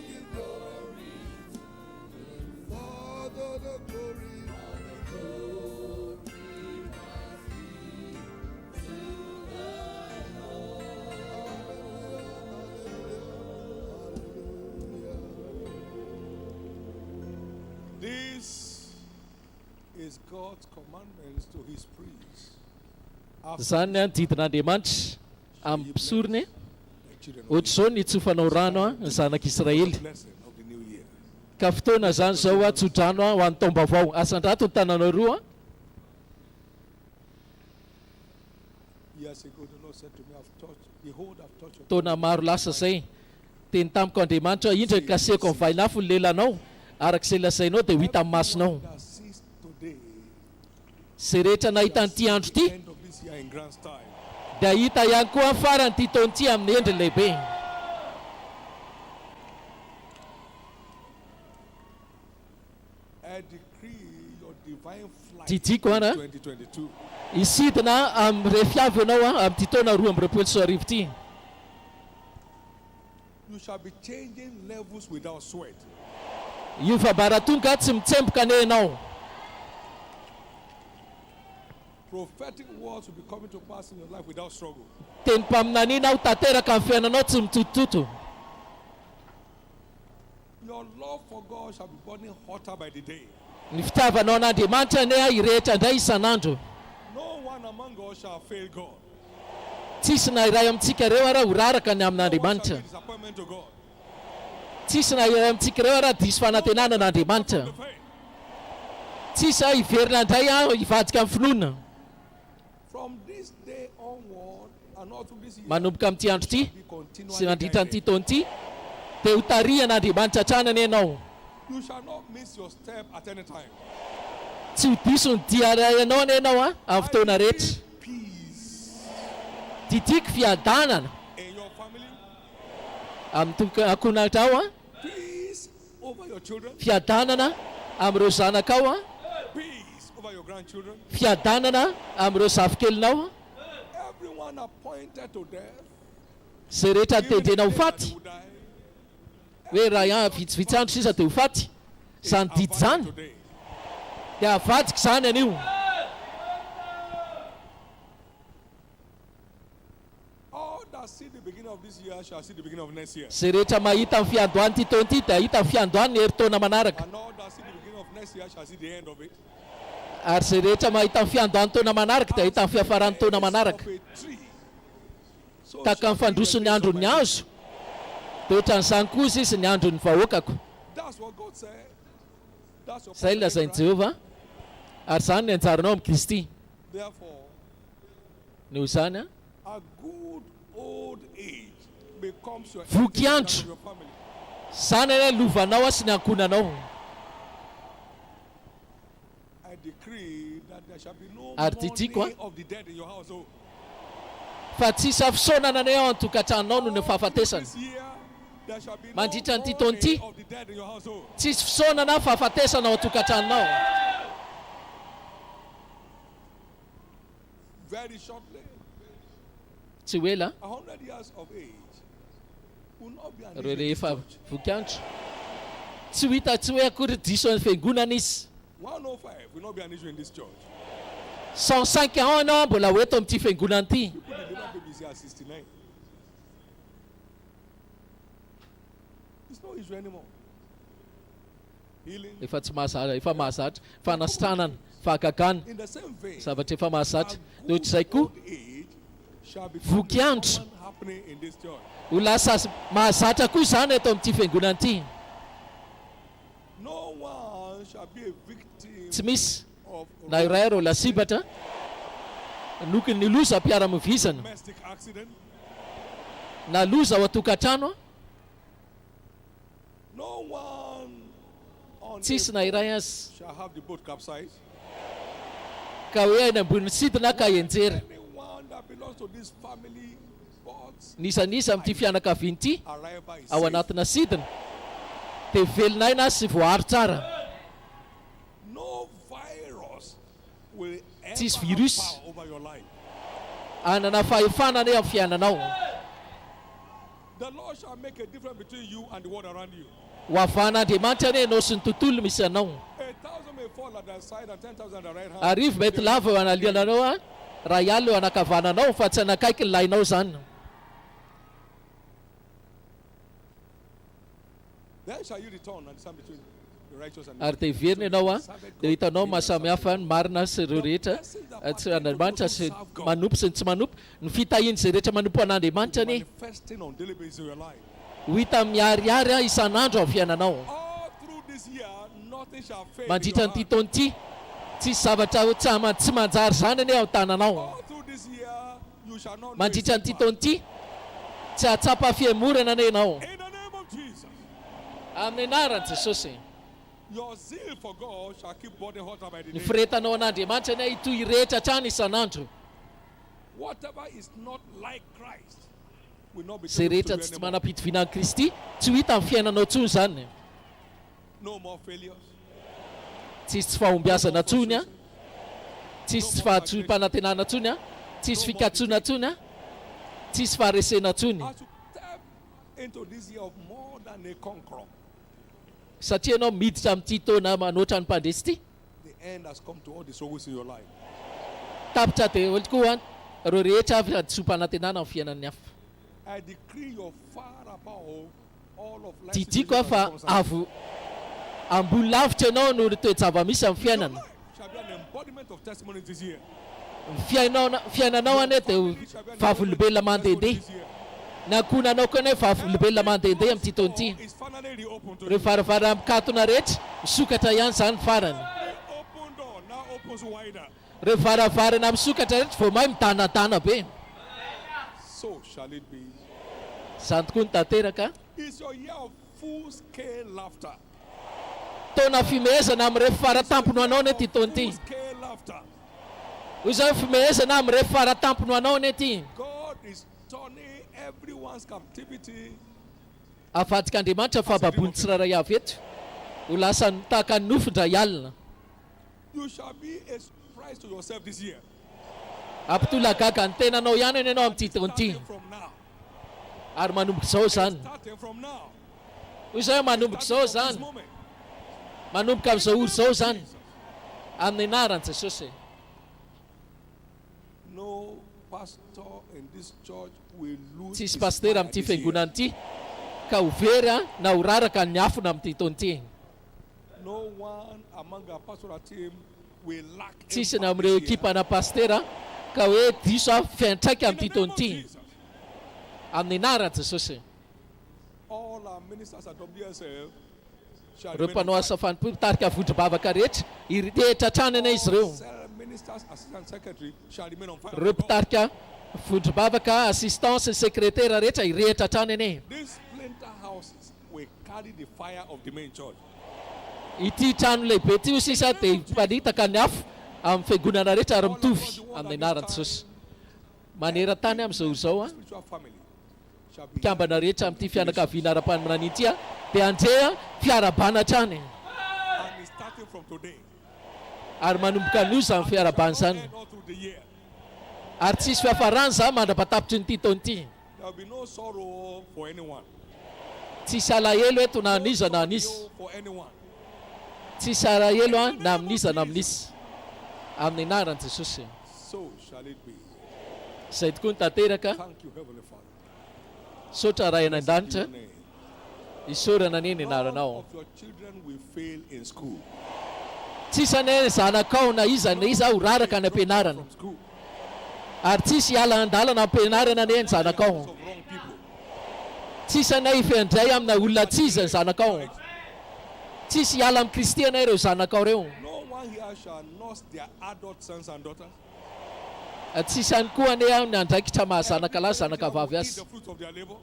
is worthy of Father, the glory, This is God's commandments to his priests. Zany a didin'Andriamanitra amin'ny mpisorony The children of ohatr'izao ny tsofanao rano a ny zanak'Israely. the blessing of the new year. Ka fotoana zany zao a tsodrano a ho an'ny taom-baovao. Asan-drato ny tananao roa. Years ago, the Lord said to me, I've touched, behold, I've touched your Taona maro lasa zay teny tamiko Andriamanitra hoe indray kasehako amin'ny vainafo ny lelanao arak'izay lazainao dia ho hita amin'ny masonao. that sees today, Zay rehetra nahita an'ity andro ity end of this year in grand style. dia hita ihany koa amin'ny farany ity taon'ity amin'ny endriny lehibe. I decree your divine flight Didiko in ana 2022. isidina amin'ny refiavy ianao a amin'ity taona 2024 ity. You shall be changing levels without sweat. Io fambaratonga tsy mitsemboka ane ianao. Prophetic words will be coming to pass in your life without struggle. Teny mpaminaniana ho tanteraka amin'ny fiainanao tsy mitotototo. Your love for God shall be burning hotter by the day. Ny fitiavanao an'Andriamanitra ane a irehetra indray isan'andro. No one among us shall fail God. tsisy na iray amintsika ireo ara ho raraka ny amin'andriamanitra Disappointment to God. tsisy na iray amintsika ireo ara diso fanantenana n'andriamanitra tsisy a hiverina indray a hivadika amin'ny finoana From this day onward and all through this year, manomboka amin'ity andro ity be continually sy mandritra guided. n'ity taona ity dia ho tarihan'andriamanitra hatranany ianao You shall not miss your step at any time. tsy ho diso ny dia ianao ny ianao a amin'ny fotoana rehetra Peace tiatiako fiadanana in your family, amin'ny ankonatra ao a peace over your children, fiadanana amin'ireo zanakao a peace over your grandchildren. fiadanana amin'ireo zavikelinao Everyone appointed to death, zay rehetra even tendrenao ho if they faty will die, hoe raha ihany vitsivitsy andro sisa dia ho faty zany didy abide zany today. dia avadika zany anio All that see the beginning of this year shall see the beginning of next year. zay rehetra mahita amin'ny fiandohany ity taona ity dia hita amin'ny fiandohany ny herintaona manaraka And all that see the beginning of next year shall see the end of it. ary zay rehetra mahita amin'ny fiandohany taona manaraka dia hita amin'ny fiafarany taona manaraka Of a tree. So tahaka shall ny be the fandrosony days of andron'ny my azo dia ohatran'izany kosa izy ny andron'ny vahoakako That's what God said. That's your zay prophetic lazain'i right. jehovah ary zany ny anjaranao amin'ny kristy Therefore, noho zany a a good old age becomes your Voky intimate andro. of your family. zany any lovanao a sy ny ankonanao I decree that there shall be no Ary titiko, mourning of the dead in your household. fa tsisy afisaonana anay ao an-tokantranonao noho ny fahafatesana This year, there shall be no Mandritra n'ity taona ity. mourning of the dead in your household. tsisy fisaonana fahafatesana ao an-tokantranonao Very shortly, tsy ho ela 100 years of age will not be an reo issue in this rehefa church. vokiandro tsy ho hita tsy hoe akory diso ny fiangonana izy 105 will not be an issue in this church. 105 ans anao mbola ho eto amin'ity fiangonana ity People deliver babies here at 69. It's no issue anymore. Healing. efa tsy mahazatra efa mahazatra fanasitranana fahagagana In the same vein, zavatra efa mahazatra a dia ohatr'izay good koa old age shall be Voky andro. happening in this church. ho lasa mahazatra koa zany eto amin'ity fiangonana ity No one shall be a victim tsy misy of na iray areo lasibatra nokony ny loza mpiara-movizana domestic accident. na loza ao an-tokantrano a No one on tsisy a na iray boat azy shall have the boat capsized. ka hoe ainy ambony sidina ka enjera Anyone that belongs to this family boats nisanisa amin'ity fianakaviany ity arrival is ao safe. anatina sidina dia velonaina sy voaharo tsara No virus will ever Tsisy have virus. power over your life. anana fahefanana eo amin'ny fiainanao The Lord shall make a difference between you and the world around you. ho avan'andriamanitra any ianao sy ny tontolo misy anao 1,000 may fall at thy side and 10,000 at thy right hand. arivo mety lava eo analiananao a raha ialo eo anakavananao fa tsy anakaiky ny lainao zany Then shall you return and discern between the righteous and the ary dia verina ianao a dia hitanao mahasamihafa ny marina sy ireo rehetra tsy andriamanitra sy manompo sy ny tsy manompo ny fitahiny zay rehetra manompo an'andriamanitra ny manifesting on daily basis in your life. ho hita miariary a isan'andro ao fiainanao All through this year, nothing shall fail. in mandritra your n'ity hand. taona ity tsisy zavatra tsy manjary zany any ao an-tananao All through this year, you shall not know a mandritra n'ity setback. taona ity tsy hatsapa fiemorana any ianao In the name of Jesus, amin'ny anaran'i jesosy your zeal for God shall keep burning hotter by the ny day. firetanao an'andriamanitra any hitoy rehetra hatrany isan'andro Whatever is not like Christ will not be zay taken rehetra to tsy you anymore. manam-pitovina an'i kristy tsy ho hita amin'ny fiainanao tsony zany No more failures. tsisy tsy fahombiazana tsony a tsisy tsy fahatsom-panantenana tsony a tsisy fikatsona tsony a tsisy faharesena tsony As you step into this year of more than a conqueror, satria ianao miditra amin'ity taona manoatra ny mpandresy ity the end has come to all the struggles in your life. tapitra dia olo koa reo rehetra avy adisompanantenana amin'ny fiainan'ny hafa I decree you're far above all of life's tidiko a situations fa and circumstances. avo ambony lavitra ianao no ny toe-java misy amin'ny Your fiainana life shall be an embodiment of testimony this year. fiainanao ane dia vavolombelona mandehandeha na koa nanao koa ane vavolombelona mandehandeha amin'ity taona ity It's finally reopened to reo you. varavara mikatona rehetra misokatra ihany zany farany Open door now opens wider. reo varavarana misokatra rehetra vao mahay midanadana be So shall it be. zany tokoa ny tanteraka It's your year of full scale laughter. taona fimehezana amin'ireo faratampono anao ane ty taona ity Scale laughter. hoy zany fimehezana amin'ireo faratampono anao ane ty God is turning everyone's captivity avadik'andriamanitra fababony tsiraray avy eto ho lasa tahaka ny nofondra ialina You shall be a surprise to yourself this year. ampitolagaga ny tenanao ihany any ianao amin'ity taona ity From now. ary manomboka izao zany Starting from now. hoy zao manomboka izao This zany moment. manomboka amin'izao oro izao zany amin'ny anaran'i jesosy No pastor in this church will lose tsisy his pastera fire amin'ity this year. fiangonana ity ka ho very na ho raraka ny afona amin'ity taona ity No one among our pastoral team will lack tsisy na impact amin'ireo this year. ekipana pastera ka hoe diso a fiantraika In the amin'ity name taona of ity Jesus, amin'ny anaran'i jesosy all our ministers at WSL shall ireo remain mpanao on asa fire. fanipitarika vondro-bavaka rehetra irehitra hatrany ane izy ireo Cell ministers, assistant secretary shall remain on fire. ireo mpitarika vondro-bavaka assistance secrétaire rehetra irehitra hatrany ane These splinter houses will carry the fire of the main church. ity trano lehibe ity ho sisa dia mparitaka ny afo amin'ny fiangonana rehetra ary mitovy amin'ny anaran'i jesosy maneran-tany amin'izao izao a Spiritual family shall be mpikambana rehetra amin'ity fianakaviana ara-panomanana ity a dia andrea fiarabana hatrany and is starting from today. ary manomboka an'io zany fiarabana zany And all through the year. ary tsisy fiafarany za mandrapatapitry nyity taona ity There will be no sorrow for anyone. tsisy alahelo eto na aniza na anisy No for anyone. tsisy alahelo a na amin'iza na amin'isy amin'ny anaran'i jesosy So shall it be. izay tokoa ny tanteraka Thank you, Heavenly Father. sotra ray any an-danitra Your name. isorana ane ny None anaranao of your children will fail in school. tsisy ane zanakao na iza na iza ho raraka ny ampianarana From school. ary tsisy hiala an-dalana ampianarana ane ny zanakao Of wrong people. tsisy anay hifiandray amina olona tsy iza ny zanakao tsisy hiala amin'ny kristiana ireo zanakao reo No one here shall nurse their adult sons and daughters. tsisy any koa ane a ny andraikitra mahazanaka lahy zanaka vavy Eat azy the fruit of their labor.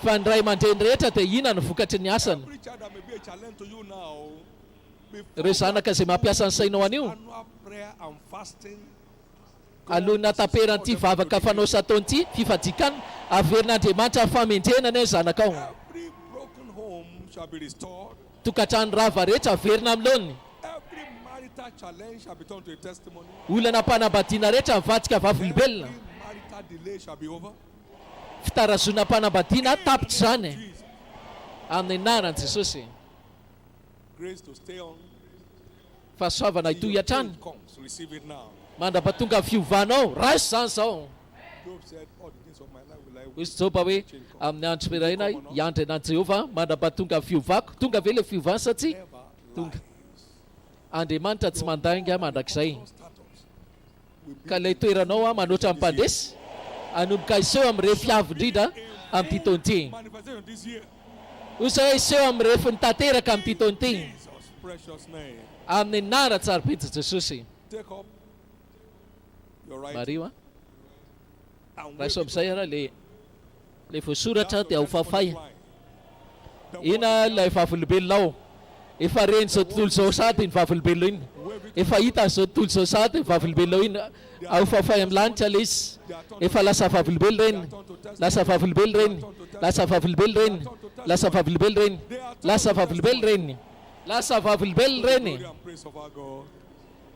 fa ny ray aman-dreny rehetra dia ina ny vokatry ny asany Every child that may be a challenge to you now. ireo zanaka izay mampiasa ny sainao anio Annual prayer and fasting. alohana taperan'ity vavaka fanao sataon'ity fifadikana averin'andriamanitra famendrenana ny zanakao Every broken home shall be restored. tokatrano rava rehetra averina amin'lony Every marital challenge shall be turned to a testimony. olana mpanambadiana rehetra mivadika vavolombelona Every marital delay shall be over. fitarazona mpanambadiana tapitra zany Jesus. amin'ny anaran'i jesosy Grace to stay on. fahasoavana Till hitohy your hatrany change comes. Receive it now. mandrapatonga ny fiovanao raiso zany zao Job said, all the days of my life will I hoy jehovah hoe amin'ny andro firahina hiandry anany jehovah mandrapatonga ny fiovako tonga ve le fiovany satria never tonga lies. andriamanitra tsy mandainga mandrakizay Status will be ka ilay toeranao a manoatra amin'ny mpandesy anomboka iseho amin'ireo fiavo indrindra amin'ity taona ity manifestation this year. hoy zao hoe iseho amin'ireo fo nitanteraka amin'ity taona ity Jesus' precious name. amin'ny nara tsarapitra jesosy Take up your right mario a and raiso wave it amin'izay ara le voasoratra dia ho fafay line. The ina ilay vavolombelonao efa reny zao tontolo zao sady ny vavolombelona iny efa hita zao tontolo zao sady ny vavolombelona iny ao fafay amin'ny lanitra le izy efa lasa vavolombelo reny lasa vavolombelo reny lasa vavolombelo reny lasa vavolombelo reny lasa vavolombelo reny lasa vavolombelo reny glory and praise of our God.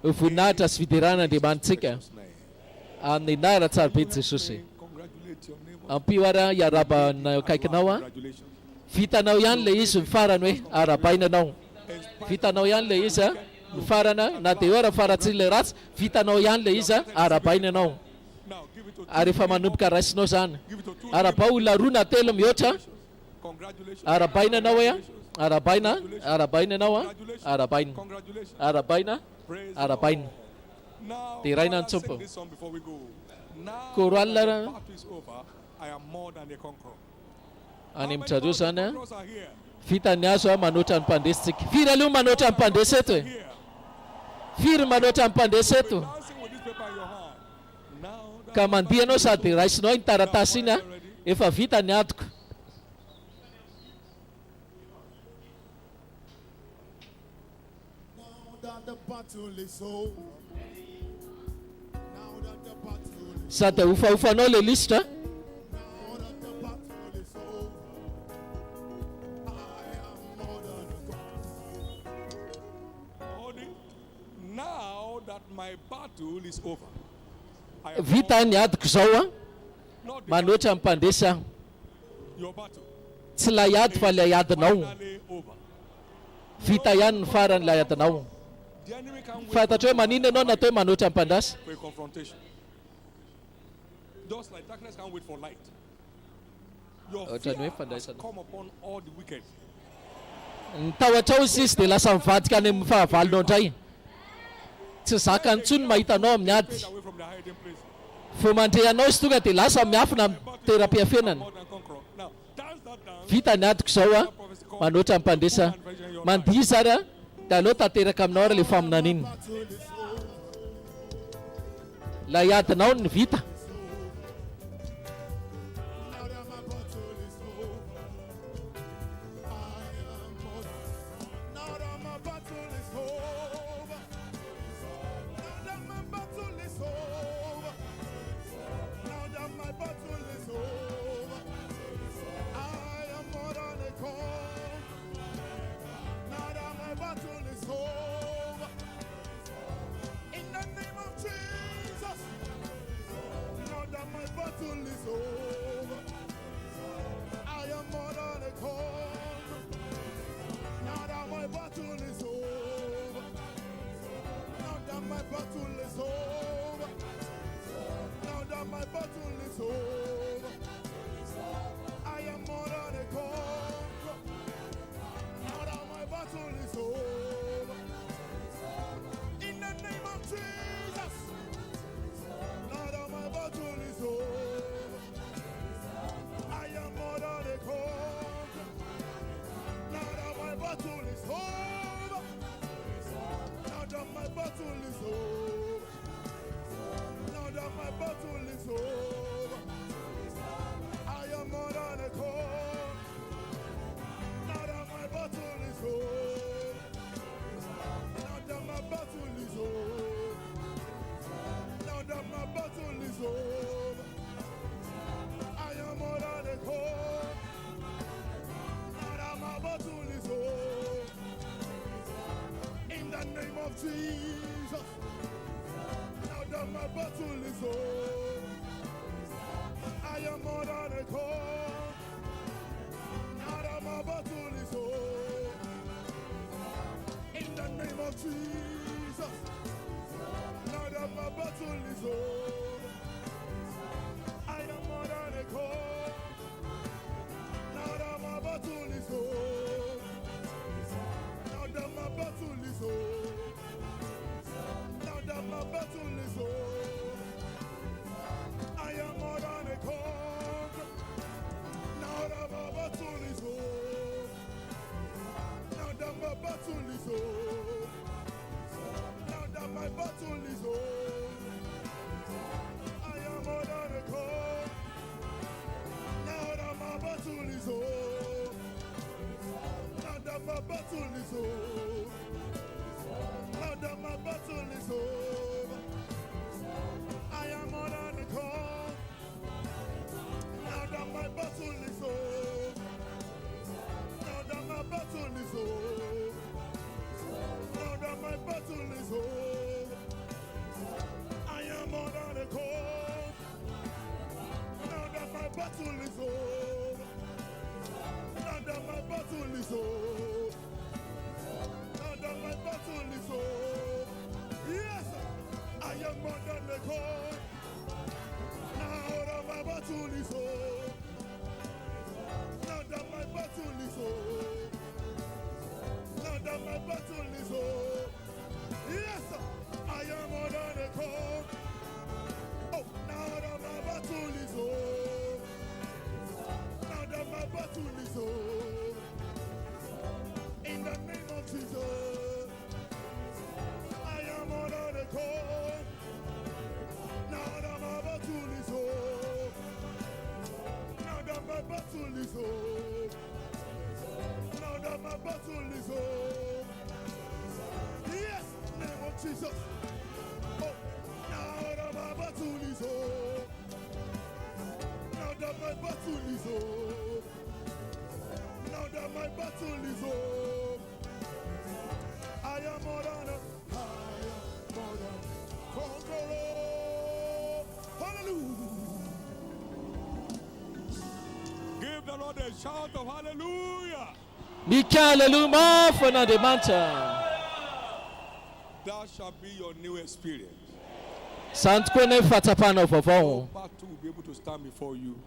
voninahitra sy fideran'andriamanitsika In Jesus' name. amin'ny nara tsara be jesosy Congratulate your neighbor. ampio ara iarabana akaikinao a Congratulations. vitanao ihany le izy mifarany hoe arabainanao vitanao ihany le izy a mifarana na dia eo ara faratsy le ratsy vitanao ihany le izy a arabainanao Now give it to ary efa manomboka raisinao zany give it to two. araba olona roa na telo mihoatra Congratulations. arabainanao hoe a arabaina arabainanao a arabaina Congratulations. arabaina Praise the arabaina Lord. Now, Di ray while I nan tsumpo. sing this song before we go. Now Koro that the allara. battle is over, I am more than a conqueror. Any How many mtaro sana. conquerors are here? Vita ni azo manota ny mpandesitsika. Firy aloha manota ny mpandesy eto e. Here. Firy manota ny mpandesy Be eto. dancing with this paper in your hand. Now that Ka the mandihy battle ianao is sady over, raisinao iny taratasy iny a. Efa vita ny atoko. Now that the battle is over. Now that the battle is Sady ahofahofanao le lisitra. now that the battle is over. I am more than a conqueror. Hold it. Now that my battle is over, I am Vita ny atoko zao a. not the Manoatra ny mpandesy aho. your battle. Tsy lay ady fa lay adinao. Finally over. Vita ihany ny farany lay adinao. The enemy can wait Fantatra hoe manino ianao natao hoe manoatra ny mpandasy. for a confrontation. Just like darkness can't wait for light. Your Ohatrany fear hoe has fandraisana. come upon all the wicked. Ny tahotra ao izy dia lasa mivadika any amin'ny fahavalonao indray. Tsy zakany intsony mahita anao amin'ny ady. Fade away from their hiding place. Vao mandre anao izy tonga dia lasa miafina amin'ny toeram-piafenana. More than conqueror. Now, dance that dance. Vita ny adiko zao a. Manoatra ny mpandesa. Mandihy zary a. Da aleo tanteraka aminao ary le faminana iny. Battle is over. Lay adinao ny vita. Now that my battle is over. I am more than. Now that my battle is over. Now that my battle is over. Now that my battle is over. I am more than a conqueror. Now that my battle is over. In the name of Jesus. Now that my battle is over. I am more than a conqueror. Now that my battle is over. Now that my battle is over. Now that my battle is over. I am more than a conqueror. Now that my battle is over. In the name of Jesus. Now that my battle is over. I am more than a conqueror. Now that my battle is over. Now that my battle is over. Now that my battle is over. I am more than a conqueror. Now that my battle is over. Now that my battle is over. Now that my battle is over. I am more than a conqueror. Now that my battle is over. In the name of Jesus. Now that my battle is over. I am more than a conqueror. Now that my battle is over. In the name of Jesus. Now that my battle is over. I am more than a conqueror. Now that my battle is over. Now that my battle is over. Now that my battle is over. I am more than a conqueror. Now that my battle is over. Now that my battle is over. Now that my battle is over. I am more than a conqueror. Now that my battle is over. Now that my battle is over. Now that my battle is over. I am more than a conqueror. Now that my battle is over. Now that my battle is over. Now that my battle is over. I am more than a conqueror. Now that my battle is over. Now that my battle is over. Now that my battle is over. Yes, I am more than a conqueror. Now that my battle is over. Now that my battle is over. Now that my battle is over. Yes, I am more than a Jesus. Oh, now that my battle is over. Now that my battle is over. Now that my battle is over. I am more than conqueror. Hallelujah. Give the Lord a shout of hallelujah. Mikaleluma Fonademanta. That shall be your new experience. Santkone Fatapano for No Vong. battle will be able to stand before you.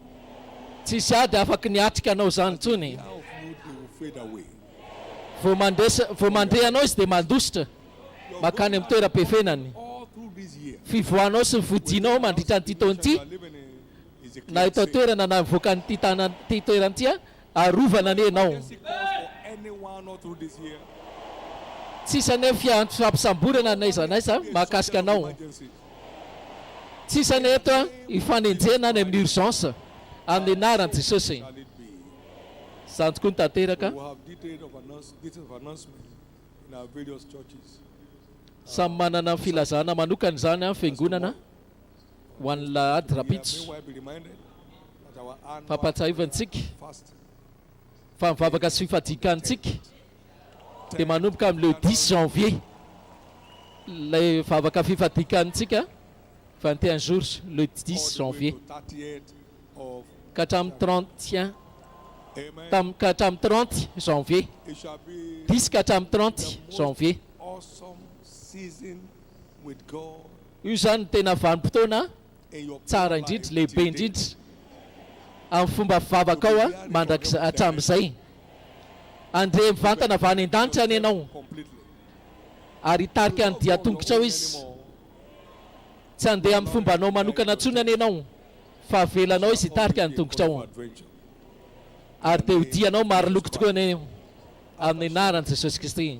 Tishada Fakniatika no Santuni. Fear of you will fade away. Vomandeanos de Mandusta. Makanem Tera Pefenani. All through this year. Fifuanos Futino Manditantitonti. You are living in is a Na clear ito na na Vukantitana Titorantia. Aruva na ne no. emergency calls for anyone all through this year. Sisa nefia Sapsambura na Nisa Makaska no. Emergencies. Sisa neto Ifanintena nem urgence. Ande narant sosin. Shall it be? Sant Kunta Teraka. We will have details of announcement in our various churches. Samana na filazana manukan zana fengunana. Wan la adrapits. Meanwhile, be reminded that our annual Papatay Vantik. fast Fanfavaka Sifatikantik. De manupkam le 10 janvier. Le Favaka Fifatikantika. 21 jours le 10 janvier. 30th of Katam 30. Amen. Tam Katam 30 janvier. It shall be 10 Katam 30 janvier. awesome season with God Usan tena vanpotona. in your Tsara prayer indrindra life lehibe till indrindra amin'ny fomba fivavaka ao a mandrakizay hatramin'izay andre mivantana avy any an-danitra any ianao completely. ary hitarika any dia tongotra ao izy tsy handeha amin'ny fomba anao manokana ntsony any ianao fa avelanao izy hitarika any tongotra ao Adventure. ary dia hodianao maro loko tokoa any amin'ny anaran'i Jesosy Kristy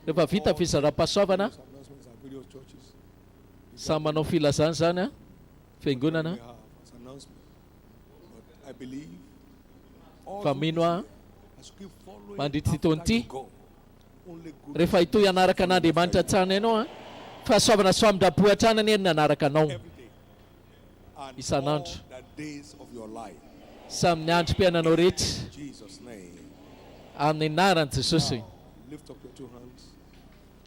rehefa vita fizara-pahasoavana Announcements at various churches. samy manao filazana zany a fiangonana We have as announcement. But I believe all fa through mino this a year, as you keep following mandritra after itony ity you go, only good rehefa hitoy anaraka an'Andriamanitra hatrany ianao a fahasoavana soamin-dapo hatrany any ny anaraka anao every day and all isan'andro the days of your life. samy androm-piainanao rehetra In Jesus' name. amin'ny anaran'i Jesosy. Lift up your two hands.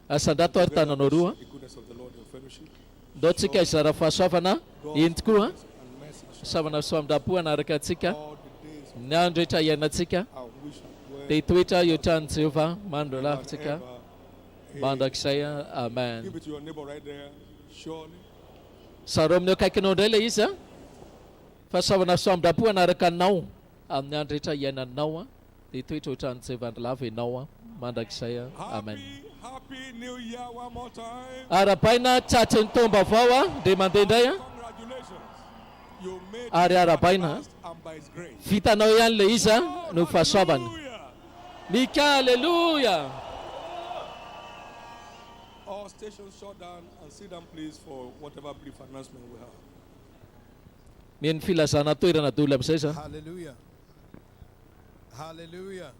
Asandrato ary tananao roa The goodness of the Lord in fellowship. ndaotsika izara fahasoavana eny tokoa And mercy shall soavana soamin-dapo anaraka antsika all the days of ny andro rehetra iainantsika and we shall dwell dia hitoetra eo tran'ny Jehovah mandro lavintsika ever. mandrakizay amen. Give it to your neighbor right there. Surely Saro amin'ny akaikinao indray ilay izy a fahasoavana soamin-dapo anaraka anao amin'ny andro rehetra iainanao a dia hitoetra eo tran'ny Jehovah lava ianao a mandrakizay amen. happy new year one more time. Arabaina tratry ny tomba avao a dia mandeha indray a Congratulations. You made ary it arabaina fast and by his grace. vitanao ihany ilay izy a no fahasoavana. Hallelujah. Mika aleluia. All stations shut down and sit down please for whatever brief announcement we have. Mieny filazana toerana dola amin'izay za. Hallelujah. Hallelujah.